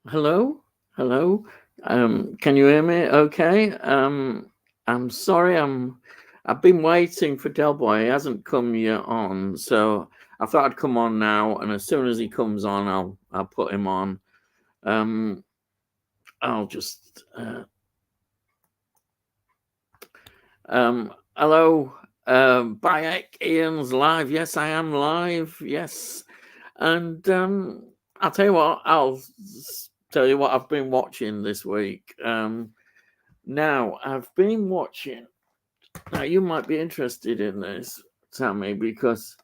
Hello, hello. Can you hear me? Okay. I'm sorry. I've been waiting for Delboy. He hasn't come yet on, so I thought I'd come on now. And as soon as he comes on, I'll put him on. Um, I'll just hello. Bayek Ian's live. Yes, I am live. Yes, and I'll tell you what. Tell you what I've been watching this week. Now, I've been watching. Now, you might be interested in this, Tammy, because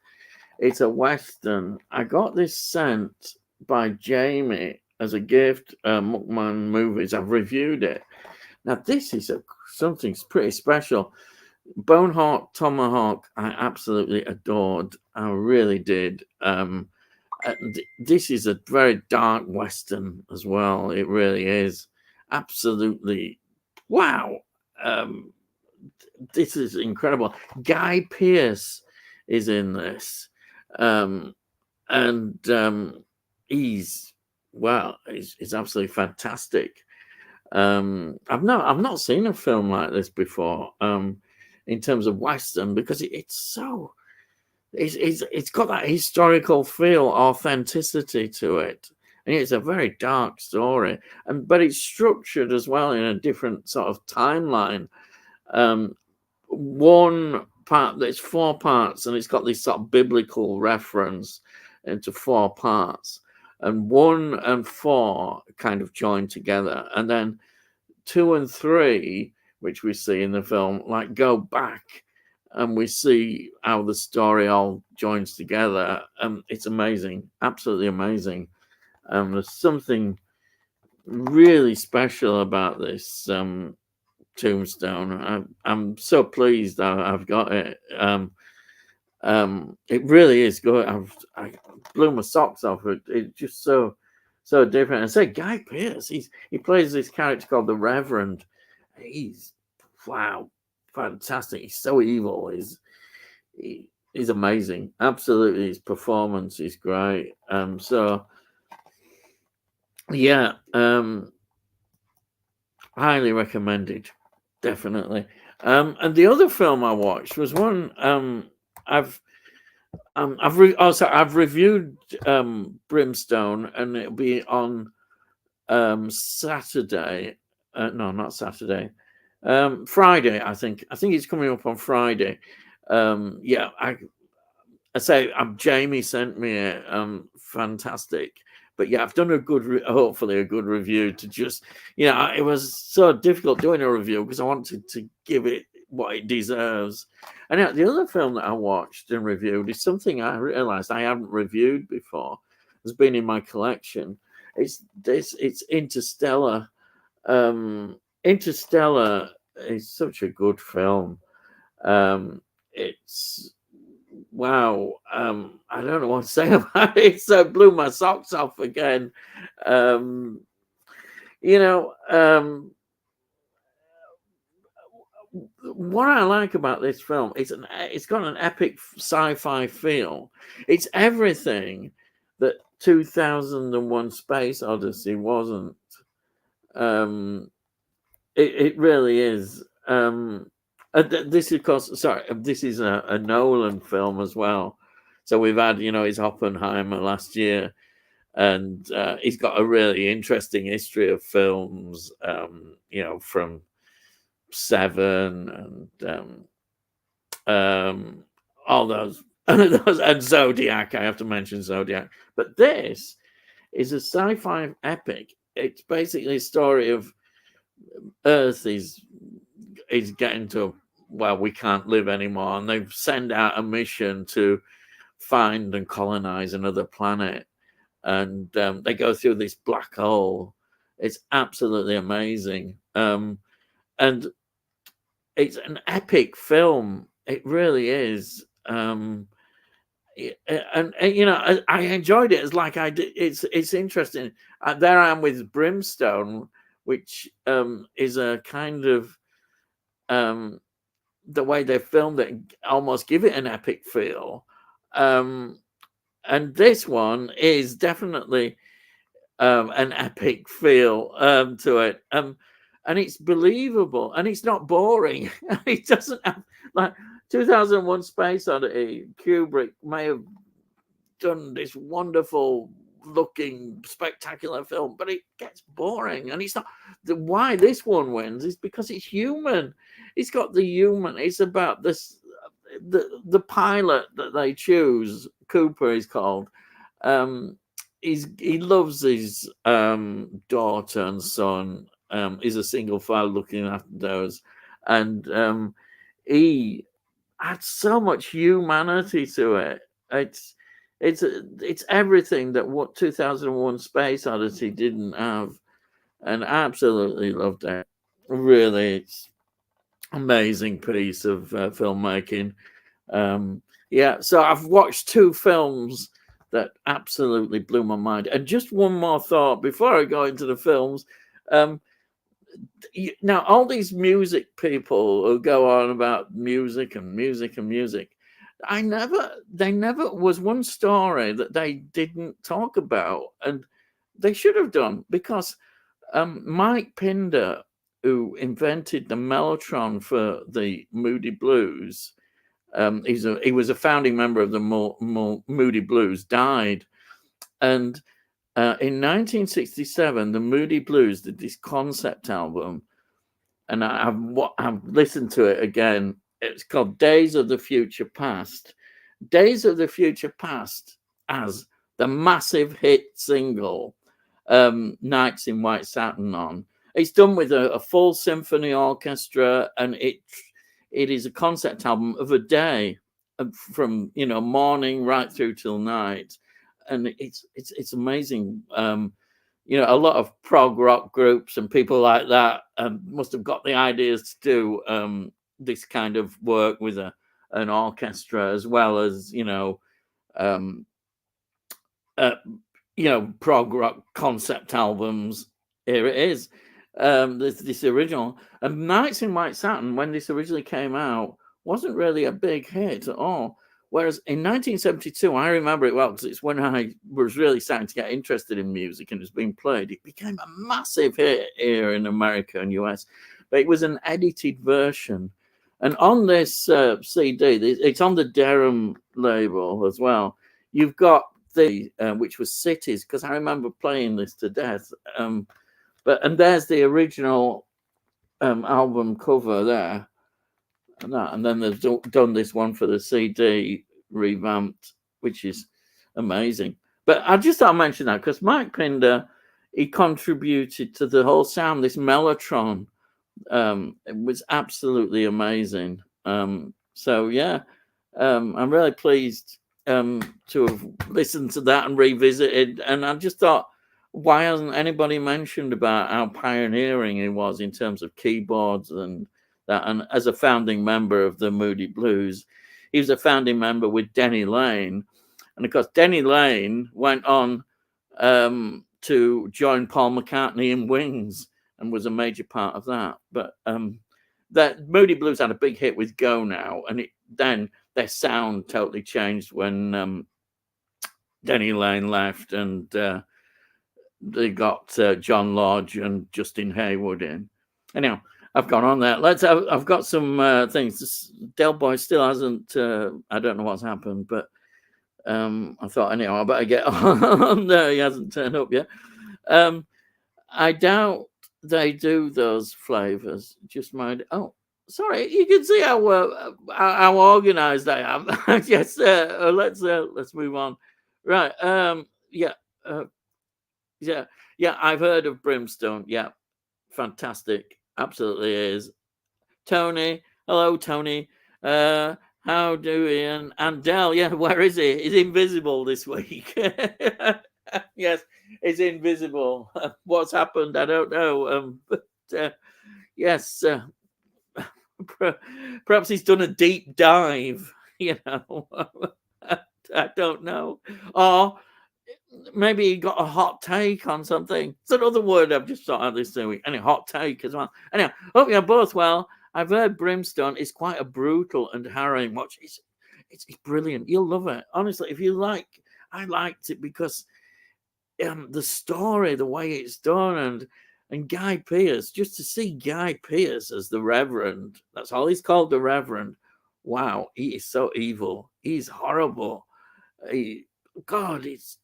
it's a Western. I got this sent by Jamie as a gift, Muckman Movies. I've reviewed it. Now, this is something pretty special. Boneheart Tomahawk, I absolutely adored. I really did. This is a very dark Western as well. It really is. Absolutely. Wow. Um, this is incredible. Guy Pearce is in this, um, and he's he's absolutely fantastic. I've not seen a film like this before. In terms of Western, because it's got that historical feel, authenticity to it, and it's a very dark story, and but it's structured as well in a different sort of timeline. Um, One part that's four parts, and it's got this sort of biblical reference into four parts, and one and four kind of join together, and then two and three, which we see in the film, like go back, and we see how the story all joins together. It's amazing, absolutely amazing. There's something really special about this Tombstone. I'm so pleased that I've got it. It really is good. I blew my socks off. It's just so different. And say Guy Pearce, he plays this character called the Reverend. He's wow, fantastic. He's so evil. He's amazing. Absolutely, his performance is great. So yeah, highly recommended, definitely. And the other film I watched was one I've I've reviewed Brimstone, and it'll be on Saturday. No, not Saturday. Friday, I think. I think it's coming up on Friday. Yeah, I say Jamie sent me it. Fantastic. But yeah, I've done hopefully a good review to just, it was so difficult doing a review because I wanted to give it what it deserves. And the other film that I watched and reviewed is something I realized I haven't reviewed before. It's been in my collection. It's Interstellar. Interstellar is such a good film. It's wow. I don't know what to say about it. So it blew my socks off again. Um, you know, what I like about this film, it's got an epic sci-fi feel. It's everything that 2001 Space Odyssey wasn't. Um, it really is. This, of course, sorry, this is a Nolan film as well. So we've had, his Oppenheimer last year, and he's got a really interesting history of films. From Seven and all those, and Zodiac. I have to mention Zodiac, but this is a sci-fi epic. It's basically a story of Earth is getting to, well, we can't live anymore, and they send out a mission to find and colonize another planet, and they go through this black hole. It's absolutely amazing, and it's an epic film. It really is. And I enjoyed it as like I did. It's interesting. There I am with Brimstone, which is a kind of um, the way they filmed it, almost give it an epic feel. Um, and this one is definitely an epic feel to it. And it's believable, and it's not boring. It doesn't have, like, 2001 Space Odyssey, Kubrick may have done this wonderful looking spectacular film, but it gets boring. And it's not why this one wins is because it's human. It's got the human. It's about this, the pilot that they choose, Cooper is called. He loves his daughter and son. He's a single father looking after those, and he adds so much humanity to it. It's everything that what 2001 Space Odyssey didn't have, and I absolutely loved it. Really, it's amazing piece of filmmaking. Yeah, so I've watched two films that absolutely blew my mind. And just one more thought before I go into the films. Now, all these music people who go on about music and music and music, they never was one story that they didn't talk about, and they should have done, because Mike Pinder, who invented the mellotron for the Moody Blues, he was a founding member of the Moody Blues, died. And in 1967, the Moody Blues did this concept album, and I've listened to it again. It's called Days of the Future Past. Days of the Future Past as the massive hit single, Nights in White Satin on. It's done with a full symphony orchestra, and it is a concept album of a day, from morning right through till night, and it's amazing. A lot of prog rock groups and people like that must have got the ideas to do this kind of work with an orchestra, as well as prog rock concept albums. Here it is. This original, and Nights in White Satin, when this originally came out, wasn't really a big hit at all. Whereas in 1972, I remember it well because it's when I was really starting to get interested in music and it's being played. It became a massive hit here in America and US, but it was an edited version. And on this CD, it's on the Durham label as well. You've got the which was Cities, because I remember playing this to death. And there's the original album cover there, and then they've done this one for the CD revamped, which is amazing. But I just thought I'd mention that because Mike Pinder, he contributed to the whole sound. This mellotron, it was absolutely amazing. So yeah, I'm really pleased to have listened to that and revisited. And I just thought, why hasn't anybody mentioned about how pioneering he was in terms of keyboards and that? And as a founding member of the Moody Blues, he was a founding member with Denny Laine. And of course, Denny Laine went on to join Paul McCartney in Wings and was a major part of that. But that Moody Blues had a big hit with Go Now, and then their sound totally changed when Denny Laine left, and they got John Lodge and Justin Hayward in. Anyhow, I've gone on there. I've got some things. Delboy still hasn't. I don't know what's happened, but I thought anyhow I better get on there. He hasn't turned up yet. I doubt they do those flavors. Just mind. Oh, sorry. You can see how organized I am. Yes. Let's move on. Right. Yeah. Yeah. I've heard of Brimstone. Yeah. Fantastic. Absolutely is. Tony. Hello, Tony. How do we? And Del, yeah, where is he? He's invisible this week. Yes, he's invisible. What's happened? I don't know. But yes, perhaps he's done a deep dive. I don't know. Or maybe he got a hot take on something. It's another word I've just thought of this week. And a hot take as well. Anyhow, hope you're both well. I've heard Brimstone is quite a brutal and harrowing watch. It's brilliant. You'll love it. Honestly, if you like, I liked it because the story, the way it's done, and Guy Pearce, just to see Guy Pearce as the Reverend, that's all he's called, the Reverend. Wow, he is so evil. He's horrible. God, it's.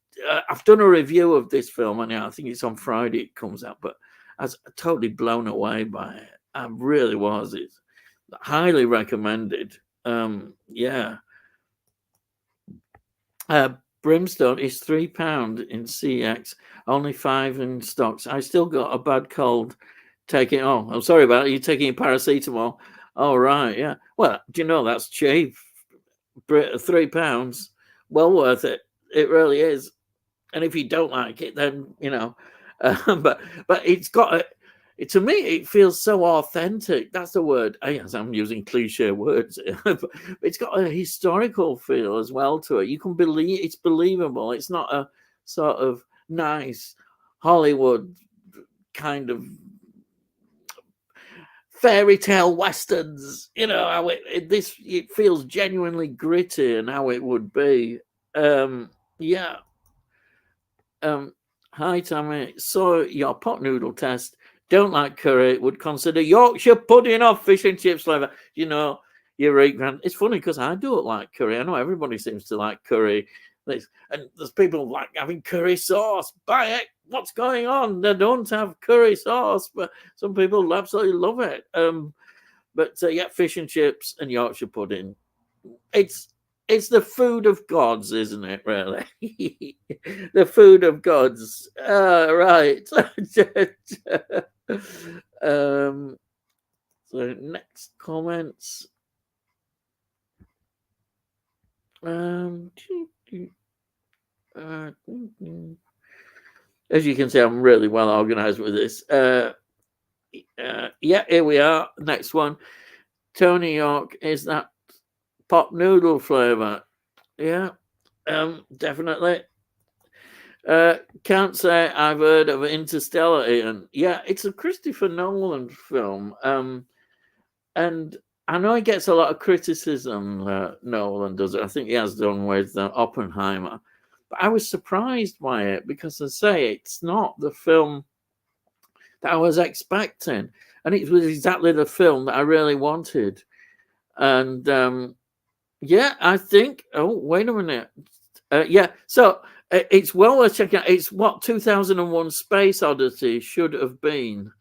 I've done a review of this film, and I think it's on Friday. It comes out, but I was totally blown away by it. I really was. It's highly recommended. Yeah. Brimstone is £3 in CX, only 5 in stocks. I still got a bad cold. I'm sorry about it. You're taking paracetamol. Oh, right, yeah. Well, do you know that's cheap? £3, well worth it. It really is. And if you don't like it, then but it's got to me, it feels so authentic. That's the word. Yes, I'm using cliche words, but it's got a historical feel as well to it. You can believe it's believable. It's not a sort of nice Hollywood kind of fairy tale westerns. How it feels genuinely gritty and how it would be. Yeah. Hi, Tammy. So your pot noodle test. Don't like curry. Would consider Yorkshire pudding or fish and chips flavor. Eureka. It's funny because I don't like curry. I know everybody seems to like curry. And there's people like having curry sauce. Buy it. What's going on? They don't have curry sauce, but some people absolutely love it. But fish and chips and Yorkshire pudding. It's the food of gods, isn't it, really? The food of gods. Right. So next comments. As you can see, I'm really well organized with this. Yeah, here we are. Next one. Tony York, is that pot noodle flavor? Yeah, definitely. Can't say I've heard of Interstellar, Ian. Yeah, it's a Christopher Nolan film. And I know he gets a lot of criticism, Nolan does it. I think he has done with Oppenheimer. But I was surprised by it because, I say, it's not the film that I was expecting. And it was exactly the film that I really wanted. And yeah, I think. Oh, wait a minute. Yeah, so it's well worth checking out. It's what 2001 Space Odyssey should have been.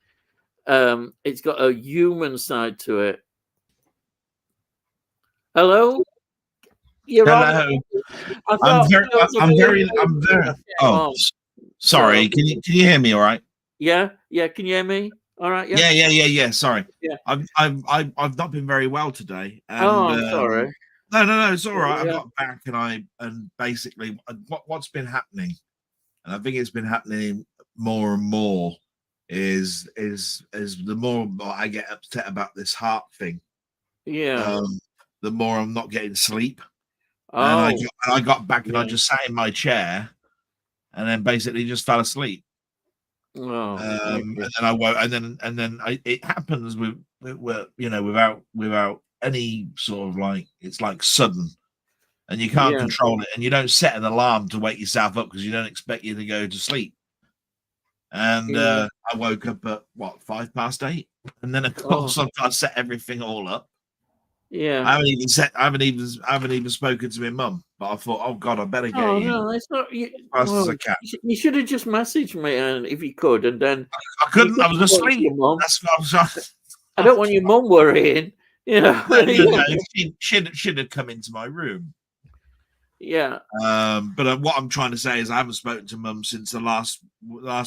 It's got a human side to it. Hello? You're Hello. I'm very. Oh, sorry. Can you hear me? All right. Yeah. Can you hear me? All right. Yeah. Yeah. Sorry. Yeah. I've not been very well today. And, I'm sorry. No. It's all right. I got back and basically what's been happening, and I think it's been happening more and more, is the more I get upset about this heart thing. Yeah. The more I'm not getting sleep. And I got back and I just sat in my chair and then basically just fell asleep. And then I woke, and then it happens with without any sort of it's like sudden, and you can't control it, and you don't set an alarm to wake yourself up because you don't expect you to go to sleep. And I woke up at 8:05, and then of course I set everything all up. Yeah, I haven't even spoken to my mum, but I thought, oh God, I better get in. No, it's not. Fast as I can. You should have just messaged me, and if you could, and then I couldn't. I was asleep. That's what I was trying. I don't want your mum worrying. No, should have come into my room. Yeah. But what I'm trying to say is I haven't spoken to mum since the last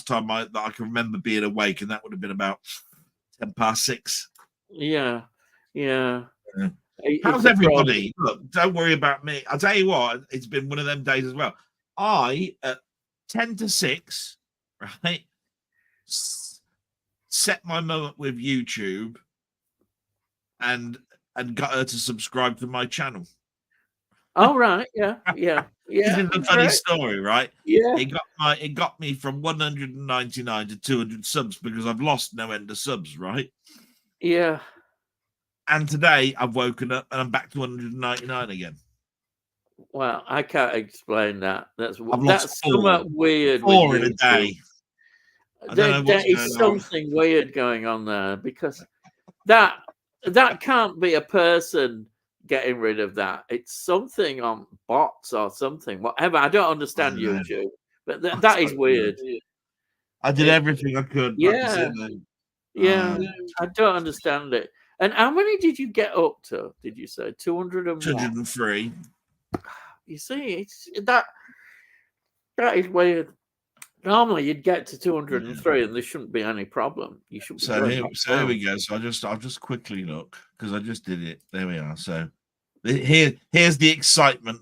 time that I can remember being awake, and that would have been about 6:10. Yeah. How's everybody? Look, don't worry about me. I'll tell you what, it's been one of them days as well. I at 5:50, right, set my mum up with YouTube and got her to subscribe to my channel. Oh right, yeah. This is a funny story, right? Yeah. It got me from 199 to 200 subs because I've lost no end of subs, right? Yeah. And today I've woken up and I'm back to 199 again. Well, I can't explain that. I've lost somewhat weird with four in a YouTube. day. I don't know what's there is something weird going on there, because that can't be a person getting rid of that. It's something on bots or something, whatever. I don't understand YouTube, but that is weird. I did everything I could. Yeah, I don't understand it. And how many did you get up to? Did you say 203? You see, it's that is weird. Normally, you'd get to 203, and there shouldn't be any problem. You should. So here we go. So I'll just quickly look, because I just did it. There we are. So here's the excitement,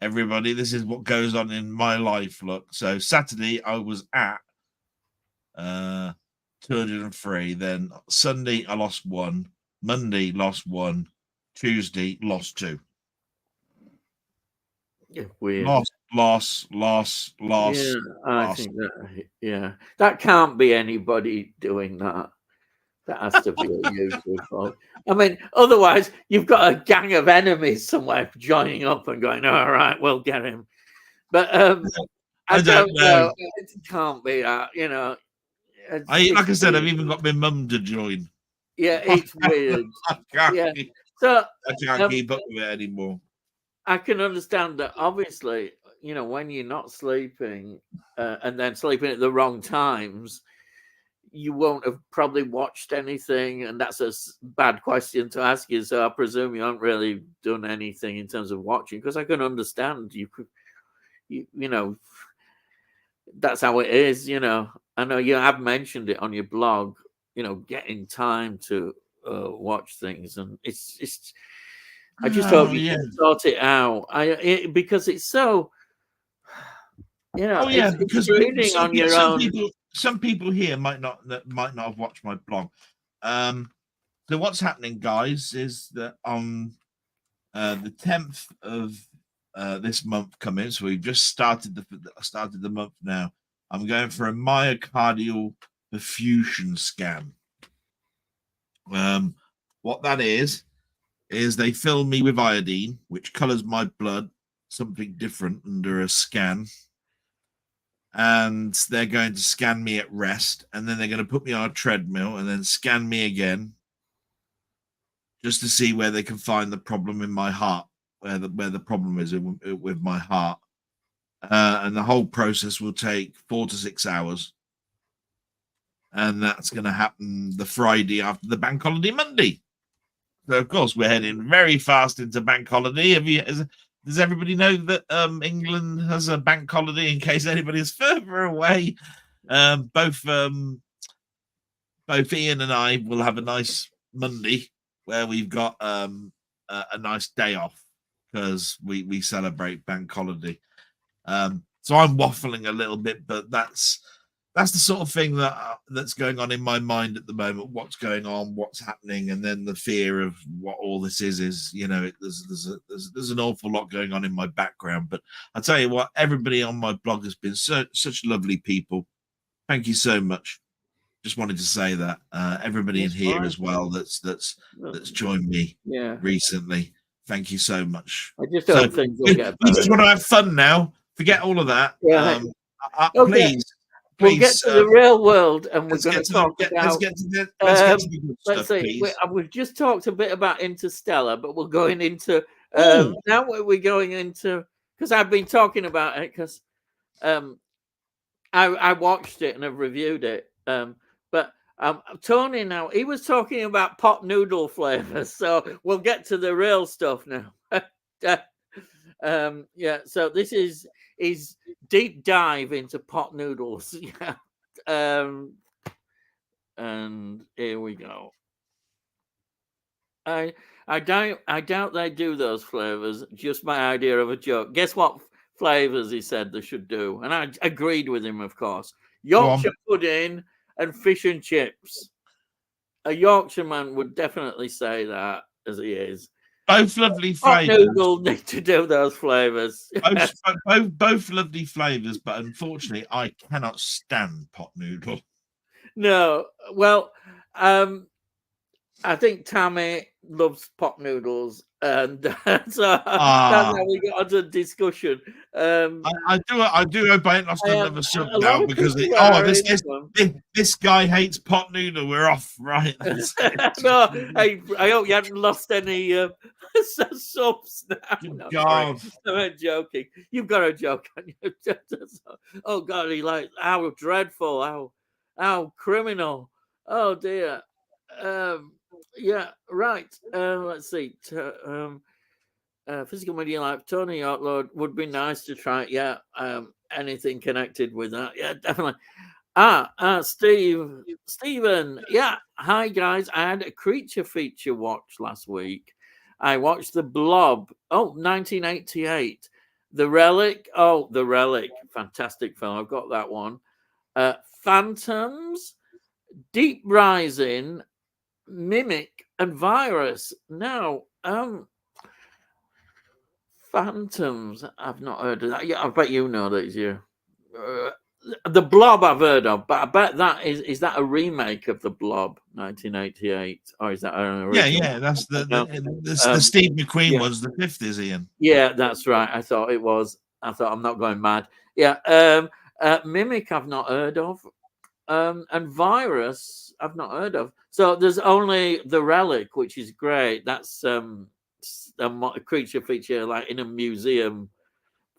everybody. This is what goes on in my life. Look. So Saturday I was at 203. Then Sunday I lost 1. Monday lost 1. Tuesday lost 2. Yeah, weird. Loss. Yeah, I think that can't be anybody doing that. That has to be a YouTube fault. I mean, otherwise you've got a gang of enemies somewhere joining up and going, "All right, we'll get him." But I don't know. It can't be that. Like I said, I've even got my mum to join. Yeah, it's weird. I can't keep up with it anymore. I can understand that, obviously, when you're not sleeping and then sleeping at the wrong times, you won't have probably watched anything, and that's a bad question to ask you. So I presume you haven't really done anything in terms of watching, because I can understand that's how it is. I know you have mentioned it on your blog. Getting time to watch things, and it's. I just hope you can sort it out. Because it's so. Because reading on your own. Some people here might not have watched my blog. So what's happening, guys, is that on the 10th of this month coming, so we've just started the month now. I'm going for a myocardial perfusion scan. What that is they fill me with iodine, which colors my blood something different under a scan. And they're going to scan me at rest, and then they're going to put me on a treadmill and then scan me again, just to see where they can find the problem in my heart, where the problem is with my heart. And the whole process will take 4 to 6 hours. And that's going to happen the Friday after the bank holiday Monday. So, of course, we're heading very fast into bank holiday. Does everybody know that England has a bank holiday, in case anybody is further away? Both Ian and I will have a nice Monday where we've got a nice day off, because we celebrate bank holiday. So I'm waffling a little bit, but that's the sort of thing that's going on in my mind at the moment. What's going on, what's happening, and then the fear of what all this is. There's an awful lot going on in my background. But I tell you what, everybody on my blog has been such lovely people. Thank you so much. Just wanted to say that everybody in here as well that's joined me recently. Thank you so much. I just hope things will get better. We just want to have fun now. Forget all of that. Yeah. Please. We'll get to the real world, and we're going to talk about. Let's get to the good stuff, please. We've just talked a bit about Interstellar, but we're going into now. We're going into, because I've been talking about it, because I watched it and I've reviewed it. But Tony, now, he was talking about pot noodle flavors, so we'll get to the real stuff now. So this is deep dive into pot noodles. And here we go. I doubt they do those flavors. Just my idea of a joke. Guess what flavors he said they should do, and I agreed with him, of course. Yorkshire pudding and fish and chips. A Yorkshireman would definitely say that, as he is. Both lovely flavors. Noodle need to do those flavors. both lovely flavors, but unfortunately, I cannot stand pot noodle. No, well, I think Tammy loves pot noodles, and so that's how we got onto discussion. I do hope I ain't lost another sub a now lot of because people are this guy hates pot noodle. We're off, right? No, I hope you hadn't lost any subs now. No, God, I'm joking. You've got a joke on you. Oh God, he like how dreadful, how criminal. Oh dear. Yeah, right. Let's see. Physical media life, Tony Outlawed would be nice to try. Yeah, anything connected with that. Yeah, definitely. Stephen. Yeah, hi guys. I had a creature feature watch last week. I watched The Blob. Oh, 1988. The Relic. Oh, The Relic. Fantastic film. I've got that one. Phantoms, Deep Rising, Mimic, and Virus. Now, Phantoms. I've not heard of that. Yeah, I bet you know these. You. The Blob I've heard of, but I bet that is that a remake of The Blob 1988, or is that an original? yeah, that's the Steve McQueen was the fifth, is Ian? Yeah, that's right. I thought it was. I thought I'm not going mad. Yeah, Mimic I've not heard of, and Virus I've not heard of. So there's only The Relic, which is great. That's a creature feature like in a museum.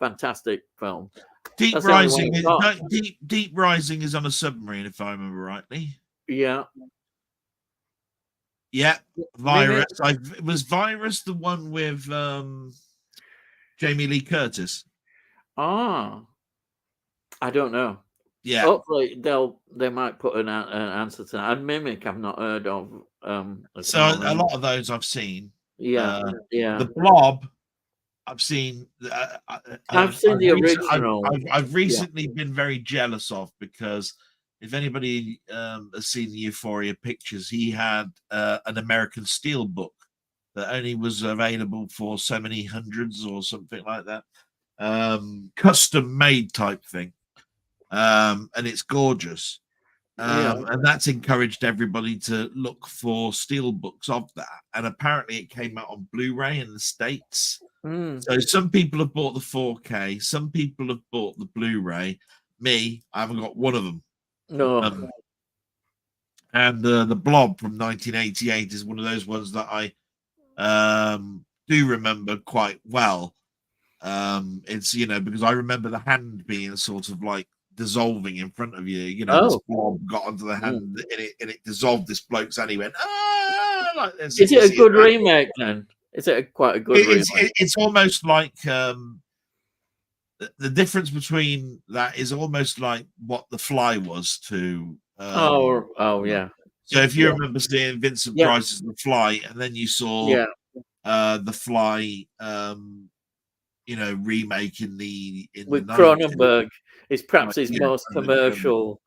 Fantastic film. Deep Rising is on a submarine, if I remember rightly. Yeah. Yeah. Virus. Was Virus the one with Jamie Lee Curtis? I don't know. Yeah. Hopefully they might put an answer to that. And Mimic I've not heard of. So a lot of those I've seen. Yeah. The Blob I've seen. I've seen the original. I've recently been very jealous of, because if anybody has seen the Euphoria pictures, he had an American Steel book that only was available for so many hundreds or something like that, custom made type thing, and it's gorgeous. And that's encouraged everybody to look for steel books of that. And apparently it came out on Blu-ray in the States. So some people have bought the 4K, some people have bought the Blu-ray. Me, I haven't got one of them. No. And the Blob from 1988 is one of those ones that I do remember quite well. It's, because I remember the hand being sort of like dissolving in front of you. This blob got onto the hand and it dissolved this bloke's hand. He went, like this. Is it a good remake then? Is it quite a good remake? It's almost like the difference between that is almost like what The Fly was to. Yeah. So if you remember seeing Vincent Price's The Fly, and then you saw The Fly, remake with Cronenberg. It's perhaps his most commercial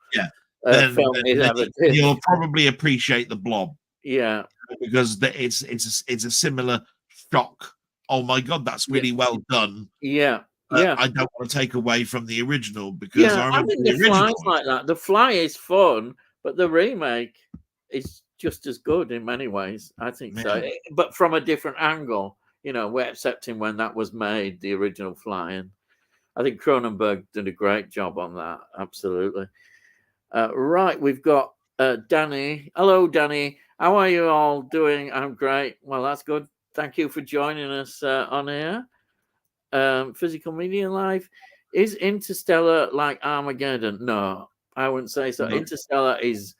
film he's ever did. You'll probably appreciate The Blob. Yeah. Because it's a similar shock. Oh my God, that's really well done. Yeah. I don't want to take away from the original, because I remember think the original Fly's like that. The Fly is fun, but the remake is just as good in many ways. I think so. But from a different angle. We're accepting when that was made, the original Fly, and I think Cronenberg did a great job on that. Absolutely. Right, we've got Danny. Hello, Danny. How are you all doing? I'm great. Well, that's good. Thank you for joining us on here. Physical Media Life. Is Interstellar like Armageddon? No, I wouldn't say so. No. Interstellar is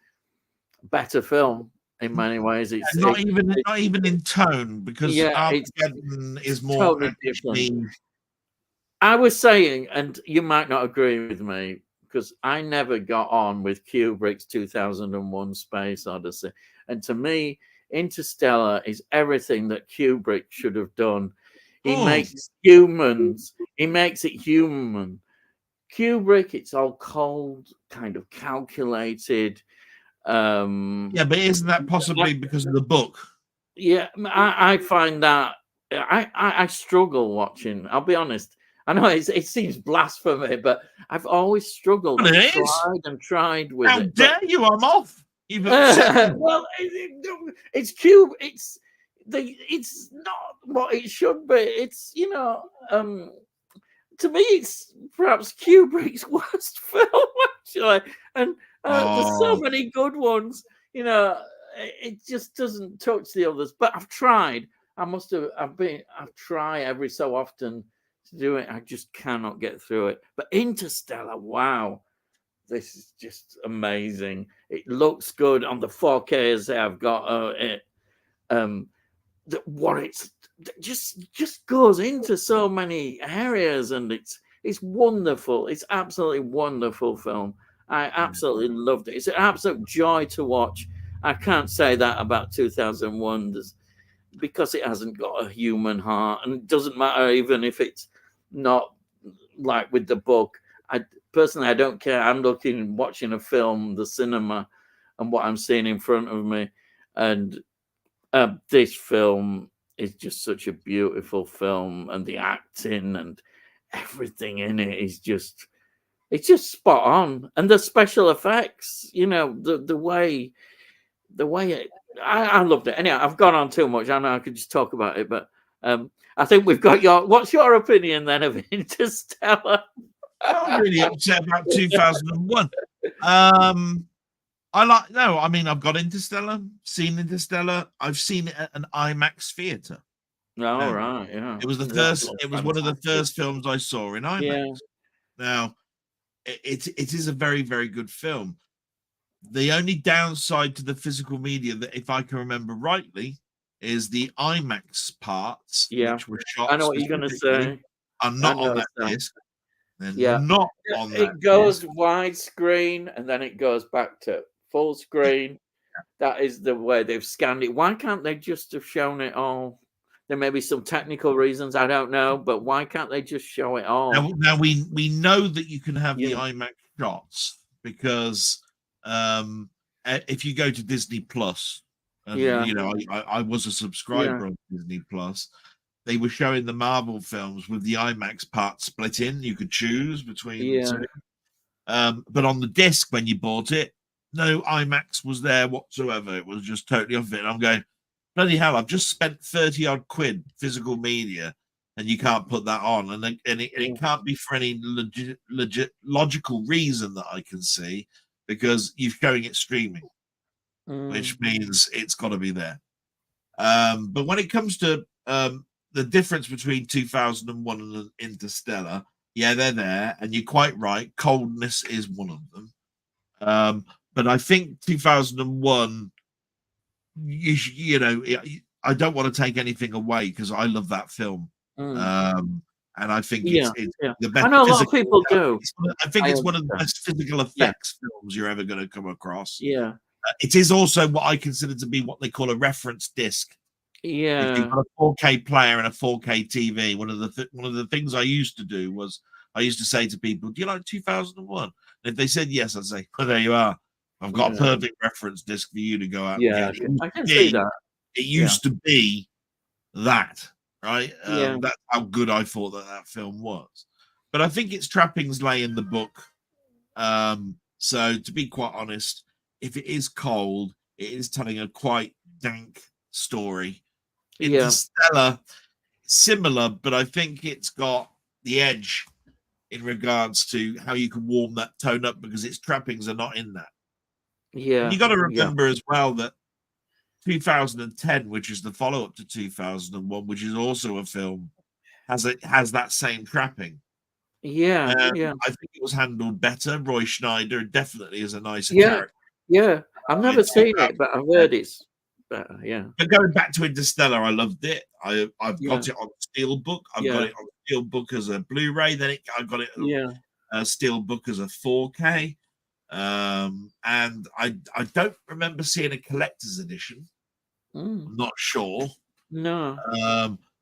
a better film in many ways. It's not even in tone, because Armageddon is more totally different. I was saying, and you might not agree with me, because I never got on with Kubrick's 2001 Space Odyssey. And to me, Interstellar is everything that Kubrick should have done. He makes humans. He makes it human. Kubrick, it's all cold, kind of calculated. But isn't that possibly because of the book? Yeah, I find that I struggle watching. I'll be honest. I know it seems blasphemy, but I've always struggled. And tried with it. How dare you? I'm off. Well, it's Cube. It's it's not what it should be. It's to me, it's perhaps Kubrick's worst film, actually. And there's so many good ones. It just doesn't touch the others. But I've tried. I've tried every so often to do it. I just cannot get through it. But Interstellar, wow, this is just amazing. It looks good on the 4K as I've got it. What it's just goes into so many areas, and it's wonderful. It's absolutely wonderful film. I absolutely loved it. It's an absolute joy to watch. I can't say that about 2001 because it hasn't got a human heart, and it doesn't matter even if it's not like with the book. I don't care. I'm watching a film, the cinema, and what I'm seeing in front of me, and this film is just such a beautiful film, and the acting and everything in it is it's just spot on, and the special effects, the way I loved it. Anyway, I've gone on too much. I know I could just talk about it, but I think we've got what's your opinion then of Interstellar? I'm really upset about 2001. I've got Interstellar, seen Interstellar. I've seen it at an IMAX theater. Oh, right, yeah. It was one of the first films I saw in IMAX. Yeah. Now, it is a very, very good film. The only downside to the physical media, that if I can remember rightly, is the IMAX parts, which were shot. I know what you're going to say. Are not on that disc. They're not on that. It goes widescreen and then it goes back to full screen. Yeah. That is the way they've scanned it. Why can't they just have shown it all? There may be some technical reasons, I don't know, but why can't they just show it all? Now we know that you can have the IMAX shots because if you go to Disney Plus, and I was a subscriber on Disney Plus, they were showing the Marvel films with the IMAX part split in. You could choose between the two. But on the disc when you bought it, no IMAX was there whatsoever. It was just totally off it. And I'm going, bloody hell, I've just spent 30 odd quid physical media and you can't put that on. And it can't be for any logical reason that I can see, because you're showing it streaming, which means it's got to be there. But when it comes to the difference between 2001 and Interstellar, they're there, and you're quite right. Coldness is one of them. But I think 2001, I don't want to take anything away because I love that film. And I think it's the best. I know a lot of people do. I think it's one of the best physical effects films you're ever going to come across. Yeah. It is also what I consider to be what they call a reference disc. Yeah. If you've got a 4K player and a 4K TV, one of the things I used to do was I used to say to people, "Do you like 2001?" And if they said yes, I'd say, "Well, there you are. I've got a perfect reference disc for you to go out and get." I can see that. It used to be that, right? That's how good I thought that film was. But I think its trappings lay in the book. So to be quite honest, if it is cold, it is telling a quite dank story. Interstellar, similar, but I think it's got the edge in regards to how you can warm that tone up, because its trappings are not in that. Yeah. And you got to remember as well that 2010, which is the follow-up to 2001, which is also a film, has that same trapping. Yeah. I think it was handled better. Roy Schneider definitely is a nicer character. Yeah. I've never seen it, but I've heard it's better. Yeah. But going back to Interstellar, I loved it. I've got it on Steelbook. I've got it on Steelbook as a Blu-ray. Then I got it on Steelbook as a 4K. And I don't remember seeing a collector's edition. I'm not sure. No.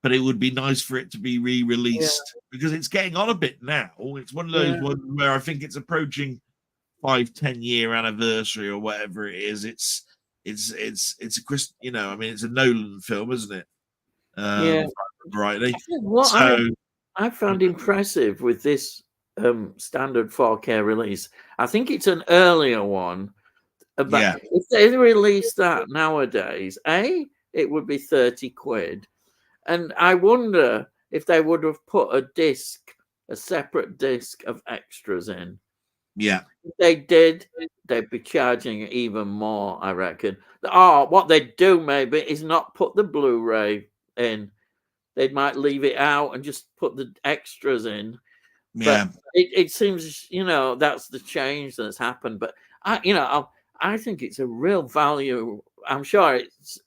But it would be nice for it to be re-released because it's getting on a bit now. It's one of those ones where I think it's approaching 5-10 year anniversary or whatever it is. It's a Chris, it's a Nolan film, isn't it? Rightly. What I found impressive with this standard 4K release, I think it's an earlier one. But if they release that nowadays, it would be 30 quid. And I wonder if they would have put a separate disc of extras in. Yeah. If they did, they'd be charging even more, I reckon. Or what they'd do maybe is not put the Blu-ray in. They might leave it out and just put the extras in. Yeah. But it seems, that's the change that's happened. But I think it's a real value. I'm sure it's,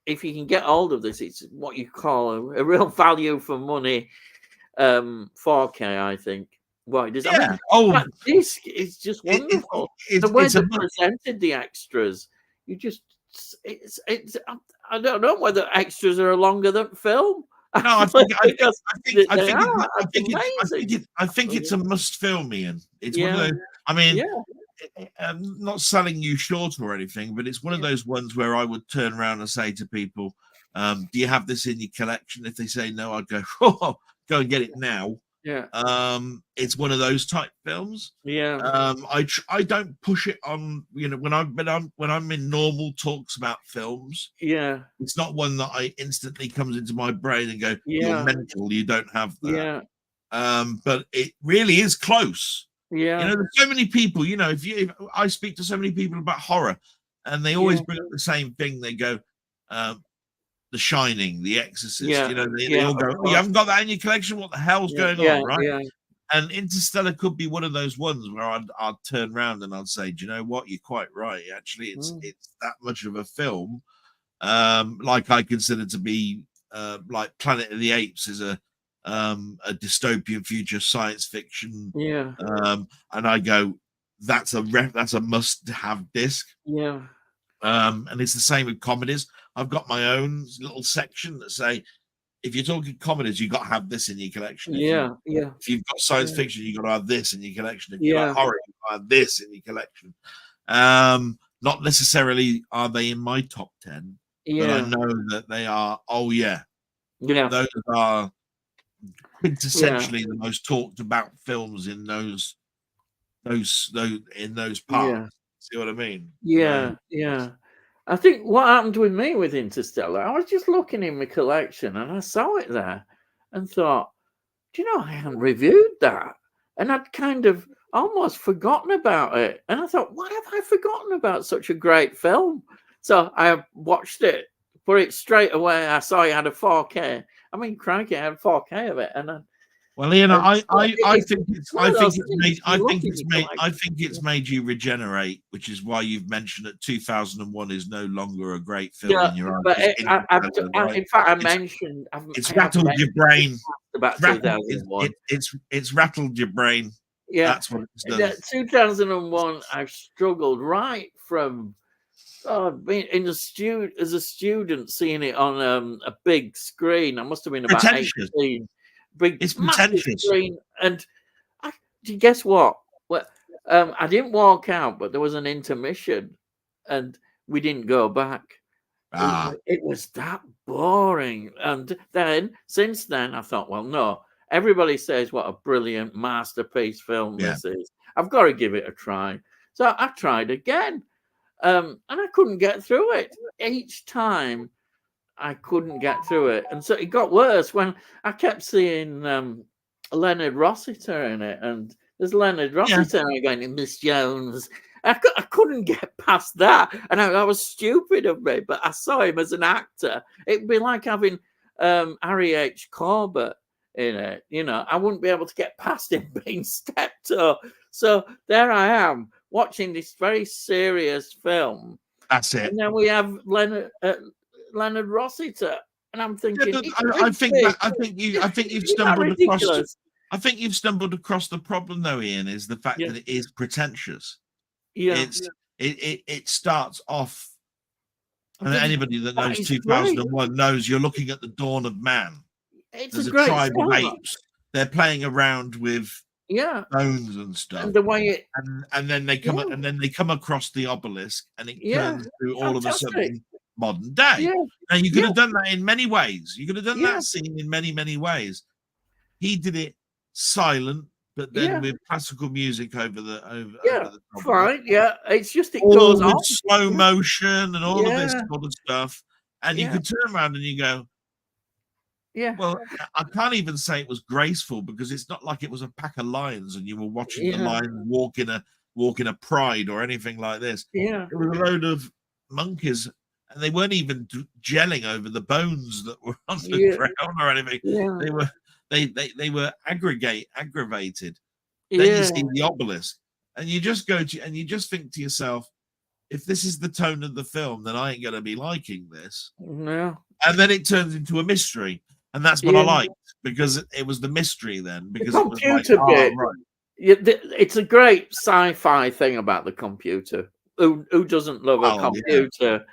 if you can get hold of this, it's what you call a real value for money 4K, I think. Why does I mean that disc is just wonderful. The way they presented the extras, it's I don't know whether extras are longer than film. No, I think it's a must film, Ian. It's one of those. I mean, I'm not selling you short or anything, but it's one of those ones where I would turn around and say to people, "Do you have this in your collection?" If they say no, I'd go, "Oh, go and get it now." Yeah. It's one of those type films. Yeah. I don't push it on. When I'm in normal talks about films. Yeah. It's not one that I instantly comes into my brain and go, "You're mental. You don't have that." Yeah. But it really is close. Yeah. There's so many people. If I speak to so many people about horror, and they always bring up the same thing. They go, The Shining, The Exorcist. They all go, "You haven't got that in your collection? What the hell's going on?" Right? Yeah. And Interstellar could be one of those ones where I'd turn around and I'd say, "Do you know what? You're quite right. Actually, it's that much of a film. Like I consider to be like Planet of the Apes is a dystopian future science fiction. Yeah. And I go, that's a must-have disc. Yeah. And it's the same with comedies. I've got my own little section that say, if you're talking comedies, you've got to have this in your collection. If you've got science fiction, you've got to have this in your collection. If you've got horror, you've got to have this in your collection. Not necessarily are they in my top 10, but I know that they are. Oh yeah, those are quintessentially the most talked about films in those parts. See what I mean? Yeah. I think what happened with me with Interstellar, I was just looking in my collection and I saw it there and thought, do you know, I hadn't reviewed that. And I'd kind of almost forgotten about it. And I thought, what have I forgotten about such a great film? So I watched it, put it straight away. I saw it had a 4K. I mean, crikey, I had 4K of it. And well, Ian, I think it's made you regenerate, which is why you've mentioned that 2001 is no longer a great film. In fact, I mentioned it's rattled your brain about 2001. It's rattled your brain. Yeah, that's what it's done. 2001, I've struggled right from being as a student, seeing it on a big screen. I must have been about 18. It's pretentious. Screen. And guess what? Well, I didn't walk out, but there was an intermission, and we didn't go back. It was that boring. And then, since then, I thought, well, no. Everybody says what a brilliant masterpiece film this is. I've got to give it a try. So I tried again, and I couldn't get through it. Each time, I couldn't get through it. And so it got worse when I kept seeing Leonard Rossiter in it. And there's Leonard Rossiter going, Miss Jones. I couldn't get past that. And I was stupid of me, but I saw him as an actor. It'd be like having Harry H. Corbett in it. I wouldn't be able to get past him being Steptoe. So there I am, watching this very serious film. That's it. And then we have Leonard Rossiter, and I'm thinking, I think you've stumbled across. I think you've stumbled across the problem, though, Ian, is the fact that it is pretentious. It starts off, and anybody that knows 2001 knows you're looking at the dawn of man. There's a tribe of apes. They're playing around with bones and stuff, and the way and then they come across the obelisk, and it turns to all of a sudden modern day. And you could have done that in many ways. You could have done that scene in many, many ways. He did it silent, but then with classical music over the fine. It's just all goes on slow motion and all of this sort of stuff. And you could turn around and you go, well, I can't even say it was graceful, because it's not like it was a pack of lions and you were watching the lions walk in a pride or anything like this. Yeah, it was a load of monkeys, and they weren't even gelling over the bones that were on the ground or anything. They were aggravated. Then you see the obelisk, and you just think to yourself, if this is the tone of the film, then I ain't going to be liking this. No. And then it turns into a mystery, and that's what I liked, because it was the mystery then. Because the computer it was like, bit. Right. It's a great sci-fi thing about the computer. Who doesn't love a computer?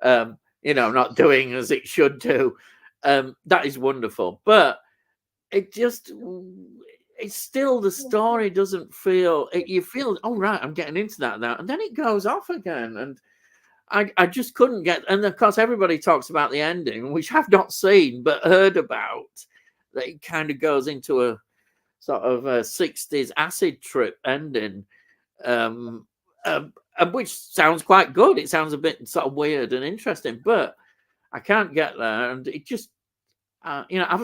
Not doing as it should do. That is wonderful, but it's still, the story doesn't feel. You feel, oh right, I'm getting into that now, and then it goes off again, and I just couldn't get. And of course, everybody talks about the ending, which I've not seen but heard about. That it kind of goes into a sort of a 60s acid trip ending, which sounds quite good. It sounds a bit sort of weird and interesting, but I can't get there, and it just. I'm going to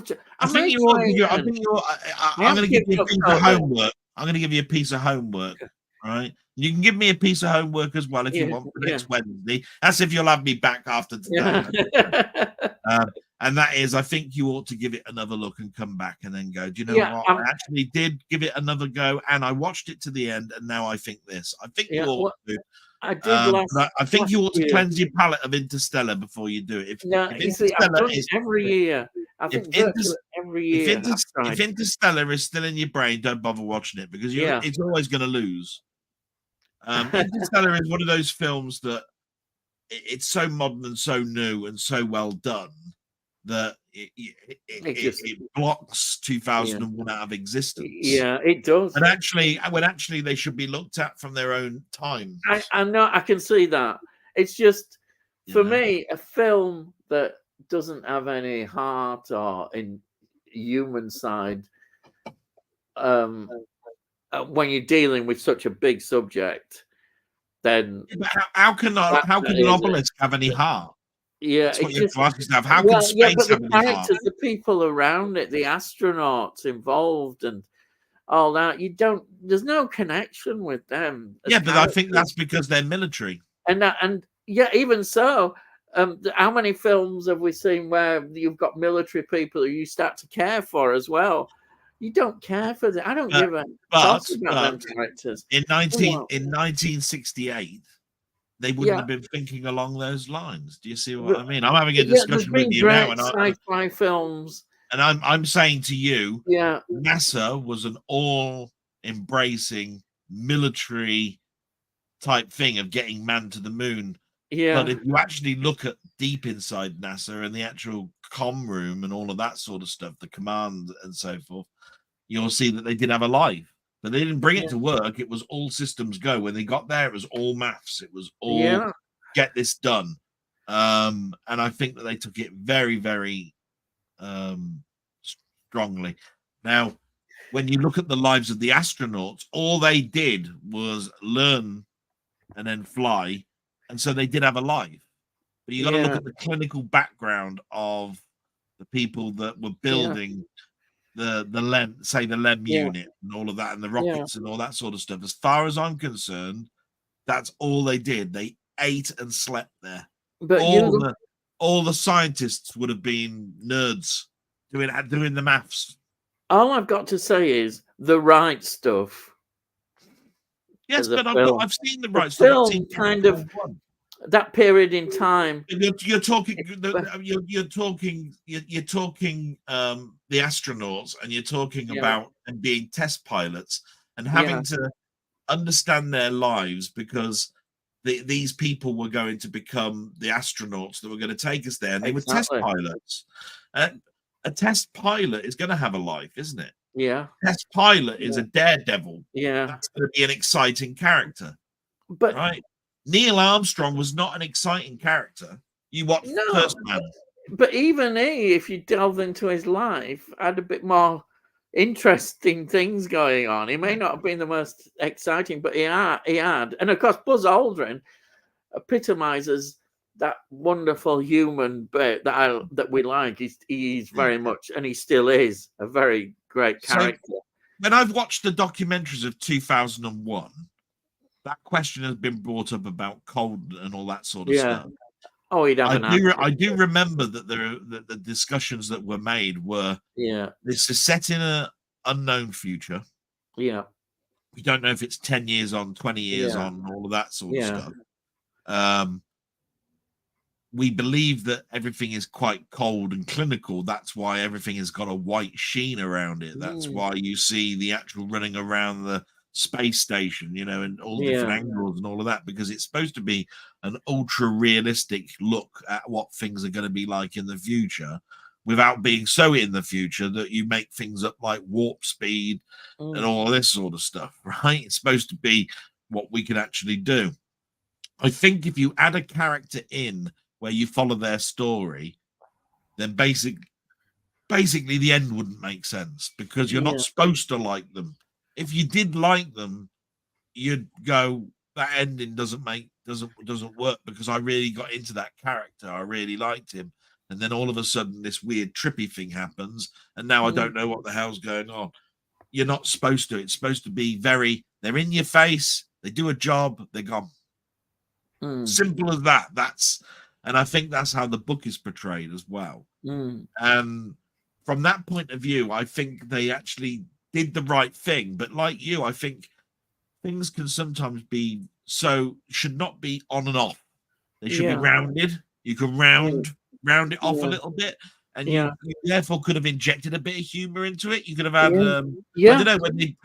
give you a piece of homework. I'm going to give you a piece of homework, right? You can give me a piece of homework as well if you want for next Wednesday. That's if you'll have me back after today. And that is, I think you ought to give it another look and come back and then go, do you know what? I actually did give it another go, and I watched it to the end, and now I think this. I think you ought to. I think you ought to cleanse your palate of Interstellar before you do it. I've done it every year. I think every year. If Interstellar is still in your brain, don't bother watching it, because it's always going to lose. Interstellar is one of those films that it's so modern and so new and so well done that it blocks 2001 out of existence. Yeah, it does. And actually they should be looked at from their own times. I know, I can see that. It's just, for me, a film that doesn't have any heart or in human side, when you're dealing with such a big subject, then how can an obelisk have any heart? Yeah, that's what you have to have. How can space have any heart? The people around it, the astronauts involved, and all that, there's no connection with them. Yeah, but I think that's because they're military. And even so, how many films have we seen where you've got military people who you start to care for as well? You don't care for them. I don't give a fuss about them characters. In 1968, they wouldn't have been thinking along those lines. Do you see what I mean? I'm having a discussion with you now, and sci-fi films. And I'm saying to you, NASA was an all-embracing military type thing of getting man to the moon. Yeah. But if you actually look at deep inside NASA and the actual comm room and all of that sort of stuff, the command and so forth, you'll see that they did have a life. But they didn't bring it to work. It was all systems go. When they got there, it was all maths. It was all get this done. And I think that they took it very, very strongly. Now, when you look at the lives of the astronauts, all they did was learn and then fly. And so they did have a life. But you got to look at the clinical background of the people that were building the LEM unit and all of that, and the rockets and all that sort of stuff. As far as I'm concerned, that's all they did. They ate and slept there. But all the scientists would have been nerds doing the maths. All I've got to say is The Right Stuff. Yes, but I've seen The Right Stuff. Film kind of that period in time. You're talking the astronauts, and you're talking about them being test pilots and having to understand their lives, because these people were going to become the astronauts that were going to take us there, and they were test pilots. A test pilot is going to have a life, isn't it? Yeah. Test pilot is a daredevil. Yeah. That's going to be an exciting character. But right. Neil Armstrong was not an exciting character. You watch First Man. But even he, if you delve into his life, had a bit more interesting things going on. He may not have been the most exciting, but he had. And of course, Buzz Aldrin epitomizes that wonderful human bit that we like. He's very much, and he still is, a very great character. When I've watched the documentaries of 2001, that question has been brought up about cold and all that sort of stuff. Oh, he'd have I do remember that the discussions that were made were, this is set in an unknown future. Yeah. We don't know if it's 10 years on, 20 years on, all of that sort of stuff. We believe that everything is quite cold and clinical. That's why everything has got a white sheen around it. That's why you see the actual running around the space station, and all different angles and all of that, because it's supposed to be an ultra realistic look at what things are going to be like in the future, without being so in the future that you make things up like warp speed and all this sort of stuff, right? It's supposed to be what we can actually do. I think if you add a character in where you follow their story, then basically the end wouldn't make sense, because you're not supposed to like them. If you did like them, you'd go, that ending doesn't work, because I really got into that character. I really liked him. And then all of a sudden this weird trippy thing happens, and now I don't know what the hell's going on. You're not supposed to. It's supposed to be they're in your face, they do a job, they're gone. Simple as that. And I think that's how the book is portrayed as well. And from that point of view, I think they actually did the right thing. But like you, I think things can sometimes should not be on and off. They should be rounded. You can round it off a little bit. And you therefore could have injected a bit of humor into it. You could have had, I don't know,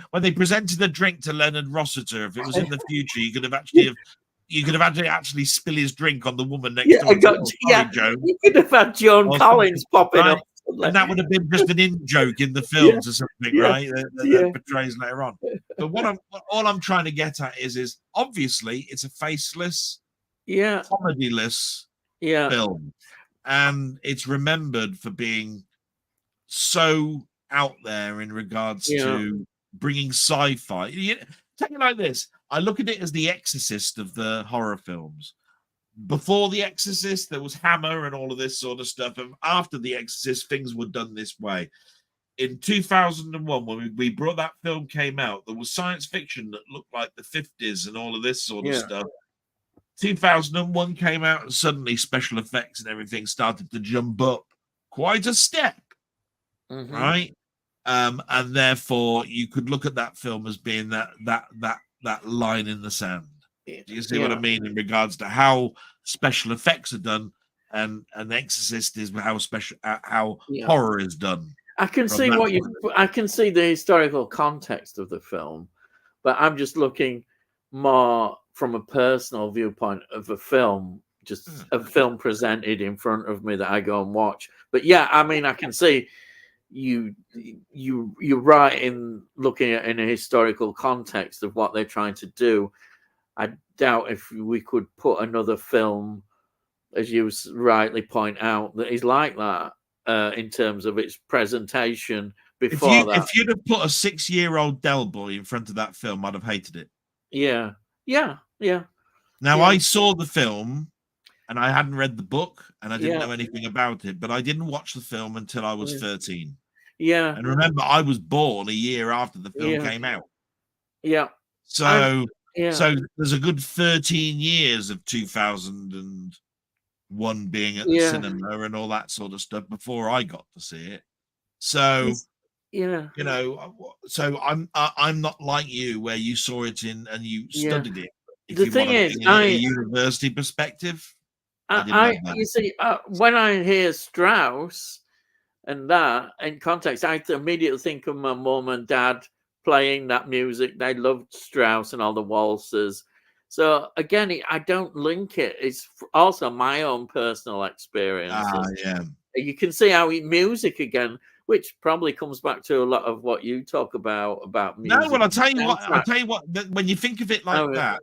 when they presented the drink to Leonard Rossiter, if it was in the future, you could have actually spill his drink on the woman next door. You could have had Joan Collins popping up. And that would have been just an in-joke in the films or something, right? That portrays later on. But all I'm trying to get at is obviously it's a faceless, comedyless film. And it's remembered for being so out there in regards to bringing sci-fi. Take it like this. I look at it as the Exorcist of the horror films. Before the Exorcist, there was Hammer and all of this sort of stuff. And after the Exorcist, things were done this way. In 2001, when we brought that film came out, there was science fiction that looked like the 50s and all of this sort of stuff. 2001 came out, and suddenly special effects and everything started to jump up quite a step, right? And therefore, you could look at that film as being that line in the sand. Do you see what I mean in regards to how special effects are done, and Exorcist is how horror is done. I can see I can see the historical context of the film, but I'm just looking more from a personal viewpoint of a film, just a film presented in front of me that I go and watch. But I mean, I can see you're right in looking at in a historical context of what they're trying to do. I doubt if we could put another film, as you rightly point out, that is like that in terms of its presentation. If you'd have put a 6-year-old Delboy in front of that film, I'd have hated it. Yeah. Now, I saw the film, and I hadn't read the book, and I didn't know anything about it, but I didn't watch the film until I was 13. Yeah. And remember, I was born a year after the film came out. Yeah. So there's a good 13 years of 2001 being at the cinema and all that sort of stuff before I got to see it. So so I'm not like you, where you saw it and you studied it. The thing is, a university perspective, you see, when I hear Strauss and that in context, I immediately think of my mum and dad playing that music. They loved Strauss and all the waltzes. So again, I don't link it. It's also my own personal experience. You can see how music again, which probably comes back to a lot of what you talk about music. No, well, I'll tell you what. When you think of it like that,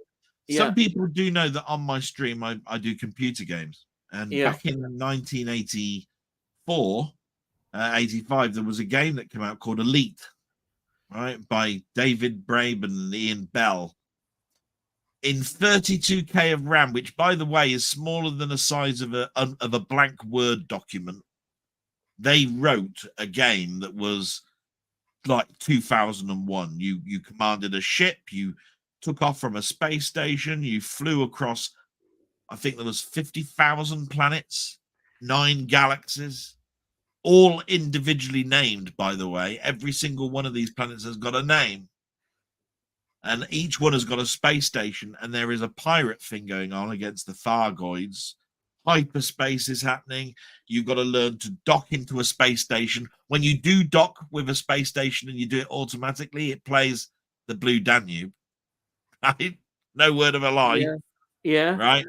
some people do know that on my stream I do computer games, and back in 1984, 85, there was a game that came out called Elite, right, by David Braben and Ian Bell. in 32K of RAM, which, by the way, is smaller than the size of a blank Word document. They wrote a game that was like 2001. You commanded a ship, you took off from a space station, you flew across, I think there was 50,000 planets, 9 galaxies, all individually named, by the way. Every single one of these planets has got a name. And each one has got a space station, and there is a pirate thing going on against the Thargoids. Hyperspace is happening. You've got to learn to dock into a space station. When you do dock with a space station and you do it automatically, it plays the Blue Danube. Right? No word of a lie. Yeah. Right?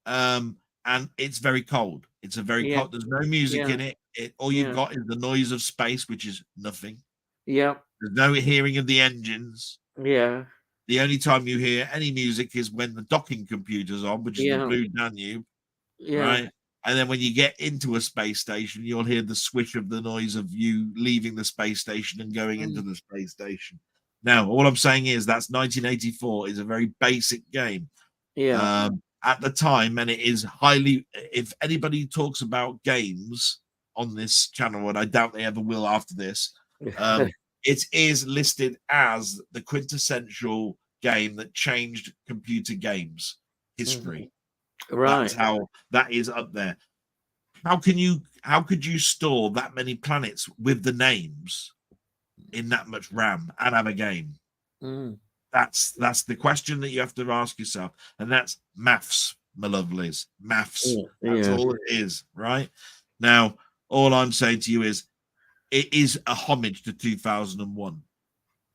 And it's very cold. It's a very cold. There's no music in it. All you've got is the noise of space, which is nothing. Yeah. There's no hearing of the engines. Yeah. The only time you hear any music is when the docking computer's on, which is the Blue Danube. Yeah. Right. And then when you get into a space station, you'll hear the swish of the noise of you leaving the space station and going into the space station. Now, all I'm saying is that's 1984 is a very basic game. Yeah. At the time, and it is highly, if anybody talks about games on this channel, and I doubt they ever will after this, it is listed as the quintessential game that changed computer games history. Right. That's how that is up there. How could you store that many planets with the names in that much RAM and have a game? That's the question that you have to ask yourself, and that's maths, my lovelies. Maths. That's all it is, right? Now, all I'm saying to you is it is a homage to 2001.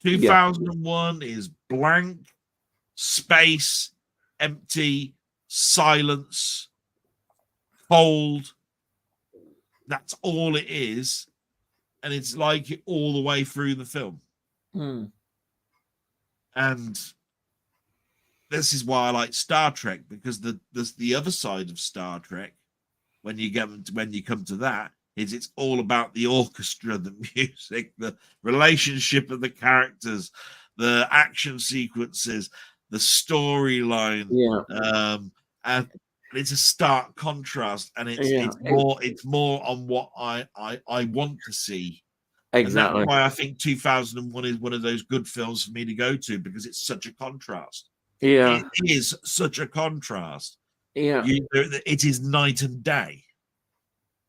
2001 is blank, space, empty, silence, cold. That's all it is, and it's like it all the way through the film. And this is why I like Star Trek, because the other side of Star Trek, when you come to that, is it's all about the orchestra, the music, the relationship of the characters, the action sequences, the storyline. And it's a stark contrast, and it's more on what I want to see. Exactly. And that's why I think 2001 is one of those good films for me to go to, because it's such a contrast. Yeah. It is such a contrast. Yeah. It is night and day.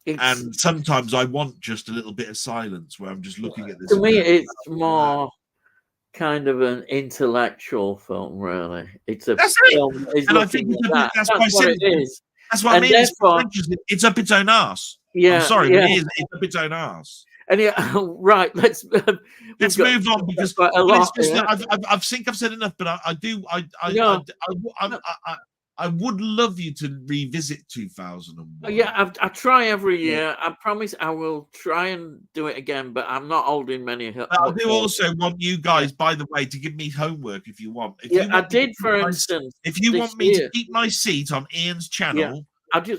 And sometimes I want just a little bit of silence where I'm just looking at this. To me, it's more kind of an intellectual film, really. It's a film. And I think that's what it is. That's what I mean. It's up its own arse. Yeah. I'm sorry, but it's up its own arse. And right, let's move on, because I think I've said enough, but I would love you to revisit 2001. Yeah, I try every year. I promise I will try and do it again, but I'm not holding many. I do also want you guys, by the way, to give me homework if you want. I did, for instance. If you want me to keep my seat on Ian's channel,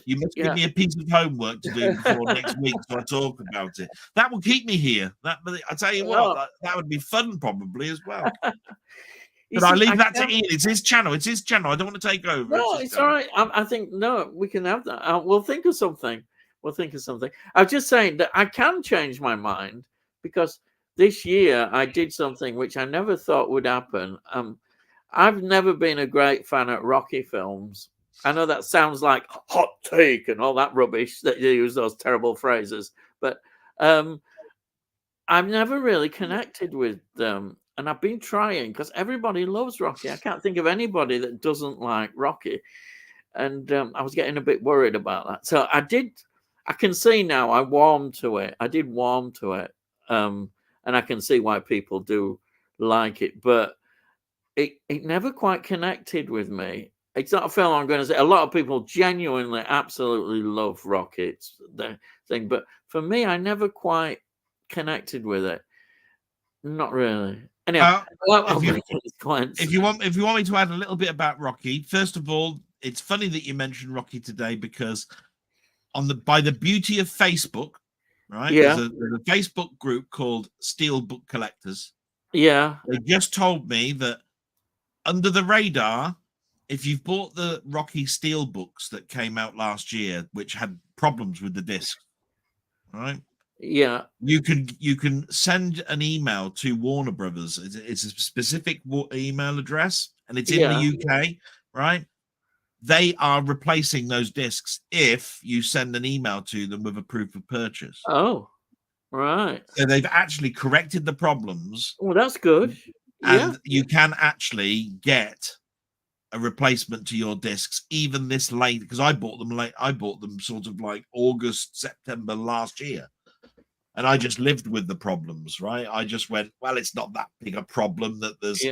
you must give me a piece of homework to do before next week, so I talk about it. That will keep me here. I tell you what, that would be fun probably as well. But I leave that to Ian. It's his channel. I don't want to take over. No, it's all right. I think we can have that. We'll think of something. I was just saying that I can change my mind, because this year I did something which I never thought would happen. I've never been a great fan of Rocky films. I know that sounds like hot take and all that rubbish that you use those terrible phrases, but I've never really connected with them. And I've been trying, because everybody loves Rocky. I can't think of anybody that doesn't like Rocky. And I was getting a bit worried about that. So I can see now I warmed to it. I did warm to it. And I can see why people do like it. But it never quite connected with me. It's not a film I'm going to say. A lot of people genuinely, absolutely love Rocky. It's the thing. But for me, I never quite connected with it. Not really. Anyway, if you want me to add a little bit about Rocky, first of all, it's funny that you mentioned Rocky today, because by the beauty of Facebook, right? Yeah. There's a Facebook group called Steel Book Collectors. Yeah. They just told me that under the radar, if you've bought the Rocky Steel books that came out last year, which had problems with the disc, right? Yeah. You can send an email to Warner Brothers. It's a specific email address, and it's in the UK, right? They are replacing those discs if you send an email to them with a proof of purchase. Oh, right. So they've actually corrected the problems. Well, that's good. And you can actually get a replacement to your discs even this late, because I bought them late. I bought them sort of like August, September last year. And I just lived with the problems, right? I just went, well, it's not that big a problem that there's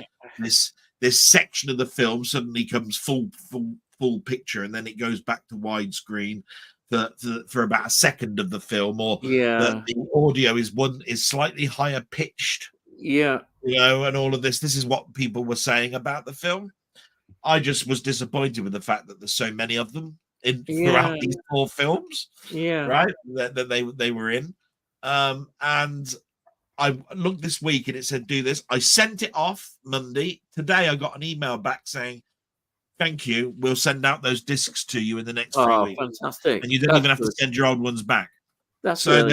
this section of the film suddenly comes full picture, and then it goes back to widescreen for about a second of the film, or that the audio is slightly higher pitched. Yeah. You know, and all of this. This is what people were saying about the film. I just was disappointed with the fact that there's so many of them throughout these 4 films. Yeah. Right. That they were in. And I looked this week and it said, do this. I sent it off Monday. Today, I got an email back saying, thank you. We'll send out those discs to you in the next 3 weeks. Fantastic. And you don't even have to send your old ones back. That's so really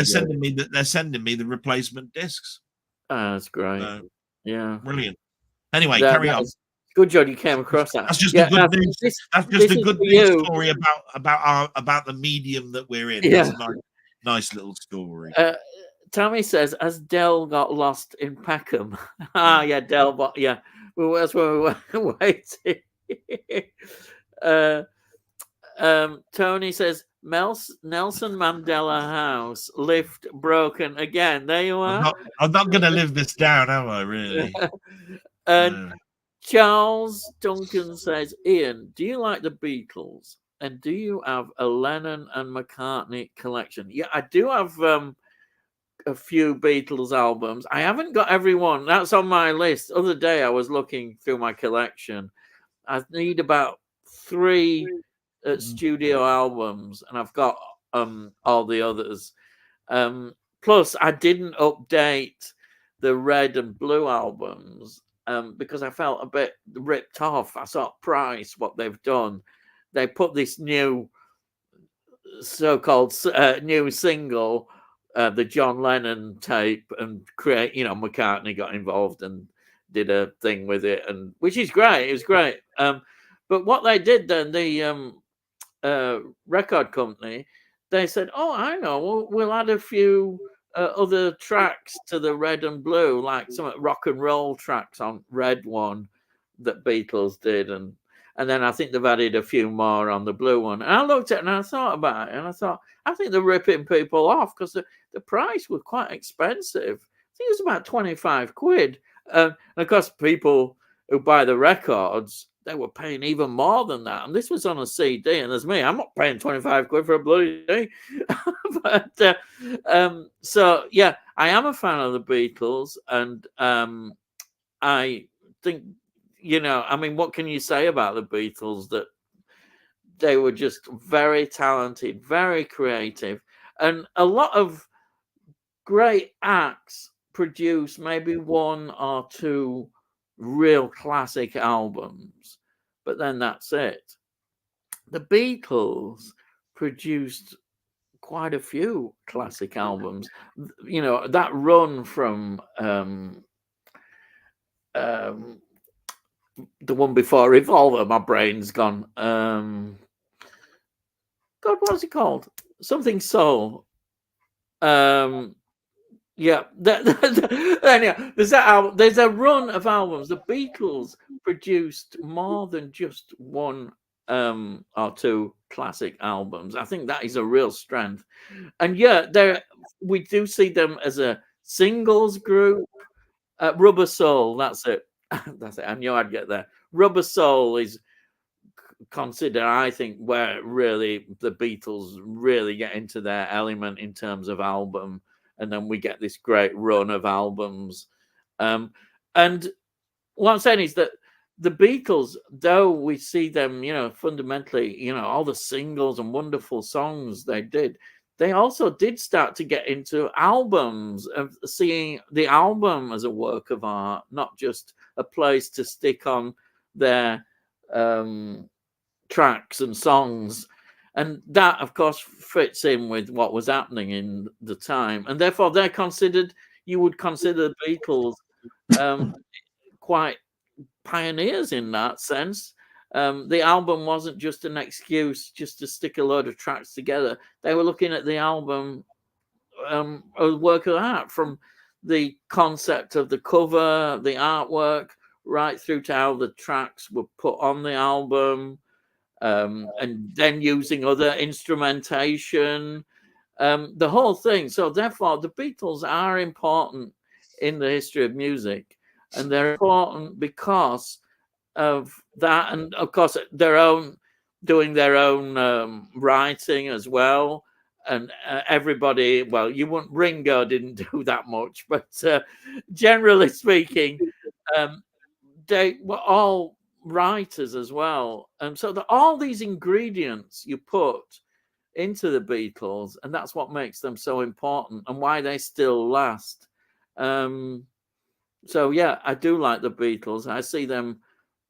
they're sending me the replacement discs. That's great. Yeah. Brilliant. Anyway, carry on. Good job you came across that. That's just a good news. That's just a good news story about the medium that we're in. Yeah. It's a nice little story. Tommy says, as Del got lost in Peckham. Yeah, Del, but yeah. Well, that's where we were waiting. Tony says, Nelson Mandela House, lift broken again. There you are. I'm not going to live this down, am I, really? And Charles Duncan says, Ian, do you like the Beatles? And do you have a Lennon and McCartney collection? Yeah, I do have a few Beatles albums. I haven't got every one. That's on my list. The other day I was looking through my collection. I need about 3 studio albums, and I've got all the others. Plus, I didn't update the Red and Blue albums because I felt a bit ripped off. I saw Price, what they've done. They put this new so-called new single, the John Lennon tape, and McCartney got involved and did a thing with it, and which is great. It was great. But what they did then, the record company, they said, "Oh, I know. We'll add a few other tracks to the Red and Blue, like some rock and roll tracks on Red one that Beatles did, and then I think they've added a few more on the Blue one." And I looked at it and I thought about it, and I thought, I think they're ripping people off because the price was quite expensive. I think it was about 25 quid. And of course, people who buy the records, they were paying even more than that. And this was on a CD. And there's me, I'm not paying 25 quid for a bloody CD. But so, yeah, I am a fan of the Beatles. And I think, I mean, what can you say about the Beatles? That they were just very talented, very creative. And a lot of great acts produce maybe 1 or 2 real classic albums, but then that's it. The Beatles produced quite a few classic albums. That run from the one before Revolver, my brain's gone. God, what's it called? Something Soul. Yeah, anyhow, there's that album. There's a run of albums. The Beatles produced more than just 1 or 2 classic albums. I think that is a real strength. And yeah, we do see them as a singles group. Rubber Soul, that's it. That's it. I knew I'd get there. Rubber Soul is considered, I think, where really the Beatles really get into their element in terms of album. And then we get this great run of albums. And what I'm saying is that the Beatles, though we see them, fundamentally, all the singles and wonderful songs they did, they also did start to get into albums, of seeing the album as a work of art, not just a place to stick on their tracks and songs, and that, of course, fits in with what was happening in the time, and therefore they're considered. You would consider the Beatles quite pioneers in that sense. The album wasn't just an excuse just to stick a load of tracks together. They were looking at the album a work of art, from the concept of the cover, the artwork, right through to how the tracks were put on the album, and then using other instrumentation, the whole thing. So therefore, the Beatles are important in the history of music, and they're important because of that, and of course doing their own writing as well. And everybody, well, Ringo didn't do that much, but generally speaking, they were all writers as well. And so all these ingredients you put into the Beatles, and that's what makes them so important and why they still last. So yeah, I do like the Beatles. I see them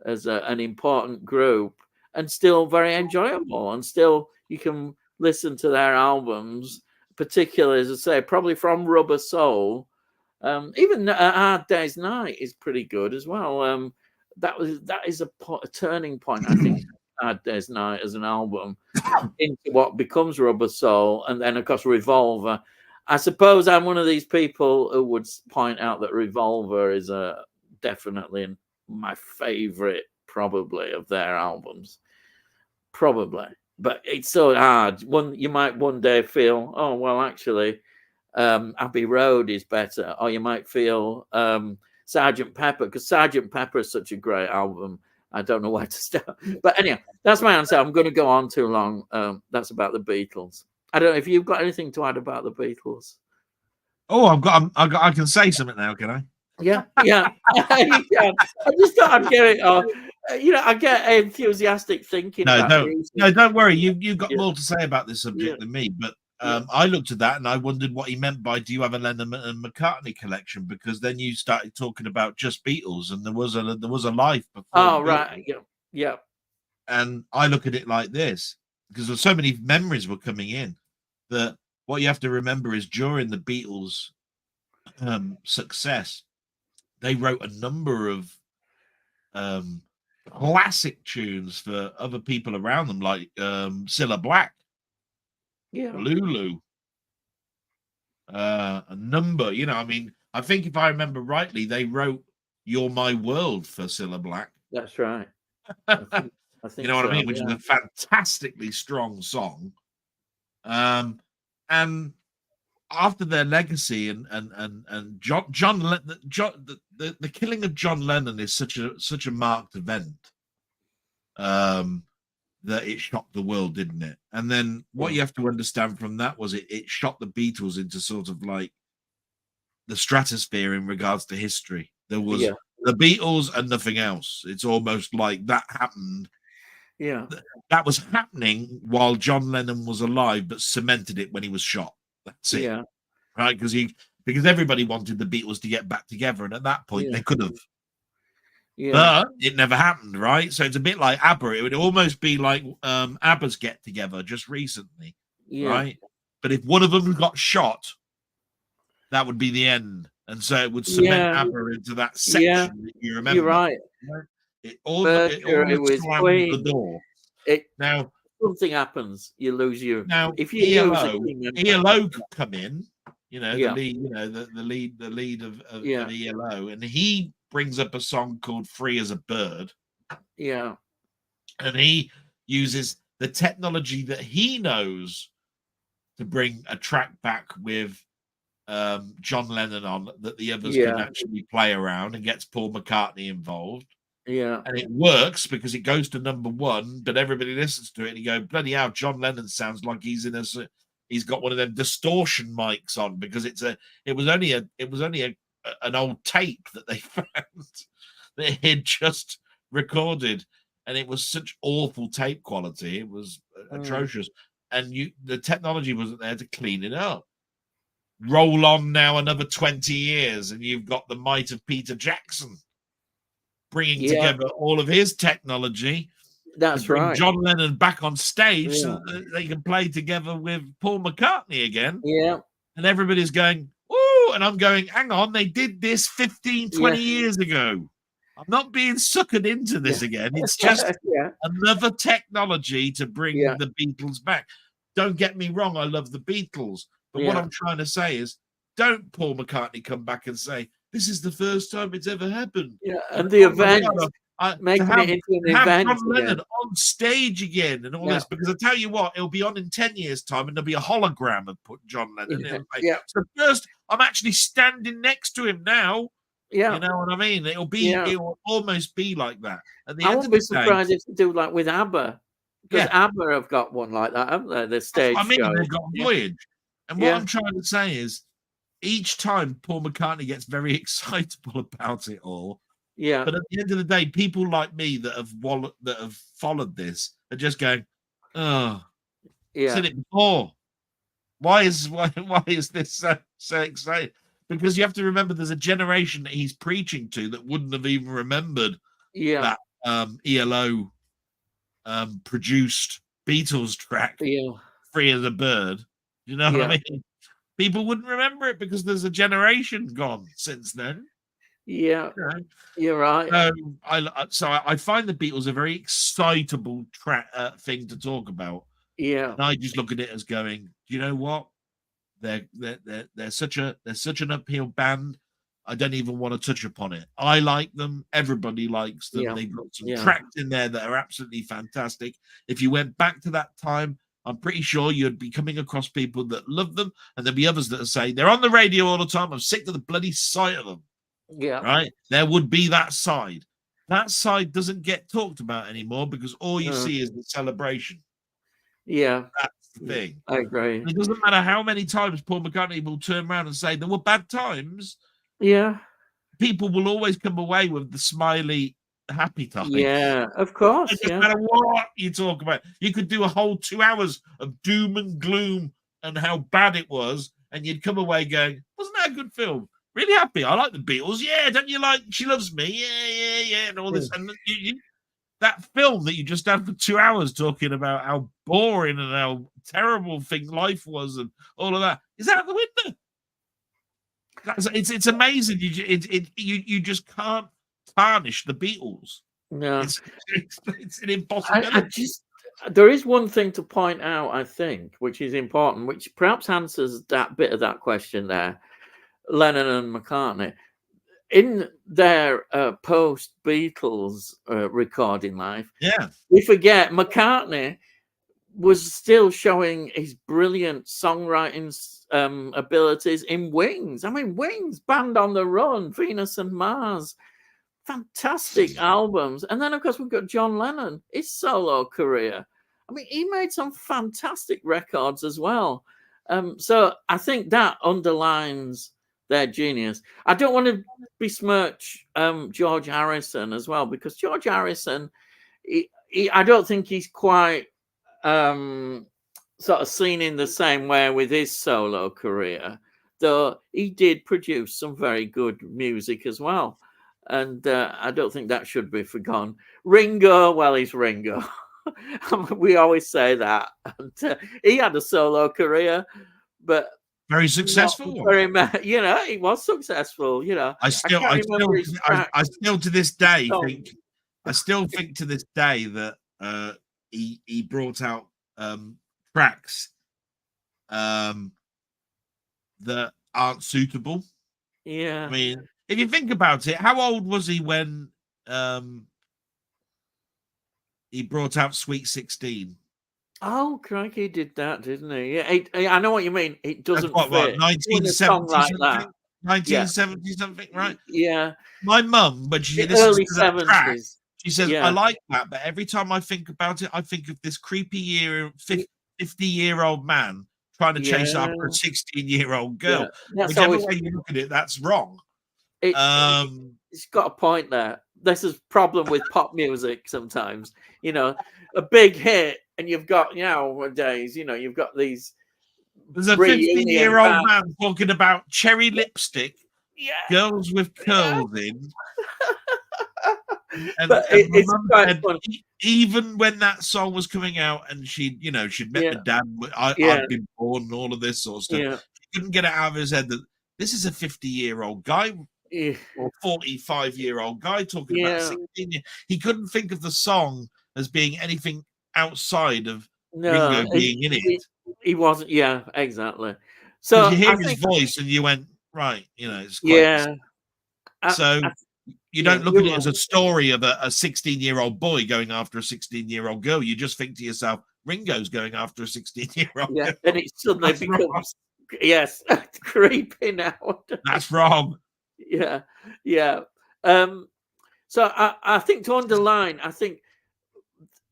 as an important group, and still very enjoyable, and still you can listen to their albums, particularly, as I say, probably from Rubber Soul. Even A Hard Day's Night is pretty good as well. That is a turning point, I think. Hard Day's Night as an album into what becomes Rubber Soul, and then of course Revolver. I suppose I'm one of these people who would point out that Revolver is definitely my favorite, probably, of their albums. Probably. But it's so hard. You might one day feel, oh well, actually, Abbey Road is better, or you might feel Sergeant Pepper, because Sergeant Pepper is such a great album. I don't know where to start. But anyhow, that's my answer. I'm going to go on too long. That's about the Beatles. I don't know if you've got anything to add about the Beatles. Oh, I can say something now, can I? Yeah. You can. I just thought I'd get it off. I get enthusiastic thinking about music. No, don't worry. You've got more to say about this subject than me. But I looked at that and I wondered what he meant by, do you have a Lennon and McCartney collection? Because then you started talking about just Beatles, and there was a life before. Oh, right. Yeah. And I look at it like this, because there's so many memories were coming in, that what you have to remember is during the Beatles' success, they wrote a number of classic tunes for other people around them, like Cilla Black, Lulu, a number. I mean, I think if I remember rightly, they wrote "You're My World" for Cilla Black. That's right. I think you know what I mean, which is a fantastically strong song. And after their legacy and the killing of John Lennon is such a marked event, that it shocked the world, didn't it? And then what you have to understand from that was it shot the Beatles into sort of like the stratosphere in regards to history. There was the Beatles and nothing else. It's almost like that happened. Yeah, that was happening while John Lennon was alive, but cemented it when he was shot. That's it. Yeah. Right, because everybody wanted the Beatles to get back together, and at that point they could have. Yeah. But it never happened, right? So it's a bit like ABBA. It would almost be like ABBA's get together just recently, right? But if one of them got shot, that would be the end, and so it would cement ABBA into that section that you remember. You're right. It almost slams the door. Now something happens, you lose your. Now if you ELO could come in, the lead of ELO, and he brings up a song called "Free as a Bird." Yeah, and he uses the technology that he knows to bring a track back with John Lennon on that the others can actually play around, and gets Paul McCartney involved. Yeah, and it works because it goes to #1, but everybody listens to it and you go, bloody hell, John Lennon sounds like he's got one of them distortion mics on, because it was only an old tape that they found that he'd just recorded, and it was such awful tape quality. It was atrocious, and the technology wasn't there to clean it up. Roll on now another 20 years and you've got the might of Peter Jackson. bringing together all of his technology. That's to bring right. John Lennon back on stage so that they can play together with Paul McCartney again. Yeah. And everybody's going, "Ooh," and I'm going, "Hang on, they did this 15, 20 years ago. I'm not being suckered into this again. It's just another technology to bring the Beatles back." Don't get me wrong, I love the Beatles. But what I'm trying to say is, don't Paul McCartney come back and say, "This is the first time it's ever happened." Yeah, and the event, making to have, it into an have event John Lennon on stage again and all this, because I tell you what, it'll be on in 10 years' time and there'll be a hologram of John Lennon. So first, I'm actually standing next to him now. Yeah. You know what I mean? It'll almost be like that. At the I end wouldn't of be the surprised day, if they do like with ABBA. Because ABBA have got one like that, haven't they? The stage show. they've got Voyage. And what I'm trying to say is, each time Paul McCartney gets very excitable about it all. Yeah. But at the end of the day, people like me that have followed this are just going, "Oh, seen it before. Why is this so exciting?" Because you have to remember, there's a generation that he's preaching to that wouldn't have even remembered that ELO produced Beatles track, "Free as a Bird." You know what I mean? People wouldn't remember it because there's a generation gone since then. Yeah, you're right. So I find the Beatles a very excitable thing to talk about. Yeah, and I just look at it as going, "Do you know what? They're such an uphill band. I don't even want to touch upon it. I like them. Everybody likes them. They've got some tracks in there that are absolutely fantastic. If you went back to that time, I'm pretty sure you'd be coming across people that love them, and there'd be others that say they're on the radio all the time. I'm sick to the bloody sight of them." Yeah. Right? There would be that side. That side doesn't get talked about anymore because all you see is the celebration. Yeah. That's the thing. I agree. It doesn't matter how many times Paul McCartney will turn around and say there were bad times. Yeah. People will always come away with the smiley, happy time. Yeah, of course. It doesn't matter what you talk about. You could do a whole 2 hours of doom and gloom and how bad it was, and you'd come away going, "Wasn't that a good film? Really happy. I like the Beatles. Yeah, don't you like She Loves Me? Yeah, and all this." And that film that you just had for 2 hours talking about how boring and how terrible thing life was and all of that is out the window. It's amazing. You just can't tarnish the Beatles. No, it's an impossibility. There is one thing to point out, I think, which is important, which perhaps answers that bit of that question there. Lennon and McCartney, in their post-Beatles recording life, we forget McCartney was still showing his brilliant songwriting abilities in Wings. I mean, Wings, Band on the Run, Venus and Mars, fantastic albums. And then, of course, we've got John Lennon, his solo career. I mean, he made some fantastic records as well. So I think that underlines their genius. I don't want to besmirch George Harrison as well, because George Harrison, I don't think he's quite sort of seen in the same way with his solo career, though he did produce some very good music as well. And I don't think that should be forgotten. Ringo, well, he's Ringo. We always say that. And, he had a solo career, but very successful. He was successful. I still to this day think. I still think to this day that he brought out tracks that aren't suitable. Yeah. I mean, if you think about it, how old was he when he brought out Sweet 16? Oh, crikey, he did that, didn't he? Yeah, I know what you mean. It doesn't fit. What, 1970 like something? that. 1970 something, right? Yeah. My mum, when she listens early to that 70s. track, she says, "I like that, but every time I think about it, I think of this creepy 50-year-old man trying to chase after a 16-year-old girl." Whichever way you look at it, that's wrong. It's got a point there. This is problem with pop music sometimes. A big hit, and you've got nowadays, you've got these. There's a 50-year-old man talking about cherry lipstick, girls with curls in, But and my it's mum quite said funny. Even when that song was coming out, and she'd met my dad, I'd been born, and all of this sort of stuff. Yeah. He couldn't get it out of his head that this is a 50-year-old guy Yeah. or 45-year-old guy talking about a Yeah. 16-year. He couldn't think of the song as being anything outside of No, Ringo being in it. he wasn't. Yeah, exactly. Because you So hear I his think, voice and you went, right, it's quite. yeah, So you yeah, don't look you're at it as a right. story of a 16-year-old boy going after a 16-year-old girl. You just think to yourself, Ringo's going after a 16-year-old Yeah, girl. and it suddenly That's wrong. becomes, yes, creepy now. That's wrong. Yeah, yeah. So I think, to underline, I think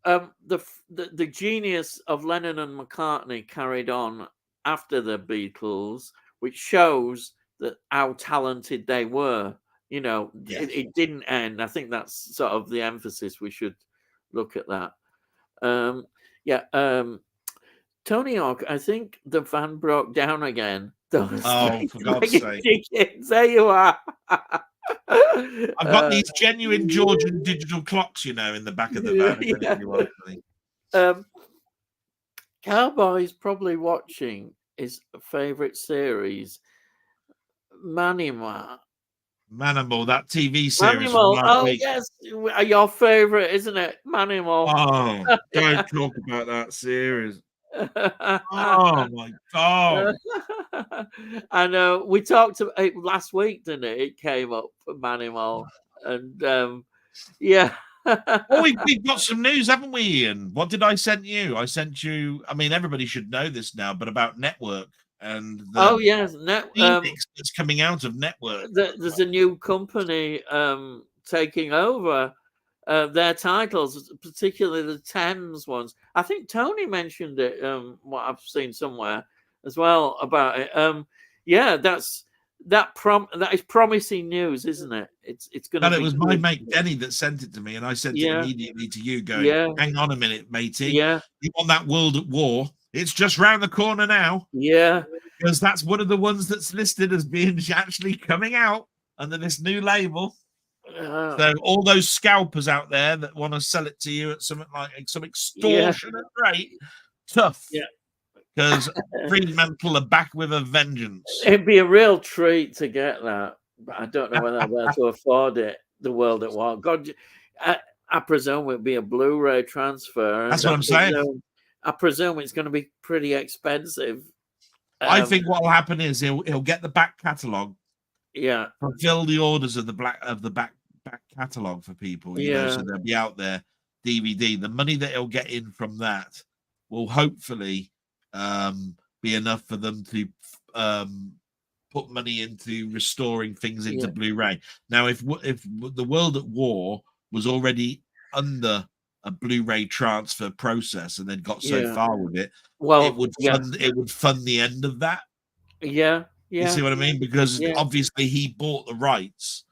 the genius of Lennon and McCartney carried on after the Beatles, which shows that how talented they were. Yes. It didn't end. I think that's sort of the emphasis. We should look at that. Yeah. Tony Hawk, I think the van broke down again. Those Oh, for God's sake. tickets. There you are. I've got these genuine Georgian digital clocks, in the back of the van. Cowboy's probably watching his favorite series, Manimal. Manimal, that TV series from Manimal. last Oh, week. yes. Your favorite, isn't it? Manimal. Oh, don't talk about that series. Oh, my God. I know. We talked about it last week, didn't it? It came up for Manimal. And yeah. Well, we've got some news, haven't we, Ian? What did I send you? I sent you, I mean, everybody should know this now, but about Network and the yes, Phoenix that's coming out of Network. There's a new company taking over their titles, particularly the Thames ones. I think Tony mentioned it. What I've seen somewhere as well about it. Yeah, that is promising news, isn't it? It's going to be. It was my mate Denny that sent it to me, and I sent it immediately to you, going, "Hang on a minute, matey. Yeah, You want that World at War? It's just round the corner now." Yeah, because that's one of the ones that's listed as being actually coming out under this new label. So all those scalpers out there that want to sell it to you at some extortionate rate, tough. Yeah. Because Fremantle are back with a vengeance. It'd be a real treat to get that, but I don't know whether I'll be able to afford it. The World at War. God, I presume it'll be a Blu-ray transfer. That's what I'm saying. I presume it's going to be pretty expensive. I think what will happen is he'll get the back catalogue. Yeah. Fulfill the orders of the back catalogue for people. So they'll be out there. DVD. The money that he'll get in from that will hopefully be enough for them to put money into restoring things into Blu-ray. Now, if the World at War was already under a Blu-ray transfer process and then got so far with it, it would fund the end of that. Yeah. You see what I mean? Because obviously he bought the rights.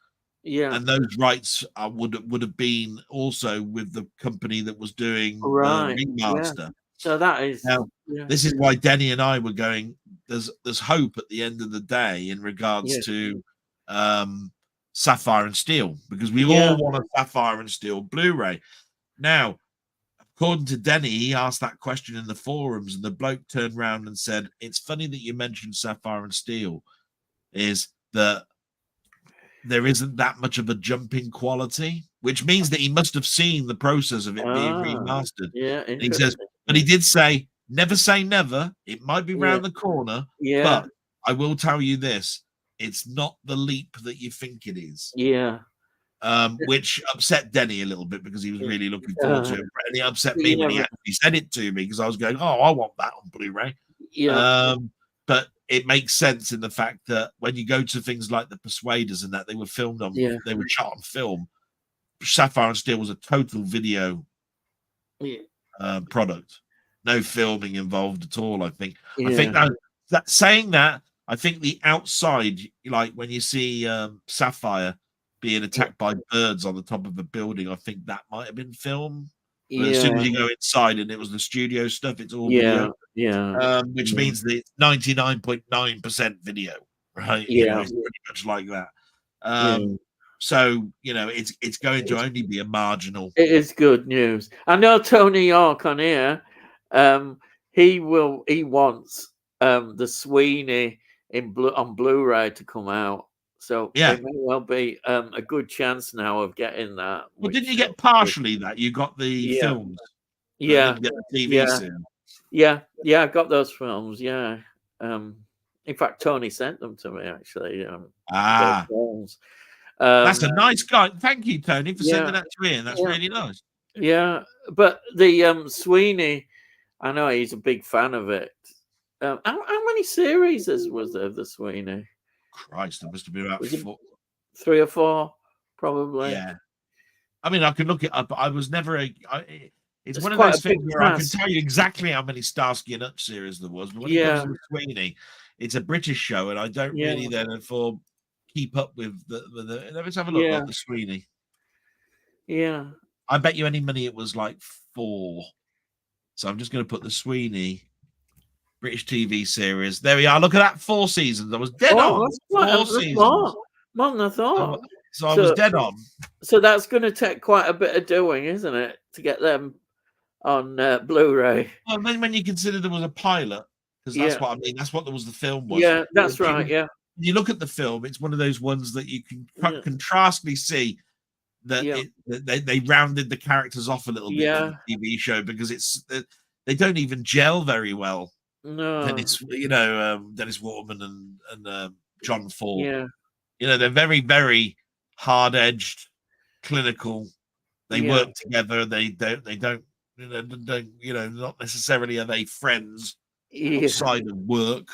Yeah. And those rights would have been also with the company that was doing the remaster. Yeah. So that is now, this is why Denny and I were going, there's hope at the end of the day in regards to Sapphire and Steel, because we all want a Sapphire and Steel Blu-ray. Now, according to Denny, he asked that question in the forums, and the bloke turned around and said, "It's funny that you mentioned Sapphire and Steel, is that there isn't that much of a jump in quality," which means that he must have seen the process of it being remastered. Yeah, he says, but he did say, never say never. It might be round the corner, but I will tell you this: it's not the leap that you think it is. Yeah. Which upset Denny a little bit because he was really looking forward to it. And he upset me when he actually said it to me, because I was going, "Oh, I want that on Blu-ray." Yeah. But it makes sense in the fact that when you go to things like The Persuaders and that, they were filmed on, they were shot on film. Sapphire and Steel was a total video product, no filming involved at all. I think that saying that, I think the outside, like when you see Sapphire being attacked by birds on the top of a building, I think that might have been film. But as soon as you go inside and it was the studio stuff, it's all video. Which means that it's 99.9% video, right? It's pretty much like that. So it's going to only be a marginal. It is good news. I know Tony York on here. He wants the Sweeney on Blu-ray to come out. So there may well be a good chance now of getting that. Well, didn't you get partially that? You got the films. Yeah. Didn't get the TV series. Yeah. I got those films. Yeah. In fact, Tony sent them to me actually. That's a nice guy. Thank you, Tony, for sending that to me. And that's really nice. Yeah, but the Sweeney, I know he's a big fan of it. How many series was there of the Sweeney? Christ, there must have been about 3 or 4, probably. Yeah. I mean, I could look it up, but I was never it's one of those things where I can tell you exactly how many Starsky and Hutch series there was, but when it comes to Sweeney, it's a British show, and I don't really therefore keep up with the let's have a look at the Sweeney. Yeah. I bet you any money it was like 4. So I'm just going to put the Sweeney British TV series. There we are. Look at that, 4 seasons. I was dead on. 4 seasons. More than I thought. So I was dead on. So that's going to take quite a bit of doing, isn't it, to get them on Blu-ray? Well, then when you consider there was a pilot, because that's what I mean. That's what there was. The film was. Yeah, that's right. Yeah. When you look at the film, it's one of those ones that you can contrastly see that they rounded the characters off a little bit in the TV show, because they don't even gel very well. No. Dennis Waterman and John Ford. Yeah. They're very, very hard-edged, clinical. They work together. They don't not necessarily are they friends outside of work.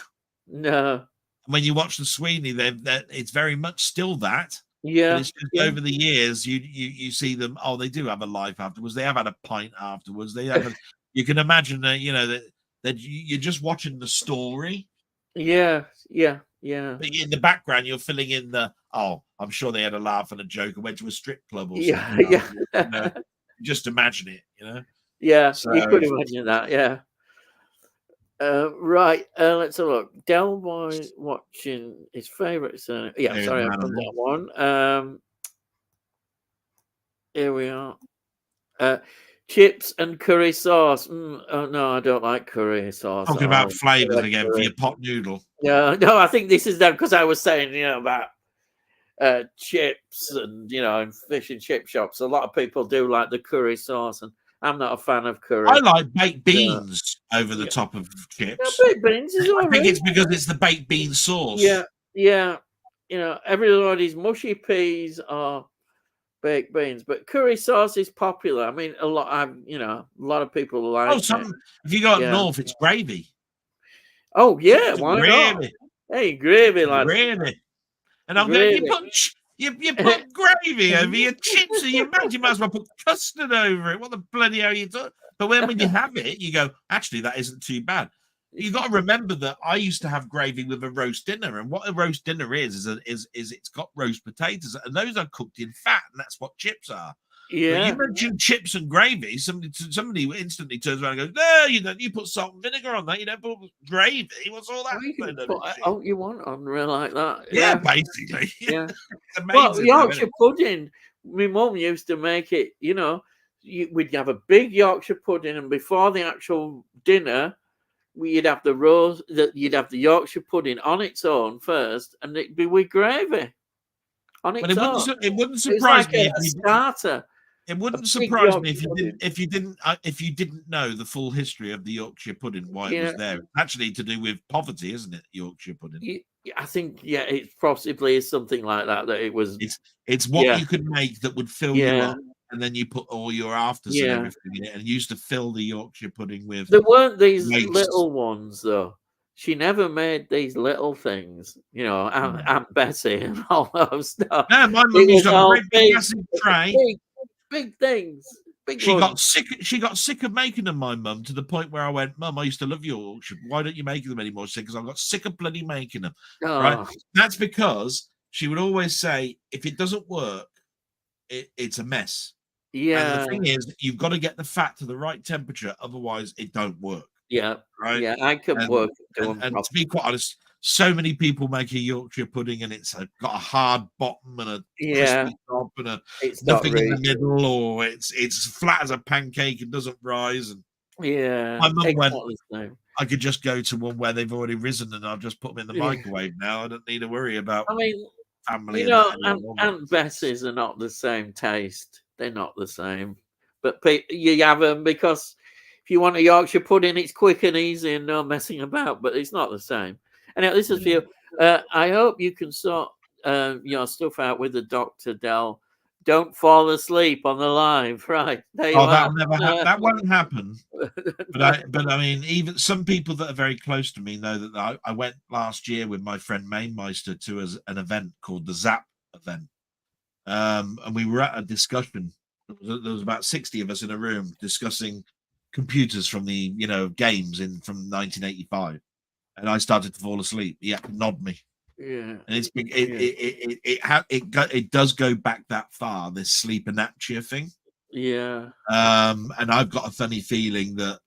No. When you watch the Sweeney, it's very much still that. Yeah. But it's just over the years, you see them. Oh, they do have a life afterwards. They have had a pint afterwards. They have. You can imagine that that you're just watching the story. Yeah. But in the background, you're filling in I'm sure they had a laugh and a joke and went to a strip club or something. Yeah. Just imagine it, Yeah, so, you could imagine that, yeah. Right, let's have a look. Delboy watching his favourite surname. Yeah, sorry, I've done that one. Here we are. Chips and curry sauce. Oh, no, I don't like curry sauce. Talking about flavours again for your pot noodle. No, I think this is them, because I was saying, about chips and, and fish and chip shops. A lot of people do like the curry sauce, and I'm not a fan of curry. I like baked beans over the top of chips. Yeah, baked beans is I think it's because it's the baked bean sauce. Yeah. Everybody's mushy peas or baked beans, but curry sauce is popular. I mean, a lot of people like it. If you go up north, it's gravy. Oh yeah, why not? Hey, gravy, lad. Gravy. And I'm going, you put gravy over your chips, and you might as well put custard over it. What the bloody hell are you doing? But when you have it, you go, actually, that isn't too bad. You've got to remember that I used to have gravy with a roast dinner, and what a roast dinner is it's got roast potatoes, and those are cooked in fat, and that's what chips are. Yeah. When you mention chips and gravy, somebody instantly turns around and goes, "No, you don't. You put salt and vinegar on that. You don't put gravy. What's all that?" You can put all you want on real like that. Yeah, basically. Yeah. Amazing, well, Yorkshire pudding. My mum used to make it. We'd have a big Yorkshire pudding, and before the actual dinner, you'd have you'd have the Yorkshire pudding on its own first, and it'd be with gravy on its own. It wouldn't surprise me if a starter. It wouldn't surprise me if you didn't know the full history of the Yorkshire pudding, why it was there. It's actually to do with poverty, isn't it? Yorkshire pudding. I think it possibly is something like that. That it was. It's what you could make that would fill you up, and then you put all your afters and everything in it, and used to fill the Yorkshire pudding with. There weren't these little ones though. She never made these little things, Aunt Bessie and all those stuff. No, my mum used to have a big massive tray. Big things. She got sick of making them, my mum, to the point where I went, "Mum, I used to love Yorkshire. Why don't you make them anymore?" She said, "Because I got sick of bloody making them." Oh. Right? That's because she would always say, if it doesn't work, it's a mess. Yeah. And the thing is, you've got to get the fat to the right temperature, otherwise it don't work. Yeah. Right. Yeah, I can work. And to be quite honest, so many people make a Yorkshire pudding and it's got a hard bottom and a crispy top and nothing in the middle, or it's flat as a pancake and doesn't rise. And my mum went, I could just go to one where they've already risen and I'll just put them in the microwave now. I don't need to worry about family. Aunt Bessie's are not the same taste. They're not the same. But you have them because if you want a Yorkshire pudding, it's quick and easy and no messing about, but it's not the same. And this is for you. I hope you can sort your stuff out with the Dr. Del. Don't fall asleep on the live, right? There you are. That'll never happen. That won't happen. But I mean, even some people that are very close to me know that I went last year with my friend Mainmeister to an event called the Zap event, and we were at a discussion. There was about 60 of us in a room discussing computers from the games from 1985. And I started to fall asleep. He had to nod me. Yeah, and it does go back that far. This sleep anapnea thing. Yeah. And I've got a funny feeling that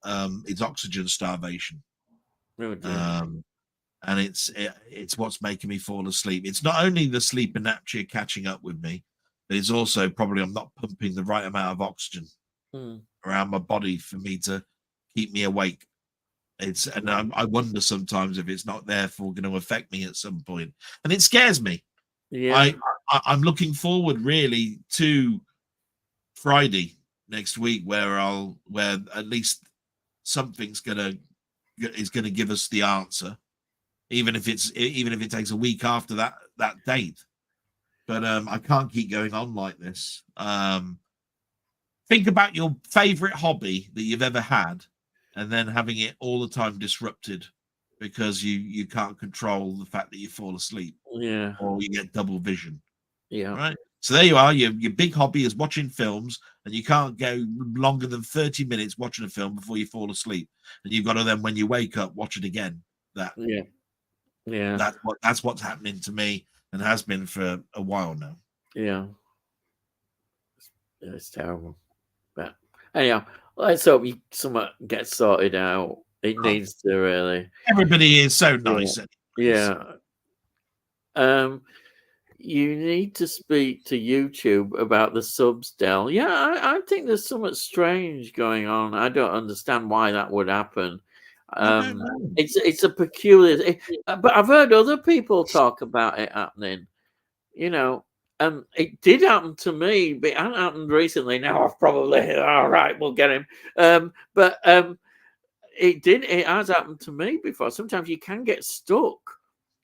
it's oxygen starvation. Oh dear. And it's what's making me fall asleep. It's not only the sleep anapnea catching up with me, but it's also probably I'm not pumping the right amount of oxygen around my body for me to keep me awake. I wonder sometimes if it's not therefore going to affect me at some point, and it scares me. Yeah, I'm looking forward really to Friday next week, where at least something's gonna give us the answer, even if it takes a week after that date. But I can't keep going on like this. Think about your favorite hobby that you've ever had, and then having it all the time disrupted because you can't control the fact that you fall asleep. Yeah. Or you get double vision. Yeah. Right. So there you are. Your big hobby is watching films, and you can't go longer than 30 minutes watching a film before you fall asleep. And you've got to then, when you wake up, watch it again. Yeah. That's what's happening to me and has been for a while now. Yeah. It's terrible. But anyhow, let's hope something gets sorted out. It needs to, really. Everybody is so nice. Yeah. You need to speak to YouTube about the subs, Del. Yeah, I think there's something strange going on. I don't understand why that would happen. It's a peculiar, but I've heard other people talk about it happening. It did happen to me, but it hasn't happened recently. Now I've probably all right, we'll get him. But it has happened to me before. Sometimes you can get stuck.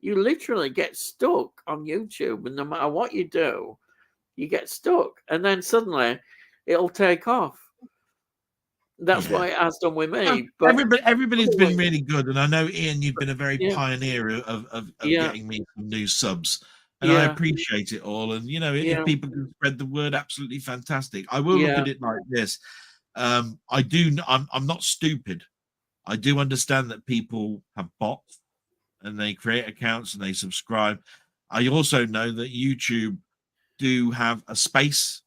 You literally get stuck on YouTube, and no matter what you do, you get stuck, and then suddenly it'll take off. That's what it has done with me. But everybody's been really good, and I know, Ian, you've been a very pioneer of getting me some new subs, and I appreciate it all. And if people can spread the word, absolutely fantastic. I will look at it like this. I'm not stupid. I do understand that people have bots and they create accounts and they subscribe. I also know that YouTube do have a space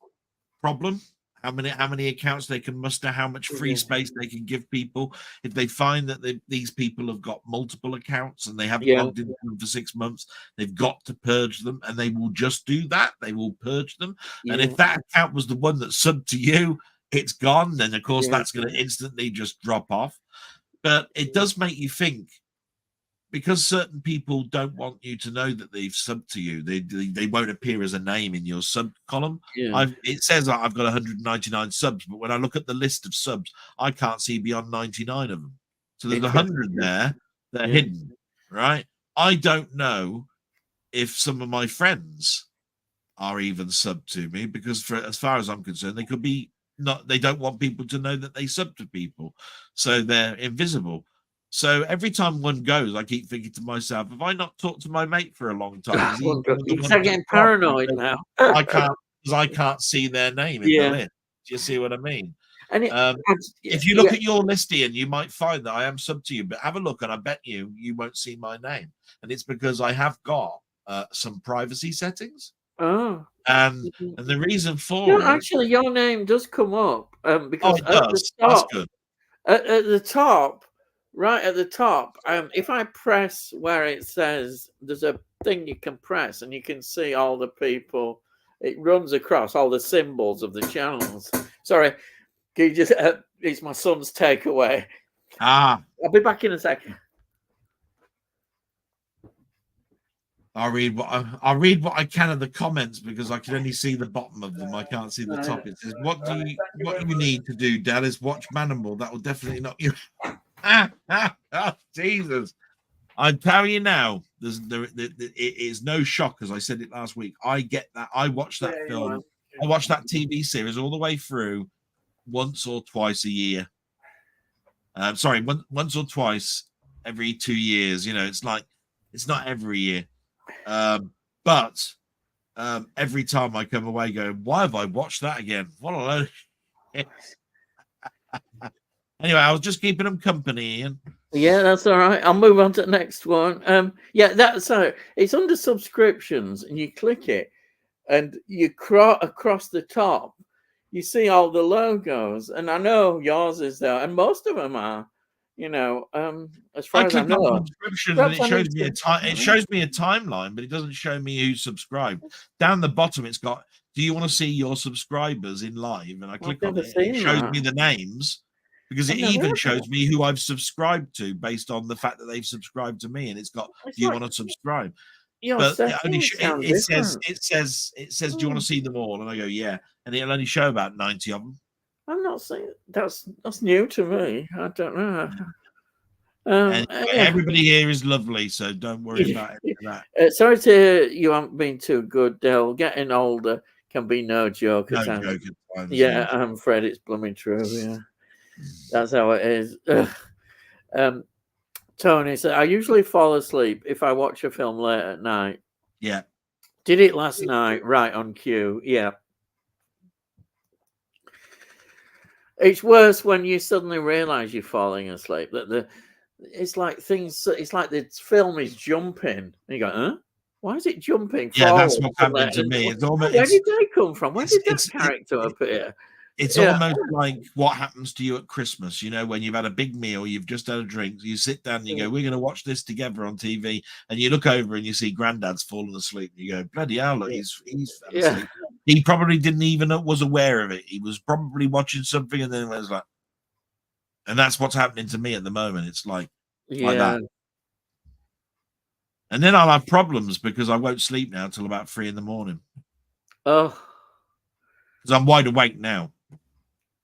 problem. How many accounts they can muster, how much free space they can give people. If they find that these people have got multiple accounts and they haven't logged into them for 6 months, they've got to purge them, and they will just do that. They will purge them. And if that account was the one that subbed to you, it's gone. Then, of course, that's going to instantly just drop off. But it does make you think, because certain people don't want you to know that they've subbed to you. They won't appear as a name in your sub column. It says I've got 199 subs, but when I look at the list of subs, I can't see beyond 99 of them. So there's 100 there that are hidden, right? I don't know if some of my friends are even subbed to me, because as far as I'm concerned, they could be not. They don't want people to know that they sub to people, so they're invisible. So every time one goes, I keep thinking to myself, have I not talked to my mate for a long time? You're getting paranoid now. I can't see their name in the list. Do you see what I mean? And if you look at your list, Ian, you might find that I am sub to you, but have a look and I bet you won't see my name. And it's because I have got some privacy settings. Oh. And the reason for it, actually, your name does come up because it does. At the top, That's good. At the top, right at the top, if I press where it says there's a thing you can press and you can see all the people, it runs across all the symbols of the channels. Sorry, can you just? It's my son's takeaway. I'll be back in a second. I'll read what I can of the comments because I can only see the bottom of them. I can't see the top. It says, "What you need to do, Dad, is watch Manimal. That will definitely knock you." Jesus! I tell you now, it is no shock, as I said it last week. I get that. I watched that film. I watched that TV series all the way through once or twice a year. Sorry, once or twice every 2 years. You know, it's like it's not every year. But every time I come away going, why have I watched that again? What a load of Anyway, I was just keeping them company, Ian. Yeah, that's all right. I'll move on to the next one. Yeah, that's so it's under subscriptions, and you click it, and you across the top, you see all the logos, and I know yours is there, and most of them are. You know, as far as I know, subscriptions and it shows me a timeline, but it doesn't show me who's subscribed. Down the bottom, it's got, "Do you want to see your subscribers in live?" And I click on it. It shows me the names because it even shows me who I've subscribed to based on the fact that they've subscribed to me, and it's got, "Do you want to subscribe?" But it only it says, "Do you want to see them all?" And I go, "Yeah," and it'll only show about 90 of them. I'm not saying that's new to me. I don't know. Everybody here is lovely, so don't worry about it. Sorry to hear you haven't been too good, Del. Getting older can be no joke at times. Yeah, I'm afraid it's blooming true. Yeah, that's how it is. Tony said, "I usually fall asleep if I watch a film late at night." Yeah. Did it last night, right on cue. Yeah. It's worse when you suddenly realize you're falling asleep. It's like the film is jumping, and you go, "Huh? Why is it jumping?" Yeah, that's what's happening to me. It's almost, where did they come from? Where did that character appear? It's almost like what happens to you at Christmas, you know, when you've had a big meal, you've just had a drink, you sit down and you go, "We're going to watch this together on TV," and you look over and you see Granddad's fallen asleep. You go, "Bloody hell, look, he's fell asleep." He probably didn't even was aware of it. He was probably watching something, and then it was like, and that's what's happening to me at the moment. It's like that. And then I'll have problems because I won't sleep now till about 3 a.m. Oh, because I'm wide awake now.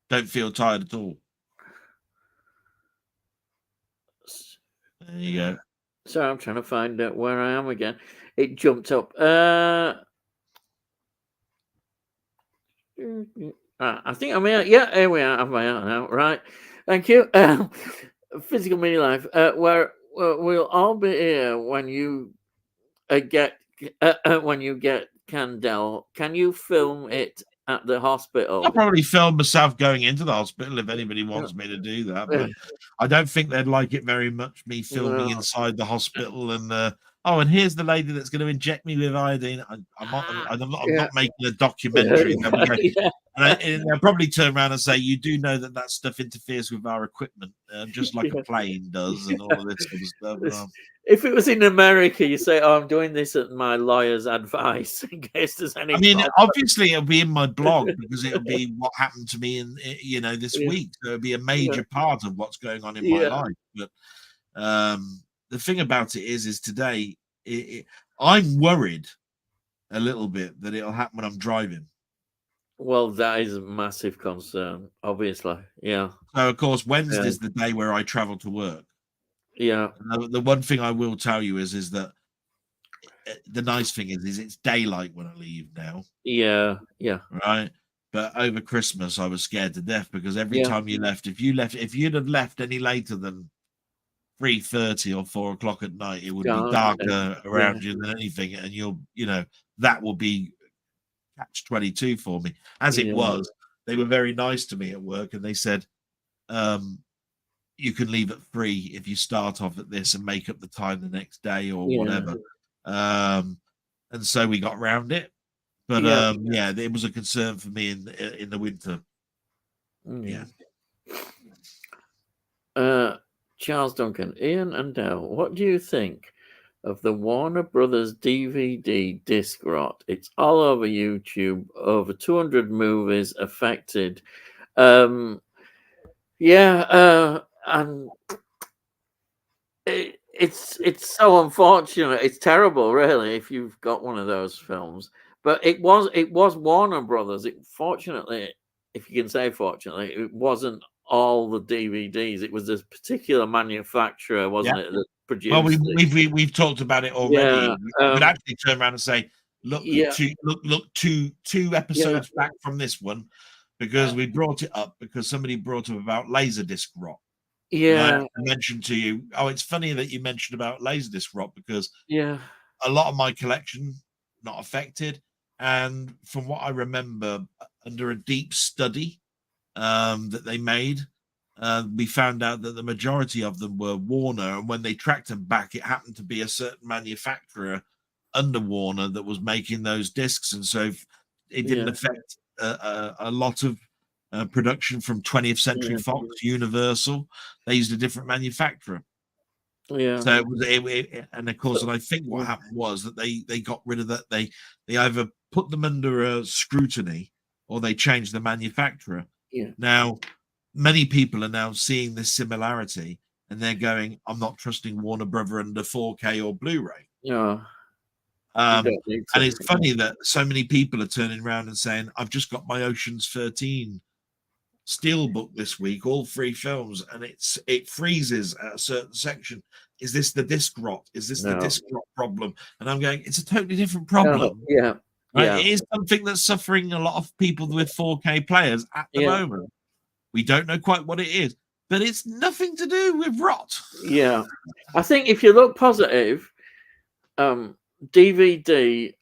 Don't feel tired at all. There you go. Sorry, I'm trying to find out where I am again. It jumped up. I think I'm out. Yeah, here we are. I'm out now. Right. Thank you. Physical Mini Life, where we'll all be here when you get Candel. Can you film it at the hospital? I'll probably film myself going into the hospital if anybody wants me to do that, but I don't think they'd like it very much, me filming inside the hospital and and here's the lady that's going to inject me with iodine. I'm not making a documentary. And they'll probably turn around and say, "You do know that stuff interferes with our equipment, just like a plane does," and all of this sort of stuff. If it was in America, you say, "Oh, I'm doing this at my lawyer's advice in case there's any." I mean, obviously, it'll be in my blog because it'll be what happened to me in this week. So it'll be a major part of what's going on in my life. But the thing about it is today, I'm worried a little bit that it'll happen when I'm driving. Well, that is a massive concern, obviously. Yeah. So, of course, Wednesday's the day where I travel to work. Yeah. The one thing I will tell you is that the nice thing is it's daylight when I leave now. Yeah. Yeah. Right. But over Christmas, I was scared to death because every time you left, if you'd have left any later than 3:30 or 4 o'clock at night, it would be darker around you than anything, and that will be catch-22 for me. As it was, they were very nice to me at work, and they said, "You can leave at 3 if you start off at this and make up the time the next day or whatever." And so we got around it, but it was a concern for me in the winter. Charles Duncan, Ian and Del, what do you think of the Warner Brothers DVD disc rot? It's all over YouTube, over 200 movies affected. And it's so unfortunate. It's terrible, really, if you've got one of those films. But it was Warner Brothers. Fortunately, if you can say fortunately, it wasn't all the DVDs. It was this particular manufacturer, wasn't it, that produced. Well, we've talked about it already. Yeah, we could actually turn around and say, look, yeah, two episodes back from this one, because we brought it up because somebody brought up about Laserdisc rot. Yeah, I mentioned to you. Oh, it's funny that you mentioned about Laserdisc rot, because yeah, a lot of my collection not affected, and from what I remember, under a deep study that they made, we found out that the majority of them were Warner, and when they tracked them back, it happened to be a certain manufacturer under Warner that was making those discs, and so it didn't affect a lot of production from 20th Century Fox, Universal. They used a different manufacturer. Yeah. So and of course, and I think what happened was that they got rid of that. They either put them under scrutiny or they changed the manufacturer. Yeah. Now, many people are now seeing this similarity, and they're going, "I'm not trusting Warner Brother under 4K or Blu-ray." Yeah. And it's funny that so many people are turning around and saying, "I've just got my Ocean's 13 Steelbook this week, all 3 films, and it freezes at a certain section. Is this the disc rot? Is this the disc rot problem?" And I'm going, it's a totally different problem. Yeah. Right? It is something that's suffering a lot of people with 4K players at the moment. We don't know quite what it is, but it's nothing to do with rot. Yeah. I think if you look positive, DVD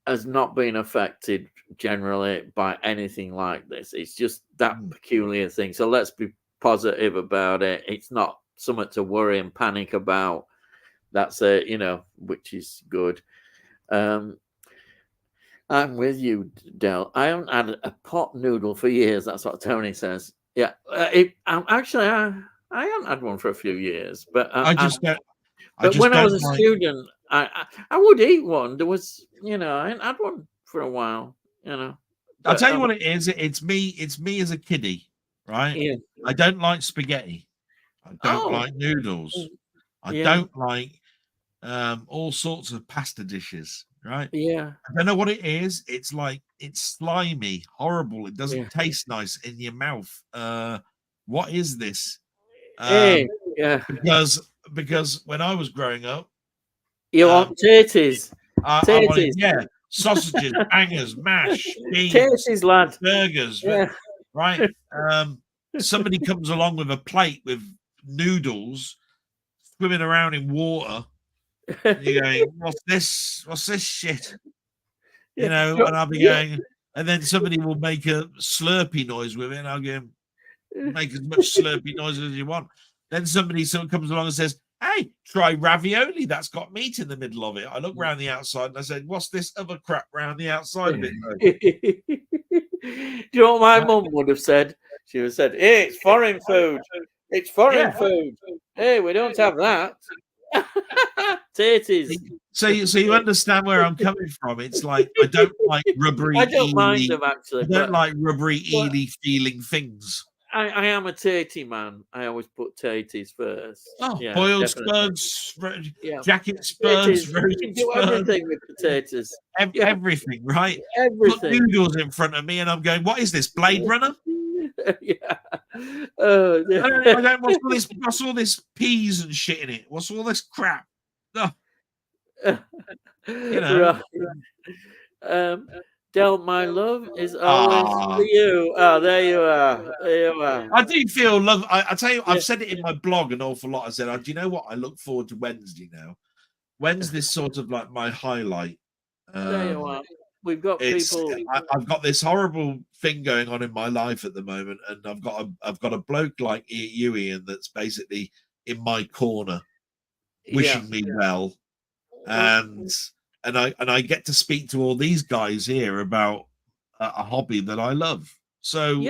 has not been affected generally by anything like this. It's just that peculiar thing. So let's be positive about it. It's not something to worry and panic about. That's it, which is good. I'm with you, Del. I haven't had a pot noodle for years. That's what Tony says. Yeah, I haven't had one for a few years, but I just don't. But when I was a student, I would eat one. There was, I hadn't had one for a while, But, I'll tell you what it is. It's me as a kiddie, right? Yeah. I don't like spaghetti. I don't like noodles. I don't like all sorts of pasta dishes, right? Yeah. I don't know what it is. It's like, it's slimy, horrible. It doesn't taste nice in your mouth. What is this? Because when I was growing up, you want tatties. I wanted, sausages, bangers, mash, beans, tatties, lad, burgers, right? Somebody comes along with a plate with noodles swimming around in water. You're going, what's this shit? And I'll be going, and then somebody will make a slurpy noise with it, and I'll go, make as much slurpy noise as you want. Then someone comes along and says, "Hey, try ravioli. That's got meat in the middle of it." I look around the outside and I said, "What's this other crap around the outside of it?" Do you know what my mum would have said? She would have said, "Hey, it's foreign food. It's foreign food. Hey, we don't have that." Tatties. So you understand where I'm coming from. It's like, I don't like rubbery. I don't mind them, actually. I don't like rubbery, eely feeling things. I am a tatty man. I always put tatties first. Oh, boiled spuds, jacket You spuds, can do everything with potatoes. Everything, right? Everything. Put noodles in front of me, and I'm going, "What is this, Blade Runner?" Yeah. I don't. What's all this peas and shit in it? What's all this crap? Oh. Right. Del, my love is always for you. Oh, there you are. There you are. I do feel love. I tell you, I've said it in my blog an awful lot. I said, "Do you know what? I look forward to Wednesday now. Wednesday's sort of like my highlight." There you are. We've got people. I've got this horrible thing going on in my life at the moment, and I've got a bloke like you, Ian, that's basically in my corner, wishing me well, and I get to speak to all these guys here about a hobby that I love. So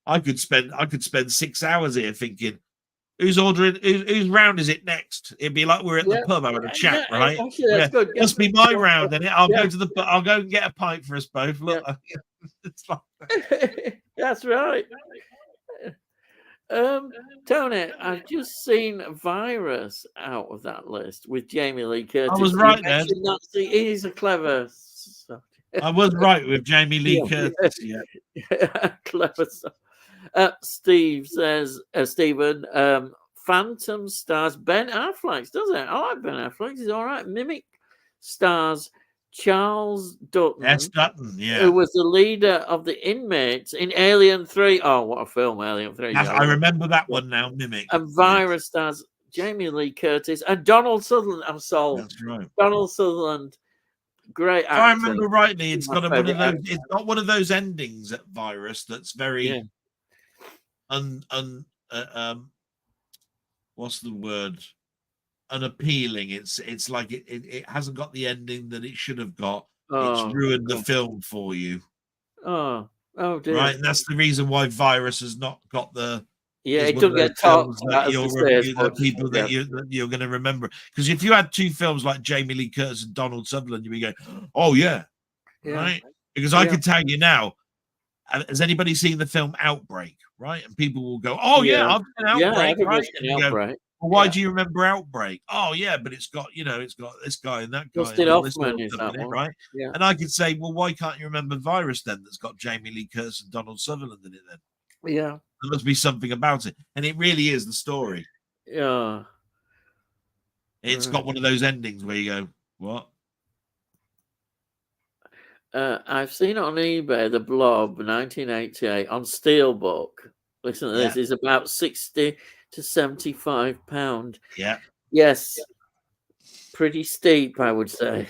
I could spend 6 hours here thinking, Who's ordering? Whose round is it next? It'd be like we're at the pub having a chat, right? Actually, that's good. Must be my round, and I'll go to the. I'll go and get a pint for us both. Look, it's like that's right. Tony, I've just seen Virus out of that list with Jamie Lee Curtis. I was right then. He's a clever. I was right with Jamie Lee Curtis. Yeah, clever. Steve says, Stephen, Phantom stars Ben Affleck, does it? I like Ben Affleck. He's all right. Mimic stars Charles Dutton. Yes, Dutton, yeah. Who was the leader of the inmates in Alien 3. Oh, what a film, Alien 3. I remember that one now, Mimic. And Virus stars Jamie Lee Curtis and Donald Sutherland. I'm sold. That's right. Donald Sutherland, great actor. If I remember rightly, it's got one of those. It's got one of those endings at Virus that's very what's the word? Unappealing. It's like it hasn't got the ending that it should have got. It's ruined the film for you. Oh dear. Right, and that's the reason why Virus has not got the. It doesn't get talked about the people that you're going to remember. Because if you had two films like Jamie Lee Curtis and Donald Sutherland, you'd be going, "Oh yeah. Right." Because I can tell you now. Has anybody seen the film Outbreak? Right, and people will go, "Oh yeah, I've seen Outbreak." Right? Outbreak. Well, why do you remember Outbreak? Oh yeah, but it's got it's got this guy and that guy. Dustin Hoffman is that one, right? Yeah. And I could say, well, why can't you remember Virus then? That's got Jamie Lee Curtis and Donald Sutherland in it. Then yeah, there must be something about it, and it really is the story. Yeah, it's got one of those endings where you go, what? I've seen it on eBay, The Blob, 1988, on Steelbook. Listen to this. It's about £60 to £75. Yeah. Yes. Pretty steep, I would say.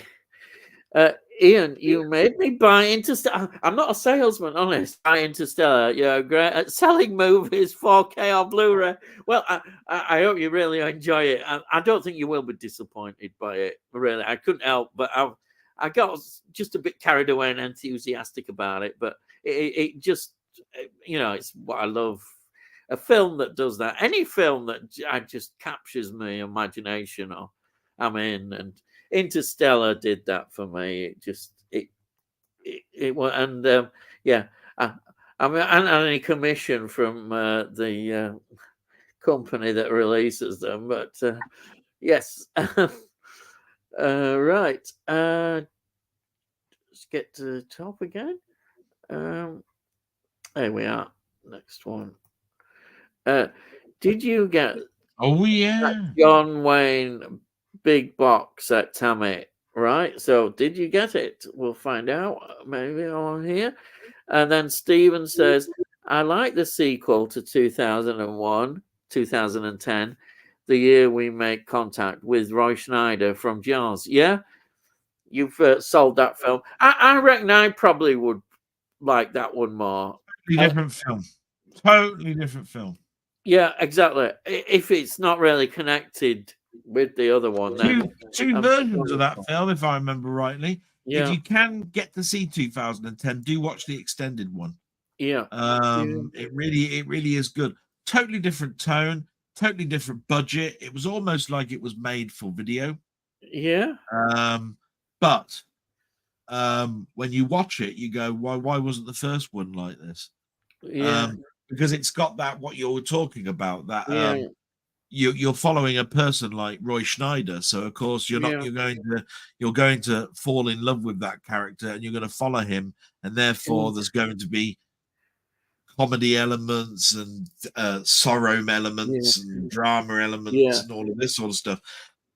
Ian, you made me buy Interstellar. I'm not a salesman, honest. Buy Interstellar. You're great at selling movies 4K or Blu-ray. Well, I hope you really enjoy it. I don't think you will be disappointed by it. Really, I couldn't help, but I got just a bit carried away and enthusiastic about it. But it just, it's what I love. A film that does that. Any film that just captures my imagination, or I'm in. And Interstellar did that for me. I'm any commission from the company that releases them, but yes. Right. Let's get to the top again. There we are. Next one. Did you get? Oh yeah, John Wayne big box at Tammy, right? So did you get it? We'll find out maybe on here. And then Stephen says, I like the sequel to 2010, the year we make contact with Roy Schneider from Jaws. Yeah, you've sold that film. I reckon I probably would like that one more. Different film. Totally different film. Yeah, exactly. If it's not really connected with the other one, then two versions of that film, if I remember rightly. Yeah. If you can get to see 2010, do watch the extended one. Yeah. It really is good. Totally different tone, totally different budget. It was almost like it was made for video. Yeah. But when you watch it, you go, why wasn't the first one like this? Yeah. Because it's got that what you're talking about, that you're following a person like Roy Schneider, so of course you're going to fall in love with that character, and you're going to follow him, and therefore there's going to be comedy elements and sorrow elements and drama elements and all of this sort of stuff.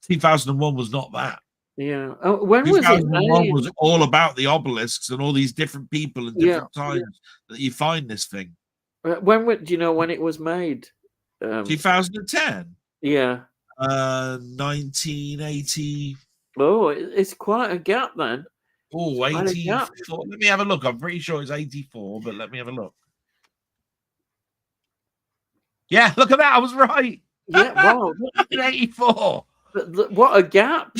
2001 was not that. Yeah. Oh, when was it? 2001 was all about the obelisks and all these different people and different times that you find this thing. Do you know when it was made? 2010. Yeah. 1980. Oh, it's quite a gap then. Oh, 84. Let me have a look. I'm pretty sure it's 84, but let me have a look. Yeah, look at that. I was right. Yeah, wow. 84. What a gap.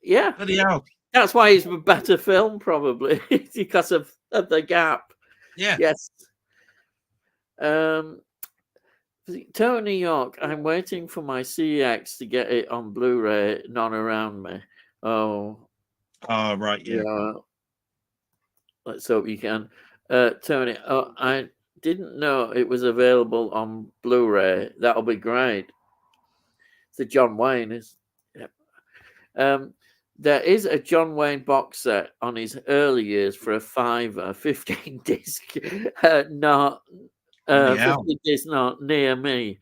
Yeah. Bloody hell. That's why it's a better film, probably, because of the gap. Yeah. Yes. For Tony York, I'm waiting for my CX to get it on Blu-ray, None Around Me. Oh. Oh, right, yeah. Let's hope you can. Tony, I didn't know it was available on Blu-ray. That'll be great. It's a John Wayne, is there is a John Wayne box set on his early years for a $5, 15 disc, not 15 disc, not near me.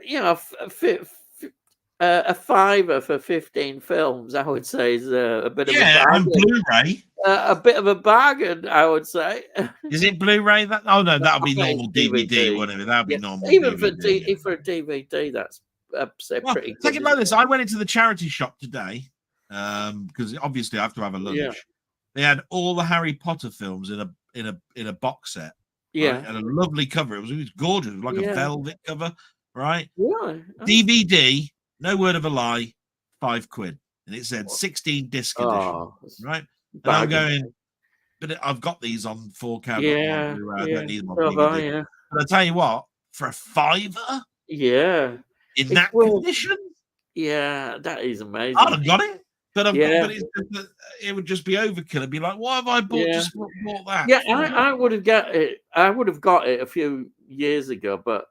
You know, a $5 for 15 films, I would say, is a bit of a bargain. On Blu-ray. A bit of a bargain, I would say. Is it Blu-ray? Oh no, that'll be normal DVD, whatever. That'll be normal. Even DVD. For a DVD, that's pretty good. Take it like this. I went into the charity shop today because obviously I have to have a lunch. Yeah. They had all the Harry Potter films in a box set. Yeah, right? And a lovely cover. It was gorgeous. It was like a velvet cover, right? Yeah. DVD. No word of a lie. £5, and it said 16 disc edition, right? And I'm going, but I've got these on 4K. Yeah, I don't need them on DVD. But I tell you what, for a £5, in that condition, that is amazing. I'd have got it, but it would just be overkill. It'd be like, why have I just bought that? Yeah, I would have got it. I would have got it a few years ago, but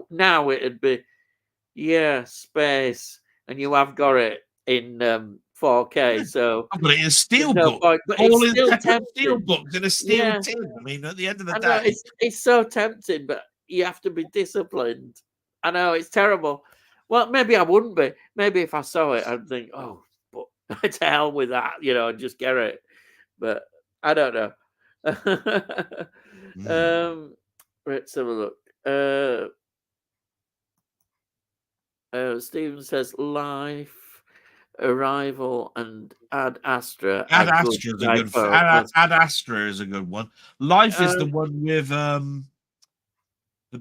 now it'd be space, and you have got it in 4K. So I've got it in a steel book. But all in steel books in a steel tin. I mean, at the end of the day, it's so tempting, but you have to be disciplined. I know it's terrible. Well, maybe I wouldn't be. Maybe if I saw it, I'd think, oh, but to hell with that, just get it. But I don't know. Let's have a look. Stephen says Life, Arrival, and Ad Astra. Ad Astra is a good. Ad Astra is a good one. Life is the one with the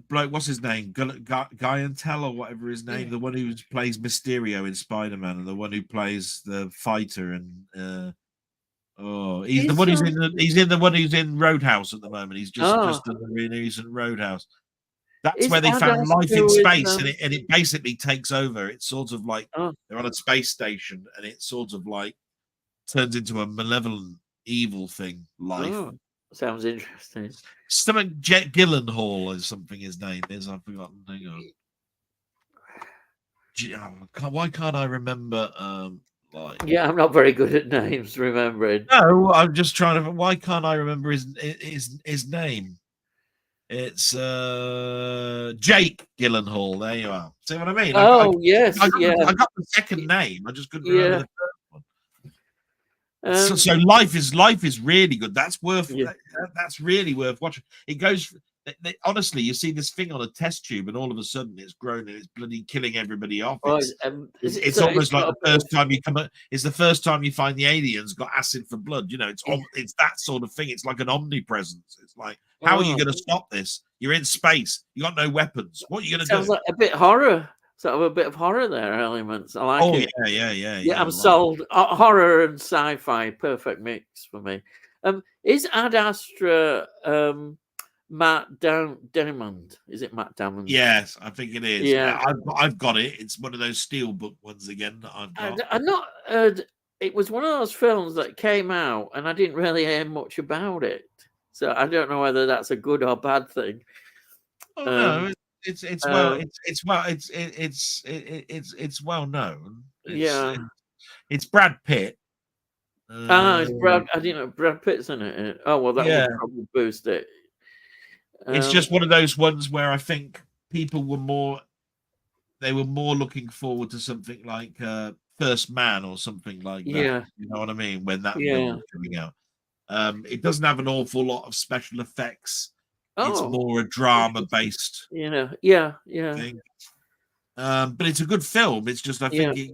bloke. What's his name? Guyantel or whatever his name. The one who plays Mysterio in Spider-Man, and the one who plays the fighter and. He's the one who's in. He's in the one who's in Roadhouse at the moment. He's just in the really recent Roadhouse. That's where they found life in space, and it basically takes over. It's sort of like they're on a space station, and it sort of like turns into a malevolent, evil thing. Life sounds interesting. Something Jet Gyllenhaal is something his name is. I've forgotten. Hang on. Why can't I remember? I'm not very good at names. Remembering. No, I'm just trying to. Why can't I remember his name? It's Jake Gyllenhaal. There you are. See what I mean? Yes. I got the second name. I just couldn't remember the first one. So life is really good. That's worth. That's really worth watching. It goes. Honestly, you see this thing on a test tube, and all of a sudden it's grown and it's bloody killing everybody off. It's almost like the first time you come. It's the first time you find the aliens got acid for blood. It's that sort of thing. It's like an omnipresence. It's like, how are you going to stop this? You're in space. You got no weapons. What are you going to do? Sounds like a bit horror. Sort of a bit of horror there elements. I like it. Yeah. I'm sold. Horror and sci-fi, perfect mix for me. Is Ad Astra Matt Damon? Is it Matt Damon? Yes, I think it is. Yeah, I've got it. It's one of those steelbook ones again that I've got. I'm not heard. It was one of those films that came out, and I didn't really hear much about it. So I don't know whether that's a good or bad thing. No, it's well known. It's Brad Pitt. It's Brad. I didn't know Brad Pitt's in it. Oh well, that would probably boost it. It's just one of those ones where I think people were more looking forward to something like First Man or something like that. Yeah, you know what I mean? When that film was coming out, it doesn't have an awful lot of special effects. It's more a drama-based, thing. But it's a good film. It's just I think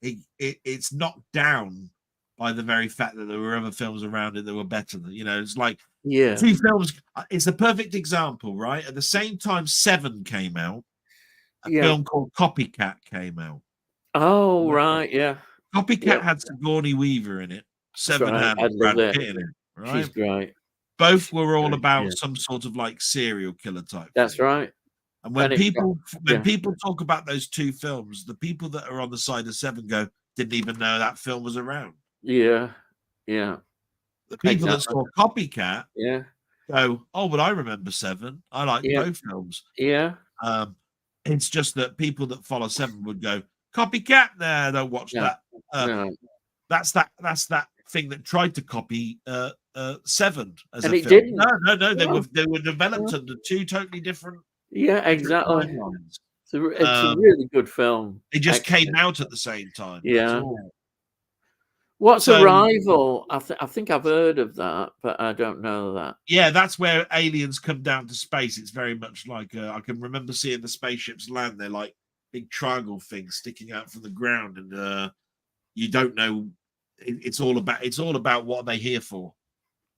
it's knocked down by the very fact that there were other films around it that were better. It's like two films. It's a perfect example, right? At the same time, Seven came out. A film called Copycat came out. Oh, right, yeah. Copycat had Sigourney Weaver in it. Seven had Brad Pitt in it. Right? She's great. both were all about some sort of like serial killer type That's thing. right. And when people talk about those two films, the people that are on the side of Seven go, didn't even know that film was around. Yeah. Yeah. The people that saw Copycat go, oh, but I remember Seven. I like both films. Yeah. It's just that people that follow Seven would go, Copycat, nah, don't watch that. That's that thing that tried to copy Seven as and a it film. Didn't. No, they were developed under two totally different. Yeah, exactly. Timelines. It's a really good film. It just came out at the same time. Yeah. What's Arrival? I think I've heard of that, but I don't know that. Yeah, that's where aliens come down to space. It's very much like I can remember seeing the spaceships land. They're like big triangle things sticking out from the ground, and you don't know. It's all about what are they here for.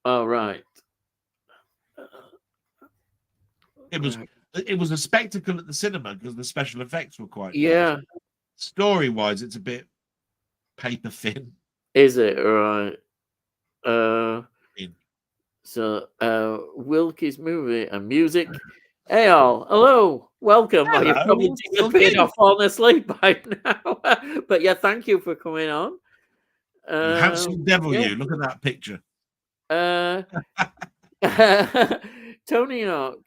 Oh, right. It was a spectacle at the cinema because the special effects were quite nice. Story-wise, it's a bit paper thin. Is it right? So Wilkie's movie and music. Hey all, hello, welcome. Hello, you've probably disappeared or fallen asleep by now. But yeah, thank you for coming on. You handsome devil, you. Look at that picture. Tony Hawk,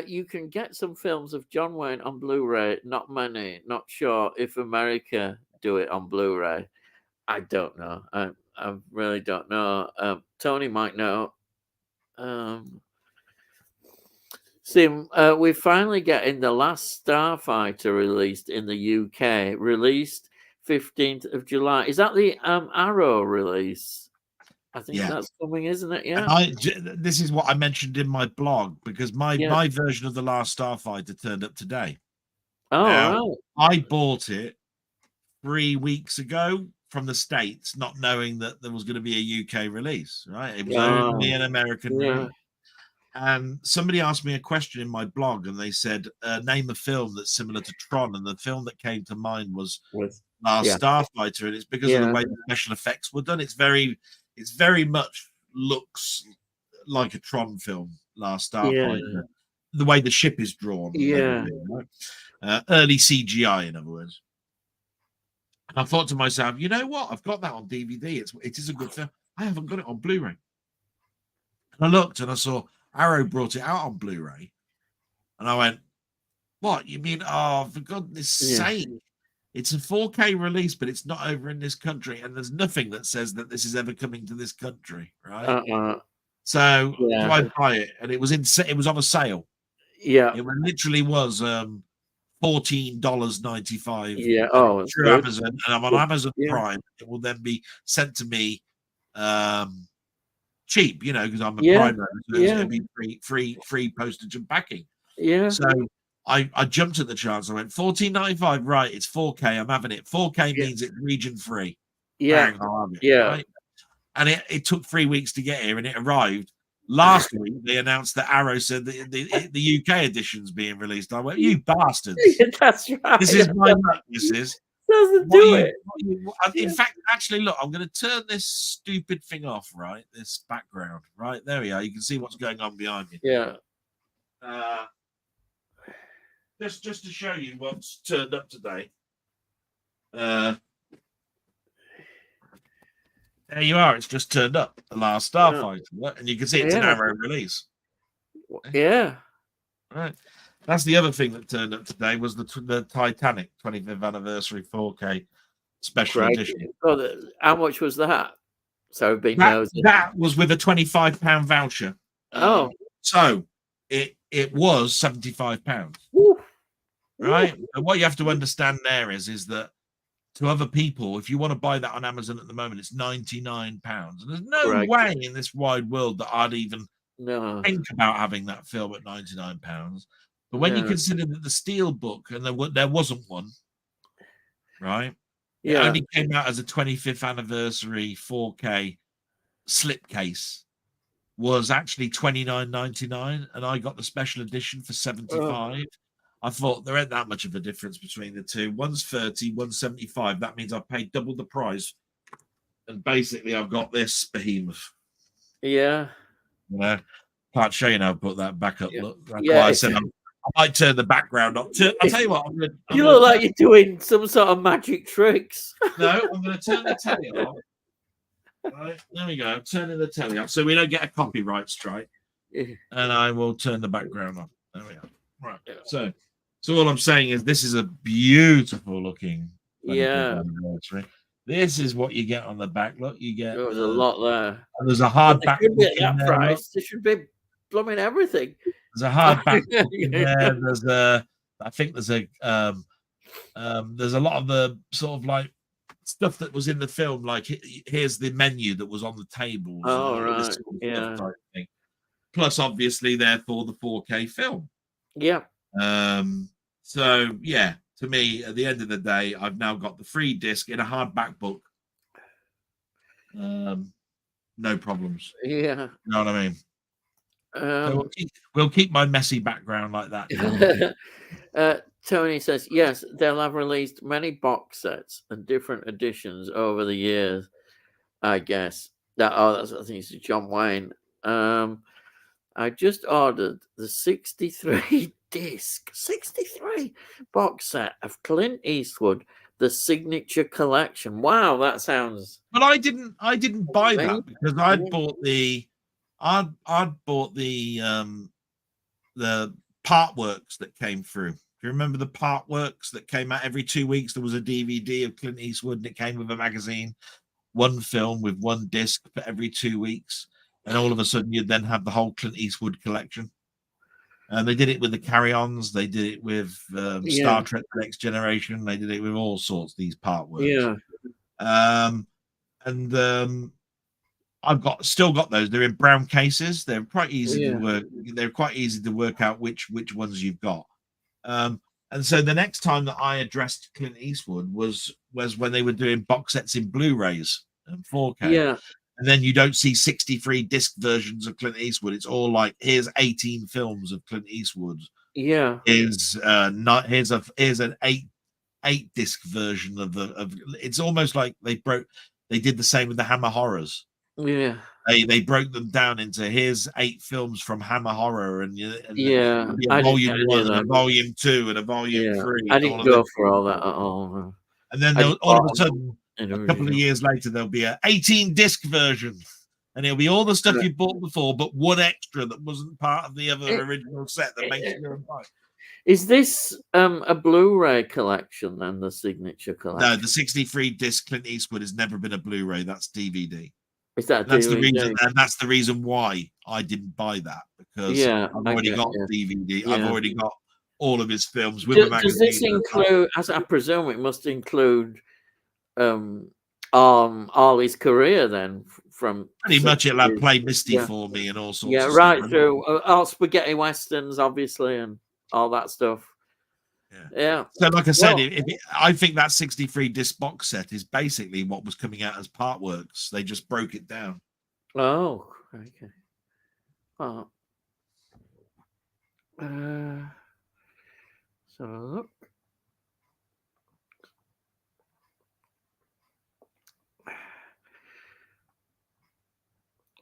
you can get some films of John Wayne on Blu-ray. Not many, not sure if America do it on Blu-ray. I don't know. I really don't know. Tony might know. We're finally getting the last Starfighter released in the UK. Released 15th of July. Is that the Arrow release? I think that's coming, isn't it? Yeah. This is what I mentioned in my blog because my version of the Last Starfighter turned up today. Oh, right. I bought it 3 weeks ago from the States, not knowing that there was going to be a UK release. Right? It was only an American release. And somebody asked me a question in my blog, and they said, "Name a film that's similar to Tron." And the film that came to mind was Last Starfighter, and it's because of the way the special effects were done. It's very much looks like a Tron film, Last Starfighter. The way the ship is drawn, right? Early CGI, in other words. And I thought to myself, you know what? I've got that on DVD. It is a good film. I haven't got it on Blu-ray. And I looked and I saw Arrow brought it out on Blu-ray, and I went, "What? You mean? Oh, for goodness' sake! It's a 4K release, but it's not over in this country, and there's nothing that says that this is ever coming to this country, right?" So I buy it, and it was on a sale. Yeah, it literally was $14.95. Yeah, through Amazon, and I'm on Amazon Prime. It will then be sent to me. Cheap, because I'm a Prime member, so it'll be free postage and packing. So I jumped at the chance. I went $14.95. Right, it's 4K. I'm having it. 4K means it's region free. Yeah, I'll have it, right? And it took 3 weeks to get here, and it arrived last week. They announced that Arrow said that the UK edition's being released. I went, you bastards! That's right. This is my luck. This is. In fact, actually, look, I'm going to turn this stupid thing off, right? This background, right? There we are. You can see what's going on behind me. Yeah. Just to show you what's turned up today. There you are. It's just turned up. The Last Starfighter. And you can see it's an Arrow release. Yeah. Right. That's the other thing that turned up today was the Titanic 25th anniversary 4K special edition. How much was that? So that was with a £25 voucher. So it was £75. Right. And what you have to understand there is that to other people, if you want to buy that on Amazon at the moment, it's £99. And there's no way in this wide world that I'd even think about having that film at £99. But when you consider that the Steelbook, and there wasn't one, right? It only came out as a 25th anniversary 4K slipcase, was actually $29.99, and I got the special edition for $75. I thought there ain't that much of a difference between the two. One's $30, one's $75. That means I paid double the price, and basically I've got this behemoth. Yeah. Can't show you now. Put that back up. Yeah. Look, that's Yeah, why I said I might turn the background up. I'll tell you what. You look like you're doing some sort of magic tricks. No, I'm going to turn the telly off. Right, there we go. Turning the telly off so we don't get a copyright strike. And I will turn the background off. There we go. Right. So all I'm saying is this is a beautiful looking 25th anniversary. This is what you get on the back. Look, you get there's a lot there. And there's a hard back should be book at that in there. Price. Look. There should be blooming everything. There's a hard back book in there. There's a I think there's a there's a lot of the sort of like stuff that was in the film, like here's the menu that was on the tables. Oh, right. Sort of type thing. Plus, obviously, therefore, the 4K film. Yeah. So, yeah, to me, at the end of the day, I've now got the free disc in a hardback book. No problems. Yeah. You know what I mean? So we'll keep my messy background like that. Tony says, yes, they'll have released many box sets and different editions over the years, I guess. I think it's John Wayne. I just ordered the 63 disc, 63 box set of Clint Eastwood, the Signature Collection. Wow, that sounds. But I didn't buy that because I'd bought the part works that came through. Do you remember the part works that came out every 2 weeks? There was a DVD of Clint Eastwood and it came with a magazine, one film with one disc for every 2 weeks. And all of a sudden you'd then have the whole Clint Eastwood collection. And they did it with the Carry-Ons. They did it with Star Trek The Next Generation. They did it with all sorts, these part works. Yeah. I've still got those. They're in brown cases. They're quite easy to work. They're quite easy to work out which ones you've got. And so the next time that I addressed Clint Eastwood was when they were doing box sets in Blu-rays and 4K. Yeah. And then you don't see 63 disc versions of Clint Eastwood. It's all like, here's 18 films of Clint Eastwood. Yeah. Here's an eight disc version of it's almost like they did the same with the Hammer Horrors. Yeah. They broke them down into here's 8 films from Hammer Horror and I volume 1 and a volume 2 and a volume 3. I didn't go for all that at all. And then all of a sudden, a couple of years later, there'll be a 18 disc version, and it'll be all the stuff you bought before, but one extra that wasn't part of the other original set that makes you go and buy. Is this a Blu-ray collection then, the Signature Collection? No, the 63 disc Clint Eastwood has never been a Blu-ray. That's DVD. Is that that's DVD? The reason, and that's the reason why I didn't buy that, because I've already got DVD. I've already got all of his films with a magazine. Does this include, as I presume, it must include all his career then, from pretty much it'll have Play Misty for me and all sorts of right stuff. through all spaghetti westerns, obviously, and all that stuff. Yeah. So like I said, I think that 63 disc box set is basically what was coming out as part works. They just broke it down. Oh, okay. Oh. So look.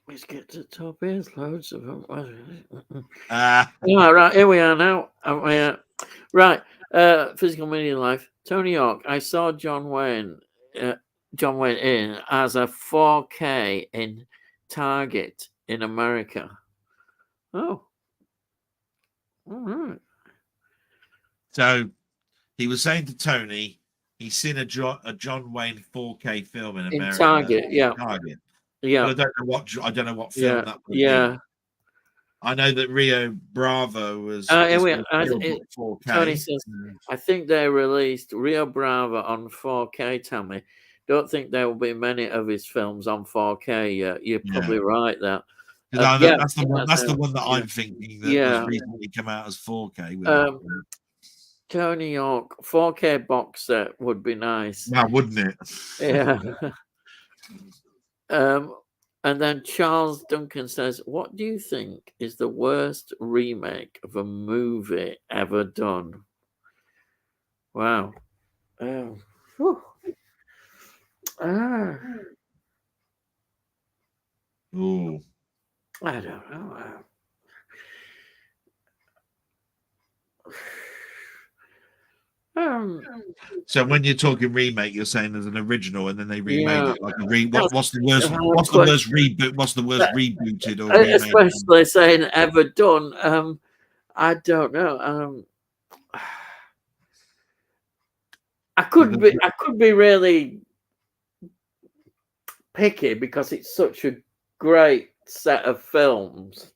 Let's get to the top. Here's loads of them. Right, here we are now. Right, Physical Media Life. Tony York. I saw John Wayne in as a 4K in Target in America. Oh, all right. So he was saying to Tony, he's seen a John Wayne 4K film in America. In Target, yeah. Target. Yeah. But I don't know what film that would be. I know that Rio Bravo was. Tony says, I think they released Rio Bravo on 4K. Tammy, don't think there will be many of his films on 4K yet. You're probably right there. That's the one that I'm thinking that has recently come out as 4K. Tony York 4K box set would be nice. Now, wouldn't it? Yeah. And then Charles Duncan says, what do you think is the worst remake of a movie ever done? Wow. I don't know. So when you're talking remake, you're saying there's an original, and then they remade it like a what's the worst? What's the worst reboot? What's the worst rebooted or remade? Especially saying ever done. I don't know. I could be really picky because it's such a great set of films.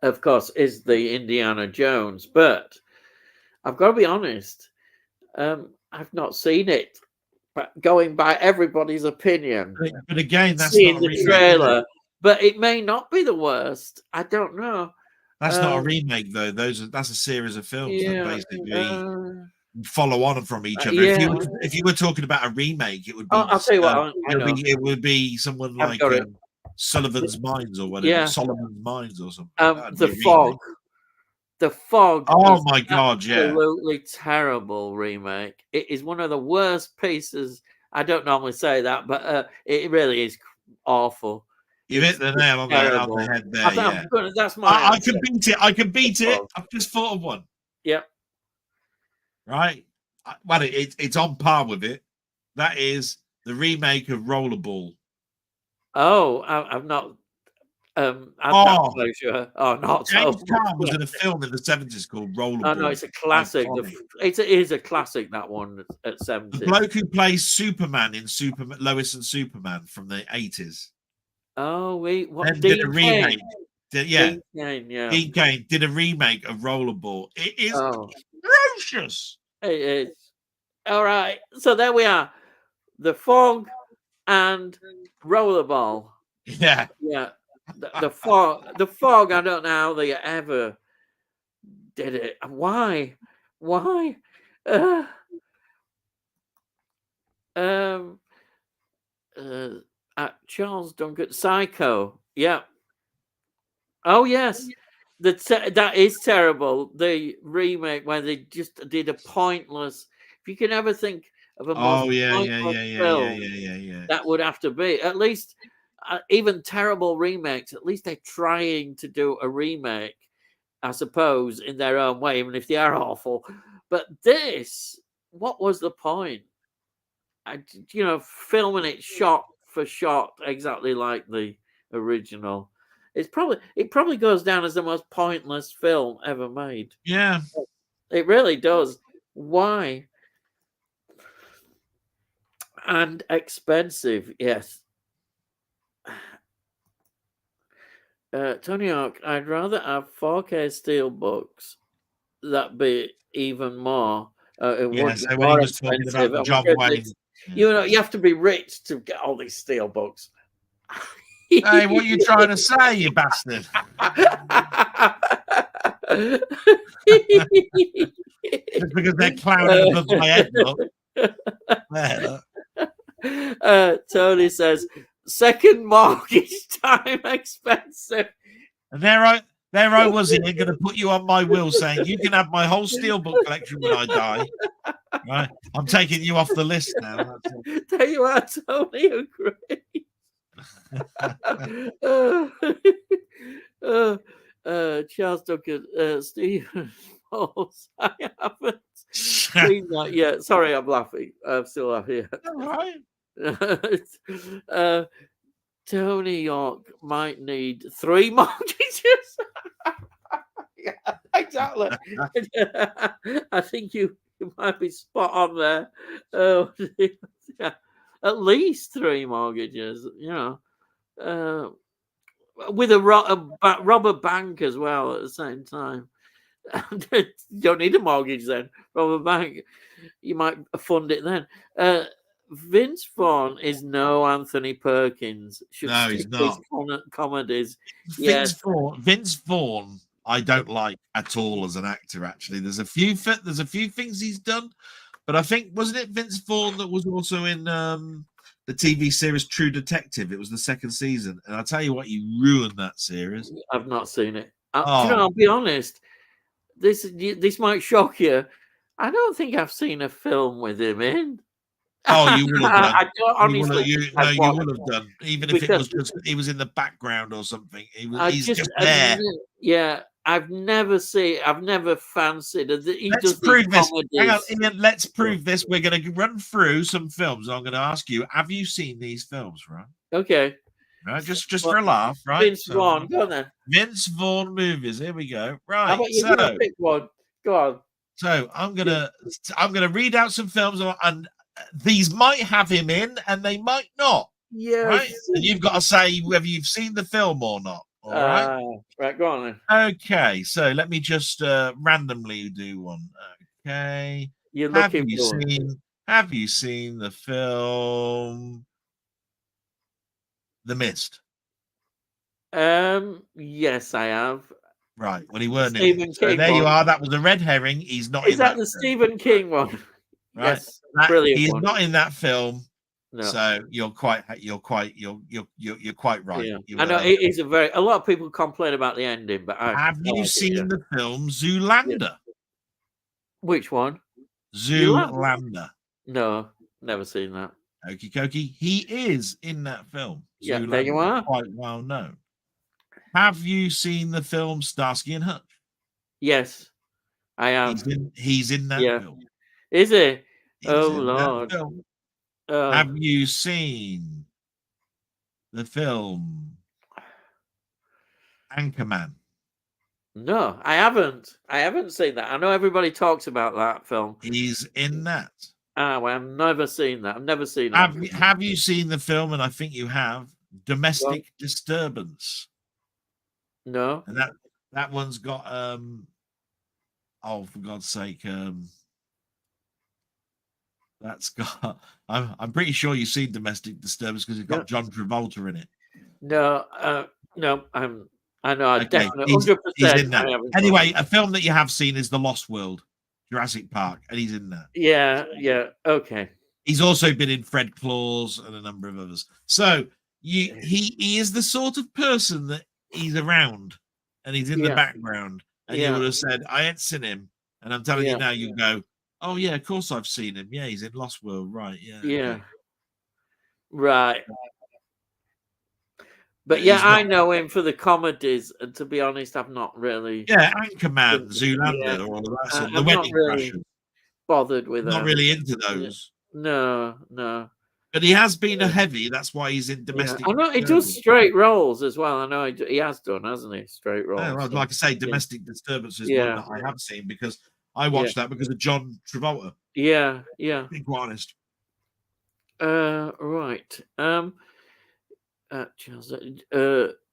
Of course, is the Indiana Jones, but I've got to be honest. I've not seen it, but going by everybody's opinion. But again, that's seeing not a the trailer. But it may not be the worst. I don't know. That's not a remake, though. That's a series of films that basically follow on from each other. If you were talking about a remake, it would be. I'll tell you what. It would be someone like Sullivan's Mines or whatever. Solomon's Mines or something. The Fog. The Fog. Oh my God! Absolutely terrible remake. It is one of the worst pieces. I don't normally say that, but it really is awful. You've hit the nail on the head there. That's my. I can beat it. I can beat it. I've just thought of one. Yep. Right. Well, it's on par with it. That is the remake of Rollerball. Oh, I've not. That pleasure. Oh, not James Caan was in a film in the 70s called Rollerball. Oh no, it's a classic. It is a classic. That one at 70s. The bloke who plays Superman in Lois and Superman from the 80s. Oh, what? Did a remake. Dean Cain, Dean Cain did a remake of Rollerball. It is atrocious. It is. All right, so there we are. The Fog and Rollerball. Yeah. The Fog. I don't know how they ever did it. Why? Charles Duncan, Psycho. Yeah. Oh yes, that is terrible. The remake where they just did a pointless. If you can ever think of a film, that would have to be at least. Even terrible remakes, at least they're trying to do a remake, I suppose, in their own way, even if they are awful. But this, what was the point? Filming it shot for shot, exactly like the original. It probably goes down as the most pointless film ever made. Yeah, it really does. Why? And expensive, yes. Tony Hawk, I'd rather have 4K steelbooks. That'd be even more. It would be when he was talking about John Wayne. You have to be rich to get all these steelbooks. Hey, what are you trying to say, you bastard? Just because they're clouding above my head, look. Tony says, second mortgage time expensive. And there I was here going to put you on my will saying you can have my whole steelbook collection when I die. Right? I'm taking you off the list now. Tell you what, Tony agrees. Charles Duncan, Stephen Falls. I haven't seen that yet. Sorry, I'm laughing. I'm still laughing. All right. Tony Hawk might need 3 mortgages. Yeah, exactly. I think you might be spot on there. Oh, yeah. At least 3 mortgages, with a rob a bank as well at the same time. You don't need a mortgage then. Rob a bank. You might fund it then. Vince Vaughn is no Anthony Perkins. No, he's not. Comedies. Vince Vaughn, I don't like at all as an actor. Actually, there's a few things he's done, but I think wasn't it Vince Vaughn that was also in the TV series True Detective? It was the 2nd season, and I'll tell you what, you ruined that series. I've not seen it. I'll be honest. This might shock you. I don't think I've seen a film with him in. Oh, you would have done. I don't honestly. You would have done. Even if it was just he was in the background or something. He's just there. Yeah, I've never fancied it. He Let's does prove these this. Hang on, comedies. Ian, let's prove this. We're going to run through some films. I'm going to ask you, have you seen these films, right? Okay. Right, just for a laugh, right? Vince Vaughn, go on then. Vince Vaughn movies. Here we go. Right. How about you're gonna pick one? Go on. So I'm gonna read out some films, and these might have him in, and they might not. Yes. Right, and you've got to say whether you've seen the film or not. All right. Right, go on then. Okay, so let me just randomly do one. Okay. Have you seen the film The Mist? Yes, I have. Right. Well, he weren't Stephen in it. So King there one. you are. That was a red herring. He's not. Is in that the film. Stephen King one? Right. Yes, brilliant. He's one. not in that film. No. So you're quite right. Yeah. I know it is a lot of people complain about the ending, but have you seen the film Zoolander? Yeah. Which one? Zoolander. No, never seen that. Okie dokie. He is in that film. Yeah, Zoolander, there you are. quite well known. Have you seen the film Starsky and Hutch? Yes, I have. He's in that film. Is he? He's oh Lord. Have you seen the film Anchorman? No, I haven't. I haven't seen that. I know everybody talks about that film. He's in that. Well, I've never seen that. I've never seen that. Have you seen the film, and I think you have, Domestic Disturbance? No. And that one's got for God's sake, that's got I'm pretty sure you've seen Domestic Disturbance because it's got John Travolta in it. No, no, I know, definitely 100%. He's in that. Anyway, a film that you have seen is The Lost World, Jurassic Park, and he's in that. Yeah, okay. He's also been in Fred Claus and a number of others. So he is the sort of person that he's around and he's in the background, and you would have said, I ain't seen him, and I'm telling you now, you go, oh yeah, of course I've seen him. Yeah, he's in Lost World, right? Yeah. Right. But I know him for the comedies, and to be honest, I've not really. Yeah, Anchorman, Zoolander, all of that. The Wedding Crashers. Bothered with not really into those. No. But he has been a heavy. That's why he's in Domestic. I know he does straight roles as well. I know he has done, hasn't he? Straight roles. Yeah, like I say, Domestic Disturbance is one that I have seen because I watched that because of John Travolta. Yeah. Being quite honest. Right.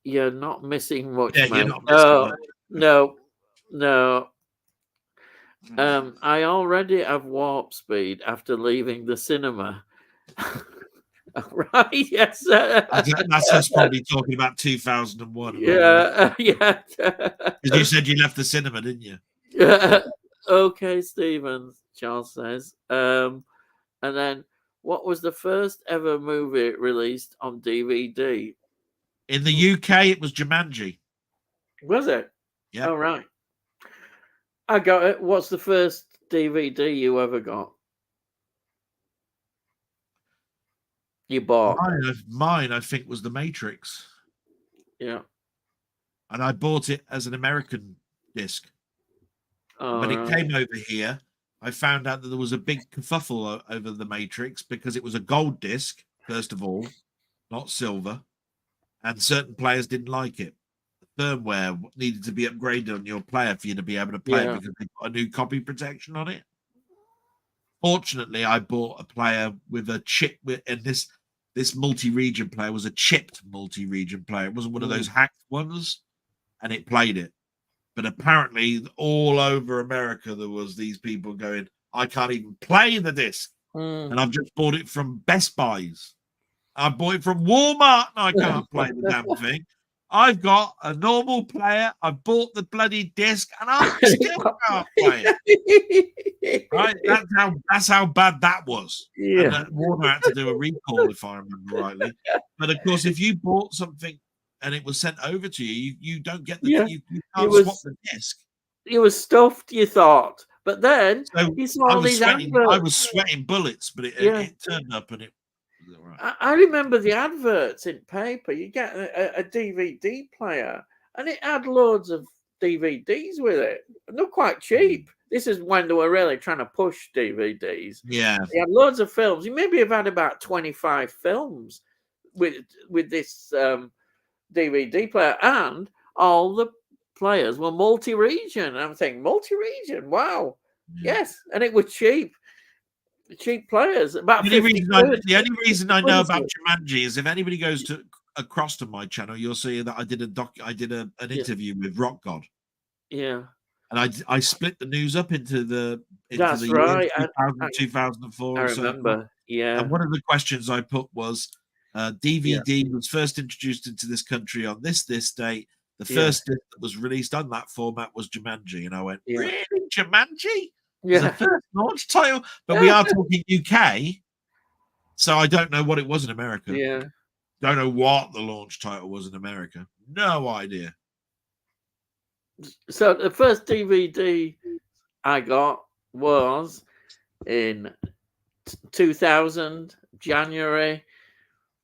You're not missing much. Yeah, you're not missing much. No. I already have warp speed after leaving the cinema. Right? Yes. That's us probably talking about 2001. Yeah. Because you said you left the cinema, didn't you? Okay, Stephen. Charles says. And then, what was the first ever movie released on DVD? In the UK, it was Jumanji. Was it? Yeah. Oh, right. I got it. What's the first DVD you ever got? You bought? Mine, I think, was The Matrix. Yeah. And I bought it as an American disc. When it came over here, I found out that there was a big kerfuffle over The Matrix because it was a gold disc, first of all, not silver. And certain players didn't like it. The firmware needed to be upgraded on your player for you to be able to play it because they put a new copy protection on it. Fortunately, I bought a player with a chip, and this multi-region player was a chipped multi-region player. It wasn't one of those hacked ones, and it played it. But apparently, all over America, there was these people going, I can't even play the disc. And I've just bought it from Best Buys. I bought it from Walmart, and I can't play the damn thing. I've got a normal player. I bought the bloody disc, and I still can't play it. Right? That's how bad that was. Yeah. And Warner had to do a recall, if I remember rightly. But of course, if you bought something and it was sent over to you, you don't get the you can't swap the disc. You were stuffed, you thought, but then you saw all these adverts. I was sweating bullets, but it turned up and it. Right. I remember the adverts in paper. You get a DVD player, and it had loads of DVDs with it. They're quite cheap. This is when they were really trying to push DVDs. Yeah. They had loads of films. You maybe have had about 25 films with this DVD player, and all the players were multi-region. And I'm saying multi-region, wow, yes, and it was cheap players. About the only reason I know about Jumanji is if anybody goes across to my channel, you'll see that I did an interview with Rock God. Yeah, and I split the news up into the right. 2000, 2004. I remember. Yeah, and one of the questions I put was, DVD was first introduced into this country on this date. The first disc that was released on that format was Jumanji, and I went, really, Jumanji? Yeah, the first launch title, but we are talking UK, so I don't know what it was in America. Yeah, don't know what the launch title was in America. No idea. So the first DVD I got was in 2000 January.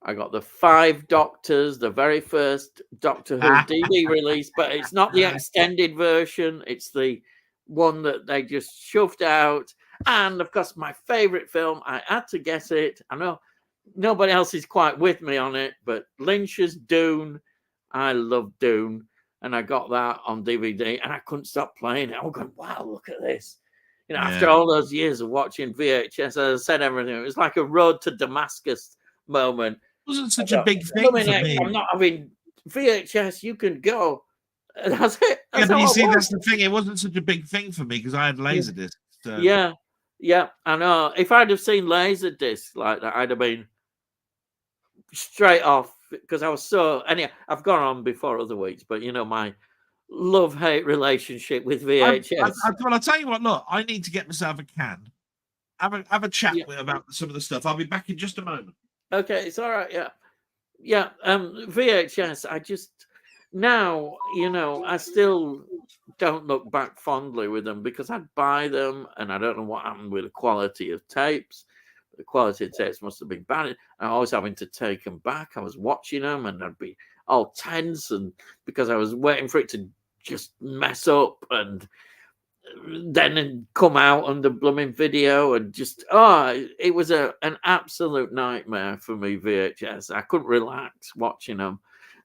I got the 5 Doctors, the very first Doctor Who DVD release, but it's not the extended version. It's the one that they just shoved out. And of course, my favorite film, I had to guess it. I know nobody else is quite with me on it, but Lynch's Dune. I love Dune. And I got that on DVD, and I couldn't stop playing it. I was going, wow, look at this. You know, after all those years of watching VHS, as I said, everything, it was like a road to Damascus moment. It wasn't such a big thing for me. I'm not having VHS, you can go. And that's it. That's but you see, that's the thing. It wasn't such a big thing for me because I had Laserdisc. So. Yeah, I know. If I'd have seen Laserdisc like that, I'd have been straight off, because I was so... Anyway, I've gone on before other weeks, but you know, my love-hate relationship with VHS. Well, I'll tell you what, look, I need to get myself a can. Have a chat about some of the stuff. I'll be back in just a moment. Okay, it's all right. Yeah. VHS. I just now, you know, I still don't look back fondly with them because I'd buy them, and I don't know what happened with the quality of tapes. The quality of tapes must have been bad. I was having to take them back. I was watching them, and I'd be all tense, and because I was waiting for it to just mess up, and then come out on the blooming video, and just it was an absolute nightmare for me. VHS, I couldn't relax watching them.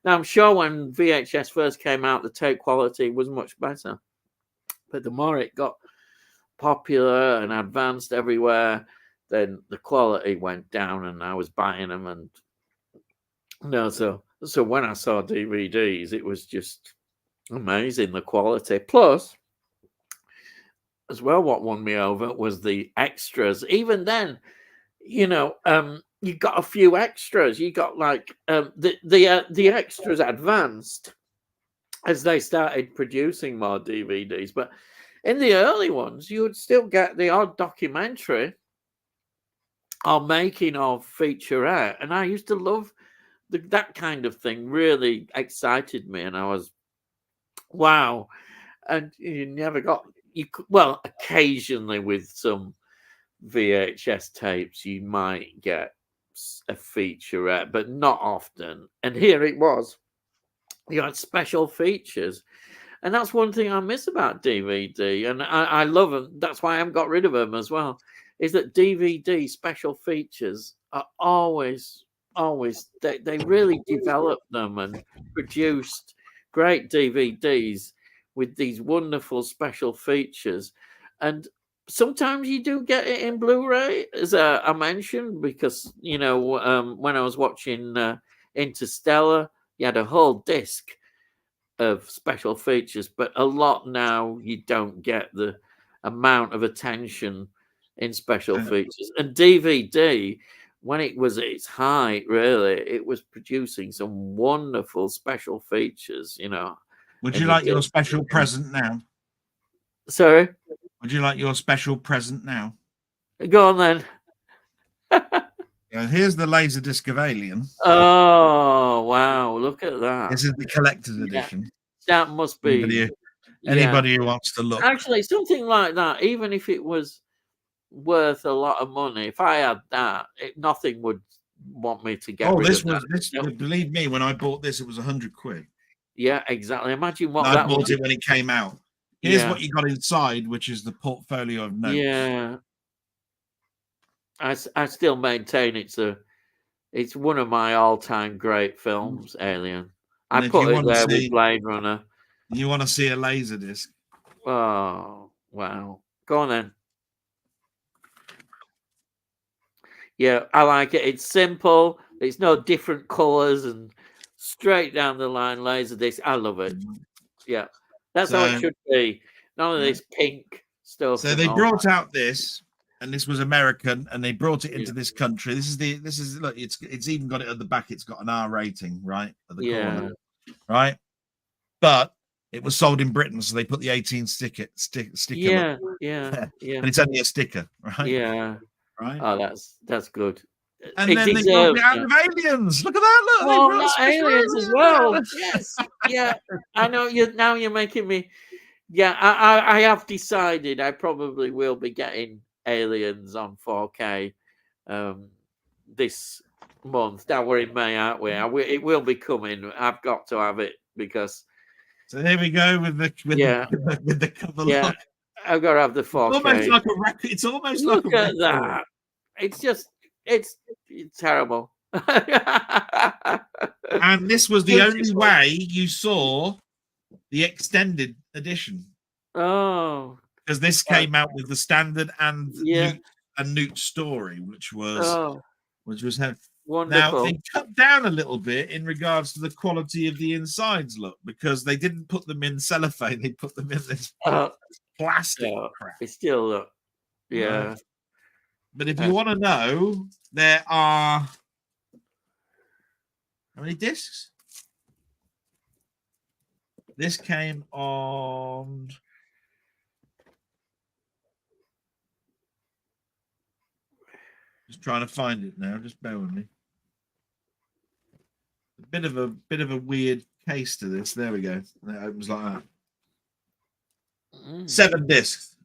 Now I'm sure when VHS first came out, the tape quality was much better, but the more it got popular and advanced everywhere, then the quality went down, and I was buying them, and so when I saw DVDs, it was just amazing, the quality. Plus, as well, what won me over was the extras. Even then, you know, you got a few extras. You got like the extras advanced as they started producing more DVDs. But in the early ones, you would still get the odd documentary or making of featurette, and I used to love that kind of thing. Really excited me, and I was wow. And you never got... well, occasionally with some VHS tapes, you might get a featurette, but not often. And here it was. You had special features. And that's one thing I miss about DVD. And I love them. That's why I haven't got rid of them as well. Is that DVD special features are always, they really developed them and produced great DVDs with these wonderful special features. And sometimes you do get it in Blu-ray, as I mentioned, because, you know, when I was watching Interstellar, you had a whole disc of special features, but a lot now you don't get the amount of attention in special features. And DVD, when it was at its height, really, it was producing some wonderful special features, you know. Would you like your special present now? Sorry? Would you like your special present now? Go on then. Here's the Laserdisc of Alien. Oh, wow. Look at that. This is the collector's edition. That must be... Anybody who wants to look. Actually, something like that, even if it was worth a lot of money, if I had that, nothing would want me to get rid of that. Believe me, when I bought this, it was 100 quid. Yeah, exactly. Imagine what I that bought would. it when it came out. Here's what you got inside, which is the portfolio of notes. Yeah, I still maintain it's one of my all-time great films, Alien. I put it there with Blade Runner. You want to see a laser disc? Oh, wow. Go on then. Yeah, I like it. It's simple. It's no different colors and straight down the line laser disc. I love it. Yeah, that's how it should be. None of this pink stuff. So they brought out this, and this was American, and they brought it into this country. This is look. It's even got it at the back. It's got an R rating right at the corner, right? But it was sold in Britain, so they put the 18 sticker. Yeah, look. yeah. And it's only a sticker, right? Yeah. Right. Oh, that's good. And then they brought it out of Aliens. Look at that! Look, oh, not Aliens as well. Yes, yeah. I know you. Now you're making me. Yeah, I have decided I probably will be getting Aliens on 4K this month. Now we're in May, aren't we? It will be coming. I've got to have it because. So there we go with the cover look. I've got to have the 4K. It's almost like a record. It's almost look like a at that. It's just it's terrible. And this was the only way you saw the extended edition. Oh, because this came out with the standard and Newt story, which was wonderful. Now they cut down a little bit in regards to the quality of the insides look because they didn't put them in cellophane; they put them in this plastic crap. It still look, yeah. Right. But if you want to know, there are how many discs? This came on. Just trying to find it now. Just bear with me. A bit of a weird case to this. There we go. It opens like that. 7 discs.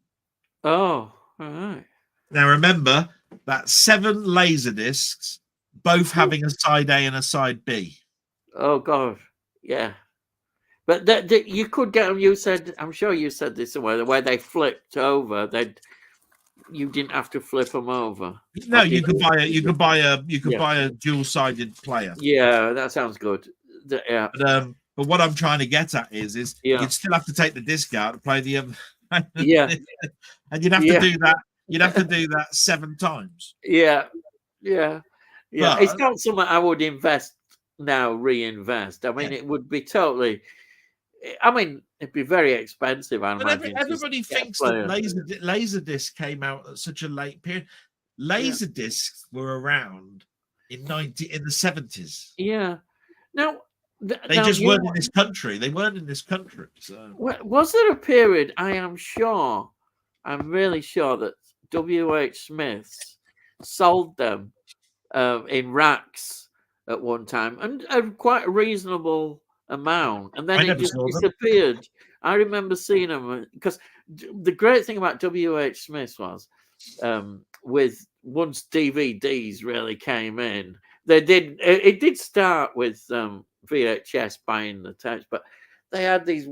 Oh, all right. Now remember that 7 laser discs, both having a side A and a side B. Oh God, yeah. But you could get them. You said, I'm sure you said this somewhere, where they flipped over. You didn't have to flip them over. No, you could buy a dual-sided player. Yeah, that sounds good. Yeah. But what I'm trying to get at is you'd still have to take the disc out and play the other. Yeah. And you'd have to do that. You'd have to do that 7 times. Yeah. Yeah. Yeah. But it's not something I would reinvest. I mean, it would be totally. I mean, it'd be very expensive. I imagine. Everybody thinks that Laserdisc came out at such a late period. Laserdiscs were around in the 70s. Yeah. Now they just weren't in this country. They weren't in this country. So was there a period? I'm really sure that W.H. Smith's sold them in racks at one time, and quite a reasonable amount, and then it just disappeared. I remember seeing them because the great thing about W.H. Smith was with once DVDs really came in, it did start with VHS buying the tapes, but they had these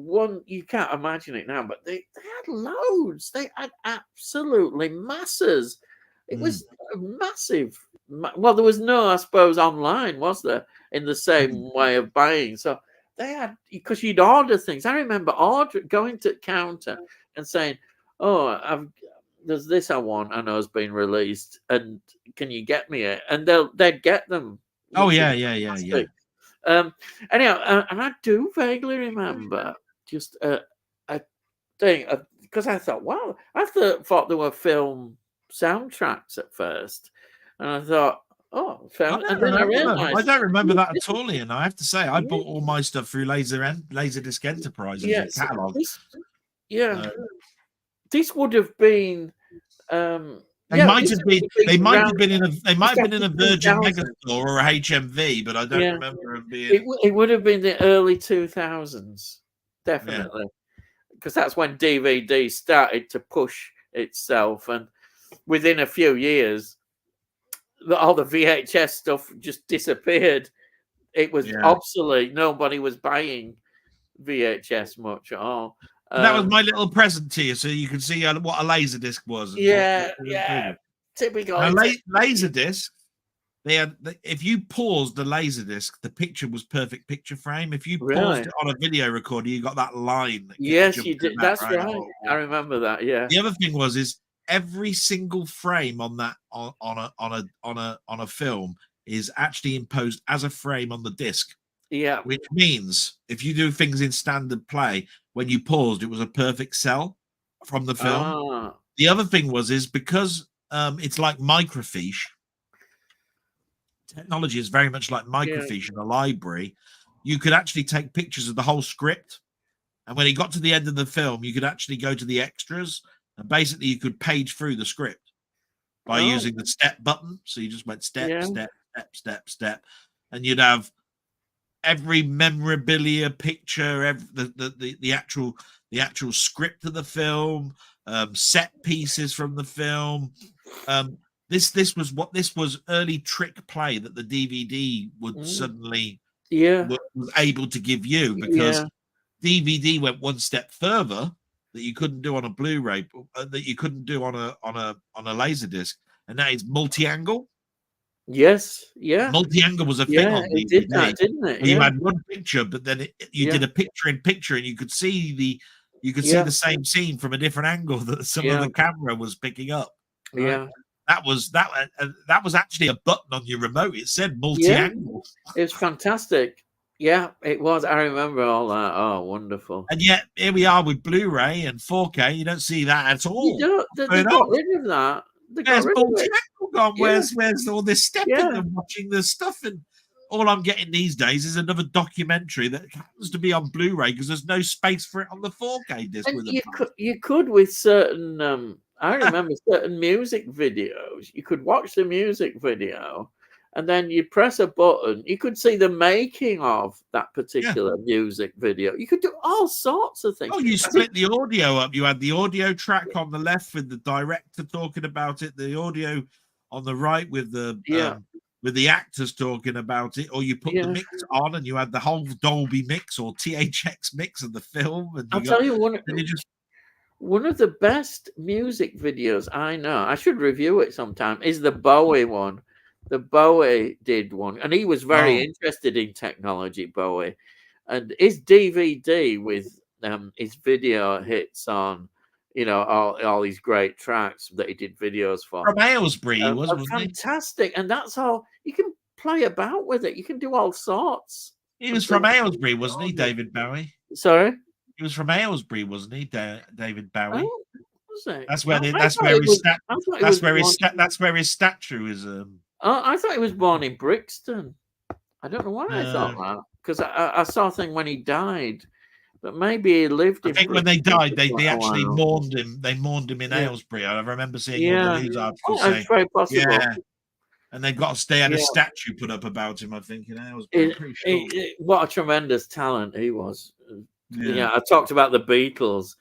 you can't imagine it now, but they had loads. They had absolutely masses. It was massive. Well, there was no, I suppose, online, was there, in the same way of buying? So they had, because you'd order things. I remember going to the counter and saying, "Oh, there's this I want. I know it's been released, and can you get me it?" And they'd get them. Oh yeah. Anyhow, and I do vaguely remember just a thing because I thought, wow, I thought there were film soundtracks at first, and I thought, I don't remember that at all, Ian. I have to say, I bought all my stuff through Laserdisc Enterprises catalog. This would have been. They might have been in a Virgin Megastore or a HMV, but I don't remember them being. It would have been the early 2000s, definitely, because that's when DVD started to push itself, and within a few years, all the VHS stuff just disappeared. It was obsolete. Nobody was buying VHS much at all. But that was my little present to you, so you can see what a laser disc was. And yeah, what yeah. Typical. now, laser disc. If you paused the laser disc, the picture was perfect picture frame. If you paused it on a video recorder, you got that line. That yes, you did. That's right. right. I remember that. Yeah. The other thing is every single frame on that on a film is actually imposed as a frame on the disc. Yeah. Which means if you do things in standard play, when you paused, it was a perfect cell from the film. The other thing is because it's like microfiche. Technology is very much like microfiche in a library. You could actually take pictures of the whole script, and when it got to the end of the film, you could actually go to the extras, and basically you could page through the script by using the step button. So you just went step, step, step, step, step, and you'd have every memorabilia picture, the actual script of the film, set pieces from the film. This was early trick play that the DVD would suddenly was able to give you, because DVD went one step further that you couldn't do on a Blu-ray, that you couldn't do on a Laserdisc, and that is multi-angle. Yes, yeah. Multi-angle was a thing on DVD. It did that, didn't it? You had one picture, but then you did a picture-in-picture, and you could see the same scene from a different angle that some of the camera was picking up. Right? Yeah. That was actually a button on your remote. It said multi-angle. It was fantastic. Yeah, it was. I remember all that. Oh, wonderful. And yet here we are with Blu-ray and 4K. You don't see that at all. You don't. They got rid of that. There's multi-angle gone. Where's all this stepping and watching the stuff? And all I'm getting these days is another documentary that happens to be on Blu-ray because there's no space for it on the 4K disc. And you could with certain. I remember certain music videos. You could watch the music video, and then you press a button. You could see the making of that particular music video. You could do all sorts of things. Oh, you split the audio up. You had the audio track on the left with the director talking about it, the audio on the right with the actors talking about it, or you put the mix on and you had the whole Dolby mix or THX mix of the film. And I'll tell you one of the best music videos I know, I should review it sometime, is the Bowie one. The Bowie did one, and he was very interested in technology, Bowie. And his DVD with his video hits on, all these great tracks that he did videos for. From Aylesbury, wasn't fantastic. And that's all, you can play about with it. You can do all sorts. He was from Aylesbury, wasn't he, David Bowie? Sorry? He was from Aylesbury, wasn't he, David Bowie? Oh, was it? That's where his statue is. I thought he was born in Brixton. I don't know why I thought that, because I saw a thing when he died, but maybe he lived. I think when they died, they actually mourned him. They mourned him in Aylesbury. I remember seeing all the news articles saying, very possible. Yeah. And they had a statue put up about him, I think, in Aylesbury. I'm pretty sure. What a tremendous talent he was. I talked about the Beatles,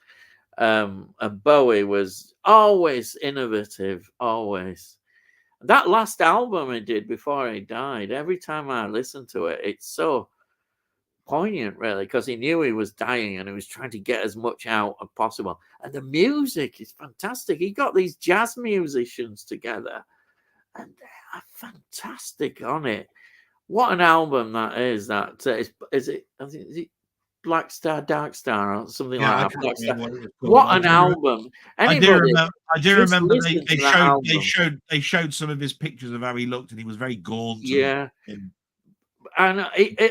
and Bowie was always innovative, always. That last album he did before he died, every time I listen to it, it's so poignant, really, because he knew he was dying and he was trying to get as much out as possible. And the music is fantastic. He got these jazz musicians together, and they are fantastic on it. What an album that is! Is it Black Star, Dark Star, or something like that. What an album! I do remember they showed some of his pictures of how he looked, and he was very gaunt. And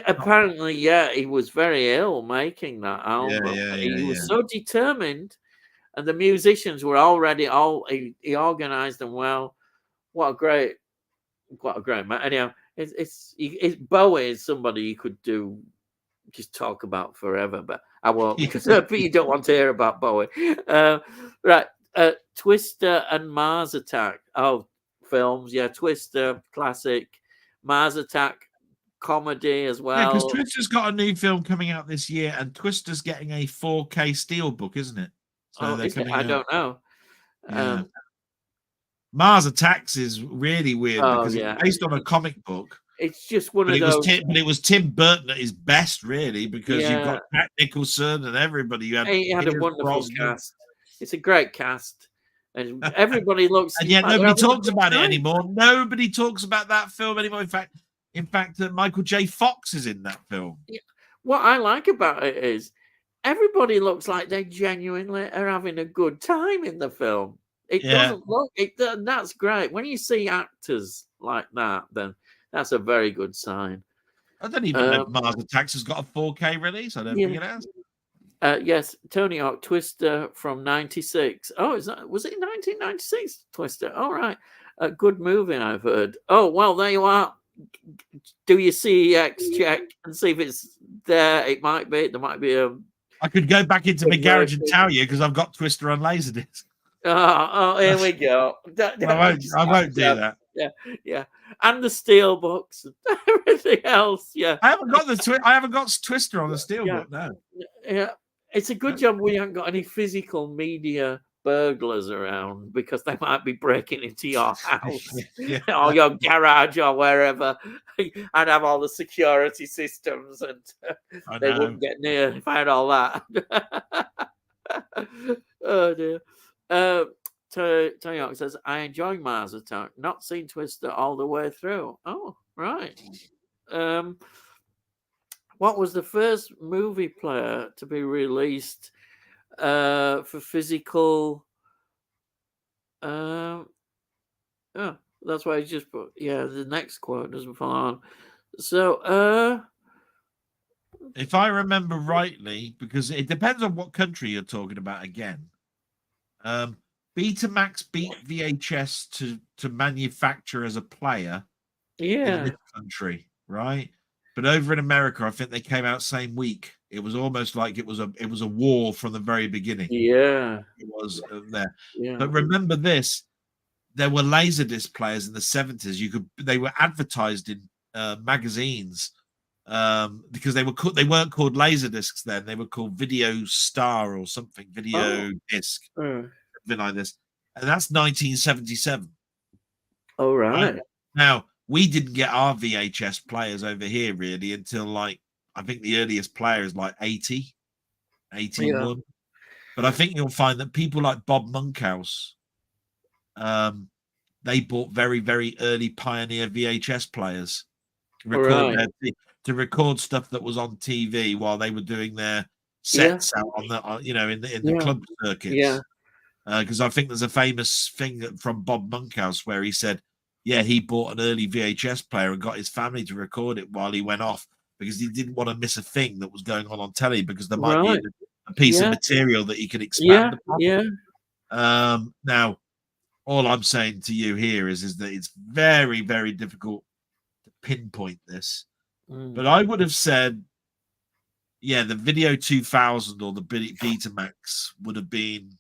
apparently, he was very ill making that album. He was so determined, and the musicians were already he organized them well. What a great man! Anyhow, it's Bowie is somebody you could just talk about forever, but I won't, because you don't want to hear about Bowie. Right, Twister and Mars Attack. Oh, films, Twister, classic. Mars Attack, comedy as well. Yeah, because Twister's got a new film coming out this year, and Twister's getting a 4K steelbook, isn't it? So is it? I don't know. Mars Attacks is really weird because it's based on a comic book. It's just one But of those. But it was Tim Burton at his best, really, because you've got Jack Nicholson and everybody. You had he had a Pierce wonderful Brosnan. cast. It's a great cast, and everybody looks. And yet nobody talks about it anymore. Nobody talks about that film anymore. In fact, Michael J. Fox is in that film. What I like about it is everybody looks like they genuinely are having a good time in the film. It doesn't look it. That's great. When you see actors like that, then that's a very good sign. I don't even know if Mars Attacks has got a 4K release. I don't think it has. Yes, Tony Hawk Twister from '96. Oh, was it 1996? Twister. All right, a good movie, I've heard. Oh well, there you are. Do your CEX check and see if it's there. It might be. There might be a. I could go back into my garage and tell you because I've got Twister on Laserdisc. Oh, here we go. I won't do that. Yeah, and the steel books and everything else. Yeah, I haven't got Twister on the steelbook. No. Yeah, it's a good job we haven't got any physical media burglars around because they might be breaking into your house or your garage or wherever. I'd have all the security systems and they wouldn't get near if I had all that. Oh dear. Tony Hawk says, I enjoy Mars Attack. Not seen Twister all the way through. Oh, right. What was the first movie player to be released for physical? Oh, that's why I just put. Yeah, the next quote doesn't follow on. So, if I remember rightly, because it depends on what country you're talking about again. Betamax beat VHS to manufacture as a player in this country, right? But over in America, I think they came out same week. It was almost like it was a war from the very beginning. Yeah, it was there. Yeah. But remember this: there were Laserdisc players in the 70s. They were advertised in magazines because they weren't called Laserdiscs then. They were called Video Star or something, Video Disc, something like this. And that's 1977. Oh, right. Now, we didn't get our VHS players over here really until like, I think the earliest player is like 81. Yeah. But I think you'll find that people like Bob Monkhouse, they bought very, very early Pioneer VHS players to record stuff that was on TV while they were doing their sets out on the, in the club circuits. Yeah. Because I think there's a famous thing from Bob Monkhouse where he said, he bought an early VHS player and got his family to record it while he went off because he didn't want to miss a thing that was going on telly because there might be a piece of material that he could expand upon. Yeah. Now, all I'm saying to you here is that it's very, very difficult to pinpoint this. But I would have said, the Video 2000 or the Betamax would have been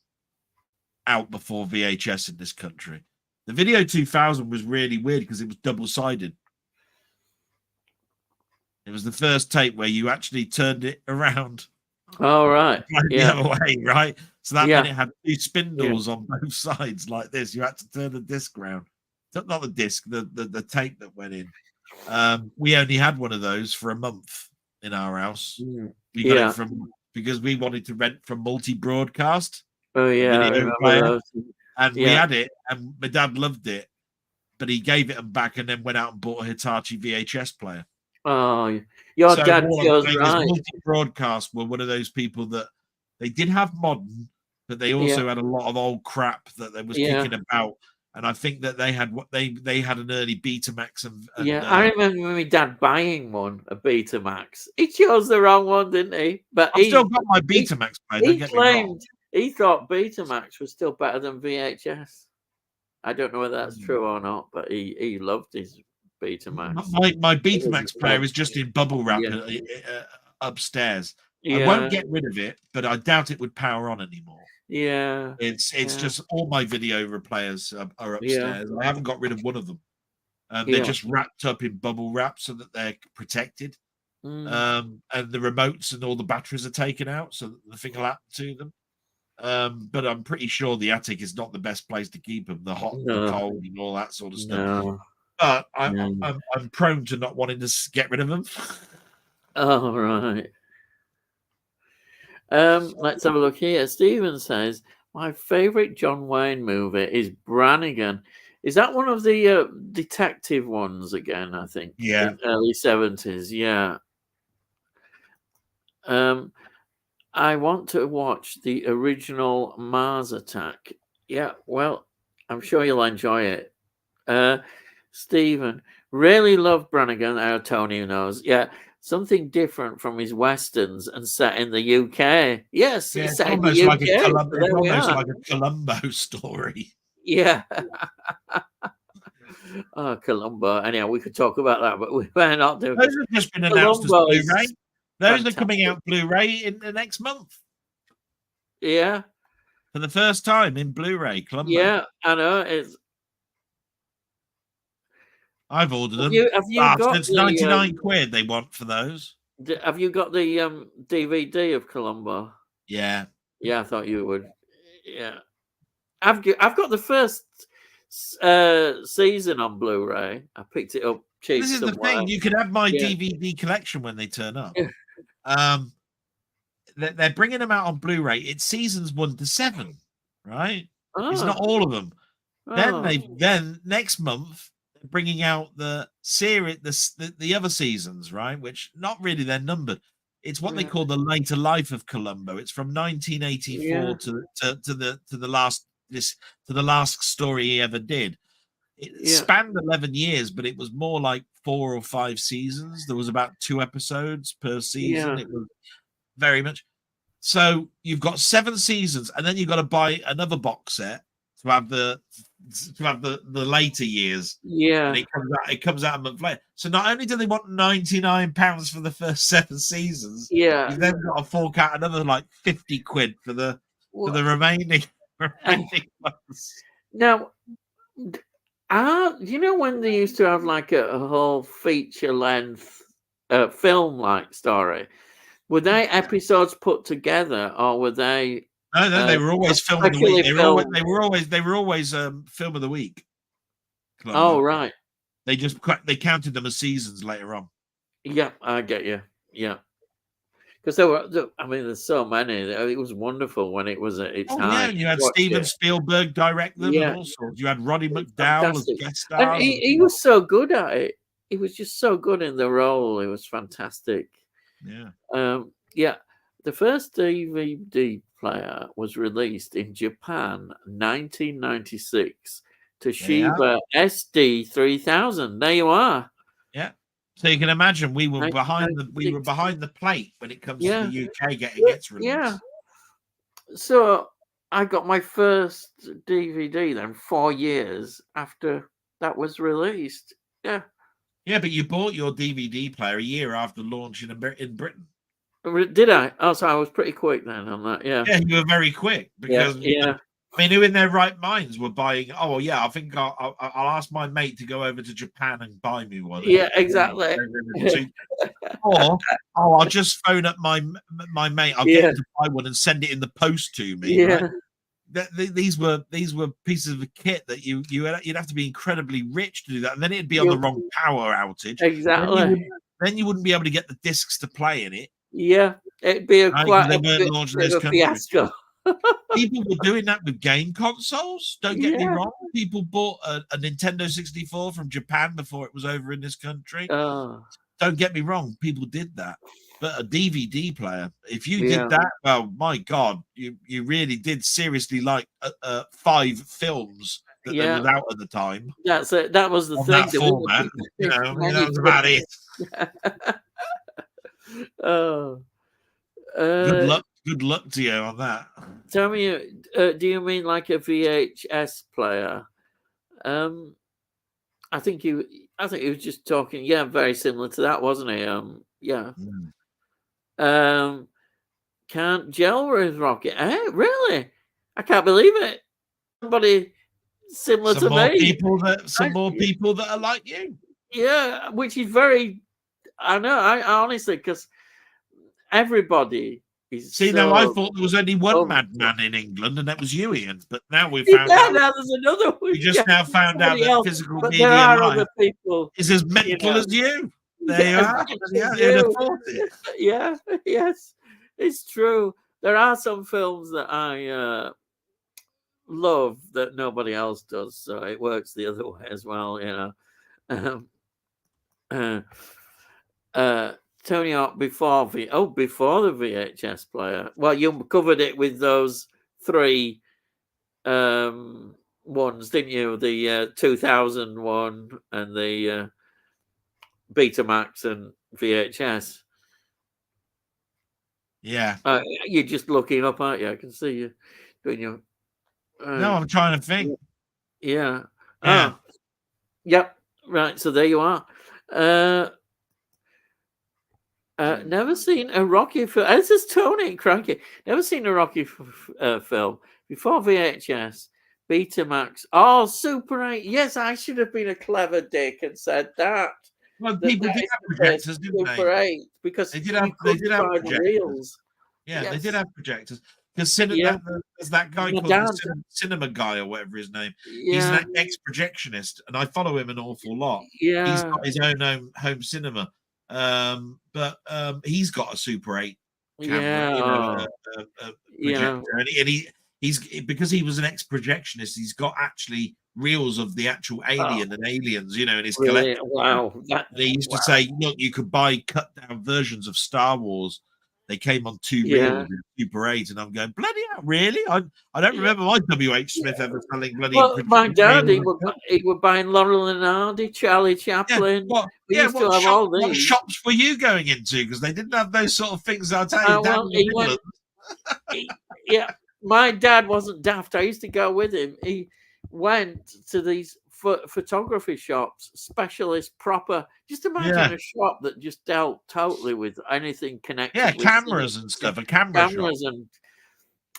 out before VHS in this country. The Video 2000 was really weird because it was double-sided. It was the first tape where you actually turned it around. Oh, right. The other way, right? So that meant it had two spindles on both sides like this. You had to turn the disc round. Not the disc, the tape that went in. We only had one of those for a month in our house. We got it because we wanted to rent from Multi Broadcast. Oh, yeah. And we had it, and my dad loved it, but he gave it back and then went out and bought a Hitachi VHS player. Oh, your dad goes right. Multi-Broadcast were one of those people that they did have modern, but they also had a lot of old crap that they was kicking about. And I think that they had they had an early Betamax. I remember my dad buying one, a Betamax. He chose the wrong one, didn't he? But I've still got my Betamax player. He claimed he thought Betamax was still better than VHS. I don't know whether that's true or not, but he loved his Betamax. My Betamax player is just in bubble wrap upstairs. I won't get rid of it, but I doubt it would power on anymore. Yeah, it's just all my video players are upstairs. I haven't got rid of one of them. They're just wrapped up in bubble wrap so that they're protected. And the remotes and all the batteries are taken out so that nothing will happen to them. But I'm pretty sure the attic is not the best place to keep them. The hot and the cold and all that sort of stuff. But I'm prone to not wanting to get rid of them. Oh, right. Let's have a look here. Steven says, my favorite John Wayne movie is Brannigan. Is that one of the detective ones again? I think. Yeah. In early 70s. Yeah. I want to watch the original Mars Attack. Yeah. Well, I'm sure you'll enjoy it. Stephen, really love Brannigan. Our Tony knows. Yeah. Something different from his westerns and set in the UK. Yes, Yeah, it's it's set in the almost UK. like a Columbo, So there we are. like a Columbo story. Yeah. Oh, Columbo. Anyhow, we could talk about that, but we better not do. Those have just been announced as Blu-ray. Those are coming out Blu-ray in the next month. Yeah. For the first time in Blu-ray, Columbo. Yeah, I know. I've ordered them. Have you got it's 99 quid they want for those. Have you got the DVD of Columbo? Yeah. Yeah, I thought you would. Yeah. I've got the first season on Blu-ray. I picked it up cheap. This is the thing. You can have my DVD collection when they turn up. They're bringing them out on Blu-ray. It's seasons 1 to 7, right? Oh. It's not all of them. Oh. Then next month they're bringing out the series, the other seasons, right? Which not really they're numbered. It's what they call the later life of Columbo. It's from 1984 to the last story he ever did. It spanned 11 years, but it was more like 4 or 5 seasons. There was about 2 episodes per season. It was very much. So you've got 7 seasons, and then you've got to buy another box set to have the later years. Yeah, and it comes out a month later. So not only do they want £99 for the first 7 seasons, you've then got to fork out another like 50 quid for the remaining months. Now, you know when they used to have like a whole feature length film like story? Were they episodes put together, or were they? No, they were always film of the week. They were always film of the week. Oh, right. They counted them as seasons later on. Yeah, I get you. Yeah, because there's so many. It was wonderful when it was at its height. Yeah, and you had Steven Spielberg direct them, and all sorts. You had Roddy McDowall as guest stars. And he was so good at it. He was just so good in the role. It was fantastic. Yeah. The first DVD player was released in Japan, 1996, Toshiba SD3000. There you are. Yeah. So you can imagine we were behind the plate when it comes to the UK getting its release. Yeah. So I got my first DVD then 4 years after that was released. Yeah. Yeah, but you bought your DVD player a year after launch in Britain. Did I? Oh, so I was pretty quick then on that. Yeah. Yeah, you were very quick because I mean, who in their right minds were buying? Oh, yeah, I think I'll ask my mate to go over to Japan and buy me one. Yeah, exactly. Or I'll just phone up my mate. I'll get him to buy one and send it in the post to me. Yeah. Right? These were pieces of kit that you'd have to be incredibly rich to do that, and then it'd be on the wrong power outage. Exactly. Then you wouldn't be able to get the discs to play in it. Yeah, it'd be quite a fiasco. People were doing that with game consoles. Don't get me wrong. People bought a Nintendo 64 from Japan before it was over in this country. Oh. Don't get me wrong. People did that. But a DVD player, if you did that, well, my God, you really did seriously like 5 films that they was out at the time. That's it. That was the thing. That format. That was about it. Oh. Good luck to you on that. Tell me, do you mean like a VHS player? I think he was just talking. Yeah, very similar to that, wasn't he? Yeah. Can't gel with rocket. Really? I can't believe it. Somebody similar to me. Some more people that are like you. Yeah, which is very. I know. I honestly, because everybody See, now I thought there was only one madman in England, and that was you, Ian. But now we found out. Now there's another one. We just now found out that else. physical But media there are life other people is as mental as you. There you are. Yeah, yes, it's true. There are some films that I love that nobody else does, so it works the other way as well, you know. Tony Hawk before the VHS player. Well, you covered it with those 3 ones, didn't you? The 2001 and the Betamax and VHS. Yeah. You're just looking up, aren't you? I can see you doing your. No, I'm trying to think. Yeah. Yeah. Oh. Yep. Right. So there you are. Never seen a Rocky film. This is Tony Cranky. Never seen a Rocky film before VHS, Betamax. Oh, Super 8. Yes, I should have been a clever dick and said that. Well, people did have projectors, didn't they? Super 8, because they did have projectors. Reels. Yeah, yes. They did have projectors. Because there's that guy called the Cinema Guy or whatever his name. Yeah. He's an ex-projectionist, and I follow him an awful lot. Yeah. He's got his own home cinema. But he's got a Super 8 camera, you know, a projector. And he's because he was an ex-projectionist, he's got actually reels of the actual Alien and Aliens, you know, in his collection. Wow. And he used to say, look, you could buy cut-down versions of Star Wars. They came on 2 reels in Super 8, and I'm going, bloody hell, really? I don't remember my W.H. Smith ever selling bloody. Well, my dad, he would buy Laurel and Hardy, Charlie Chaplin. What shops were you going into? Because they didn't have those sort of things. I'll tell you. Yeah, my dad wasn't daft. I used to go with him. He went to these photography shops, specialist, proper. Just imagine a shop that just dealt totally with anything connected. Yeah, cameras and stuff. A cameras and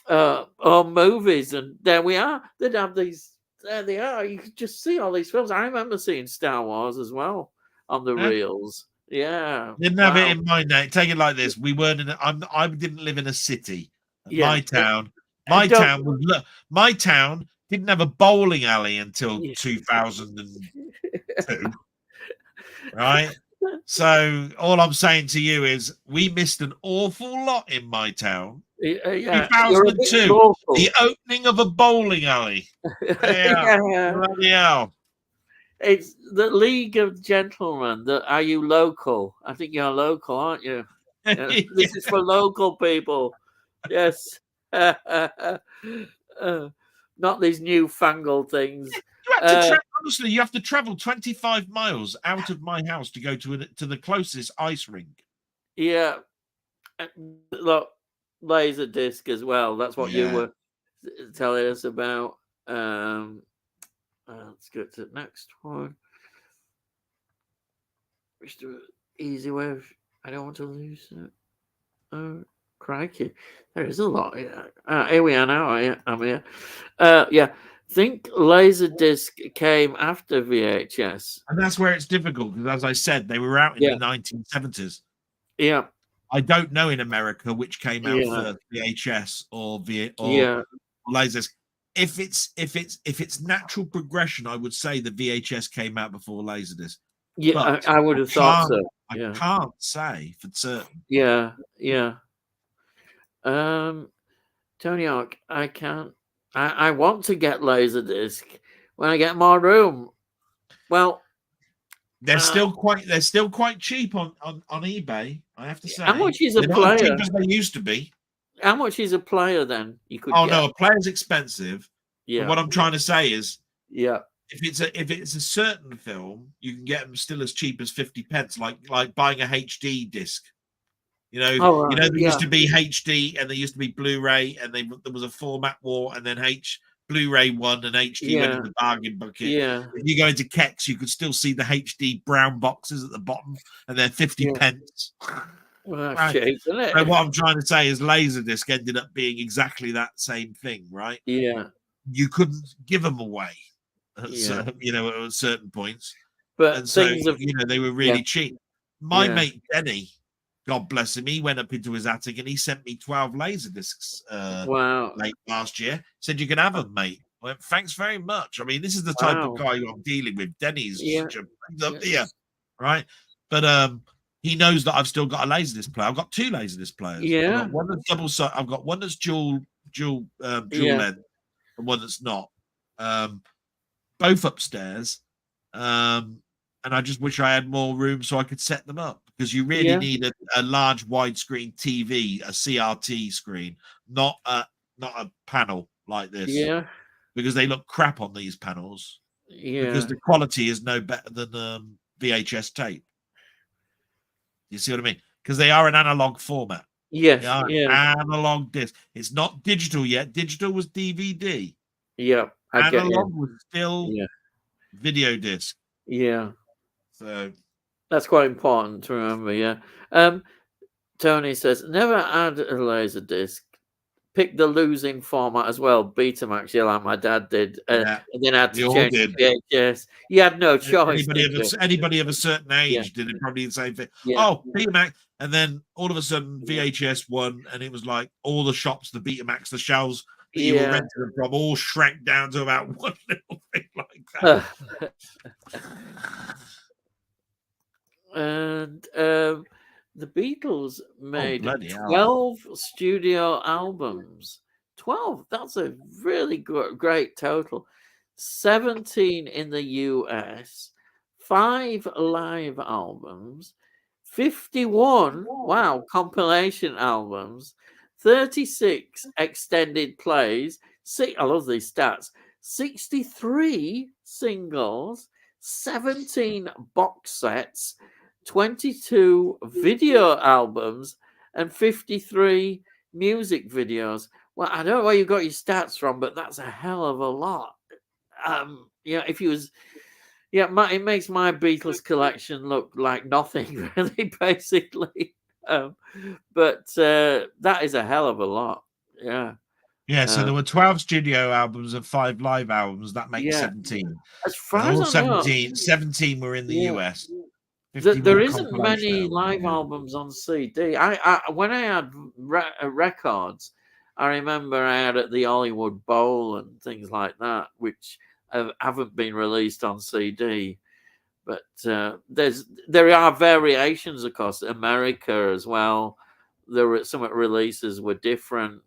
or movies, and there we are. They'd have these. There they are. You could just see all these films. I remember seeing Star Wars as well on the reels. Yeah, didn't have it in my day. Take it like this: we weren't in. I didn't live in a city. My town didn't have a bowling alley until 2002. Right? So all I'm saying to you is we missed an awful lot in my town. 2002, the opening of a bowling alley. Yeah. It's the League of Gentlemen. Are you local? I think you're local, aren't you? This is for local people. Yes. Not these newfangled things. Honestly, you have to travel 25 miles out of my house to go to the closest ice rink. Yeah. Look, Laserdisc as well. That's what you were telling us about. Let's go to the next one. Just do an easy way of. I don't want to lose it. Oh, crikey. There is a lot. Here we are now. I'm here. Think Laserdisc came after VHS. And that's where it's difficult, because as I said, they were out in the 1970s. Yeah. I don't know in America which came out first, VHS or Laserdisc. If it's natural progression, I would say the VHS came out before Laserdisc. Yeah, I would have thought so. I can't say for certain. Yeah. Tony Hawk, I can't. I want to get Laserdisc when I get more room. Well, they're still quite cheap on eBay. I have to say. How much is a player? Not as cheap as they used to be. How much is a player then? You could. No, a player's expensive. Yeah. But what I'm trying to say is, if it's a certain film, you can get them still as cheap as 50 pence, like buying a HD disc. You know, there used to be HD and there used to be Blu-ray, and there was a format war, and then Blu-ray won and HD went in the bargain bucket. Yeah. If you go into Kex, you could still see the HD brown boxes at the bottom, and they're 50 pence. Well, that's cheap, isn't it? So what I'm trying to say is Laserdisc ended up being exactly that same thing, right? Yeah. You couldn't give them away, at certain points. But and so, they were really cheap. My mate Denny, God bless him, he went up into his attic and he sent me 12 laser discs Wow. late last year. Said, you can have them, mate. I went, thanks very much. I mean, this is the type of Wow. guy I'm dealing with. Denny's Yeah. up here, right? But he knows that I've still got a laserdisc player. I've got 2 laserdisc players. Yeah. I've got one that's double side. I've got one that's dual length, and one that's not. Both upstairs. And I just wish I had more room so I could set them up, because you really need a large widescreen TV, a CRT screen, not a panel like this. Yeah. Because they look crap on these panels. Yeah. Because the quality is no better than VHS tape. You see what I mean? Because they are an analog format. Yes. Analog disc. It's not digital yet. Digital was DVD. Yeah. Analog was still video disc. Yeah. So that's quite important to remember. Yeah. Tony says, never add a laser disc. Pick the losing format as well, Betamax, like my dad did, and then had to change the VHS. You had no choice. Anybody of a certain age did it, probably the same thing. Oh, Betamax, and then all of a sudden VHS won, and it was like all the shops, the Betamax, the shelves that you were renting them from, all shrank down to about one little thing like that. And the Beatles made 12 studio albums. 12, that's a really great total. 17 in the US, 5 live albums, 51, compilation albums, 36 extended plays. I love these stats. 63 singles, 17 box sets, 22 video albums, and 53 music videos. Well, I don't know where you got your stats from, but that's a hell of a lot. If you was, it makes my Beatles collection look like nothing, really, basically. But that is a hell of a lot. Yeah. Yeah, so there were 12 studio albums and 5 live albums. That makes 17. As far as I know, 17 were in the US. There isn't many live albums on CD. I when I had records, I remember I had at the Hollywood Bowl and things like that, which haven't been released on CD. But there are variations, of course. America as well. There were some releases were different.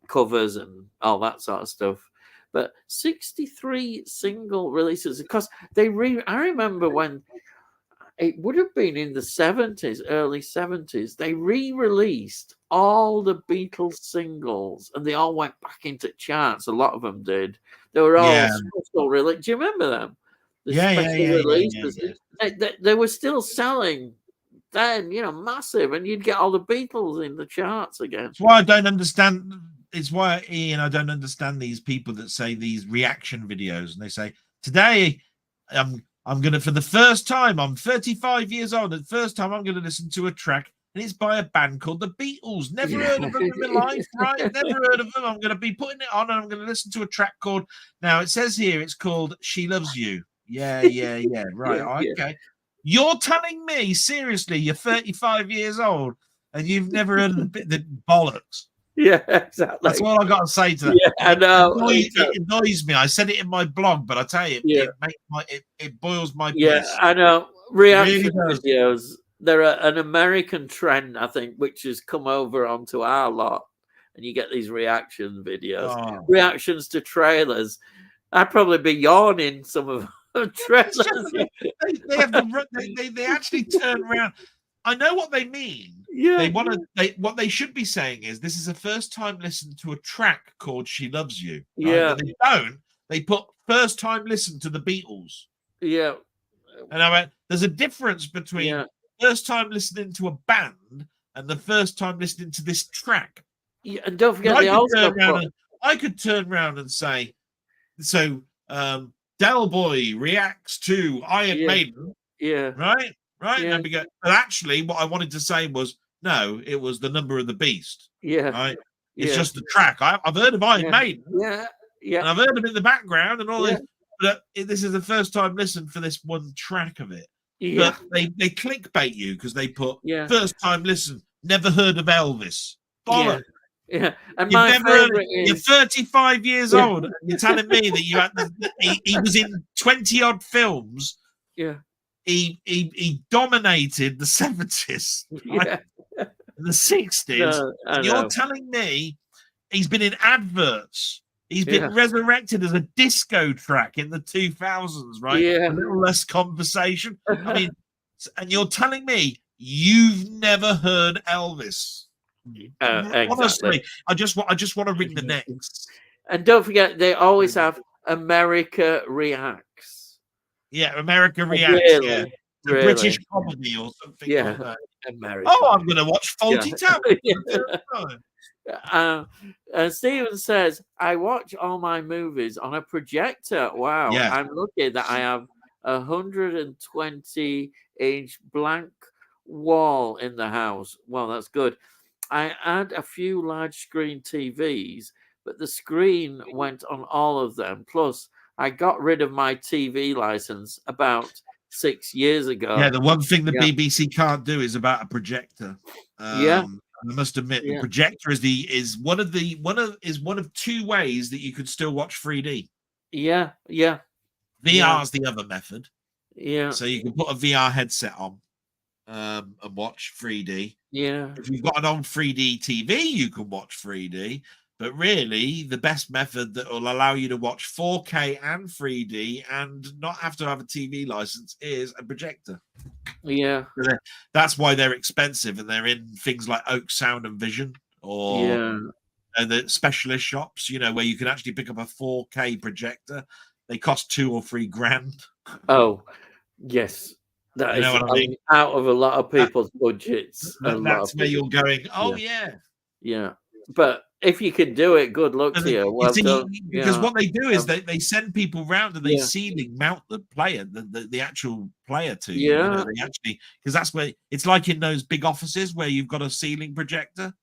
Covers and all that sort of stuff, but 63 single releases, because I remember when it would have been in the 70s, early 70s, they re-released all the Beatles singles and they all went back into charts. A lot of them did. They were all special releases. Do you remember them? Releases. They were still selling then, massive, and you'd get all the Beatles in the charts again. It's why I don't understand. It's why, Ian, I don't understand these people that say these reaction videos, and they say, today, I'm going to, for the first time, I'm 35 years old, and the first time I'm going to listen to a track, and it's by a band called the Beatles. Never heard of them in my life, right? Never heard of them. I'm going to be putting it on, and I'm going to listen to a track called, now it says here, it's called She Loves You. Yeah, right, okay. You're telling me, seriously, you're 35 years old and you've never heard of the bollocks. Yeah, exactly. That's all I got to say to that. Yeah, I know. It annoys me. I said it in my blog, but I tell you, it boils my piss. Yeah, I know. Reaction videos, they're an American trend, I think, which has come over onto our lot. And you get these reaction videos, reactions to trailers. I'd probably be yawning some of trailers. They actually turn around. I know what they mean. Yeah. What they should be saying is, this is a first time listen to a track called She Loves You. Right? Yeah. But they don't. They put first time listen to the Beatles. Yeah. And I went, there's a difference between first time listening to a band and the first time listening to this track. Yeah, and don't forget I could turn around and say, so Delboy reacts to Iron Maiden. Yeah. Right? Yeah. And we go, but actually what I wanted to say was, no, it was the Number of the Beast. Yeah. Right? It's just the track. I've heard of Iron Maiden. Yeah. And I've heard them in the background and all this. But this is the first time listen for this one track of it. Yeah. but they clickbait you because they put Yeah. first time listen, never heard of Elvis. Yeah. Bollocks. Yeah. And You've my never heard it. favorite You're is 35 years yeah. old, and you're telling me that you had he was in 20 odd films. Yeah. He dominated the 70s, right? Yeah. The 60s. No, I And you're know. telling me he's been in adverts. He's Yeah. been resurrected as a disco track in the 2000s, right? Yeah. A little less conversation. I mean, and you're telling me you've never heard Elvis. Exactly. Honestly, I just want to wring the necks. And don't forget, they always have America Reacts. Yeah, America Reacts. Really, Yeah, the really. British comedy or something Yeah, like that. America. Oh, I'm going to watch Faulty Yeah. Towers. Stephen says, I watch all my movies on a projector. Wow. Yeah. I'm lucky that I have a 120-inch blank wall in the house. Well, that's good. I had a few large screen TVs, but the screen went on all of them. Plus, I got rid of my TV license about 6 years ago. Yeah, the one thing the BBC can't do is about a projector. Yeah. I must admit, the projector is one of two ways that you could still watch 3D. Yeah, yeah. VR is the other method. Yeah. So you can put a VR headset on and watch 3D. Yeah. If you've got an old 3D TV, you can watch 3D. But really, the best method that will allow you to watch 4K and 3D and not have to have a TV license is a projector. Yeah. That's why they're expensive, and they're in things like Oak Sound and Vision or the specialist shops, where you can actually pick up a 4K projector. They cost $2,000 or $3,000. Oh, yes. That is out of a lot of people's budgets. That's where you're going, yeah. But if you can do it, good luck to you. Well done. Because what they do is they send people round and they ceiling mount the player, the actual player to you. They actually, because that's where it's like in those big offices where you've got a ceiling projector.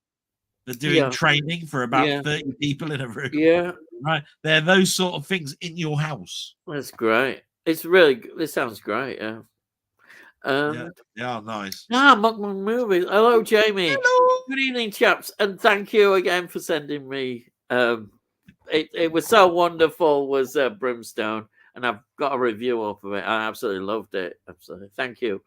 They're doing training for about 30 people in a room. Yeah. Right. They're those sort of things in your house. That's great. It's really good. This sounds great. Yeah. Nice. Mukbang Movies. Hello, Jamie. Hello. Good evening, chaps, and thank you again for sending me. It was so wonderful. Was Brimstone, and I've got a review up of it. I absolutely loved it. Absolutely, thank you.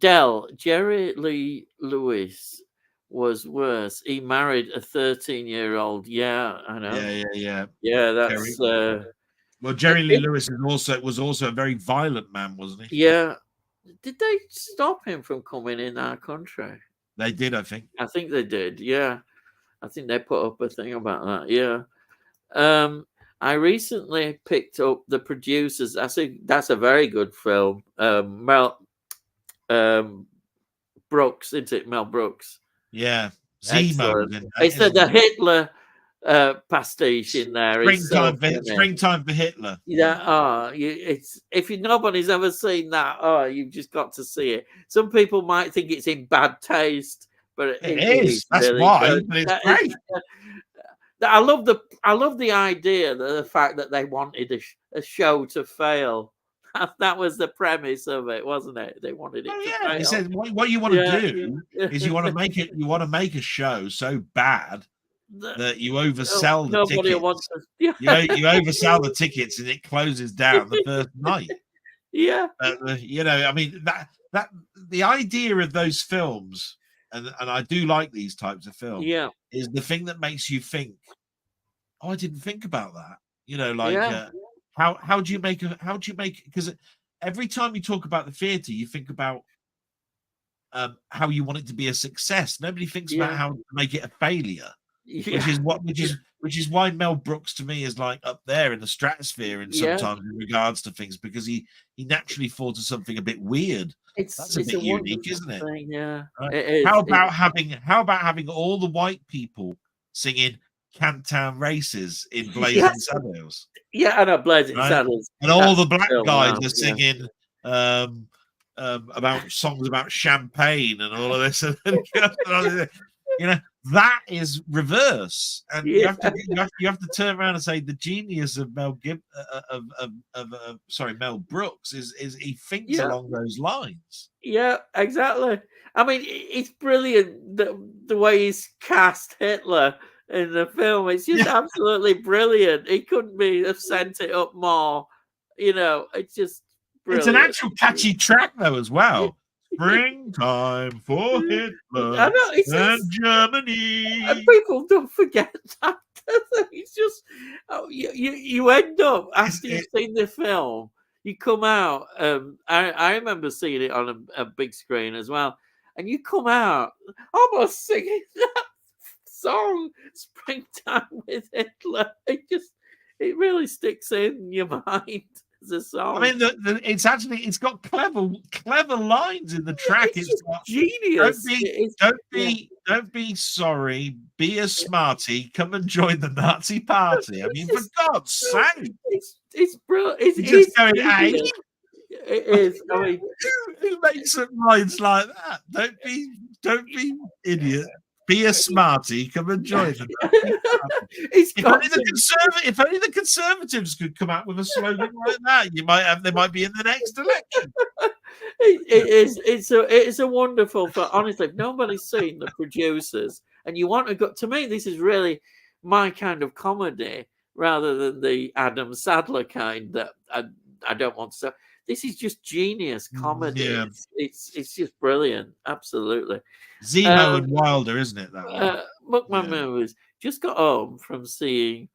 Del, Jerry Lee Lewis was worse. He married a 13-year-old. Yeah, I know. Yeah. That's. Well, Jerry Lee Lewis was also a very violent man, wasn't he? Yeah. Did they stop him from coming in our country? They did, I think. I think they did. Yeah. I think they put up a thing about that. Yeah. I recently picked up The Producers. That's a very good film. Mel Brooks, isn't it? Mel Brooks. Yeah. Excellent. It's the Hitler pastiche in there. Springtime for Hitler. Yeah. If nobody's ever seen that, you've just got to see it. Some people might think it's in bad taste, but it is. That's really why. But it's great. I love the idea, the fact that they wanted a show to fail. That was the premise of it, wasn't it? They wanted it to fail. He said, what you want to do is you want to make it. You want to make a show so bad that you oversell the tickets. Wants to, you oversell the tickets and it closes down the first night. Yeah. I mean that the idea of those films, and I do like these types of films. Yeah. Is the thing that makes you think, I didn't think about that. How do you make because every time you talk about the theater, you think about how you want it to be a success. Nobody thinks about how to make it a failure. Which is why Mel Brooks to me is like up there in the stratosphere in sometimes in regards to things, because he naturally thought of something a bit weird. That's a bit unique, isn't it? Thing, yeah. Right? How about having all the white people singing Cantown Races in Blazing Saddles? Yeah, I know, Blazing Saddles. And all the black guys are singing about songs about champagne and all of this. that is reverse, and Yeah. you have to turn around and say the genius of Mel Mel Brooks is he thinks along those lines. Yeah, exactly. I mean, it's brilliant the way he's cast Hitler in the film. It's just absolutely brilliant. He couldn't have sent it up more. It's just brilliant. It's an actual catchy track though as well. Springtime for Hitler and Germany. And people don't forget that. It's just you end up after you've seen the film. You come out. I remember seeing it on a big screen as well, and you come out almost singing that song, "Springtime with Hitler." It really sticks in your mind. A song. I mean, it's got clever lines in the track. It's genius. Don't be sorry. Be a smarty. Come and join the Nazi party. I mean, for God's sake, it's brilliant. It's just going, hey. It is. I mean, who makes up lines like that? Don't be idiot. Be a smarty. Come and join them. If only the Conservatives could come out with a slogan like that, they might be in the next election. It's a wonderful film. Honestly, if nobody's seen The Producers, and you want to go, to me, this is really my kind of comedy rather than the Adam Sandler kind that I don't want to say. This is just genius comedy. Yeah. It's just brilliant. Absolutely. Zemo and Wilder, isn't it? That one. My movies. Just got home from seeing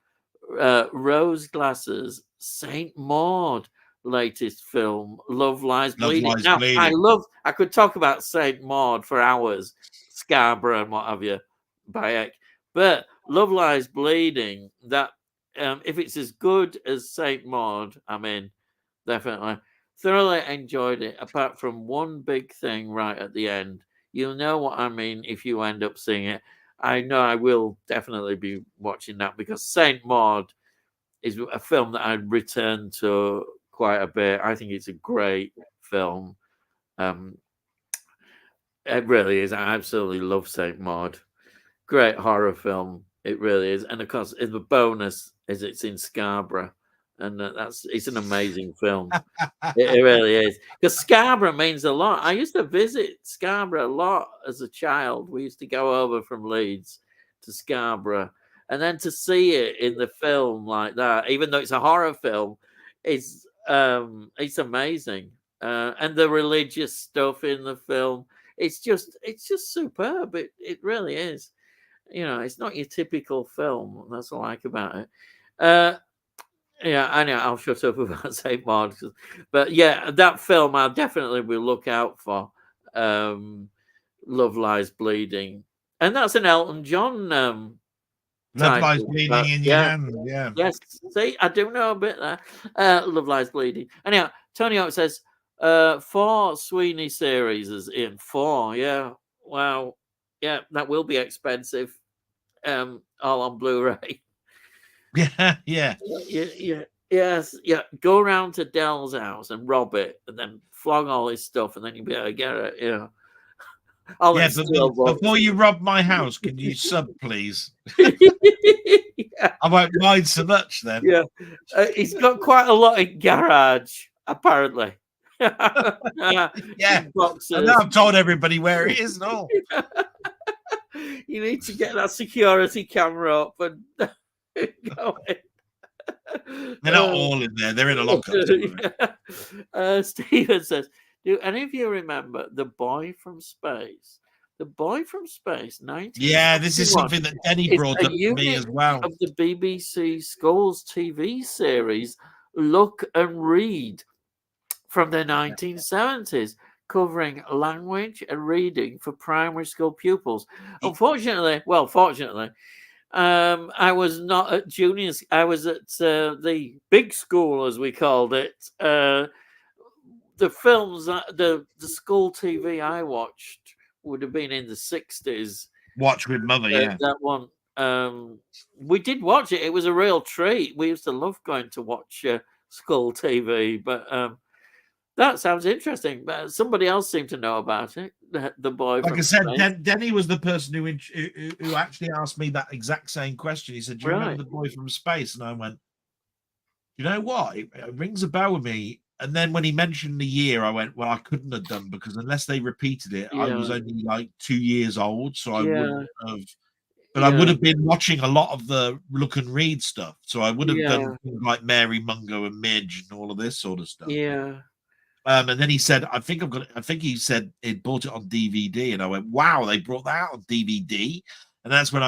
Rose Glasses' Saint Maud latest film, Love Lies Bleeding. I could talk about Saint Maud for hours, Scarborough and what have you, Bayek. But Love Lies Bleeding, that if it's as good as Saint Maud, I'm in, definitely. Thoroughly enjoyed it, apart from one big thing right at the end. You'll know what I mean if you end up seeing it. I know I will definitely be watching that, because Saint Maud is a film that I return to quite a bit. I think it's a great film. It really is. I absolutely love Saint Maud. Great horror film. It really is. And of course, the bonus is it's in Scarborough. And it's an amazing film. It really is. Because Scarborough means a lot. I used to visit Scarborough a lot as a child. We used to go over from Leeds to Scarborough. And then to see it in the film like that, even though it's a horror film, it's amazing. And the religious stuff in the film, it's just superb. It really is. It's not your typical film. That's what I like about it. Yeah, I know. I'll shut up about Saint Maud, but yeah, that film I definitely will look out for. Love Lies Bleeding, and that's an Elton John. Love Lies Bleeding in your hand. Yeah. Yes. See, I do know a bit there. Love Lies Bleeding. Anyhow, Tony Oak says 4 Sweeney series is in 4. Yeah. Wow. Yeah, that will be expensive. All on Blu-ray. Yeah. Yes. Go around to Dell's house and rob it, and then flog all his stuff, and then you'll be able to get it. Before you rob my house, can you sub, please? I won't mind so much then. Yeah, he's got quite a lot in garage, apparently. Yeah, boxes. And I've told everybody where it is and all. You need to get that security camera up and go in. They're not all in there. They're in a lockup. Stephen says, do any of you remember The Boy from Space? The Boy from Space, 1961. Yeah, this is something that Denny brought up to me as well. Of the BBC Schools TV series, Look and Read, from the 1970s, covering language and reading for primary school pupils. Fortunately, I was not at juniors. I was at the big school, as we called it. The films, the school TV I watched would have been in the 60s. Watch with Mother, yeah. That one. We did watch it. It was a real treat. We used to love going to watch school TV, but That sounds interesting, but somebody else seemed to know about it. The boy Like I from said, Spain. Denny was the person who actually asked me that exact same question. He said, "Do you remember the boy from space?" And I went, "You know what? It rings a bell with me." And then when he mentioned the year, I went, "Well, I couldn't have done because unless they repeated it, I was only like 2 years old, so I wouldn't have." But I would have been watching a lot of the look and read stuff, so I would have done things like Mary Mungo and Midge and all of this sort of stuff. Yeah. And then he said, "I think I've got it." I think he said he'd bought it on DVD, and I went, "Wow, they brought that out on DVD." And that's when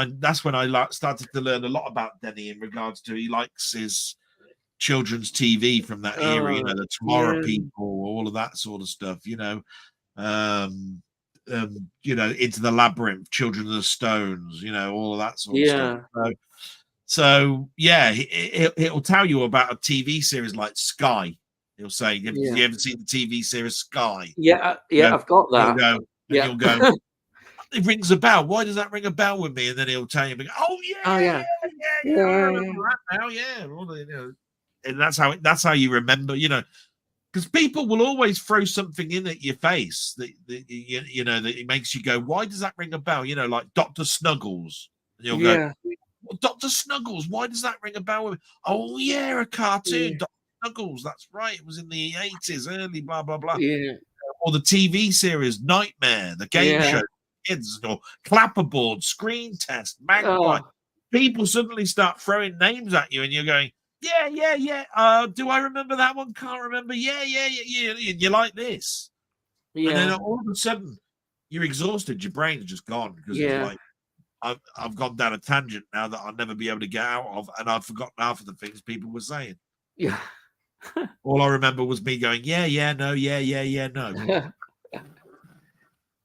I started to learn a lot about Denny in regards to he likes his children's TV from that era, you know, the Tomorrow People, all of that sort of stuff, you know, Into the Labyrinth, Children of the Stones, you know, all of that sort of stuff. So yeah, it'll tell you about a TV series like Sky. He'll say, "Have you ever seen the TV series Sky?" Yeah, I've got that. You'll go, "It rings a bell. Why does that ring a bell with me?" And then he'll tell you, "Oh yeah, I remember that now. Yeah, and that's how you remember, you know." Because people will always throw something in at your face that it makes you go, "Why does that ring a bell?" You know, like Dr. Snuggles, and you'll go, "Well, Dr. Snuggles, why does that ring a bell with me?" "Oh yeah, a cartoon, Dr. Snuggles. That's right. It was in the 80s, early blah blah blah." Or the TV series Nightmare, the game show, kids, or Clapperboard, Screen Test, Magpie. People suddenly start throwing names at you, and you're going, "Yeah. Do I remember that one? Can't remember. Yeah. You're like this, and then all of a sudden you're exhausted. Your brain's just gone because it's like I've gone down a tangent now that I'll never be able to get out of, and I've forgotten half of the things people were saying. Yeah. All I remember was me going, yeah, no, no.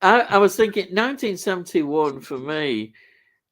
I was thinking 1971 for me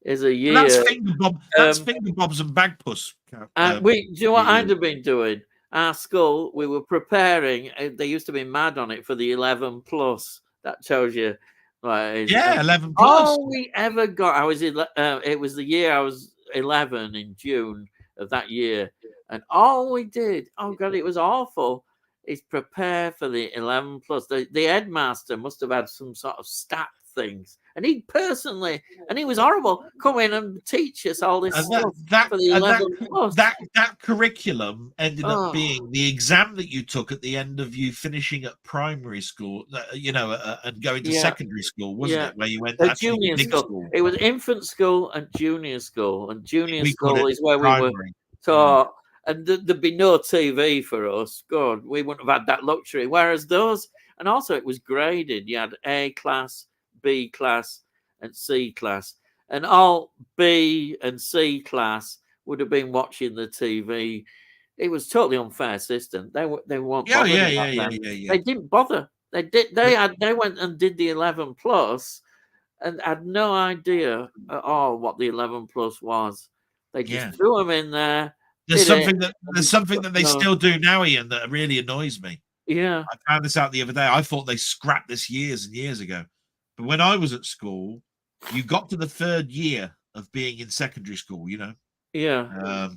is a year. That's Finger Bob. That's Finger Bobs and Bagpuss. Do you know what I'd have been doing? Our school, we were preparing. They used to be mad on it for the 11 plus. That tells you, like, 11 plus. All we ever got. It was the year I was 11 in June of that year, and all we did. Oh God, it was awful. Is prepare for the 11 plus. The headmaster must have had some sort of stat things, and he was horrible, come in and teach us all this stuff for the 11 plus. That curriculum ended up being the exam that you took at the end of you finishing at primary school, and going to secondary school, wasn't it? Where you went to junior school. It was infant school and junior school, and junior school is where we were taught. And there'd be no TV for us. God, we wouldn't have had that luxury. Whereas those, and also it was graded. You had A class, B class, and C class. And all B and C class would have been watching the TV. It was totally unfair system. They weren't bothered. Yeah. They didn't bother. They did. They went and did the 11 plus, and had no idea at all what the 11 plus was. They just threw them in there. There's something that they still do now, Ian, that really annoys me. Yeah. I found this out the other day. I thought they scrapped this years and years ago. But when I was at school, you got to the third year of being in secondary school, you know. Yeah.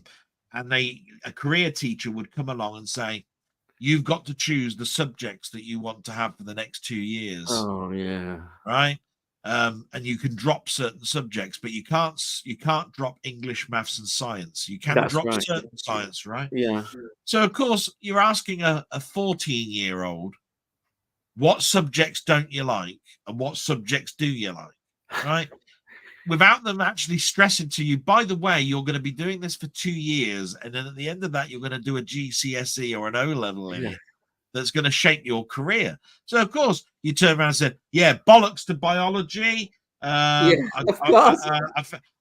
And a career teacher would come along and say, "You've got to choose the subjects that you want to have for the next 2 years." Oh yeah. Right. And you can drop certain subjects, but you can't drop English, maths, and science. You can drop certain science, right? Yeah. So of course you're asking a 14-year-old, what subjects don't you like and what subjects do you like, right? Without them actually stressing to you, by the way, you're going to be doing this for 2 years, and then at the end of that, you're going to do a GCSE or an O level in it. That's going to shape your career. So, of course, you turn around and said, "Yeah, bollocks to biology. I'm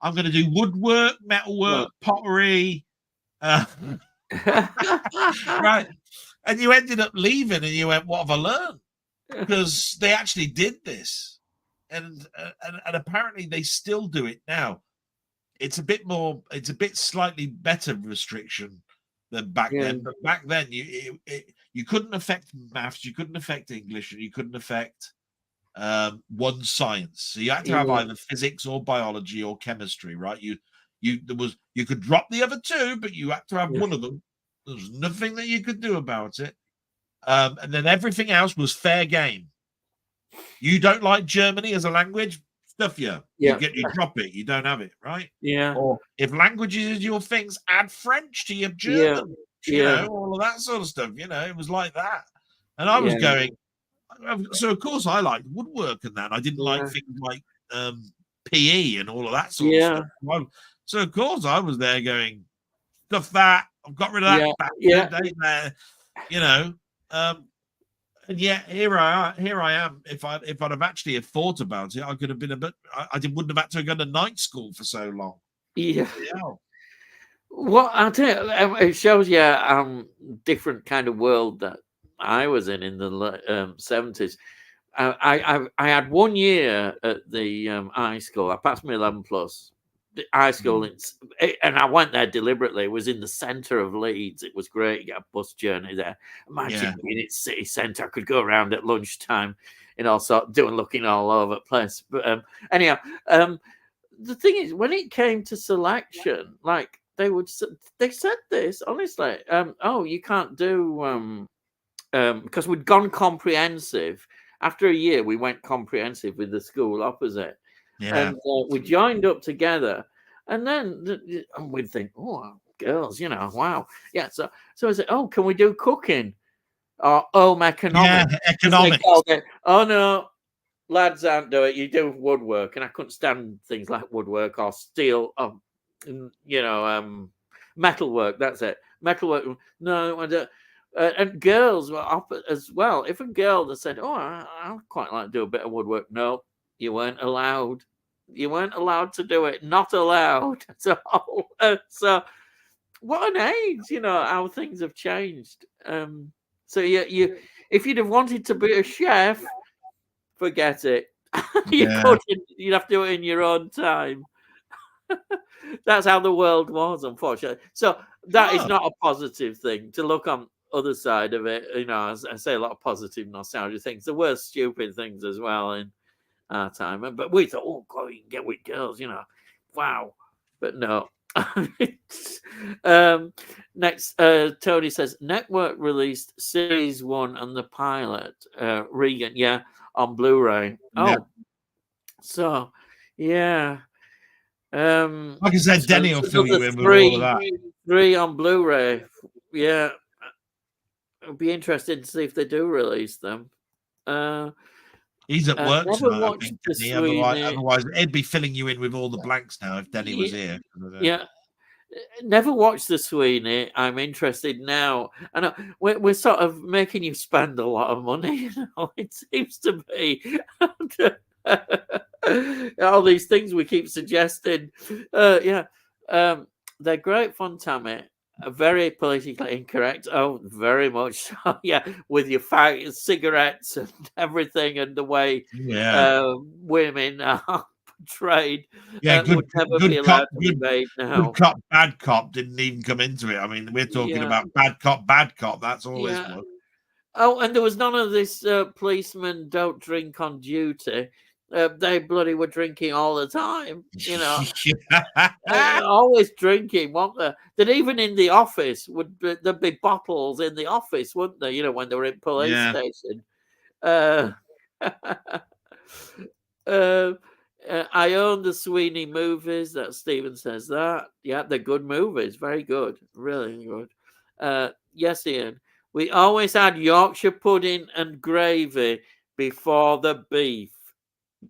going to do woodwork, metalwork, pottery." Right. And you ended up leaving and you went, "What have I learned?" Because they actually did this. And apparently they still do it now. It's a bit slightly better restriction than back then. But back then, you couldn't affect maths, you couldn't affect English, and you couldn't affect one science. So you had to have either physics or biology or chemistry, right? You could drop the other two, but you had to have one of them. There was nothing that you could do about it. And then everything else was fair game. You don't like Germany as a language? Stuff you. Yeah. You drop it. You don't have it, right? Yeah. Or if languages is your things, add French to your German. Yeah. You know, all of that sort of stuff. You know, it was like that. And I was going, so of course I liked woodwork and that. I didn't like things like PE and all of that sort of stuff. So of course I was there going, stuff that. I've got rid of that bastard, you know. And yet here I am. If I'd have actually thought about it, I could have been a bit. Wouldn't have had to go to night school for so long. Yeah. Well, I'll tell you, it shows you different kind of world that I was in the 70s. I had 1 year at the high school. I passed my 11 plus. The high school, and I went there deliberately. It was in the centre of Leeds. It was great. You get a bus journey there. Imagine being in its city centre. I could go around at lunchtime, looking all over the place. But anyhow, the thing is, when it came to selection, like they said this honestly. You can't do because we'd gone comprehensive. After a year, we went comprehensive with the school opposite. Yeah. And we joined up together, and then we'd think, oh, girls, wow. Yeah. So I said, oh, can we do cooking? Or home economics? Yeah, economics. Oh, no, lads aren't doing it. You do woodwork. And I couldn't stand things like woodwork or steel, metalwork. That's it. Metalwork. No, I don't. And girls were up as well. If a girl that said, oh, I quite like to do a bit of woodwork. No. You weren't allowed. You weren't allowed to do it. Not allowed. So what an age, how things have changed. So you if you'd have wanted to be a chef, forget it. You couldn't. You'd have to do it in your own time. That's how the world was, unfortunately. So that is not a positive thing to look on other side of it. As I say, a lot of positive nostalgia things. There were stupid things as well in our time, but we thought, oh God, you can get with girls, wow. But no. Next, Tony says Network released series 1 and the pilot, Regan, on Blu-ray. So like I said, Denny will fill you in with all of that. 3 on Blu-ray. It'll be interesting to see if they do release them. He's at work tonight, I think. Otherwise, Ed'd be filling you in with all the blanks now if Denny was here. Yeah. Never watched the Sweeney. I'm interested now. I know we're sort of making you spend a lot of money. It seems to be all these things we keep suggesting. They're great fun, Tammy. Very politically incorrect. Oh, very much so. Yeah, with your cigarettes and everything, and the way women are portrayed. Would never be allowed to be made now. Good cop, bad cop didn't even come into it. I mean, we're talking about bad cop, bad cop. That's all this was. Oh, and there was none of this policemen don't drink on duty. They bloody were drinking all the time, always drinking, weren't they? That even in the office there'd be bottles in the office, wouldn't there? When they were in police station. I own the Sweeney movies. That Stephen says that. Yeah, they're good movies. Very good, really good. Yes, Ian. We always had Yorkshire pudding and gravy before the beef.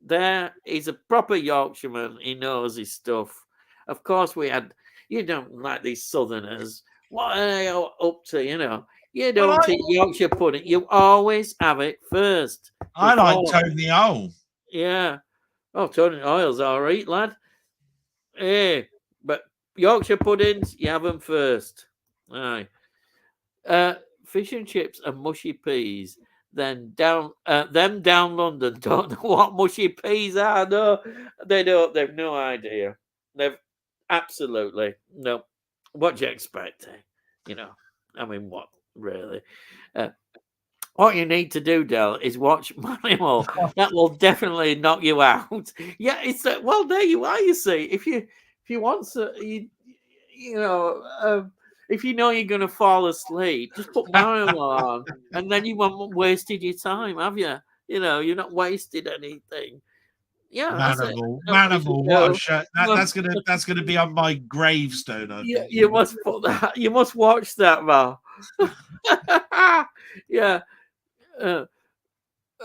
There, he's a proper Yorkshireman. He knows his stuff. Of course, we had. You don't like these Southerners. What are they up to? You don't eat Yorkshire pudding. You always have it first. I like Tony Oil. Yeah. Oh, Tony Oil's all right, lad. Hey, but Yorkshire puddings, you have them first. Aye. Fish and chips and mushy peas. Then down London don't know what mushy peas are. No, they don't. They've no idea. They've absolutely no. What do you expect? I mean, what really? What you need to do, Del, is watch Manimal. That will definitely knock you out. Yeah, it's well. There you are. You see, if you want to, if you know you're going to fall asleep, just put Mario on, and then you haven't wasted your time, have you? You know, you're not wasted anything. Yeah, that's it. Manimal, what a show! That's gonna be on my gravestone. I think you must put that. You must watch that, Val. Yeah.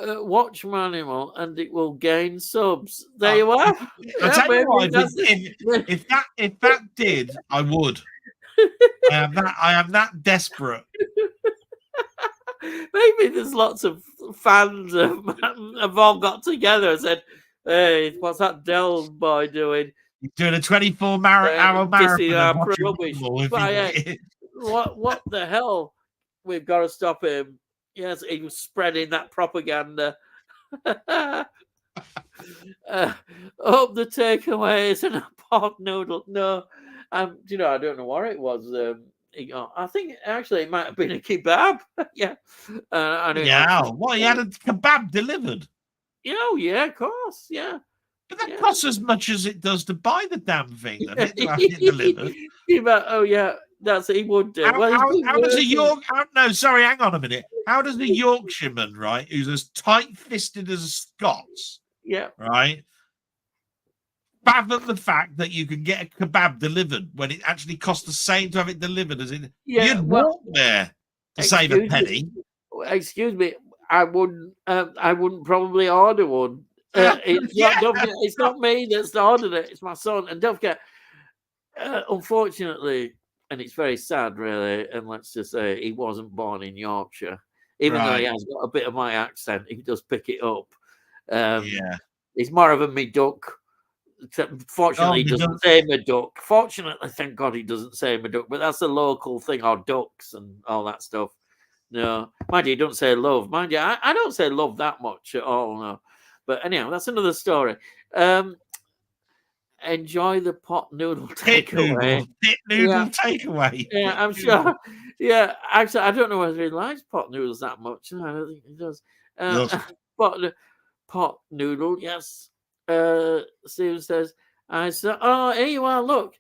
Watch Manimal and it will gain subs. There you are. I tell you what, if that did, I would. I am that desperate. Maybe there's lots of fans have all got together and said, "Hey, what's that Delboy doing? He's doing a 24-hour marathon of rubbish. What the hell? We've got to stop him." Yes, he was spreading that propaganda. Hope the takeaway isn't a pot noodle. No, you know, I don't know what it was. I think actually it might have been a kebab. Yeah. What, he had a kebab delivered? Oh, yeah, of course. Yeah. But that costs as much as it does to buy the damn thing, to have it delivered. Oh, yeah. That's he would do. How does a York? No, sorry, hang on a minute. How does a Yorkshireman, right, who's as tight-fisted as a Scots, right, fathom the fact that you can get a kebab delivered when it actually costs the same to have it delivered as in you'd walk there to save a penny? Excuse me, I wouldn't probably order one. It's not me that's ordered it. It's my son, and don't forget, unfortunately. And it's very sad, really. And let's just say he wasn't born in Yorkshire. Even though he has got a bit of my accent, he does pick it up. He's more of a me duck. Fortunately, he doesn't say me duck. Fortunately, thank God he doesn't say me duck. But that's a local thing, or ducks and all that stuff. No. Mind you, he don't say love. Mind you, I don't say love that much at all, no. But anyhow, that's another story. Enjoy the pot noodle takeaway. Pit noodle takeaway. Yeah, I'm sure. Yeah, actually, I don't know whether he likes pot noodles that much. I don't think he does. Pot noodle, yes. Stephen says, I said, oh, here you are. Look,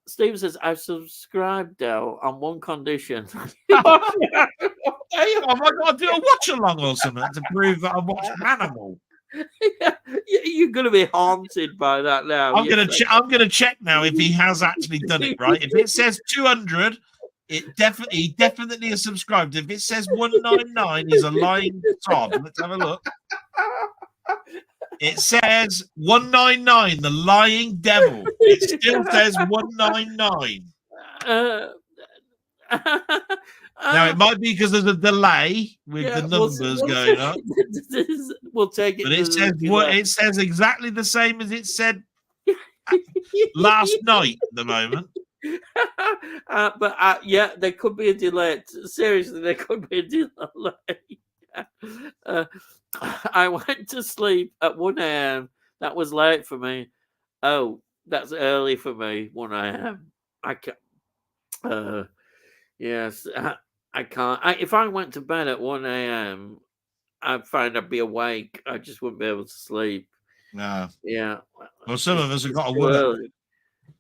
Stephen says, I've subscribed, Del, on one condition. Have I got to do a watch along or something to prove that I watched Manimal? Yeah, you're going to be haunted by that now. I'm going to check now if he has actually done it right. If it says 200, he definitely is subscribed. If it says 199, he's a lying sod. Let's have a look. It says 199, the lying devil. It still says 199. Now it might be because there's a delay with the numbers going up. We'll take it. But it says exactly the same as it said last night at the moment. There could be a delay. Seriously, there could be a delay. I went to sleep at 1 a.m. That was late for me. Oh, that's early for me. 1 a.m. I can't. Yes, I can't. If I went to bed at 1 a.m., I'd find I'd be awake. I just wouldn't be able to sleep. No. Yeah. Well, some of us have got to work.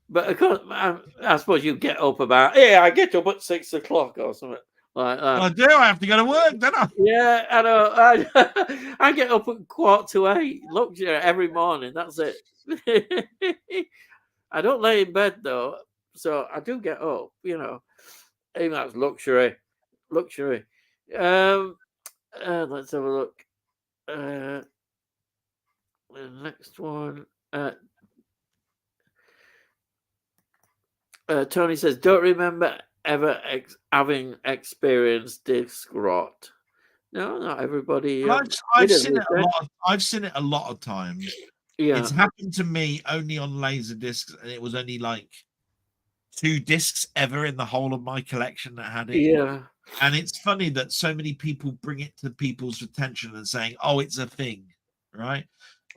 But of course, I suppose you get up I get up at 6 o'clock or something like that. Well, I do. I have to go to work, don't I? Yeah, I know. I get up at 7:45. Look, every morning. That's it. I don't lay in bed though, so I do get up. You know, even that's luxury. Let's have a look. The next one. Tony says, "Don't remember ever having experienced disc rot." No, not everybody. I've seen it a lot. I've seen it a lot of times. Yeah, it's happened to me only on laser discs, and it was only like 2 discs ever in the whole of my collection that had it. Yeah, and it's funny that so many people bring it to people's attention and saying, "Oh, it's a thing," right?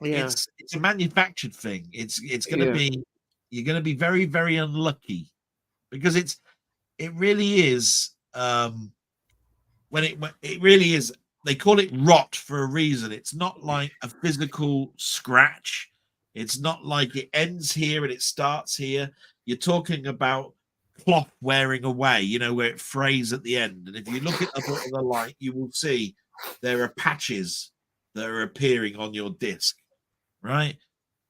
Yeah, it's a manufactured thing. It's going to be. You're going to be very, very unlucky because it really is. When it really is, they call it rot for a reason. It's not like a physical scratch. It's not like it ends here and it starts here. You're talking about cloth wearing away, you know, where it frays at the end. And if you look at the light, you will see there are patches that are appearing on your disc, right?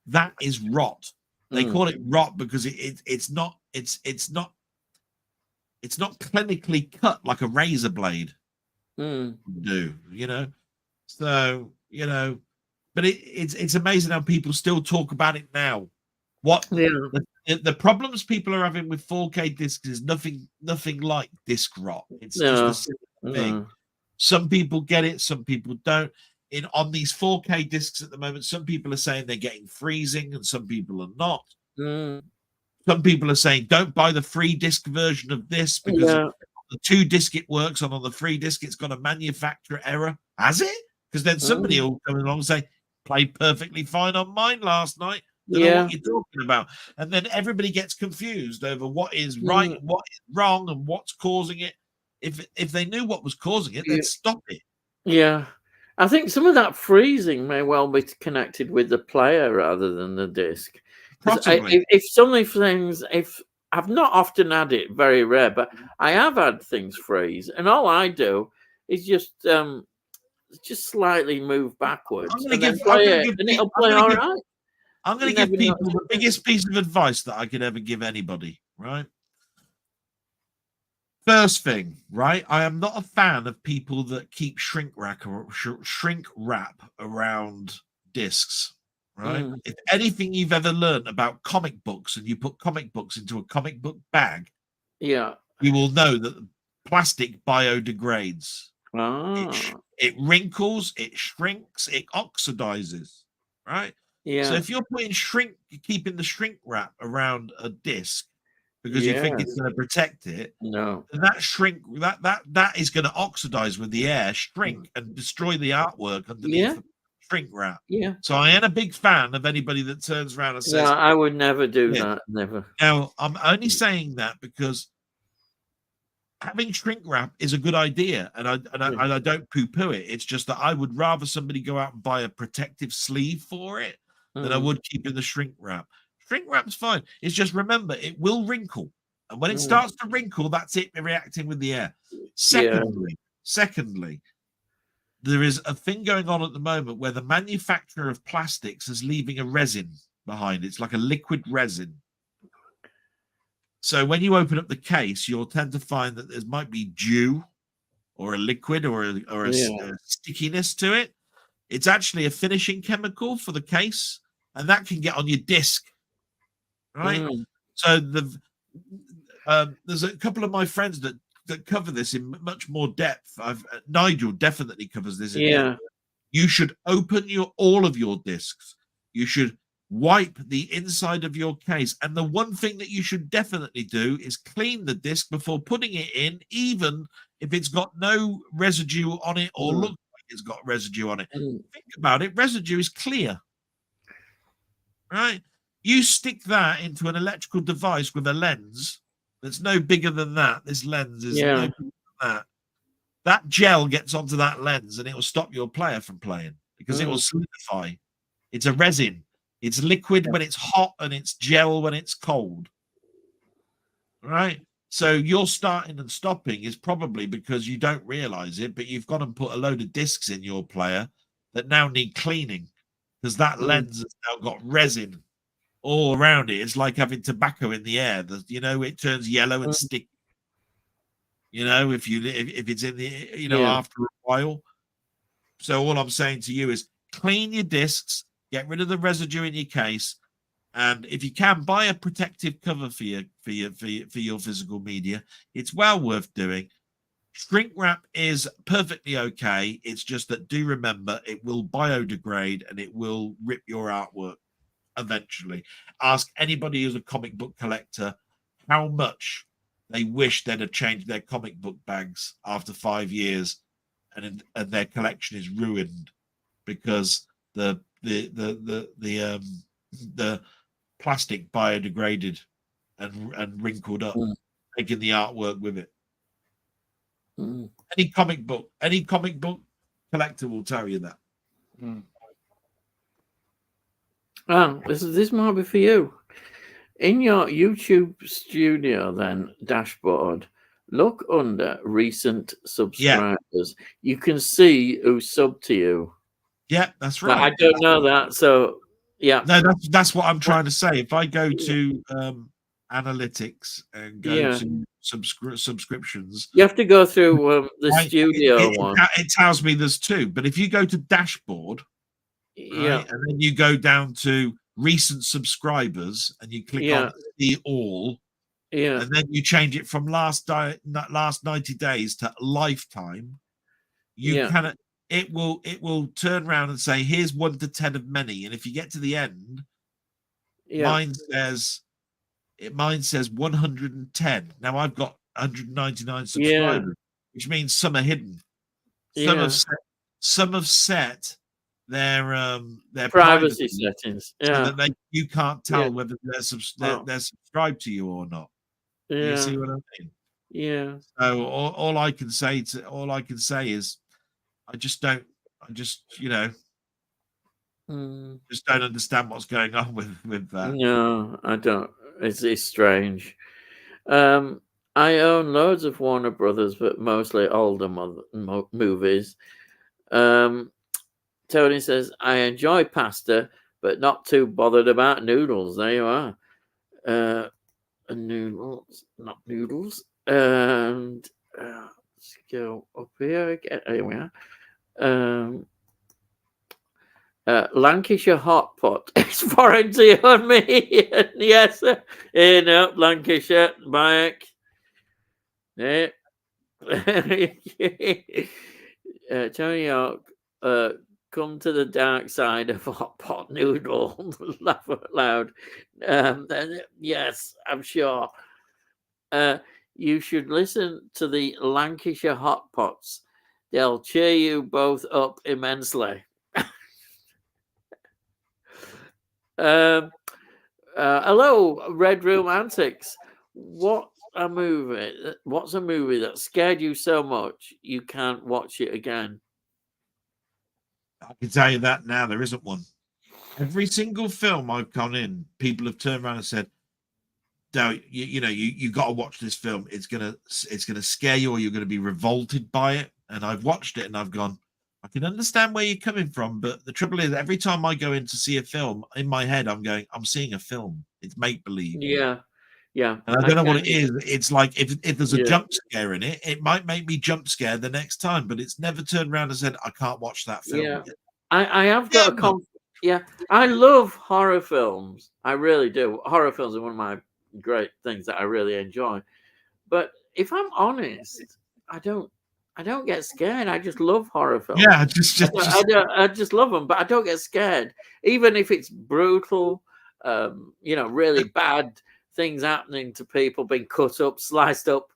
That is rot. They call it rot because it's not clinically cut like a razor blade do, you know. So, you know, but it's amazing how people still talk about it now. What the problems people are having with 4K discs is nothing like disc rot. It's just a simple thing. Some people get it, some people don't. On these 4K discs at the moment, some people are saying they're getting freezing and some people are not. Some people are saying don't buy the free disc version of this because the 2 disc it works on the free disc it's got a manufacturer error. Has it? Because then somebody will come along and say played perfectly fine on mine last night. Don't know what you're talking about. And then everybody gets confused over what is right and what is wrong and what's causing it. If they knew what was causing it, they'd stop it. Yeah. I think some of that freezing may well be connected with the player rather than the disc. If some of things, if I've not often had it, very rare, but I have had things freeze, and all I do is just slightly move backwards and then play it, and it'll play all right. I'm going to give people the biggest piece of advice that I could ever give anybody, right? First thing, right? I am not a fan of people that keep shrink wrap around discs, right? If anything you've ever learned about comic books and you put comic books into a comic book bag, you will know that plastic biodegrades. It wrinkles, it shrinks, it oxidizes, right? So if you're keeping the shrink wrap around a disc because you think it's going to protect it, that is going to oxidize with the air, shrink, and destroy the artwork underneath the shrink wrap. So I am a big fan of anybody that turns around and says, I would never do that. Never. Now I'm only saying that because having shrink wrap is a good idea, and I don't poo-poo it. It's just that I would rather somebody go out and buy a protective sleeve for it than I would keep in the shrink wrap. Shrink wrap's fine. It's just remember it will wrinkle, and when it starts to wrinkle, that's it reacting with the air. Secondly, there is a thing going on at the moment where the manufacturer of plastics is leaving a resin behind. It's like a liquid resin. So when you open up the case, you'll tend to find that there might be dew or a liquid or a stickiness to it. It's actually a finishing chemical for the case, and that can get on your disc, right? So there's a couple of my friends that cover this in much more depth. Nigel definitely covers this in depth. You should open all of your discs. You should wipe the inside of your case, and the one thing that you should definitely do is clean the disc before putting it in, even if it's got no residue on it or looks like it's got residue on it. Think about it. Residue is clear, right? You stick that into an electrical device with a lens that's no bigger than that. This lens is no bigger than that. That gel gets onto that lens and it will stop your player from playing because it will solidify. It's a resin. It's liquid when it's hot and it's gel when it's cold. Right? So your starting and stopping is probably because you don't realize it, but you've gone and put a load of discs in your player that now need cleaning because that lens has now got resin all around it. It's like having tobacco in the air. It turns yellow and sticky. If it's in the after a while. So all I'm saying to you is clean your discs, get rid of the residue in your case, and if you can, buy a protective cover for your physical media. It's well worth doing. Shrink wrap is perfectly okay. It's just that do remember it will biodegrade and it will rip your artwork eventually. Ask anybody who's a comic book collector how much they wish they'd have changed their comic book bags after 5 years, and their collection is ruined because the plastic biodegraded and wrinkled up, taking the artwork with it. Any comic book collector will tell you that. This might be for you. In your YouTube studio, then dashboard, look under recent subscribers. You can see who subbed to you. Yeah, that's But right. I don't know that. So yeah. No, that's what I'm trying to say. If I go to analytics and go to subscriptions, you have to go through the studio one. It tells me there's two. But if you go to dashboard, right, and then you go down to recent subscribers and you click on see all, and then you change it from last 90 days to lifetime, you cannot. It will turn around and say, here's 1 to 10 of many, and if you get to the end, mine says 110. Now I've got 199 subscribers, which means some are hidden. Some have set their privacy settings, so that you can't tell whether they're subscribed to you or not. You see what I mean? Yeah. So all I can say is I just don't just don't understand what's going on with that. No, I don't. It's strange. I own loads of Warner Brothers, but mostly older movies. Tony says, I enjoy pasta, but not too bothered about noodles. There you are. Noodles, not noodles. And let's go up here again. Here we are. Lancashire hot pot. It's foreign to you and me. Yes, no, Lancashire, Mike. Yeah. Tony York, come to the dark side of hot pot noodle. Laugh out loud. Yes, I'm sure. You should listen to the Lancashire hot pots. They'll cheer you both up immensely. Hello, Red Room Antics. What's a movie that scared you so much you can't watch it again? I can tell you that now. There isn't one. Every single film I've gone in, people have turned around and said, "No, you got to watch this film. It's gonna scare you, or you're gonna be revolted by it." And I've watched it, and I've gone, I can understand where you're coming from, but the trouble is, every time I go in to see a film, in my head, I'm seeing a film. It's make believe. Yeah. And I don't know what it is. It's like if there's a jump scare in it, it might make me jump scare the next time, but it's never turned around and said, I can't watch that film. Yeah. I have got I love horror films. I really do. Horror films are one of my great things that I really enjoy. But if I'm honest, I don't get scared. I just love horror films. Yeah, I just love them, but I don't get scared, even if it's brutal. Really bad things happening to people, being cut up, sliced up.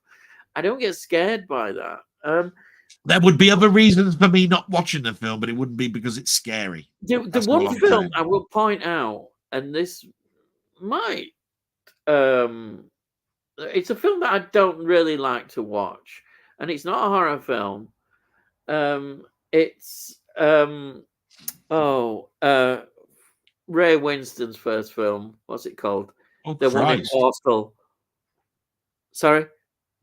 I don't get scared by that. There would be other reasons for me not watching the film, but it wouldn't be because it's scary. The one film I will point out, and this might, it's a film that I don't really like to watch, and it's not a horror film. It's Ray Winston's first film. What's it called? The one in Postal. Sorry,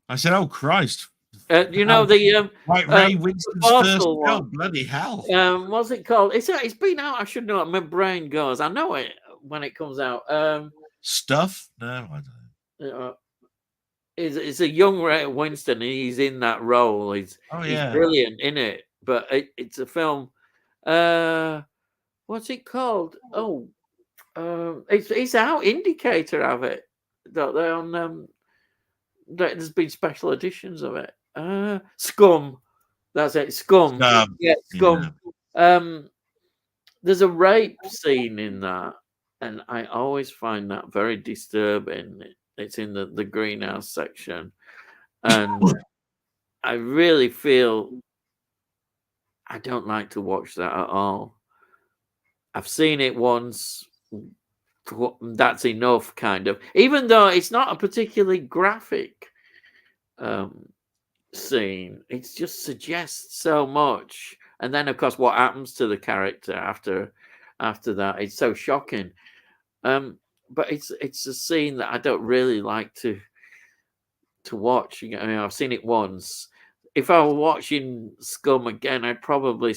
I said, "Oh Christ!" the Ray Winston's first film. Bloody hell! What's it called? It's been out. I should know it. My brain goes. I know it when it comes out. Stuff? No, I don't. It's a young Ray Winston. He's in that role. He's brilliant in it. But it's a film. What's it called? It's out. Indicator of it. They're on. There's been special editions of it. Scum. That's it. Scum. Yeah, Scum. Yeah. There's a rape scene in that, and I always find that very disturbing. It's in the greenhouse section, and I really feel I don't like to watch that at all. I've seen it once. That's enough, kind of. Even though it's not a particularly graphic scene, it just suggests so much. And then, of course, what happens to the character after that? It's so shocking. but it's a scene that I don't really like to watch. You know, I've seen it once. If I were watching Scum again, I'd probably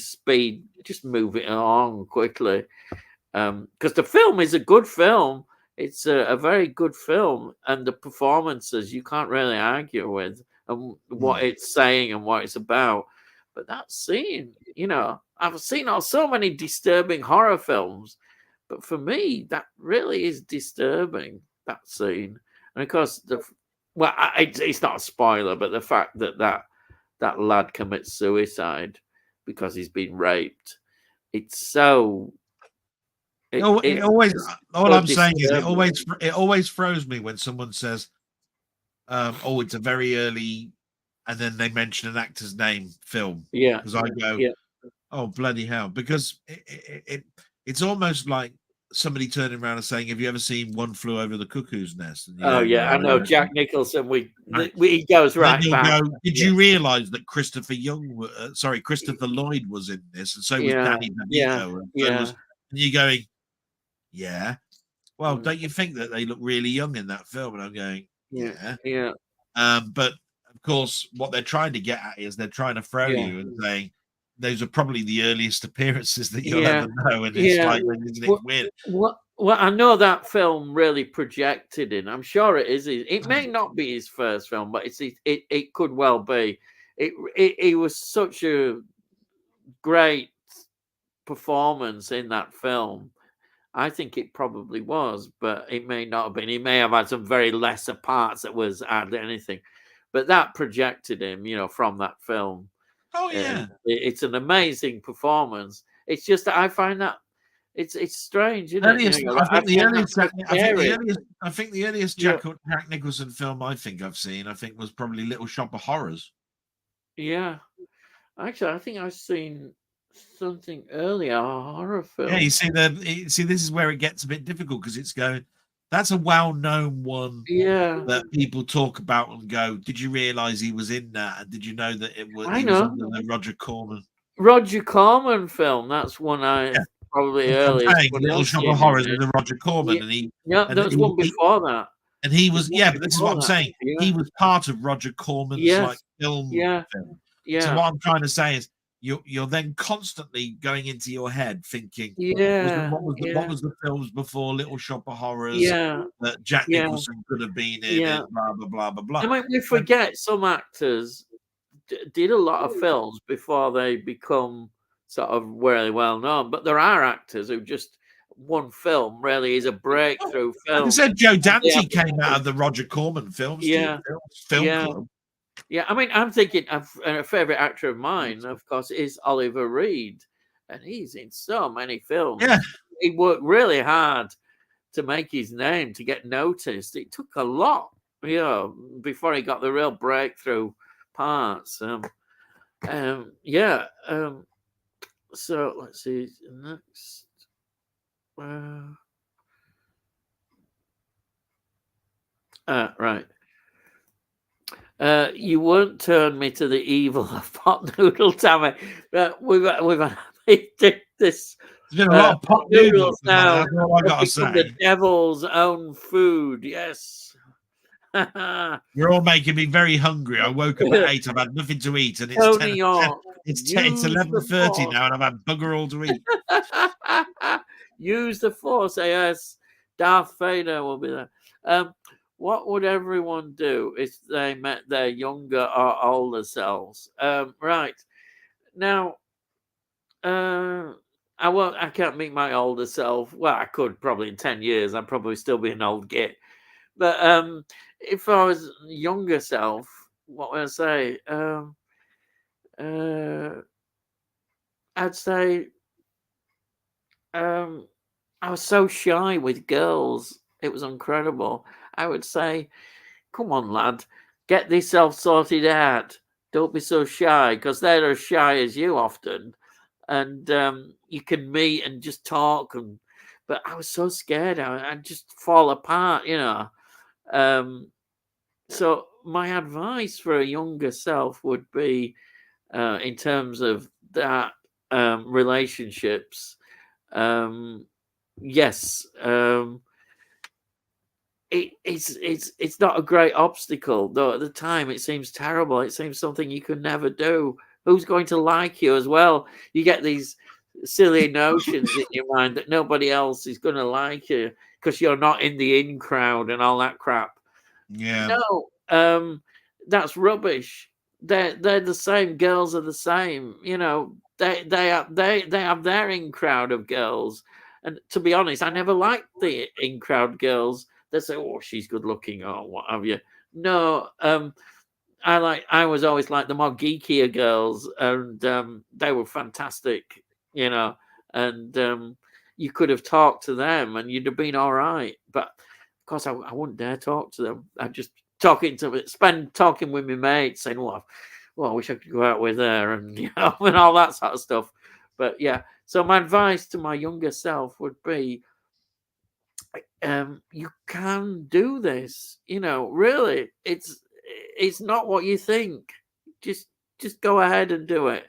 just move it along quickly, because the film is a good film. It's a very good film, and the performances you can't really argue with, and what it's saying and what it's about. But that scene, you know, I've seen so many disturbing horror films, but for me, that really is disturbing, that scene. And of course, it's not a spoiler, but the fact that lad commits suicide because he's been raped, it's so. It always. All so I'm saying is, it disturbing. always throws me when someone says, "Oh, it's a very early," and then they mention an actor's name film. Yeah, Because I go, yeah. "Oh, bloody hell!" Because it's almost like somebody turning around and saying, "Have you ever seen One Flew Over the Cuckoo's Nest?" And you Oh go, yeah, I know "No." Jack Nicholson. Right? He goes And then right you'll back. go, "Did Yeah, you realise that Christopher Lloyd was in this, and so was yeah, Danny yeah, DeVito, and so yeah, was," and you're going, "Yeah." Well, mm, don't you think that they look really young in that film? And I'm going, yeah, yeah. yeah, But of course, what they're trying to get at is they're trying to throw yeah, you and saying those are probably the earliest appearances that you'll yeah, ever know. And it's yeah. like, isn't it What, weird? what I know that film really projected in. I'm sure it is. It may not be his first film, but it could well be. It was such a great performance in that film. I think it probably was, but it may not have been. He may have had some very lesser parts that was hardly anything, but that projected him, you know, from that film. Oh yeah. It's an amazing performance. It's just that I find that it's strange, isn't it? Earliest, You know, I like, I think the find that earliest, so scary. I think the earliest Yeah, Jack Nicholson film I think I've seen, I think was probably Little Shop of Horrors. yeah. Actually, I think I've seen something earlier, a horror Yeah, film. see this is where it gets a bit difficult because it's going. That's a well-known one Yeah, that people talk about and go, "Did you realise he was in that? And did you know that I he was know. under the Roger Corman?" Roger Corman film. That's one I Yeah, probably that's what I'm earliest saying. one Little I've Shop of seen him Horrors in. with the Roger Yeah, Corman, yeah, and there was one before that. and he There's was one yeah. But this is what before I'm that. saying. Yeah. He was part of Roger Corman's like Yes. film. Yeah. So Yeah. what I'm trying to say is, you're then constantly going into your head thinking, Yeah. what Yeah. was the films before Little Shop of Horrors Yeah. that Jack Yeah. Nicholson could have been in Yeah. it? Blah blah blah blah blah. I mean, we And forget some actors did a lot of films before they become sort of really well known, but there are actors who just one film really is a breakthrough like I film. said, Joe And they Dante have came out of the Roger Corman yeah. film Yeah. club. Yeah, I mean, I'm thinking of a favorite actor of mine, of course, is Oliver Reed, and he's in so many Yeah, films. He worked really hard to make his name, to get noticed. It took a lot, you know, before he got the real breakthrough parts. Yeah. So let's see next. Right. You won't turn me to the evil of pot noodle, Tammy. We've this there's been a lot of pot pot noodles noodles tonight. now That's all I have got to become the say. devil's own food. Yes. You're all making me very hungry. I woke up at 8. I've had nothing to eat, and it's Tony 10. York, It's use the 11:30 force. now, and I've had bugger all to eat. Use the force. Yes, Darth Vader will be there. What would everyone do if they met their younger or older selves? Right now, I won't. I can't meet my older self. Well, I could probably in 10 years. I'd probably still be an old git. But if I was younger self, what would I say? Uh, I'd say I was so shy with girls. It was incredible. I would say, come on, lad, get thyself sorted out. Don't be so shy, because they're as shy as you often. And you can meet and just talk. But I was so scared. I'd just fall apart, you know. So my advice for a younger self would be, in terms of that, relationships, yes, it's not a great obstacle, though. At the time, it seems terrible. It seems something you could never do. Who's going to like you as well? You get these silly notions in your mind that nobody else is going to like you because you're not in the in crowd and all that crap. Yeah. No, that's rubbish. They're the same. Girls are the same. You know, they have their in crowd of girls. And to be honest, I never liked the in crowd girls. They say, "Oh, she's good looking," or what have you. No, I was always like the more geekier girls, and they were fantastic. You know, and you could have talked to them, and you'd have been all right. But of course, I wouldn't dare talk to them. I just spend talking with my mates, saying, "Well, I wish I could go out with her," and and all that sort of stuff. But yeah, so my advice to my younger self would be, you can do this. Really, it's not what you think. Just just go ahead and do it.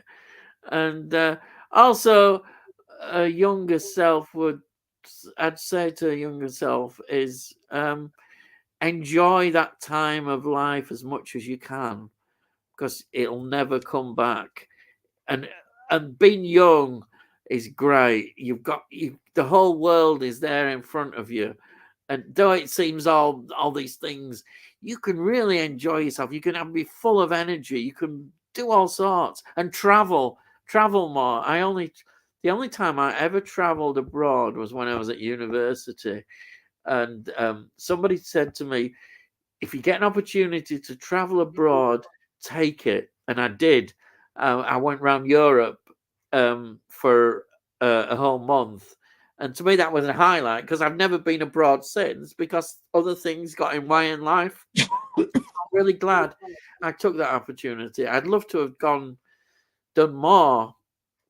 And also, a younger self would, I'd say to a younger self is, enjoy that time of life as much as you can, because it'll never come back. And being young is great. The whole world is there in front of you, and though it seems all these things, you can really enjoy yourself. You can be full of energy. You can do all sorts and travel more. The only time I ever traveled abroad was when I was at university, and somebody said to me, if you get an opportunity to travel abroad, take it. And I did. I went around Europe for a whole month. And to me, that was a highlight because I've never been abroad since because other things got in way in life. I'm really glad I took that opportunity. I'd love to have done more.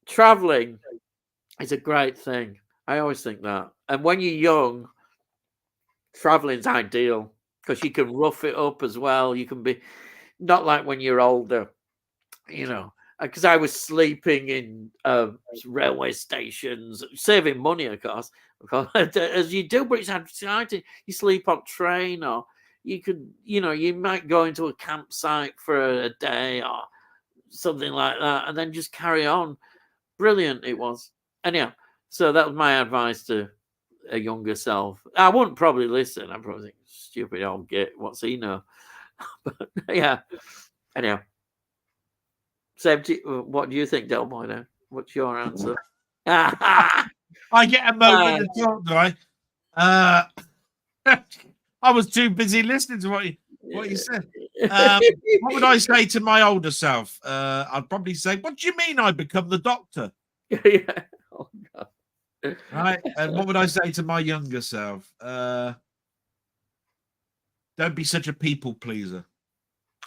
Traveling is a great thing. I always think that. And when you're young, traveling's ideal because you can rough it up as well. You can be not like when you're older, because I was sleeping in railway stations, saving money, of course, as you do, but it's exciting. You sleep on train, or you could, you might go into a campsite for a day or something like that, and then just carry on. Brilliant it was. Anyhow, so that was my advice to a younger self. I wouldn't probably listen. I'd probably think, stupid old git, what's he know? But yeah. Anyhow. Same what do you think, Delboy? Now, what's your answer? I get a moment to talk, do I? I was too busy listening to what you said. What would I say to my older self? I'd probably say, "What do you mean I become the doctor?" Yeah. Oh, God. Right. And what would I say to my younger self? Don't be such a people pleaser.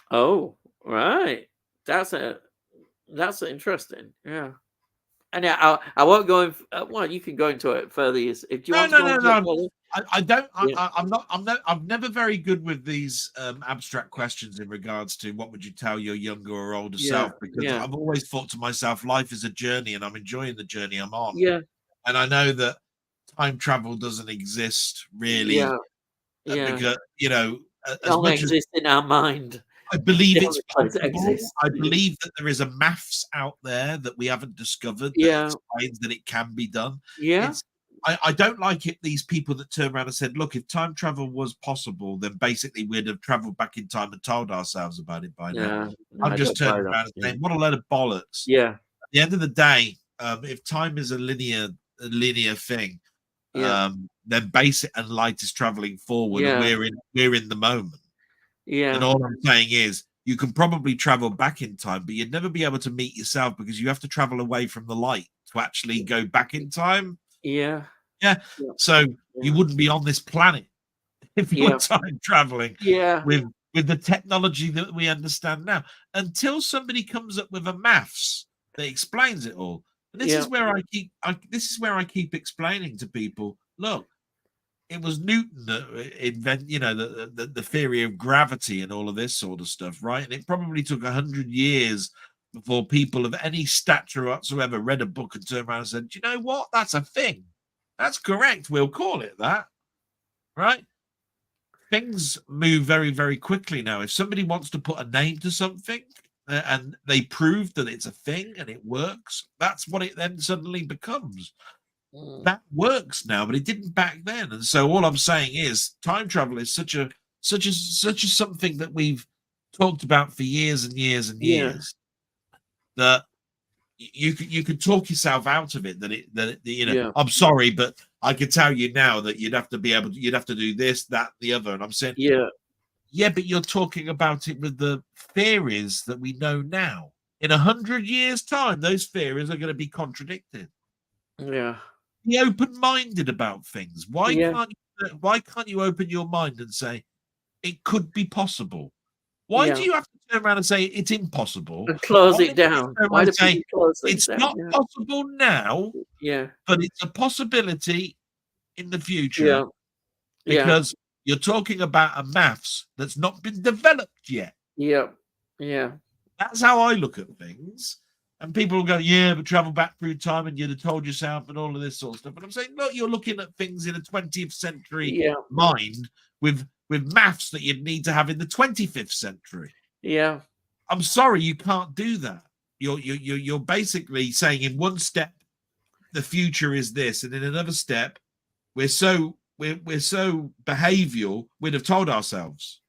Oh, right. That's interesting. Yeah. And yeah, I won't go in. Well, you can go into it further if you want to go into it further. I don't. Yeah. I'm never very good with these abstract questions in regards to what would you tell your younger or older self, because I've always thought to myself, life is a journey, and I'm enjoying the journey I'm on. Yeah. And I know that time travel doesn't exist really. Yeah. Because it only exists in our mind. I believe it's possible. I believe that there is a maths out there that we haven't discovered that explains that it can be done. Yeah. I don't like it. These people that turn around and said, "Look, if time travel was possible, then basically we'd have traveled back in time and told ourselves about it by now." I'm just turning around and saying, "What a load of bollocks!" Yeah. At the end of the day, if time is a linear thing, then base it and light is traveling forward, and we're in the moment. Yeah. And all I'm saying is, you can probably travel back in time, but you'd never be able to meet yourself because you have to travel away from the light to actually go back in time. Yeah. So you wouldn't be on this planet if you were time traveling. With the technology that we understand now, until somebody comes up with a maths that explains it all. And this is where I keep explaining to people, look, it was Newton that invented, the theory of gravity and all of this sort of stuff, right? And it probably took 100 years before people of any stature whatsoever read a book and turned around and said, "Do you know what? That's a thing. That's correct. We'll call it that." Right? things move very, very quickly now. If somebody wants to put a name to something and they prove that it's a thing and it works, that's what it then suddenly becomes. That works now, but it didn't back then. And so all I'm saying is time travel is such a something that we've talked about for years and years and years, that you could talk yourself out of it, I'm sorry, but I can tell you now that you'd have to do this, that, the other. And I'm saying, but you're talking about it with the theories that we know now. In 100 years' time, those theories are going to be contradicted. Be open-minded about things. Why can't you open your mind and say it could be possible? Why do you have to turn around and say it's impossible and close it down? Why do say it's not possible now? But it's a possibility in the future. Because you're talking about a maths that's not been developed yet. That's how I look at things. And people will go, but travel back through time and you'd have told yourself and all of this sort of stuff. But I'm saying, look, you're looking at things in a 20th century mind with maths that you'd need to have in the 25th century. I'm sorry, you can't do that. You're basically saying in one step the future is this, and in another step we're so behavioral, we'd have told ourselves.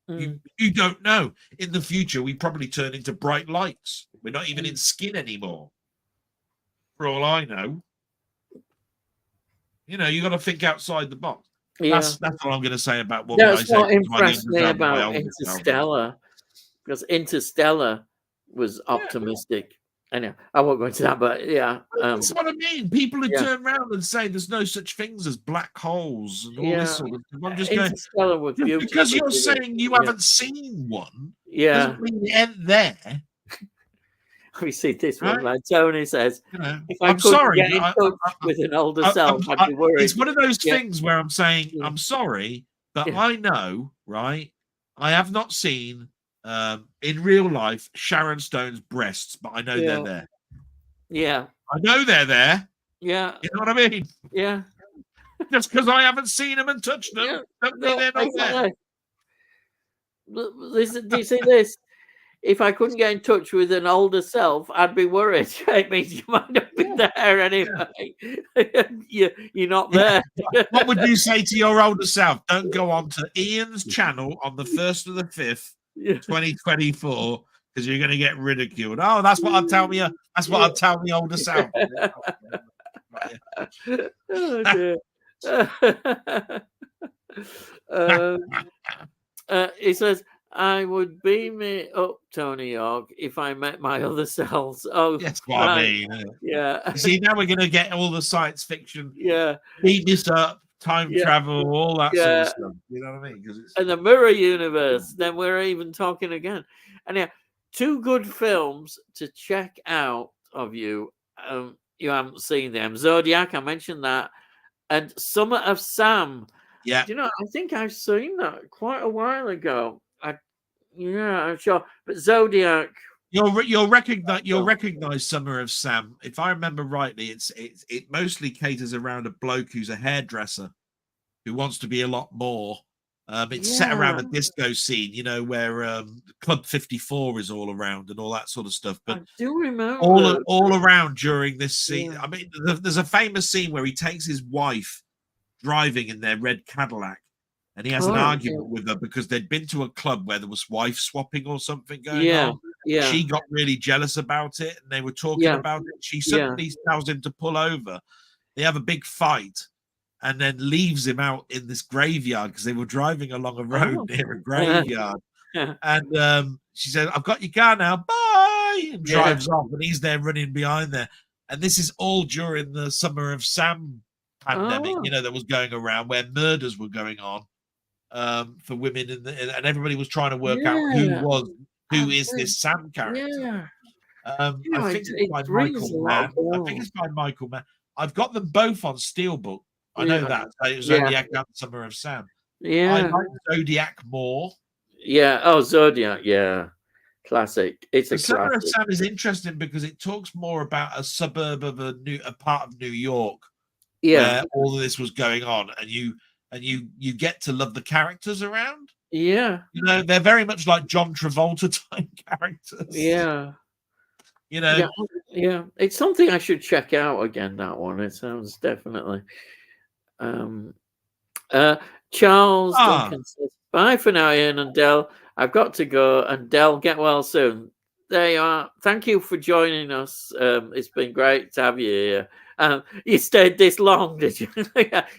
You don't know. In the future, we probably turn into bright lights. We're not even in skin anymore. For all I know. You got to think outside the box. That's what I'm going to say about what That's what impressed me about Interstellar, because Interstellar was optimistic. Anyway, I won't go into that, but that's what I mean. People who turn around and say there's no such things as black holes and all this sort of thing. I'm just Interstellar was beautiful. Because you're saying you haven't seen one, doesn't mean it ain't there. We see this one, like Tony says, if I I'm sorry, get in touch with an older self, I'd be worried. It's one of those things where I'm saying, I'm sorry, but I know, right? I have not seen in real life Sharon Stone's breasts, but I know they're there. I know they're there. You know what I mean? Just because I haven't seen them and touched them, don't mean they're not there. Do you see this? If I couldn't get in touch with an older self, I'd be worried. It means you might not be there anyway. You're not there. What would you say to your older self? Don't go on to Ian's channel on the 1st of the 5th, 2024, because you're going to get ridiculed. Oh, that's what I'd tell me. That's what I'd tell the older self. Oh, dear. He says, I would beam it up, Tony York, if I met my other selves. Oh, that's what I mean. Yeah. See, now we're going to get all the science fiction. Yeah. Beat this up, time travel, all that sort of stuff. You know what I mean? And the mirror universe. Then we're even talking again. And 2 good films to check out of you. You haven't seen them. Zodiac, I mentioned that, and Summer of Sam. Yeah. I think I've seen that quite a while ago. I'm sure. But Zodiac. You'll recognize Summer of Sam. If I remember rightly, it mostly caters around a bloke who's a hairdresser who wants to be a lot more. It's set around a disco scene, where Club 54 is all around and all that sort of stuff. But I do remember all around during this scene. I mean, there's a famous scene where he takes his wife driving in their red Cadillac. And he has an argument with her because they'd been to a club where there was wife swapping or something going on. She got really jealous about it, and they were talking about it. She suddenly tells him to pull over. They have a big fight, and then leaves him out in this graveyard because they were driving along a road near a graveyard. And she said, "I've got your car now. Bye," and drives off, and he's there running behind there. And this is all during the Summer of Sam pandemic, that was going around, where murders were going on. For women, and everybody was trying to work out who is this Sam character. I think it's by Michael Mann. I think it's by Michael Mann. I've got them both on Steelbook. I know that. Zodiac and Summer of Sam. I like Zodiac more. Zodiac. Classic. It's a Summer of Sam is interesting because it talks more about a suburb of a part of New York where all of this was going on, and and you get to love the characters around. Yeah. You know, they're very much like John Travolta type characters. Yeah. You know. Yeah. It's something I should check out again, that one. It sounds definitely. Charles Duncan says, bye for now, Ian and Del. I've got to go, and Del, get well soon. There you are. Thank you for joining us. It's been great to have you here. You stayed this long, did you?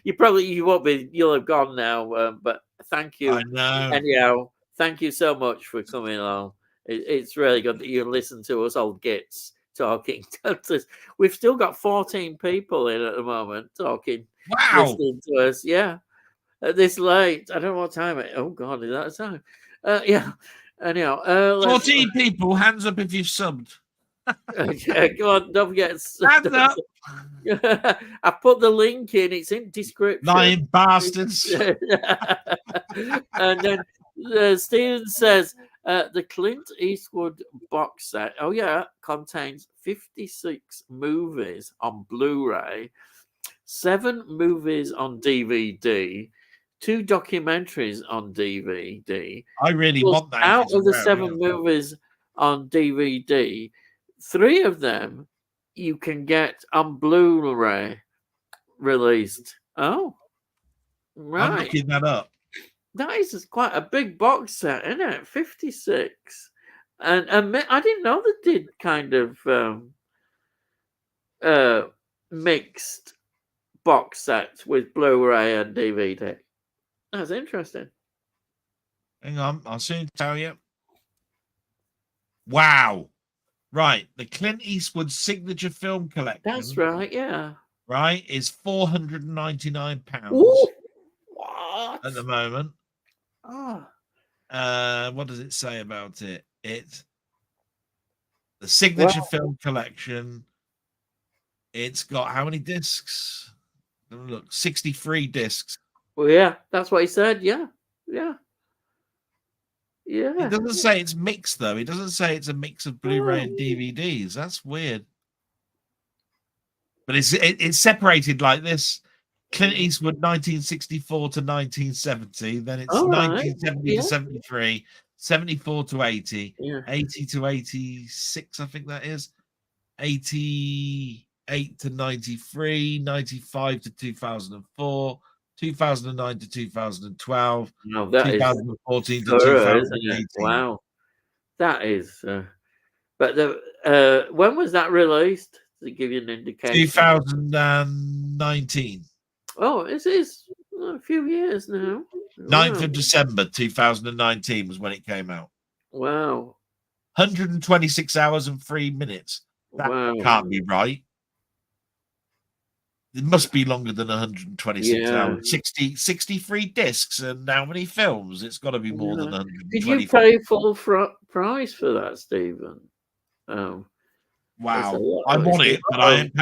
You won't be. You'll have gone now. But thank you. I know. Anyhow, thank you so much for coming along. It's really good that you listen to us old gits talking. We've still got 14 people in at the moment talking. Wow. Listening to us. Yeah. At this late, I don't know what time it. Oh God, is that the time? Yeah. Anyhow, 14 people. Hands up if you've subbed. Okay, go on, don't forget. Hands up. I put the link in. It's in description. Lying bastards. And then Stephen says the Clint Eastwood box set. Oh yeah, contains 56 movies on Blu-ray, 7 movies on DVD, 2 documentaries on DVD. I really want that. Out of the 7 movies on DVD, 3 of them you can get on Blu-ray released. Oh, right. I'm looking that up. That is quite a big box set, isn't it? 56. And I didn't know they did kind of mixed box sets with Blu-ray and DVD. That's interesting. Hang on, I'll soon tell you. Wow. Right. The Clint Eastwood signature film collection. That's right, yeah. Right, is £499 what? At the moment. Oh. What does it say about it? It's the signature film collection. It's got how many discs? Look, 63 discs. Well, yeah, that's what he said. Yeah. It doesn't say it's mixed though. It doesn't say it's a mix of Blu-ray and DVDs. That's weird. But it's separated like this: Clint Eastwood 1964 to 1970. Then it's 1970 to 73, 74 to 80, 80 to 86. I think that is 88 to 93, 95 to 2004. 2009 to 2012, 2014 to 2018. Wow, that is. But when was that released? To give you an indication. 2019. Oh, it is a few years now. 9th of December 2019 was when it came out. Wow. 126 hours and 3 minutes. That can't be right. It must be longer than 126 hours. 63 discs and how many films? It's got to be more than 120. Did you pay full price for that, Stephen? Oh, wow! I want it, but I ain't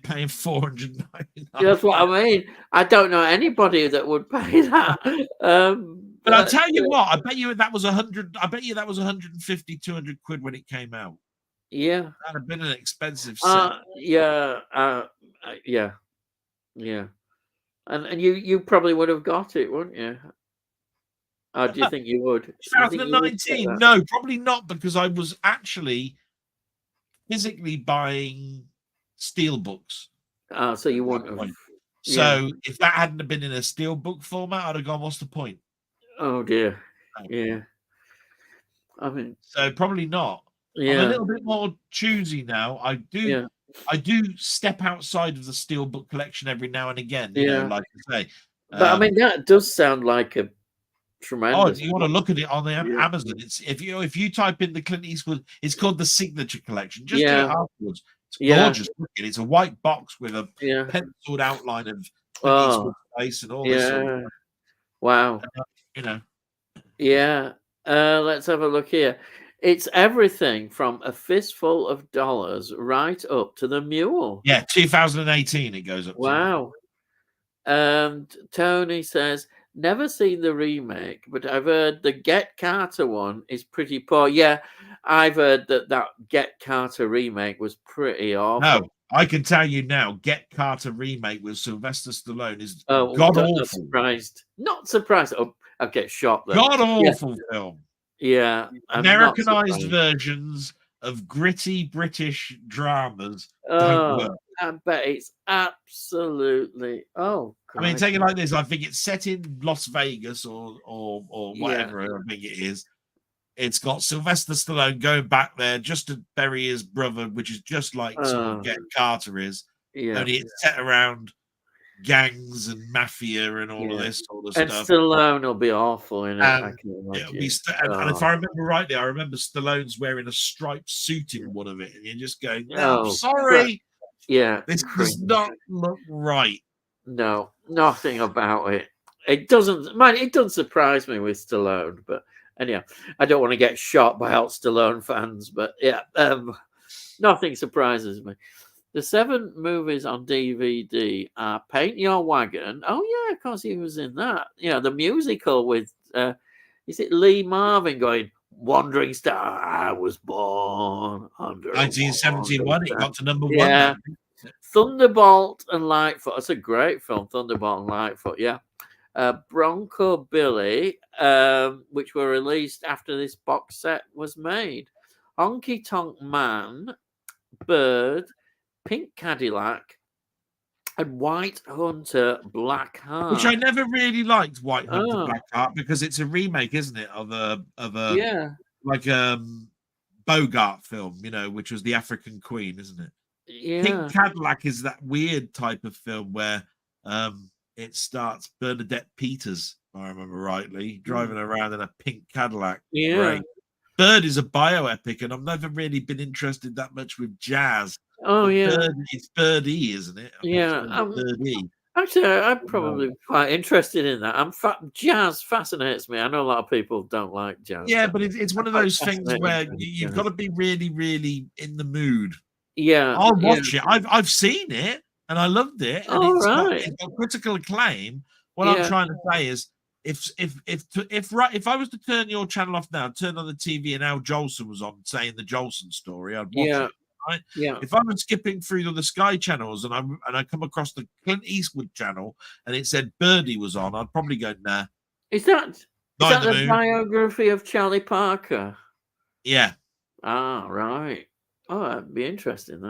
paying 499. That's what I mean. I don't know anybody that would pay that. But I'll tell you what. I bet you that was 100. I bet you that was 150, 200 quid when it came out. Yeah, that'd have been an expensive set. Yeah. And you probably would have got it, wouldn't you? Do you think you would? 2019? No, probably not, because I was actually physically buying steelbooks. So you wouldn't have. So if that hadn't have been in a steelbook format, I'd have gone, what's the point? Oh dear. Yeah. I mean, so probably not. Yeah. I'm a little bit more choosy now. I do step outside of the steelbook collection every now and again, you know, like I say. But I mean, that does sound like a tremendous. Oh, you want to look at it on the Amazon? It's if you type in the Clint Eastwood, it's called the Signature Collection. Just do it afterwards. It's gorgeous looking. It's a white box with a penciled outline of Clint Eastwood's face and all this. Sort of wow. You know. Yeah. Let's have a look here. It's everything from A Fistful of Dollars right up to The Mule. Yeah, 2018 it goes up to. Wow. And Tony says, never seen the remake, but I've heard the Get Carter one is pretty poor. Yeah, I've heard that Get Carter remake was pretty awful. No, I can tell you now, Get Carter remake with Sylvester Stallone is Oh, god not awful. surprised. Not surprised. Oh, I'll get shot then. God awful film. Yeah, Americanized versions of gritty British dramas don't work. I bet it's absolutely. Oh, I mean, take it like this. I think it's set in Las Vegas or whatever I think it is. It's got Sylvester Stallone going back there just to bury his brother, which is just like sort of Get Carter is. Yeah. Only it's set around gangs and mafia and all of this sort of stuff. And Stallone will be awful in it. I can imagine. It'll be and if I remember rightly, I remember Stallone's wearing a striped suit in one of it, and you're just going, "No, I'm sorry, this does not look right." No, nothing about it. It doesn't. Man, it doesn't surprise me with Stallone, but anyhow, I don't want to get shot by all Stallone fans, but yeah, nothing surprises me. The 7 movies on DVD are Paint Your Wagon. Oh, yeah, of course he was in that. The musical with, is it Lee Marvin going, Wandering Star, I was born under 1971, it got to number 1. Yeah. Thunderbolt and Lightfoot. That's a great film, Thunderbolt and Lightfoot, yeah. Bronco Billy, which were released after this box set was made. Honky Tonk Man, Bird, Pink Cadillac, and White Hunter Black Heart, which I never really liked. White Hunter Black Heart, because it's a remake, isn't it, of a like Bogart film, which was The African Queen, isn't it? Yeah. Pink Cadillac is that weird type of film where it starts Bernadette Peters, if I remember rightly, driving around in a pink Cadillac. Yeah. Great. Bird is a bioepic, and I've never really been interested that much with jazz. Oh, yeah. It's Birdie, isn't it? Birdie. Actually, I'm probably quite interested in that. Jazz fascinates me. I know a lot of people don't like jazz. Yeah, but it's one of those things where you've got to be really, really in the mood. Yeah. I'll watch it. I've seen it, and I loved it. And it's got critical acclaim. What I'm trying to say is, if I was to turn your channel off now, turn on the TV, and Al Jolson was on saying the Jolson story, I'd watch it. Right? Yeah. If I was skipping through the Sky channels and I come across the Clint Eastwood channel and it said Birdie was on, I'd probably go, nah. Is that the biography of Charlie Parker? Yeah. Ah, right. Oh, that'd be interesting.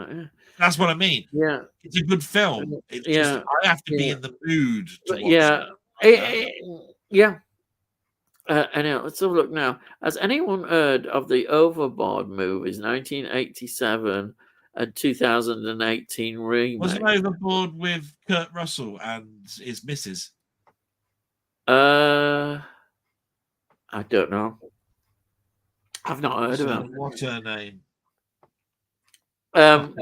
That's what I mean. Yeah, it's a good film. It's just, I have to be in the mood to watch it. Anyhow, let's have a look now. Has anyone heard of the Overboard movies, 1987 and 2018 remake? Was it Overboard with Kurt Russell and his missus? I don't know. I've not heard of it. What's her name?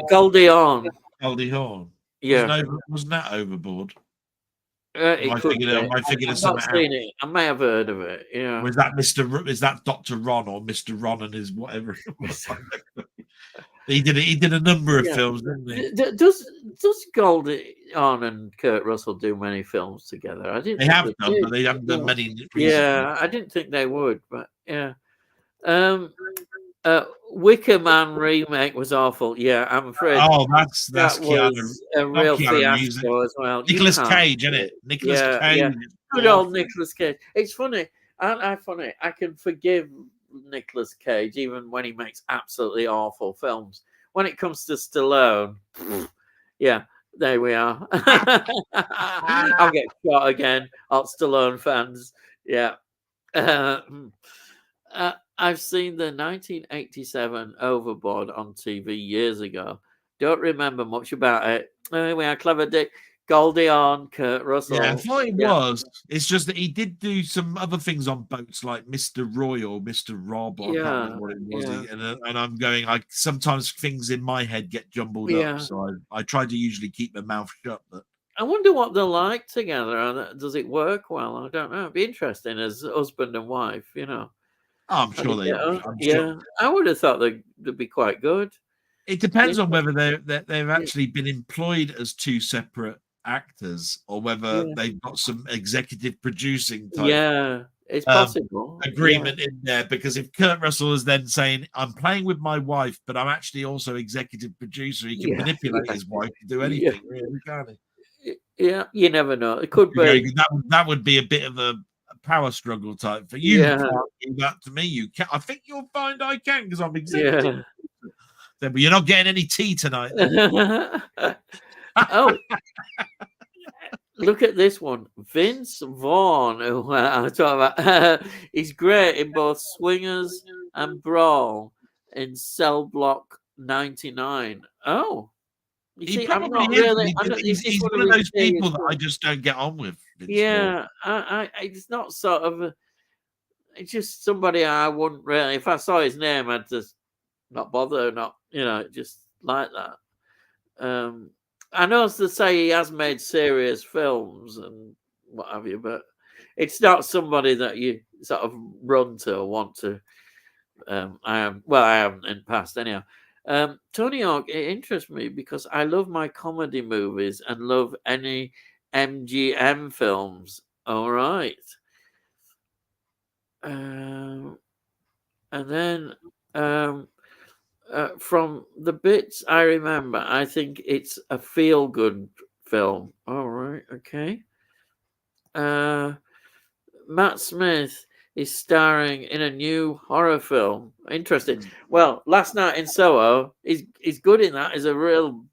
Goldie Hawn. Goldie Hawn. Yeah. Wasn't that Overboard? It I could be. I've not seen it. I may have heard of it. Yeah. Was that is that Dr. Ron or Mr. Ron and his whatever? He did a number of films, didn't he? Does Goldie Hawn and Kurt Russell do many films together? They have done, but they haven't done many recently. Yeah, I didn't think they would, but yeah. Wicker Man remake was awful. Yeah, I'm afraid. Oh, that's that was a real fiasco as well. Nicholas Cage, isn't it? Nicholas Cage. Yeah. Good old Nicholas Cage. It's funny. Aren't I funny? I can forgive Nicholas Cage even when he makes absolutely awful films. When it comes to Stallone, yeah, there we are. I'll get shot again. All Stallone fans. Yeah. I've seen the 1987 Overboard on TV years ago. Don't remember much about it. We are clever Dick, Goldie Hawn, Kurt Russell. Yeah, I thought it was. It's just that he did do some other things on boats, like Mr. Roy or Mr. Rob. I can't remember what it was. And I'm going. Sometimes things in my head get jumbled up, so I try to usually keep my mouth shut. But I wonder what they're like together. Does it work well? I don't know. It'd be interesting as husband and wife. I'm sure they are. I would have thought they'd be quite good. It depends on whether they've actually been employed as two separate actors or whether they've got some executive producing type It's possible. agreement in there, because if Kurt Russell is then saying, I'm playing with my wife, but I'm actually also executive producer, he can manipulate his wife to do anything, really, can't he? Yeah, you never know. It could be. That would be a bit of a power struggle type for you. Yeah. Can't do that to me. You can. I think you'll find I can, because I'm executive. Then, but you're not getting any tea tonight. Oh, look at this one. Vince Vaughn, who I'm talking about. He's great in both Swingers and Brawl in Cell Block 99. Oh, you see, I'm not really. He's one of those people that I just don't get on with. Vince Vaughn. It's not sort of. It's just somebody I wouldn't really. If I saw his name, I'd just not bother. Not just like that. I know to say he has made serious films and what have you, but it's not somebody that you sort of run to or want to. I haven't in the past anyhow. Tony Hawk, it interests me because I love my comedy movies and love any MGM films. All right. And then from the bits I remember, I think it's a feel-good film. All right, okay. Matt Smith is starring in a new horror film. Interesting. Well, Last Night in Soho, he's good in that. He's a real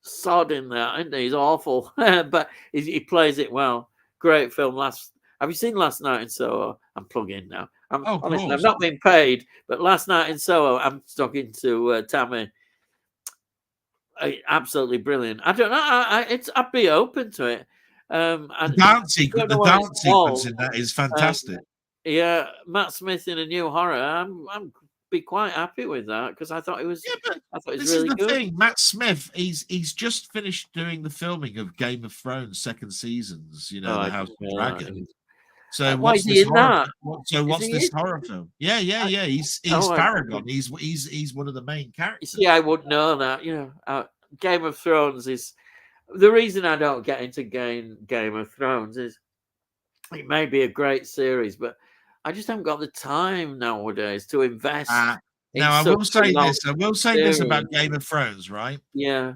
sod in that, isn't he? He's awful, but he plays it well. Great film. Have you seen Last Night in Soho? I'm plugging now. Honestly, I'm not being paid, but Last Night in Soho, I'm talking to Tammy. Absolutely brilliant. I don't know. I'd be open to it. The dance sequence in that is fantastic. Yeah, Matt Smith in a new horror. I'm be quite happy with that because I thought it was. Yeah, but I thought it was this really is the good. thing. Matt Smith, he's just finished doing the filming of Game of Thrones second seasons. The House of the Dragon. So what's this horror? So what's this horror film? Yeah. He's Paragon. He's one of the main characters. See, I wouldn't know that. Game of Thrones is the reason I don't get into Game of Thrones is it may be a great series, but I just haven't got the time nowadays to invest. Now I will say this. I will say this about Game of Thrones, right? Yeah.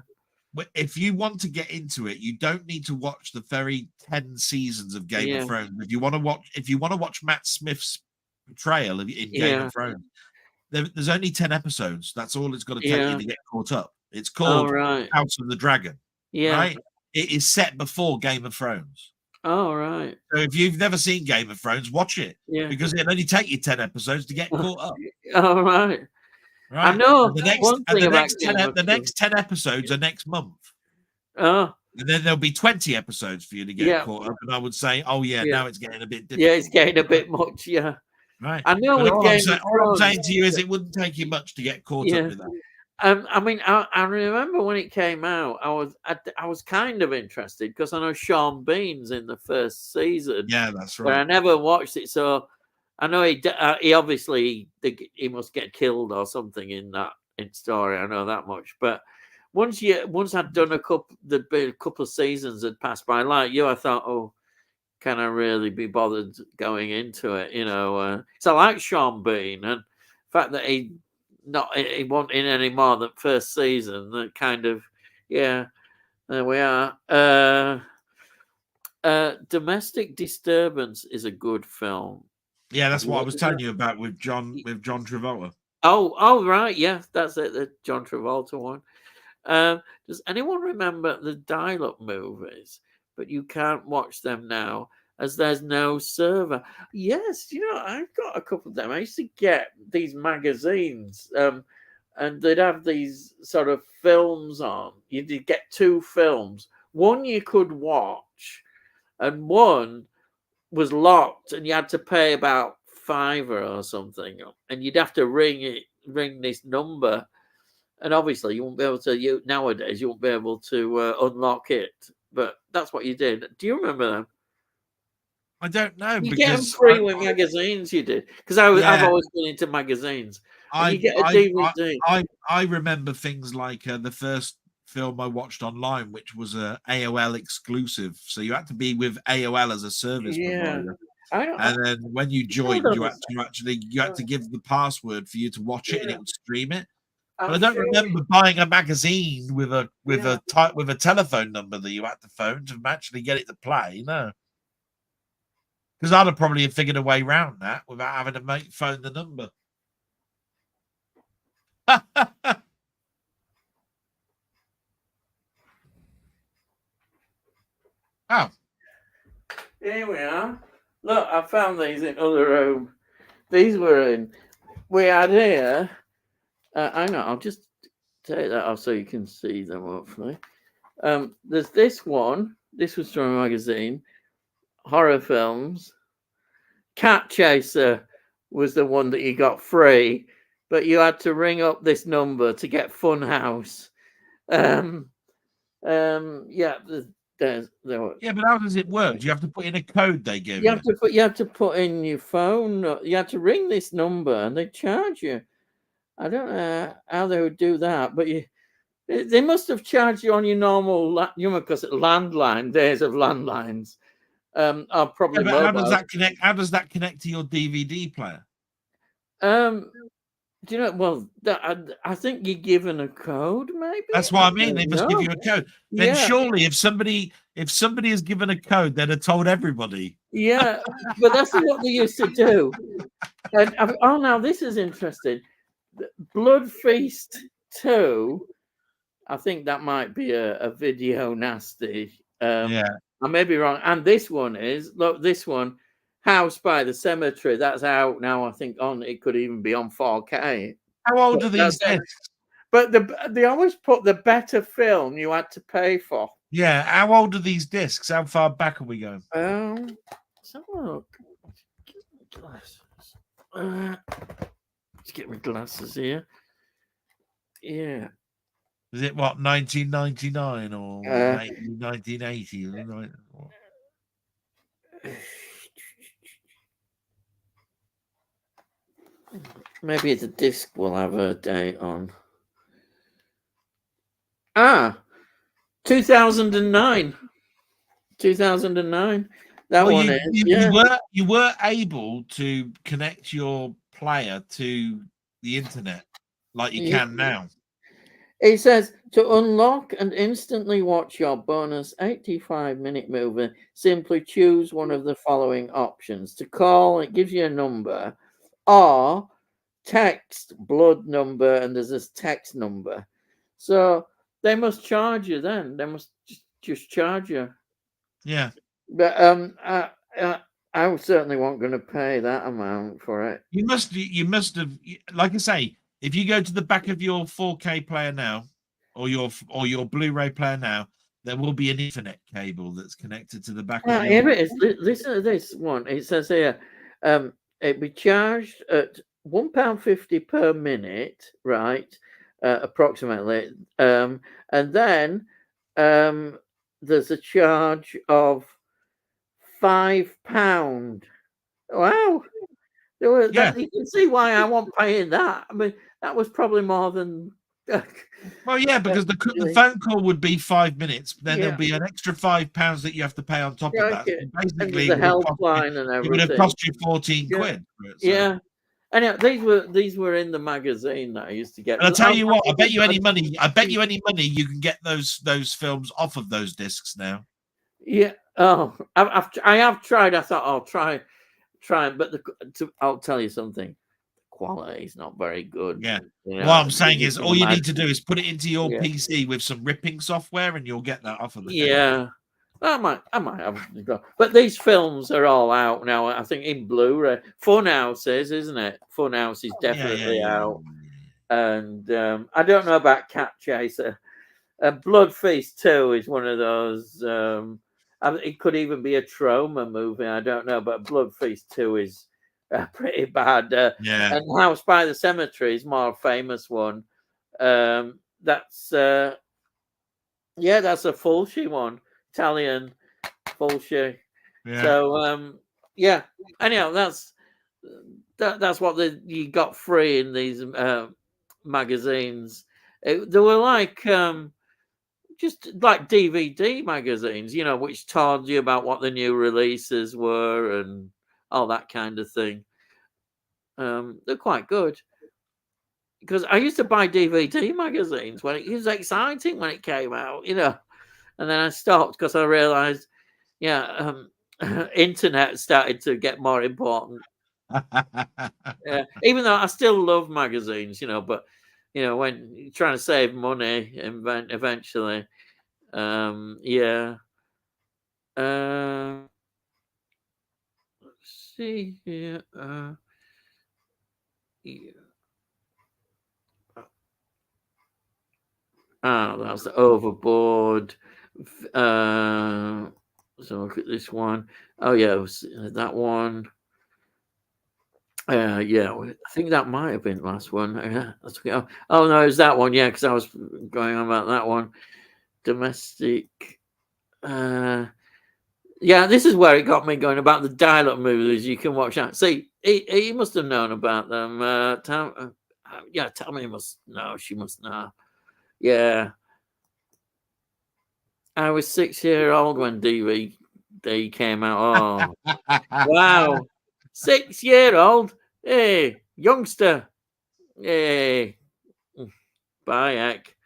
If you want to get into it, you don't need to watch the very 10 seasons of Game of Thrones. If you want to watch Matt Smith's portrayal in Game of Thrones, there's only 10 episodes. That's all it's got to take you to get caught up. It's called House of the Dragon. Yeah. Right? It is set before Game of Thrones. Oh, right. So if you've never seen Game of Thrones, watch it. Yeah. Because it'll only take you 10 episodes to get caught up. Oh, right. Right. I know. The next 10 episodes are next month. Oh. And then there'll be 20 episodes for you to get caught up. And I would say, now it's getting a bit difficult. Yeah, it's getting a bit much, yeah. Right. I know. All I'm saying to you is it wouldn't take you much to get caught up with that. I mean, I remember when it came out, I was kind of interested because I know Sean Bean's in the first season. Yeah, that's right. But I never watched it, so I know he obviously he must get killed or something in story. I know that much. But once I'd done a couple of seasons had passed by, like you, I thought, oh, can I really be bothered going into it? So I like Sean Bean and the fact that he wasn't in any more than first season. That kind of, there we are. Domestic Disturbance is a good film. Yeah, that's what I was telling you about with John Travolta. Oh, right, yeah, that's it, the John Travolta one. Does anyone remember the dial-up movies? But you can't watch them now as there's no server. Yes, I've got a couple of them. I used to get these magazines, and they'd have these sort of films on. You'd get two films. One you could watch, and one was locked, and you had to pay about $5 or something, and you'd have to ring this number, and obviously you won't be able to. Nowadays you won't be able to unlock it, but that's what you did. Do you remember them? I don't know. You get them free with magazines. You did because I've always been into magazines. You get a DVD. I remember things like the first film I watched online, which was a AOL exclusive. So you had to be with AOL as a service provider. And then when you joined, you had to give the password for you to watch it, and it would stream it. But I don't remember buying a magazine with a telephone number that you had to phone to actually get it to play. No, because I'd have probably figured a way around that without having to phone the number. Oh, here we are. Look, I found these in other room. These were in. We had here. Hang on, I'll just take that off so you can see them. Hopefully, there's this one. This was from a magazine. Horror films. Cat Chaser was the one that you got free, but you had to ring up this number to get Funhouse. Yeah, yeah, but how does it work? Do you have to put in a code they give you? You have to put in your phone. You have to ring this number, and they charge you. I don't know how they would do that, but they must have charged you on your normal, because landline days of landlines. Are probably but how does that connect? How does that connect to your DVD player? Do you know? Well, I think you're given a code. Maybe that's what I mean. They must give you a code. Then surely, if somebody is given a code, they'd have told everybody. Yeah, but that's what they used to do. And now this is interesting. Blood Feast 2. I think that might be a video nasty. Yeah. I may be wrong. And this one is, look, this one, House by the Cemetery, that's out now. I think it could even be on 4K. How old are these discs? But they always put the better film you had to pay for. Yeah. How old are these discs? How far back are we going? Let's have a look. Glasses. Let's get my glasses here. Yeah. Is it what, 1999 or 1980? Maybe the disc will have a date on. 2009. 2009. That one is. You were able to connect your player to the internet like you can now. It says to unlock and instantly watch your bonus 85-minute movie, simply choose one of the following options. To call, it gives you a number, or text blood number, and there's this text number. So they must charge you then. They must just charge you. Yeah. But I certainly wasn't going to pay that amount for it. You must have, like I say, if you go to the back of your 4K player now, or your Blu-ray player now, there will be an Ethernet cable that's connected to the back of your... Here it is. Listen to this one. It says here, it'd be charged at £1.50 per minute, right? Approximately. And then there's a charge of £5. Wow. You can see why I wasn't paying that. I mean, that was probably more than... Well, yeah, because the phone call would be 5 minutes, then there'll be an extra £5 that you have to pay on top of that. So basically, the helpline and everything. It would have cost you 14 quid. So. Yeah. And these were in the magazine that I used to get. And I'll tell you what, I bet you any money you can get those films off of those discs now. Yeah. Oh, I have tried. I thought I'll try, but I'll tell you something. Quality is not very good. Yeah. What I'm saying is, all you need to do is put it into your PC with some ripping software, and you'll get that off of the. Yeah. I might have, but these films are all out now. I think in Blu-ray. Funhouse is, isn't it? Funhouse is definitely out. And I don't know about Cat Chaser. Blood Feast 2 is one of those. It could even be a trauma movie. I don't know, but Blood Feast 2 is pretty bad. And House by the Cemetery is more famous one. That's a Fulci one. Italian Fulci. Yeah. So anyhow, that's what you got free in these magazines. They were like just like DVD magazines, which told you about what the new releases were and all that kind of thing. They're quite good. Because I used to buy DVD magazines when it was exciting when it came out, and then I stopped because I realised, internet started to get more important. Even though I still love magazines, but when you're trying to save money, eventually, yeah. Let's see here. Yeah. That's the Overboard. So look at this one. Oh yeah, that one. Yeah, I think that might have been the last one. Oh no, it's that one. Yeah, because I was going on about that one. Domestic. Yeah, this is where it got me going about the dial-up movies. You can watch that. See, he must have known about them. Tammy must know. She must know. Yeah. I was 6 years old when DVD came out. Oh, wow. 6 year old. Hey, youngster. Hey. Bye, heck.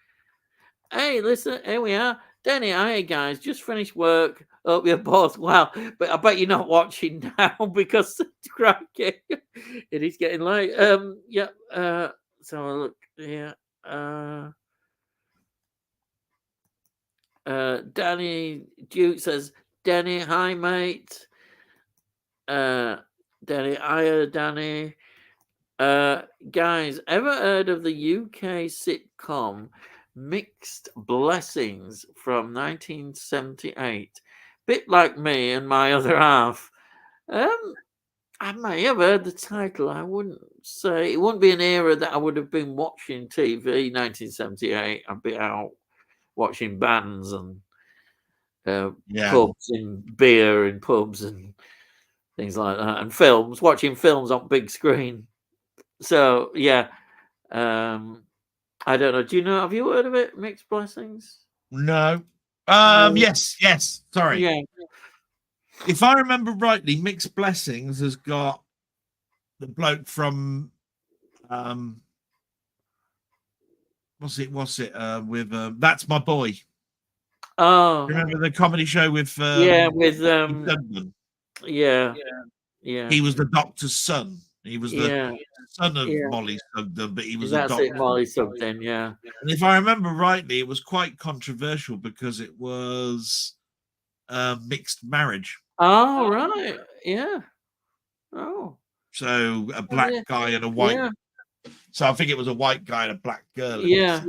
Hey, listen, here we are. Danny, hi, guys. Just finished work. Hope you're both well. But I bet you're not watching now because it's cracking. It is getting late. So look here. Danny Duke says, Danny, hi, mate. Danny, hiya, Danny. Guys, ever heard of the UK sitcom Mixed Blessings from 1978? Bit like me and my other half. I may have heard the title. I wouldn't say it wouldn't be an era that I would have been watching TV. 1978. I'd be out watching bands and pubs and beer in pubs and things like that, and films, watching films on big screen. So yeah, I don't know. Do you know? Have you heard of it? Mixed Blessings? No. Yes. Sorry. Yeah. If I remember rightly, Mixed Blessings has got the bloke from what's it? With That's My Boy. Oh, remember the comedy show with yeah. He was the doctor's son. He was the son of Molly Sugden, but he was a doctor. Molly Sugden, yeah. And if I remember rightly, it was quite controversial because it was mixed marriage. Oh, right. Yeah. Oh. So a black guy and a white. Yeah. So I think it was a white guy and a black girl. Yeah.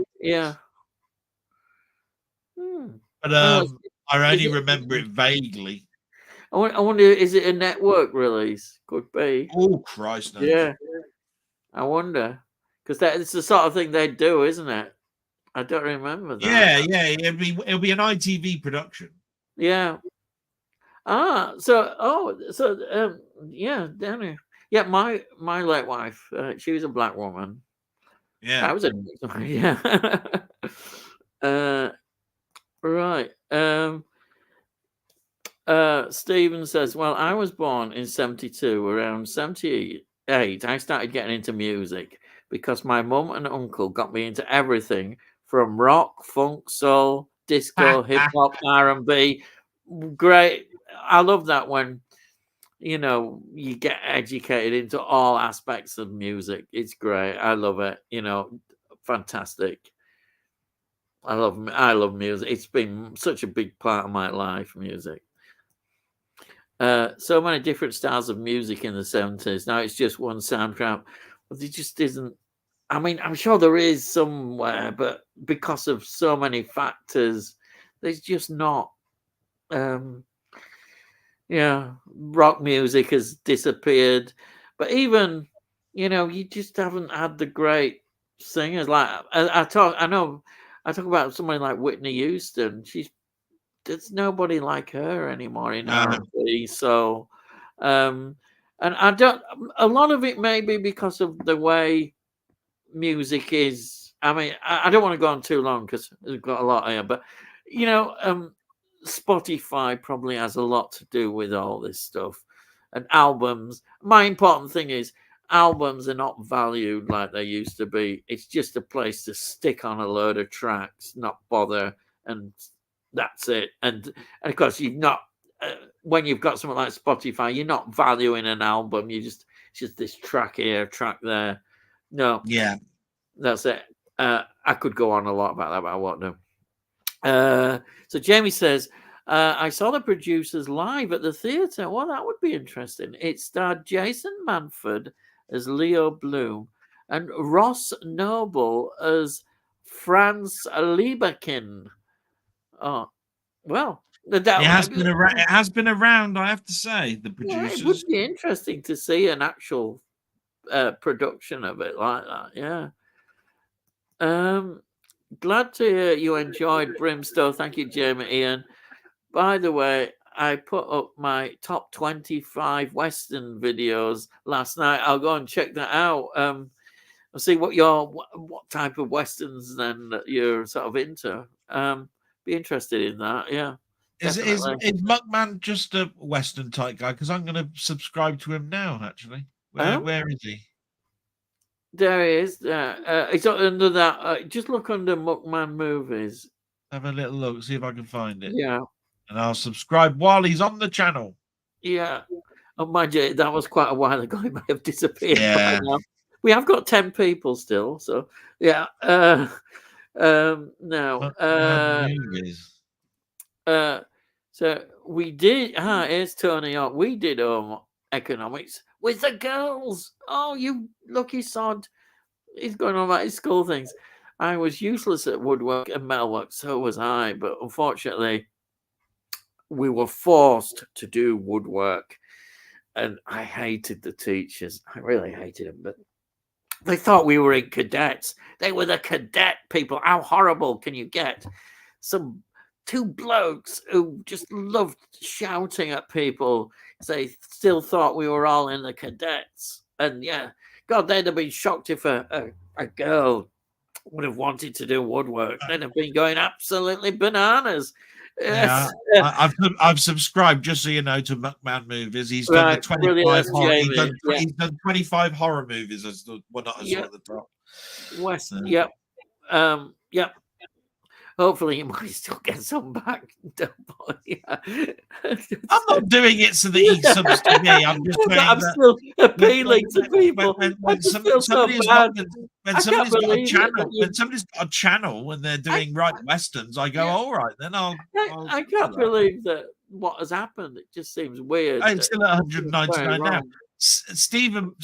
But I only remember it vaguely. I wonder, is it a network release? Could be. Oh, Christ, no. Yeah. I wonder. Because it's the sort of thing they do, isn't it? I don't remember that. Yeah. It'll be an ITV production. Yeah. Danny. Yeah, my late wife, she was a black woman. Yeah. I was right. Stephen says, well, I was born in 72. Around 78, I started getting into music because my mum and uncle got me into everything from rock, funk, soul, disco, hip-hop, R&B. Great. I love that when, you get educated into all aspects of music. It's great. I love it. Fantastic. I love music. It's been such a big part of my life, music. So many different styles of music in the 70s. Now it's just one soundtrack. But there just isn't. I mean, I'm sure there is somewhere, but because of so many factors, there's just not. Rock music has disappeared. But even, you just haven't had the great singers. Like I talk about somebody like Whitney Houston. There's nobody like her anymore in R&B. So, and I don't. A lot of it may be because of the way music is. I mean, I don't want to go on too long because we've got a lot here, but Spotify probably has a lot to do with all this stuff. and albums. My important thing is albums are not valued like they used to be. It's just a place to stick on a load of tracks, not bother, and that's it. And of course, you've not when you've got something like Spotify, you're not valuing an album. It's just this track here, track there. No, yeah, that's it. I could go on a lot about that, but I won't do. So Jamie says, I saw the producers live at the theatre. Well, that would be interesting. It starred Jason Manford as Leo Bloom and Ross Noble as Franz Lieberkin. Oh, well, it has been around. It has been around, I have to say. The producers. It would be interesting to see an actual production of it like that. Yeah. Glad to hear you enjoyed Brimstone. Thank you, Jamie Ian. By the way, I put up my top 25 Western videos last night. I'll go and check that out. I'll see what type of Westerns then that you're sort of into. Be interested in that. Yeah. Is Muckman just a Western type guy? Because I'm going to subscribe to him now. Actually, where is he? There he is. It's under that. Just look under Muckman Movies. Have a little look. See if I can find it. Yeah. And I'll subscribe while he's on the channel. Yeah. Oh, mind you, that was quite a while ago. He may have disappeared. Yeah. By now. We have got 10 people still. So, yeah. Now. So we did. Here's Tony. We did economics with the girls. Oh, you lucky sod. He's going on about his school things. I was useless at woodwork and metalwork, so was I. But unfortunately, we were forced to do woodwork. And I hated the teachers. I really hated them. But they thought we were in cadets. They were the cadet people. How horrible can you get? Some two blokes who just loved shouting at people. They still thought we were all in the cadets. And yeah, God, they'd have been shocked if a girl would have wanted to do woodwork. They'd have been going absolutely bananas. Yeah, I've subscribed, just so you know, to Muckman Movies. He's done the 25 horror. He's done 25 horror movies as the one at the top. West, yep. Yep. Hopefully, you might still get some back, Delboy. Yeah. I'm not doing it so that he subs to me. I'm just saying I'm still appealing to people. When somebody's got a channel and they're doing right westerns, I go, all right, then I can't believe that what has happened. It just seems weird. It's still at 199 now. Stephen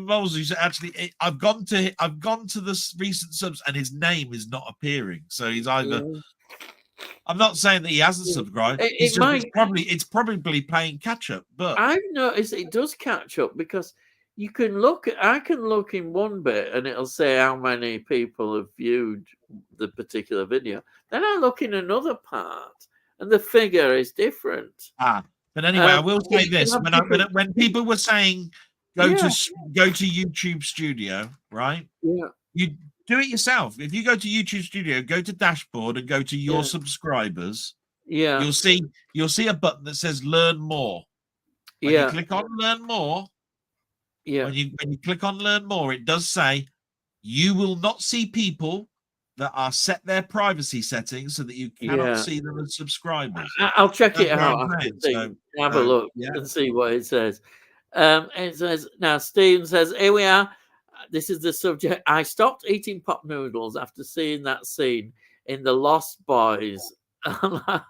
Mosley's actually. I've gone to the recent subs and his name is not appearing. So he's either. Yeah. I'm not saying that he hasn't subscribed. It's probably playing catch up. But I've noticed it does catch up because you can look. I can look in one bit and it'll say how many people have viewed the particular video. Then I look in another part and the figure is different. But anyway, I will say this: when people were saying go to YouTube Studio, right? Yeah, you do it yourself. If you go to YouTube Studio, go to dashboard and go to your subscribers. Yeah, you'll see a button that says Learn More. When you click on Learn More. Yeah. When you click on Learn More, it does say you will not see people that are set their privacy settings so that you cannot see them as subscribers. I'll check it out. Have a look and see what it says. It says, now Stephen says, here we are. This is the subject. I stopped eating pot noodles after seeing that scene in The Lost Boys. Yeah,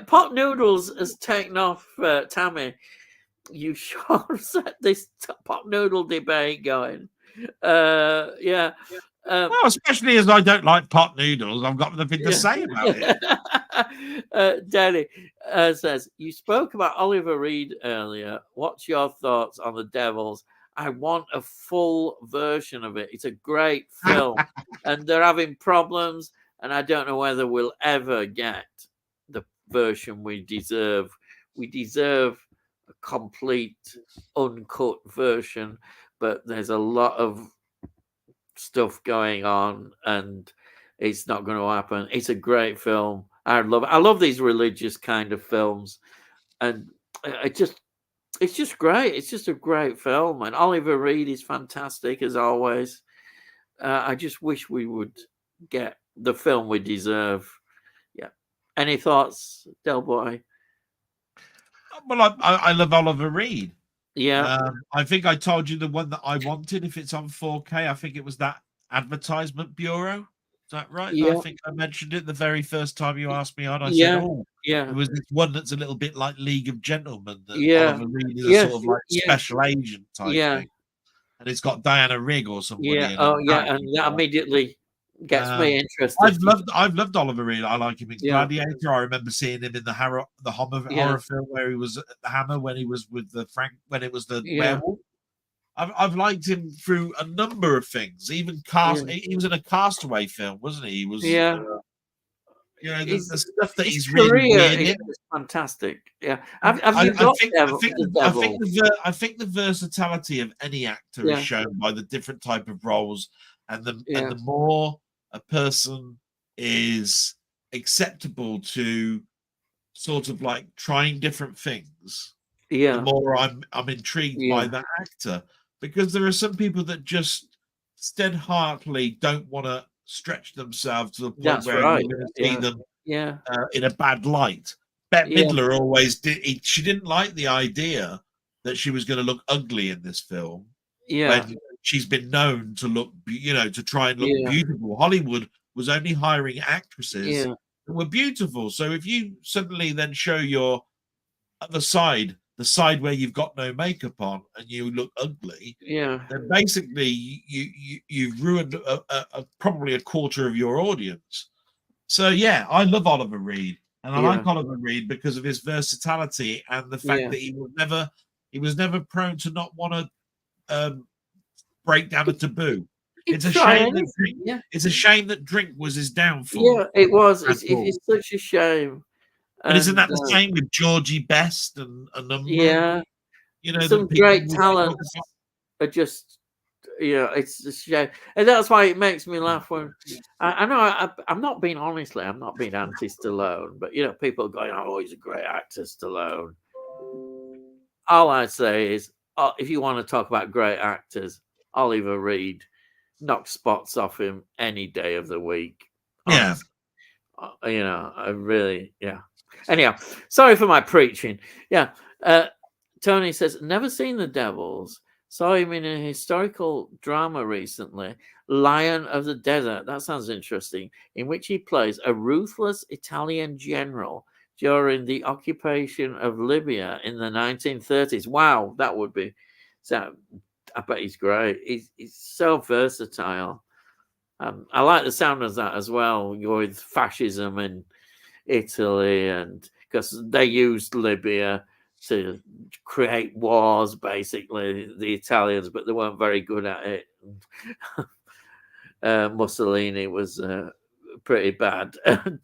pot noodles has taken off, Tammy. You sure set this pot noodle debate going. Well, especially as I don't like pot noodles, I've got nothing to say about it. Danny says, you spoke about Oliver Reed earlier. What's your thoughts on The Devils? I want a full version of it. It's a great film and they're having problems and I don't know whether we'll ever get the version we deserve. We deserve a complete uncut version, but there's a lot of stuff going on and it's not going to happen. It's a great film. I love these religious kind of films. and it's just great. It's just a great film, and Oliver Reed is fantastic as always. I just wish we would get the film we deserve. Yeah. Any thoughts, Delboy? Well, I love Oliver Reed. Yeah. I think I told you the one that I wanted. If it's on 4K, I think it was that Advertisement Bureau. Is that right? Yeah. I think I mentioned it the very first time you asked me on. I said, Yeah. "Oh, Yeah. there was this one that's a little bit like League of Gentlemen. That Yeah. Oliver Reed is a Yes. sort of like Yeah. special agent type Yeah. thing, and it's got Diana Rigg or somebody Yeah. in it. Oh, yeah. And that immediately gets me interested. I've loved Oliver Reed. I like him in Yeah. Gladiator. I remember seeing him in the horror film where he was at the Hammer when he was with the when it was the werewolf. I've liked him through a number of things. Even he was in a Castaway film, wasn't he? He was you know the stuff that he's really weird in. Is fantastic. Yeah. I think the versatility of any actor is shown by the different type of roles, and the more a person is acceptable to sort of like trying different things, the more I'm intrigued by that actor, because there are some people that just steadfastly don't want to stretch themselves to the point where you're going to see them in a bad light. Bette Midler always did. She didn't like the idea that she was going to look ugly in this film. When she's been known to look, to try and look beautiful. Hollywood was only hiring actresses that were beautiful. So if you suddenly then show your other side, the side where you've got no makeup on and you look ugly, then basically you've ruined probably a quarter of your audience. So I love Oliver Reed, and I like Oliver Reed because of his versatility and the fact that he was never prone to not want to break down a taboo. It's a shame that drink was his downfall. Yeah, it was. It's such a shame. But isn't that the same with Georgie Best and a number? Yeah, some great talents are just, it's a shame, and that's why it makes me laugh when I know I'm not being honestly, I'm not being anti-Stallone, but people are going, "Oh, he's a great actor, Stallone." All I say is, if you want to talk about great actors, Oliver Reed knocks spots off him any day of the week. Honestly. I really, Anyhow, sorry for my preaching. Tony says, never seen The Devils. Saw him in a historical drama recently, Lion of the Desert. That sounds interesting. In which he plays a ruthless Italian general during the occupation of Libya in the 1930s. Wow, that would be. So I bet he's great. He's so versatile. I like the sound of that as well, with fascism in Italy, and because they used Libya to create wars, basically, the Italians, but they weren't very good at it. Mussolini was pretty bad. A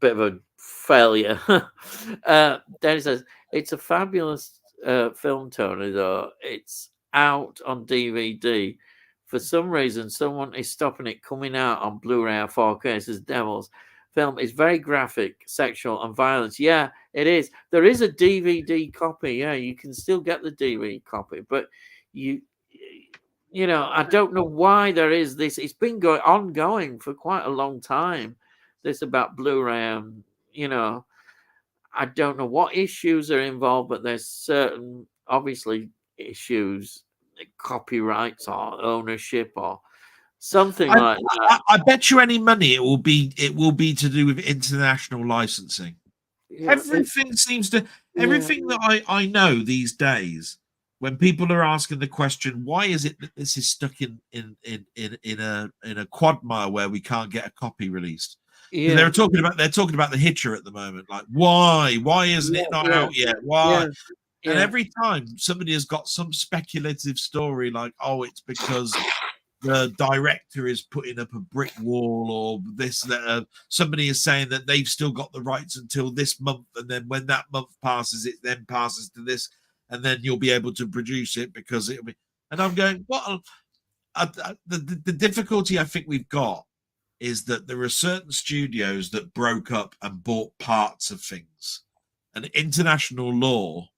bit of a failure. Then he says, it's a fabulous film, Tony, though. It's out on DVD. For some reason, someone is stopping it coming out on Blu-ray or 4K. It says Devils. Film is very graphic, sexual, and violent. Yeah, it is. There is a DVD copy. Yeah, you can still get the DVD copy, but I don't know why there is this. It's been ongoing for quite a long time. This about Blu-ray, I don't know what issues are involved, but there's certain, obviously, issues, copyrights or ownership or something like that. I bet you any money it will be to do with international licensing. Everything that I know these days, when people are asking the question, why is it that this is stuck in a quagmire where we can't get a copy released? They're talking about the Hitcher at the moment. Like, why isn't it not out yet? Why? And every time somebody has got some speculative story like, oh, it's because the director is putting up a brick wall, or this, that somebody is saying that they've still got the rights until this month, and then when that month passes, it then passes to this, and then you'll be able to produce it because it'll be. And I'm going, what? The difficulty I think we've got is that there are certain studios that broke up and bought parts of things. an international law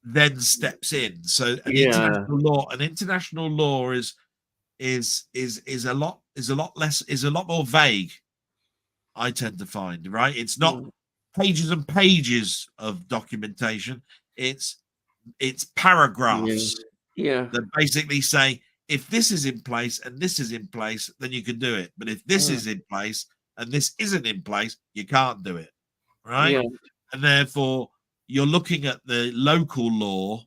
then steps in. So an Yeah. international law is a lot more vague, I tend to find, right? It's not pages and pages of documentation. It's paragraphs that basically say, if this is in place and this is in place, then you can do it. But if this is in place and this isn't in place, you can't do it, right? Yeah. And therefore, you're looking at the local law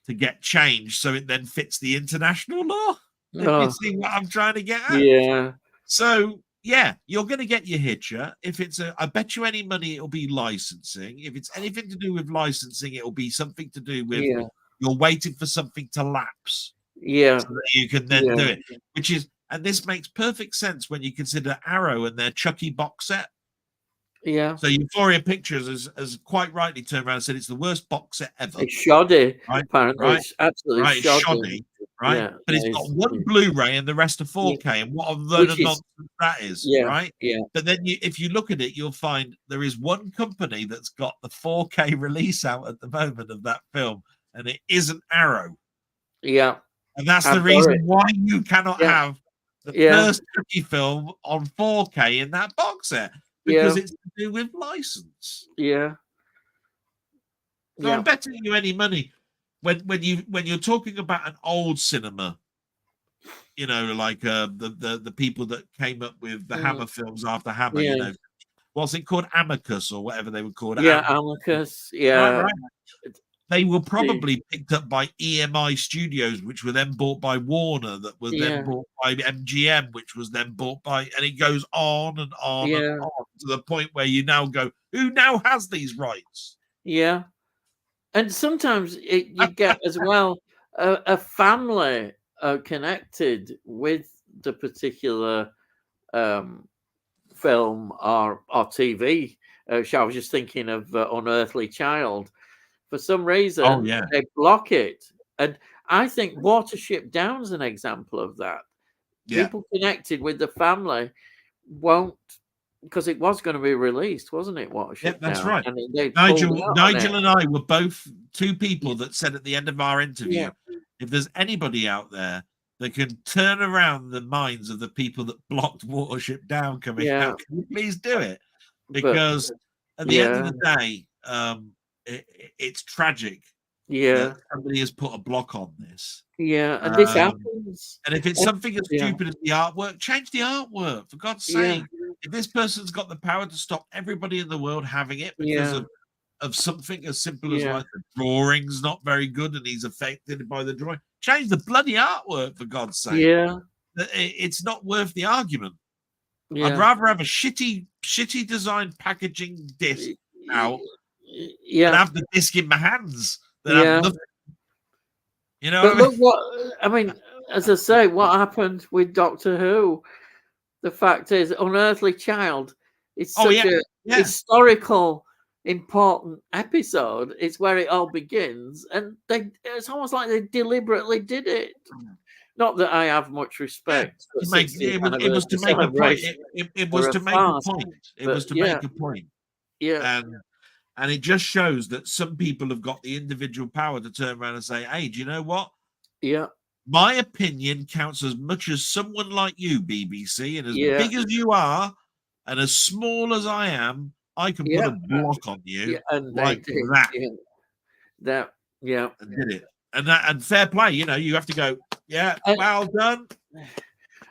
to get changed so it then fits the international law. If you see what I'm trying to get at. Yeah. So, yeah, you're going to get your hitcher. If it's I bet you any money it'll be licensing. If it's anything to do with licensing, it'll be something to do with you're waiting for something to lapse. Yeah. So that you can then do it. And this makes perfect sense when you consider Arrow and their Chucky box set. Yeah. So Euphoria Pictures has quite rightly turned around and said it's the worst box set ever. It's shoddy, right? Apparently. Right? It's absolutely shoddy. Right? Yeah, but it's got one Blu-ray and the rest are 4K, and what a load of nonsense that is, right? Yeah. But then if you look at it, you'll find there is one company that's got the 4K release out at the moment of that film, and it isn't Arrow. Yeah. And that's the reason why you cannot have the first Chucky film on 4K in that box set, because it's to do with license. Yeah. So I'm betting you any money when you're talking about an old cinema, you know, like the people that came up with the Hammer films after Hammer, you know, what's it called, Amicus or whatever they were called? Amicus. Yeah. Right. They were probably picked up by EMI Studios, which were then bought by Warner, that were then bought by MGM, which was then bought by, and it goes on and on and on to the point where you now go, who now has these rights? Yeah. And sometimes you get as well a family connected with the particular film or TV show. I was just thinking of Unearthly Child. For some reason, they block it. And I think Watership Down's an example of that. People connected with the family won't, because it was going to be released, wasn't it? Watership that's Down? right. And Nigel and I were both two people that said at the end of our interview, if there's anybody out there that can turn around the minds of the people that blocked Watership Down coming out, can you please do it? Because at the end of the day, it's tragic that somebody has put a block on this. And this happens. And if it's something as stupid as the artwork, change the artwork, for God's sake. If this person's got the power to stop everybody in the world having it because of something as simple as like the drawing's not very good and he's affected by the drawing, change the bloody artwork, for God's sake. It's not worth the argument. I'd rather have a shitty design packaging disc out and have the disc in my hands than have nothing. You know, but look what I mean. As I say, what happened with Doctor Who? The fact is, Unearthly Child is such a historical, important episode. It's where it all begins, and it's almost like they deliberately did it. Not that I have much respect. It was to make a point. It was to make a point. It was to make a point. Yeah. And it just shows that some people have got the individual power to turn around and say, hey, do you know what? Yeah. My opinion counts as much as someone like you, BBC, and as big as you are, and as small as I am, I can put a block on you like that. And did it. And fair play, you know, you have to go, well done.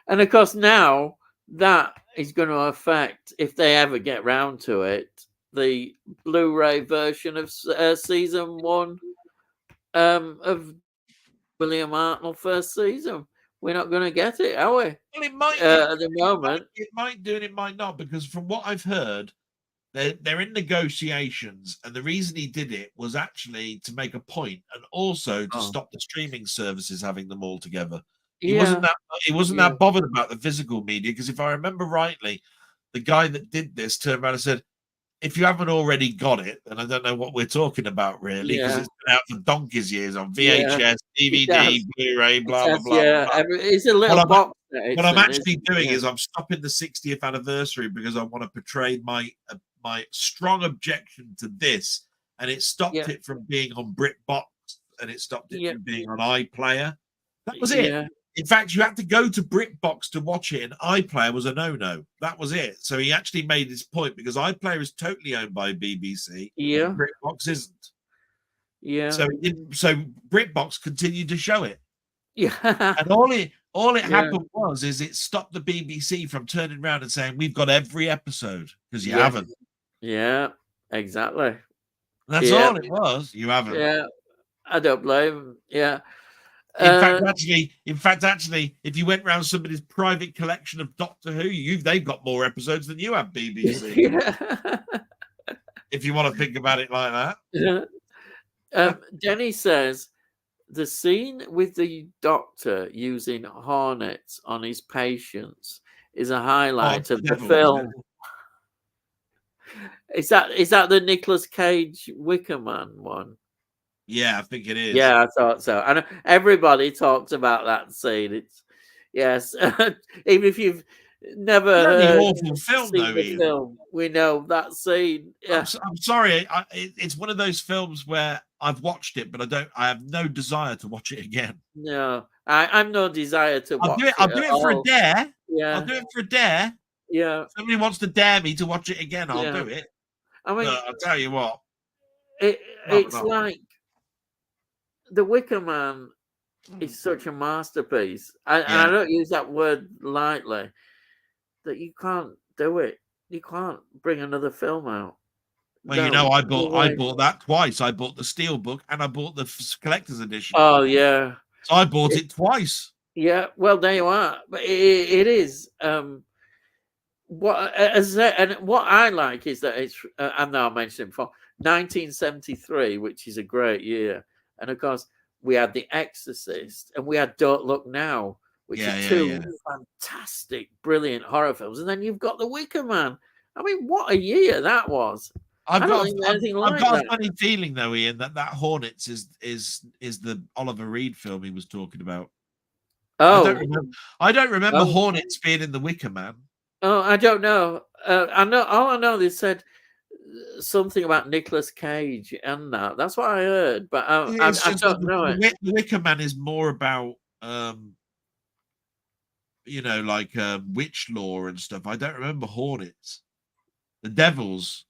And of course, now that is going to affect, if they ever get round to it, the Blu-ray version of season 1 of William Hartnell first season. We're not going to get it, are we? Well, it might at the moment. It might do and it might not, because from what I've heard, they're in negotiations, and the reason he did it was actually to make a point and also to stop the streaming services having them all together. He wasn't that bothered about the physical media, because if I remember rightly, the guy that did this turned around and said, if you haven't already got it, then I don't know what we're talking about, really, because it's been out for donkey's years on VHS, DVD, Blu-ray, blah, blah, blah. It's a little box. What I'm actually doing is I'm stopping the 60th anniversary because I want to portray my strong objection to this, and it stopped it from being on BritBox, and it stopped it from being on iPlayer. That was it. In fact, you had to go to BritBox to watch it, and iPlayer was a no-no. That was it. So he actually made his point, because iPlayer is totally owned by BBC. Yeah. BritBox isn't. Yeah. So BritBox continued to show it. Yeah. And all it happened is it stopped the BBC from turning around and saying, we've got every episode, because you haven't. Yeah, exactly. That's all it was. You haven't. Yeah. I don't blame him. Yeah. In fact, actually, if you went round somebody's private collection of Doctor Who, they've got more episodes than you have, BBC. If you want to think about it like that. Denny says the scene with the Doctor using hornets on his patients is a highlight of the film. Is that the Nicolas Cage Wicker Man one? Yeah, I think it is. Yeah, I thought so. And everybody talks about that scene. It's even if you've never heard awful film, though, the film, we know that scene. Yeah. I'm sorry. It's one of those films where I've watched it, but I have no desire to watch it again. No, I'm no desire to watch it. I'll do it for a dare. Yeah, I'll do it for a dare. Yeah. If somebody wants to dare me to watch it again, I'll do it. I mean, I'll tell you what. It's like The Wicker Man is such a masterpiece. And I don't use that word lightly, that you can't do it. You can't bring another film out. Well, I bought that twice. I bought the Steelbook and I bought the collector's edition. Oh, yeah. So I bought it twice. Yeah, well, there you are. But it is. What I like is that it's, I know I mentioned it before, 1973, which is a great year. And of course, we had The Exorcist and we had Don't Look Now, which are two fantastic, brilliant horror films. And then you've got The Wicker Man. I mean, what a year that was. I've got a funny feeling, though, Ian, that Hornets is the Oliver Reed film he was talking about. Oh, I don't remember Hornets being in The Wicker Man. Oh, I don't know. I know. All I know, they said something about Nicolas Cage and that. That's what I heard, but I don't know it. The Wicker Man is more about, like witch lore and stuff. I don't remember Hornets. The Devils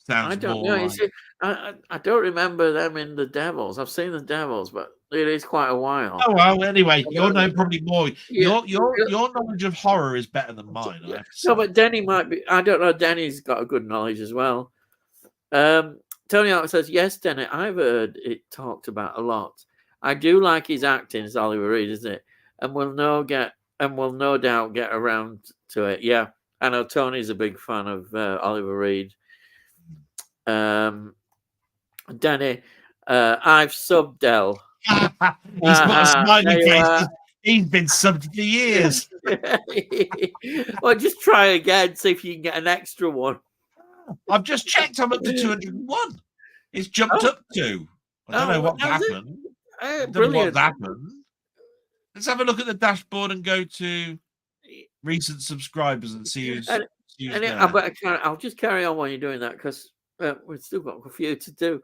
sounds. I don't know. You see, I don't remember them in The Devils. I've seen The Devils, but it is quite a while. Oh well. Anyway, you'll know probably more. Your knowledge of horror is better than mine. No, but Denny might be. I don't know. Denny's got a good knowledge as well. Tony Hawk says, yes, Denny, I've heard it talked about a lot. I do like his acting as Oliver Reed, isn't it? And we'll no doubt get around to it. Yeah, I know Tony's a big fan of Oliver Reed. Denny, I've subbed Del. He's got a smiley face. He's been subbed for years. Well, just try again, see if you can get an extra one. I've just checked. I'm up to 201. It's jumped up to. I don't know what happened. I don't know what happened. Let's have a look at the dashboard and go to recent subscribers and see who's there. I'll just carry on while you're doing that, because we've still got a few to do.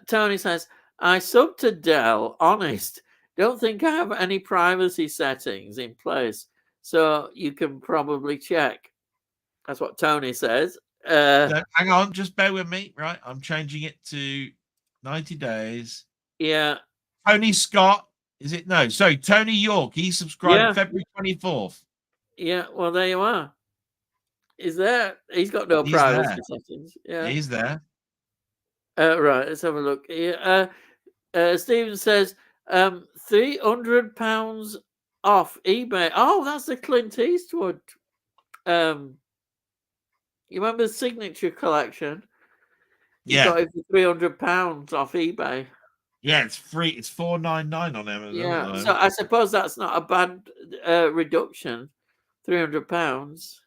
Tony says, I subbed to Del. Honest, don't think I have any privacy settings in place, so you can probably check. That's what Tony says. Hang on, just bear with me. Right, I'm changing it to 90 days. Yeah. Tony Scott, is it? No, sorry, Tony York. He subscribed February 24th. Yeah, well, there you are. Is there? He's got no privacy settings. Yeah, he's there. Right, let's have a look. Stephen says £300 off eBay. Oh, that's the Clint Eastwood. You remember the Signature Collection? You got it for £300 off eBay. Yeah, it's free. It's $4.99 on Amazon. Yeah, so I suppose that's not a bad reduction. £300.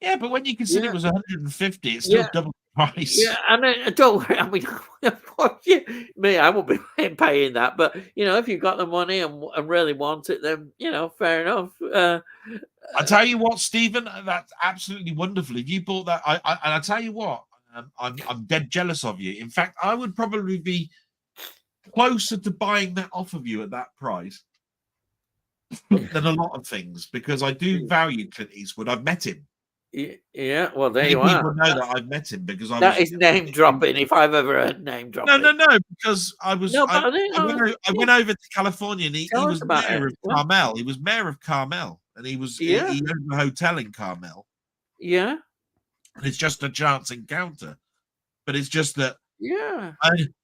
Yeah, but when you consider it was 150, it's still double the price. Yeah, I mean, don't worry. I mean, I won't be paying that. But if you've got the money and really want it, then fair enough. I tell you what, Stephen, that's absolutely wonderful. If you bought that, and I tell you what, I'm dead jealous of you. In fact, I would probably be closer to buying that off of you at that price than a lot of things, because I do value Clint Eastwood. I've met him. Yeah, well, there Many you are. people know that I've met him because that is name dropping. If I've ever heard name dropping. No, because I went over to California, and he was mayor of Carmel. He was mayor of Carmel, and he owned a hotel in Carmel. Yeah, and it's just a chance encounter. But it's just that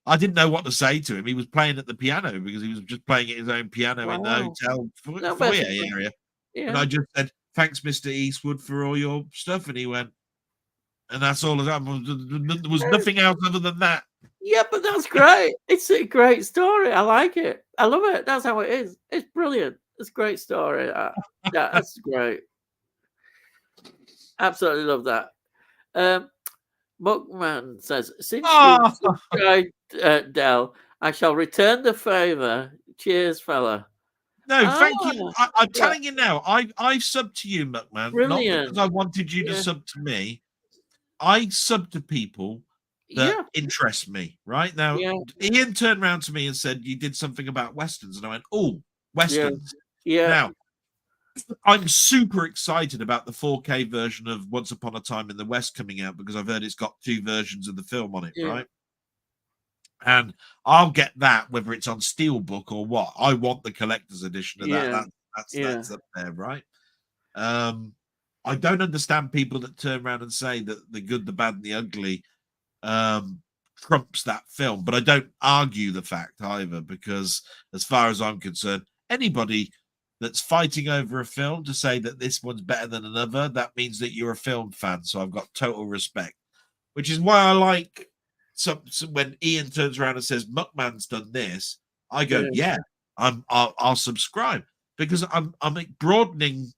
I didn't know what to say to him. He was playing at the piano because he was just playing at his own piano in the hotel foyer area. Yeah. And I just said, "Thanks, Mr. Eastwood, for all your stuff." And he went, and that's all. There was nothing else other than that. Yeah, but that's great. It's a great story. I like it. I love it. That's how it is. It's brilliant. It's a great story. Yeah, that's great. Absolutely love that. Muckman says, since you subscribed, Del, I shall return the favour. Cheers, fella. No, thank you. I'm telling you now, I subbed to you, Muckman. Brilliant. Not because I wanted you to sub to me. I sub to people that interest me, right? Now, Ian turned around to me and said, you did something about Westerns. And I went, oh, Westerns. Yeah. Now, I'm super excited about the 4K version of Once Upon a Time in the West coming out, because I've heard it's got 2 versions of the film on it, right? And I'll get that whether it's on Steelbook or what. I want the collector's edition of that. That's up there, right? I don't understand people that turn around and say that The Good, the Bad, and the Ugly trumps that film, but I don't argue the fact either, because as far as I'm concerned, anybody that's fighting over a film to say that this one's better than another, that means that you're a film fan. So I've got total respect, which is why I like some when Ian turns around and says Muckman's done this, I go, I'll subscribe, because I'm broadening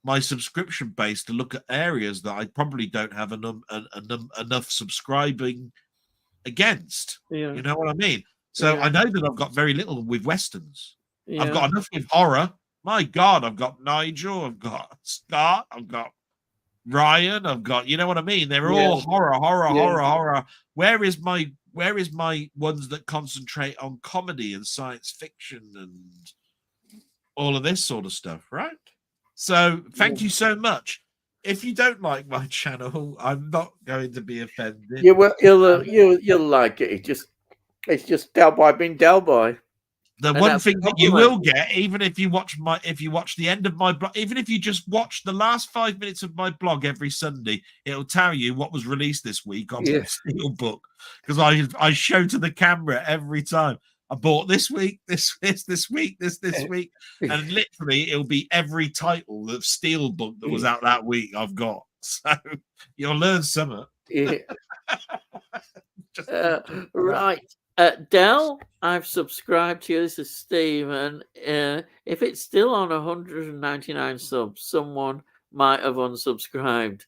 my subscription base to look at areas that I probably don't have enough subscribing against. You know what I mean? So I know that I've got very little with Westerns. I've got enough with horror. My God, I've got Nigel, I've got Scott, I've got Ryan, I've got, you know what I mean? They're all horror. Where is my ones that concentrate on comedy and science fiction and all of this sort of stuff, right? So thank you so much. If you don't like my channel, I'm not going to be offended. You'll like it. It's just Delboy being Delboy. The one thing that you will get, even if you watch the end of my blog, even if you just watch the last 5 minutes of my blog every Sunday, it'll tell you what was released this week on Steelbook, because I show to the camera every time. I bought this week, this week, this week, and literally it'll be every title of Steelbook that was out that week I've got. So you'll learn something. Right. Del, I've subscribed to you. This is Stephen. If it's still on 199 subs, someone might have unsubscribed.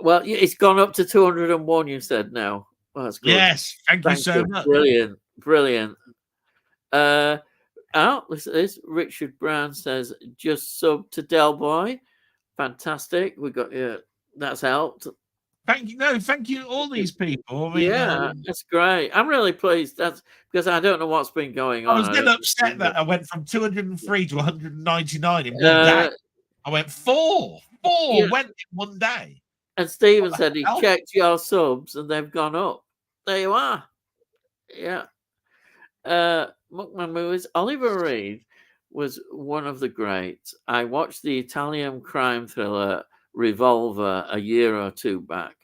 Well, it's gone up to 201, you said now. Well, that's good. Yes, thank you so much. Brilliant. Listen to this. Richard Brown says, just sub to Delboy. Fantastic. We got that's helped. Thank you, all these people. I mean, that's great. I'm really pleased. That's because I don't know what's been going on. I was getting upset that I went from 203 to 199 in one day. I went four went in one day. And Stephen said he checked your subs and they've gone up. There you are. Yeah. Muckman Movies. Oliver Reed was one of the greats. I watched the Italian crime thriller Revolver a year or two back,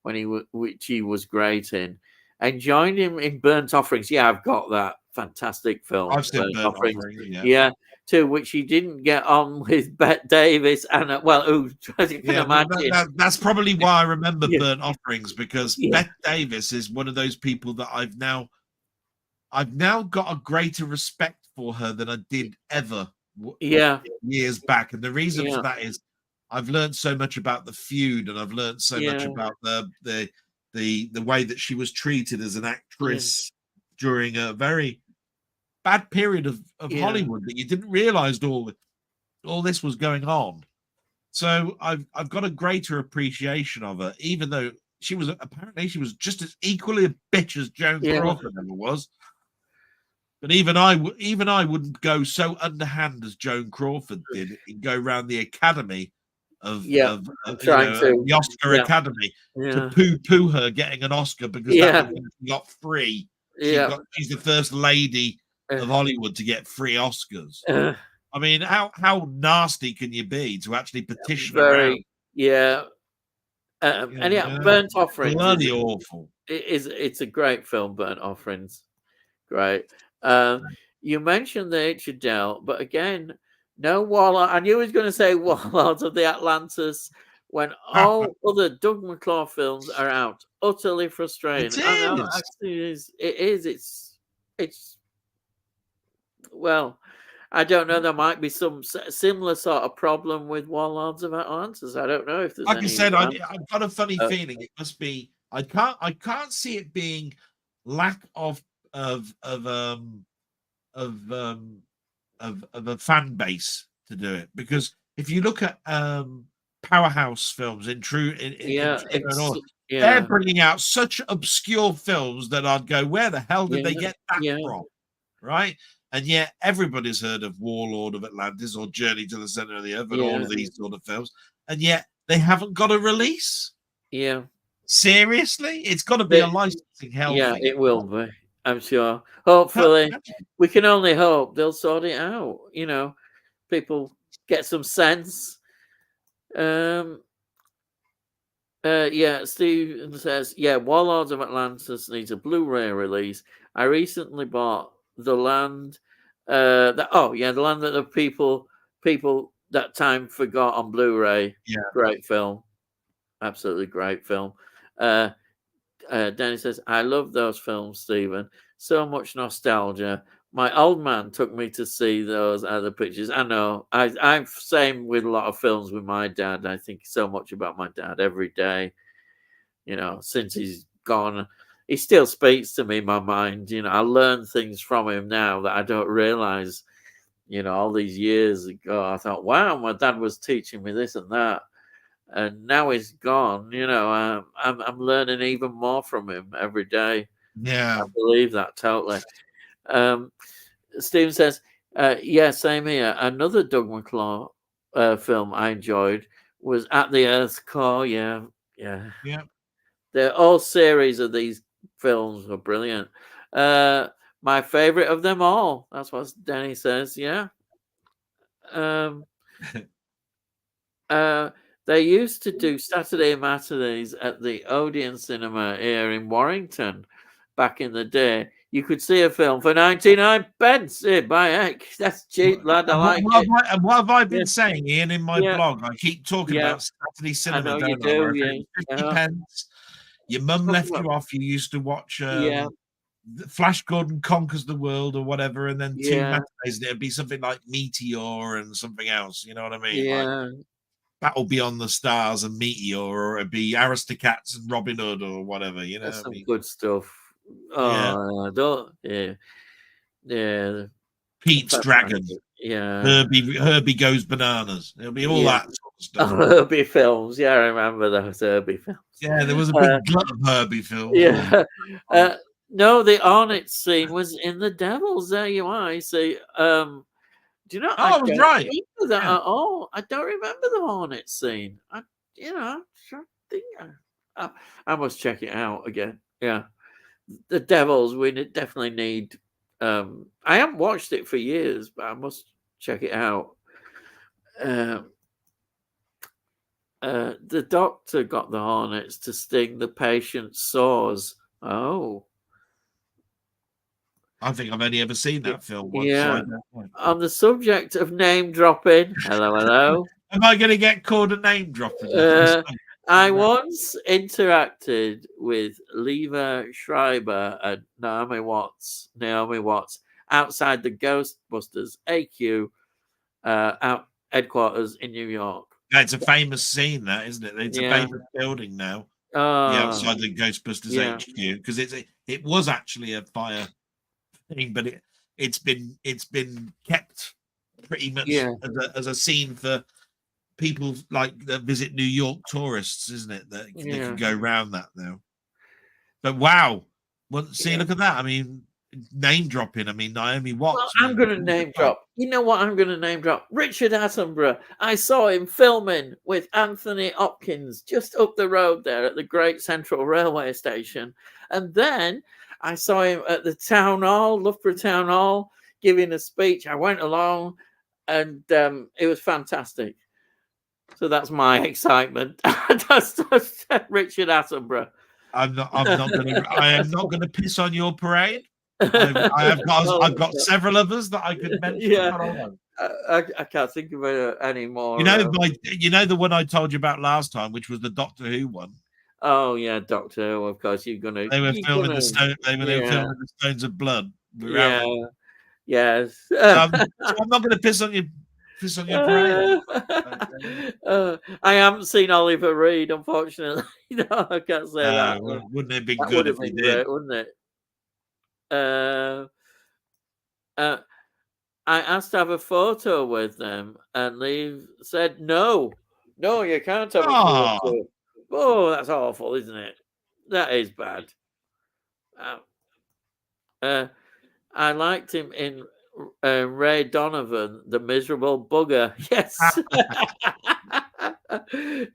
which he was great in, and joined him in Burnt Offerings. Yeah, I've got that fantastic film. I've seen Burnt Offerings. To which he didn't get on with Bette Davis, and as you can imagine, that's probably why I remember Burnt Offerings, because Bette Davis is one of those people that I've now got a greater respect for her than I did ever years back, and the reason for that is I've learned so much about the feud, and I've learned so much about the way that she was treated as an actress during a very bad period of Hollywood, that you didn't realize all this was going on. So I've got a greater appreciation of her, even though she was just as equally a bitch as Joan Crawford ever was. But even I wouldn't go so underhand as Joan Crawford did and go around the Academy of the Oscar Academy to poo her getting an Oscar because that was she got free. She's the first lady of Hollywood to get free Oscars. I mean, how nasty can you be to actually petition around? Burnt Offerings. Bloody awful. It's a great film, Burnt Offerings. Great. You mentioned the Richard Dell, but again, no Warlord. I knew he was going to say Warlords of the Atlantis when all other Doug McClure films are out. Utterly frustrating. It is. It's well, I don't know. There might be some similar sort of problem with Warlords of Atlantis. I don't know if there's. Like I said, I've got a funny feeling it must be. I can't see it being lack of a fan base to do it, because if you look at powerhouse films they're bringing out such obscure films that I'd go, where the hell did they get that from, right? And yet everybody's heard of Warlord of Atlantis or Journey to the Center of the Earth and all of these sort of films, and yet they haven't got a release. Seriously, it's got to be a licensing hell. It will be, I'm sure. Hopefully, we can only hope they'll sort it out. People get some sense. Steve says, Warlords of Atlantis needs a Blu-ray release. I recently bought The Land. The Land that the people that time forgot on Blu-ray. Great film. Absolutely great film. Danny says, I love those films, Stephen. So much nostalgia. My old man took me to see those other pictures. I know. I'm same with a lot of films with my dad. I think so much about my dad every day. Since he's gone, he still speaks to me in my mind. I learn things from him now that I don't realize. All these years ago, I thought, wow, my dad was teaching me this and that. And now he's gone. I'm learning even more from him every day. I believe that totally. Stephen says, same here. Another Doug McClure film I enjoyed was At the Earth's Core. The whole series of these films were brilliant. My favorite of them all. That's what Danny says. They used to do Saturday matinees at the Odeon Cinema here in Warrington back in the day. You could see a film for 99 pence. By heck, that's cheap, lad. I like it. And what have I been saying, Ian, in my blog? I keep talking about Saturday cinema. I know you do. 50 pence. Your mum left you off. You used to watch Flash Gordon Conquers the World or whatever, and then two matinees. It'd be something like Meteor and something else. You know what I mean? Like, Battle Beyond the Stars and Meteor, or it'd be Aristocats and Robin Hood or whatever. That's some good stuff. Pete's Dragon. Herbie Goes Bananas. It'll be all that sort of stuff. Herbie films. I remember those Herbie films. There was a big glut of Herbie films. No, the Hornet scene was in The Devils. There you are. You see. Do you know? I was right. That at all. I don't remember the Hornet scene. I must check it out again. The Devils. We definitely need. I haven't watched it for years, but I must check it out. The doctor got the Hornets to sting the patient's sores. Oh. I think I've only ever seen that film once. On the subject of name dropping, hello. Am I going to get called a name dropper? I once interacted with Leva Schreiber and Naomi Watts outside the Ghostbusters AQ headquarters in New York. It's a famous scene, that, isn't it? It's a famous building now. Outside the Ghostbusters HQ, because it was actually a fire thing, but it's been kept pretty much as a scene for people like that visit New York tourists, isn't it? That they can go around that now. But wow, well, see, look at that. I mean, name dropping. I mean, Naomi Watts. Well, I'm going to name drop. You know what? I'm going to name drop Richard Attenborough. I saw him filming with Anthony Hopkins just up the road there at the Great Central Railway Station, and then I saw him at the Town Hall, Loughborough Town Hall, giving a speech. I went along, and it was fantastic. So that's my excitement. That's Richard Attenborough. I am not going to piss on your parade. I've got several others that I could mention. Yeah, I can't think of it anymore. You know the one I told you about last time, which was the Doctor Who one. Oh yeah, Doctor Who. Of course, you're gonna. They were filming the Stone. They were filming the Stones of Blood. Yes. So I'm not going to piss on your parade. I haven't seen Oliver Reed, unfortunately. No, I can't say that. Wouldn't it be good if he did? Great, wouldn't it? I asked to have a photo with them, and they said no, you can't have a photo. Oh, that's awful, isn't it? That is bad. I liked him in Ray Donovan, the miserable bugger. Yes,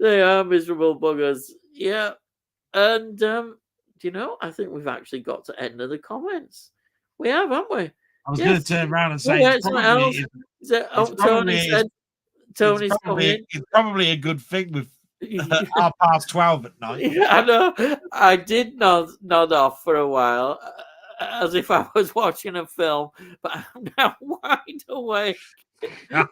they are miserable buggers. Yeah, and do you know? I think we've actually got to end of the comments. We have, haven't we? I was going to turn around and say Tony's coming. It's probably a good thing with 12:30 at night. I know. I did nod off for a while, as if I was watching a film, but I'm now wide awake.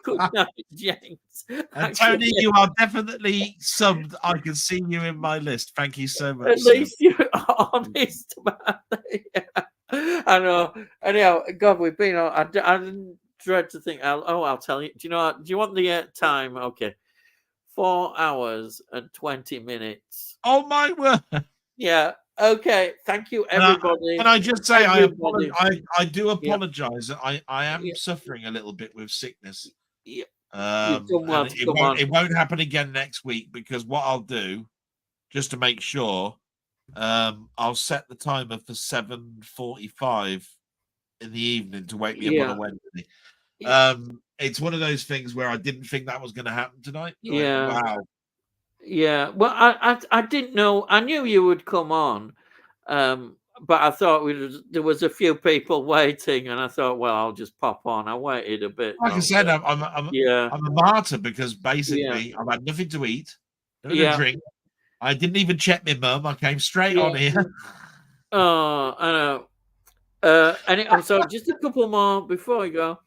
Good night, James. And Tony, you are definitely subbed. I can see you in my list. Thank you so much. At least you're honest about it. Yeah. I know. Anyhow, God, we've been on. I didn't dread to think. I'll tell you. Do you know? Do you want the time? Okay, 4 hours and 20 minutes. Oh my word! Yeah. Okay. Thank you, everybody. Can I just say I do apologise. I am suffering a little bit with sickness. Yeah. It won't happen again next week, because what I'll do, just to make sure, I'll set the timer for 7:45 in the evening to wake me up on a Wednesday. It's one of those things where I didn't think that was going to happen tonight. Wow. Yeah. Well, I didn't know. I knew you would come on, but I thought there was a few people waiting, and I thought, well, I'll just pop on. I waited a bit. Like I said, I'm a martyr, because basically I've had nothing to eat, nothing to drink. I didn't even check my mum. I came straight on here. Oh, I know. And so just a couple more before we go.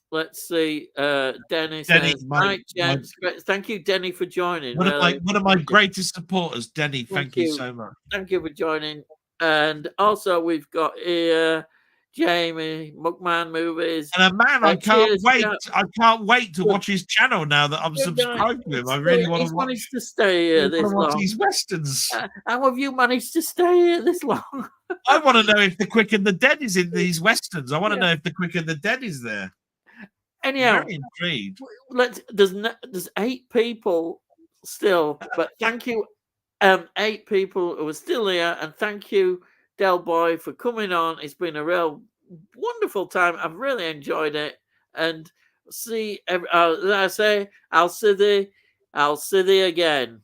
Let's see. Denny says, "Right, gents. Thank you, Denny, for joining." One of my greatest supporters, Denny. Thank you so much. Thank you for joining. And also, we've got here Jamie Muckman Movies. And a man, I can't wait. I can't wait to watch his channel now that I'm subscribed to him. I really want to watch. Managed to stay here this long. These westerns. How have you managed to stay here this long? I want to know if the Quick and the Dead is in these westerns. I want to know if the Quick and the Dead is there. Anyhow, very intrigued. There's 8 people still, but thank you, 8 people who are still here, and thank you, Delboy, for coming on. It's been a real wonderful time. I've really enjoyed it, and see. I'll see thee again.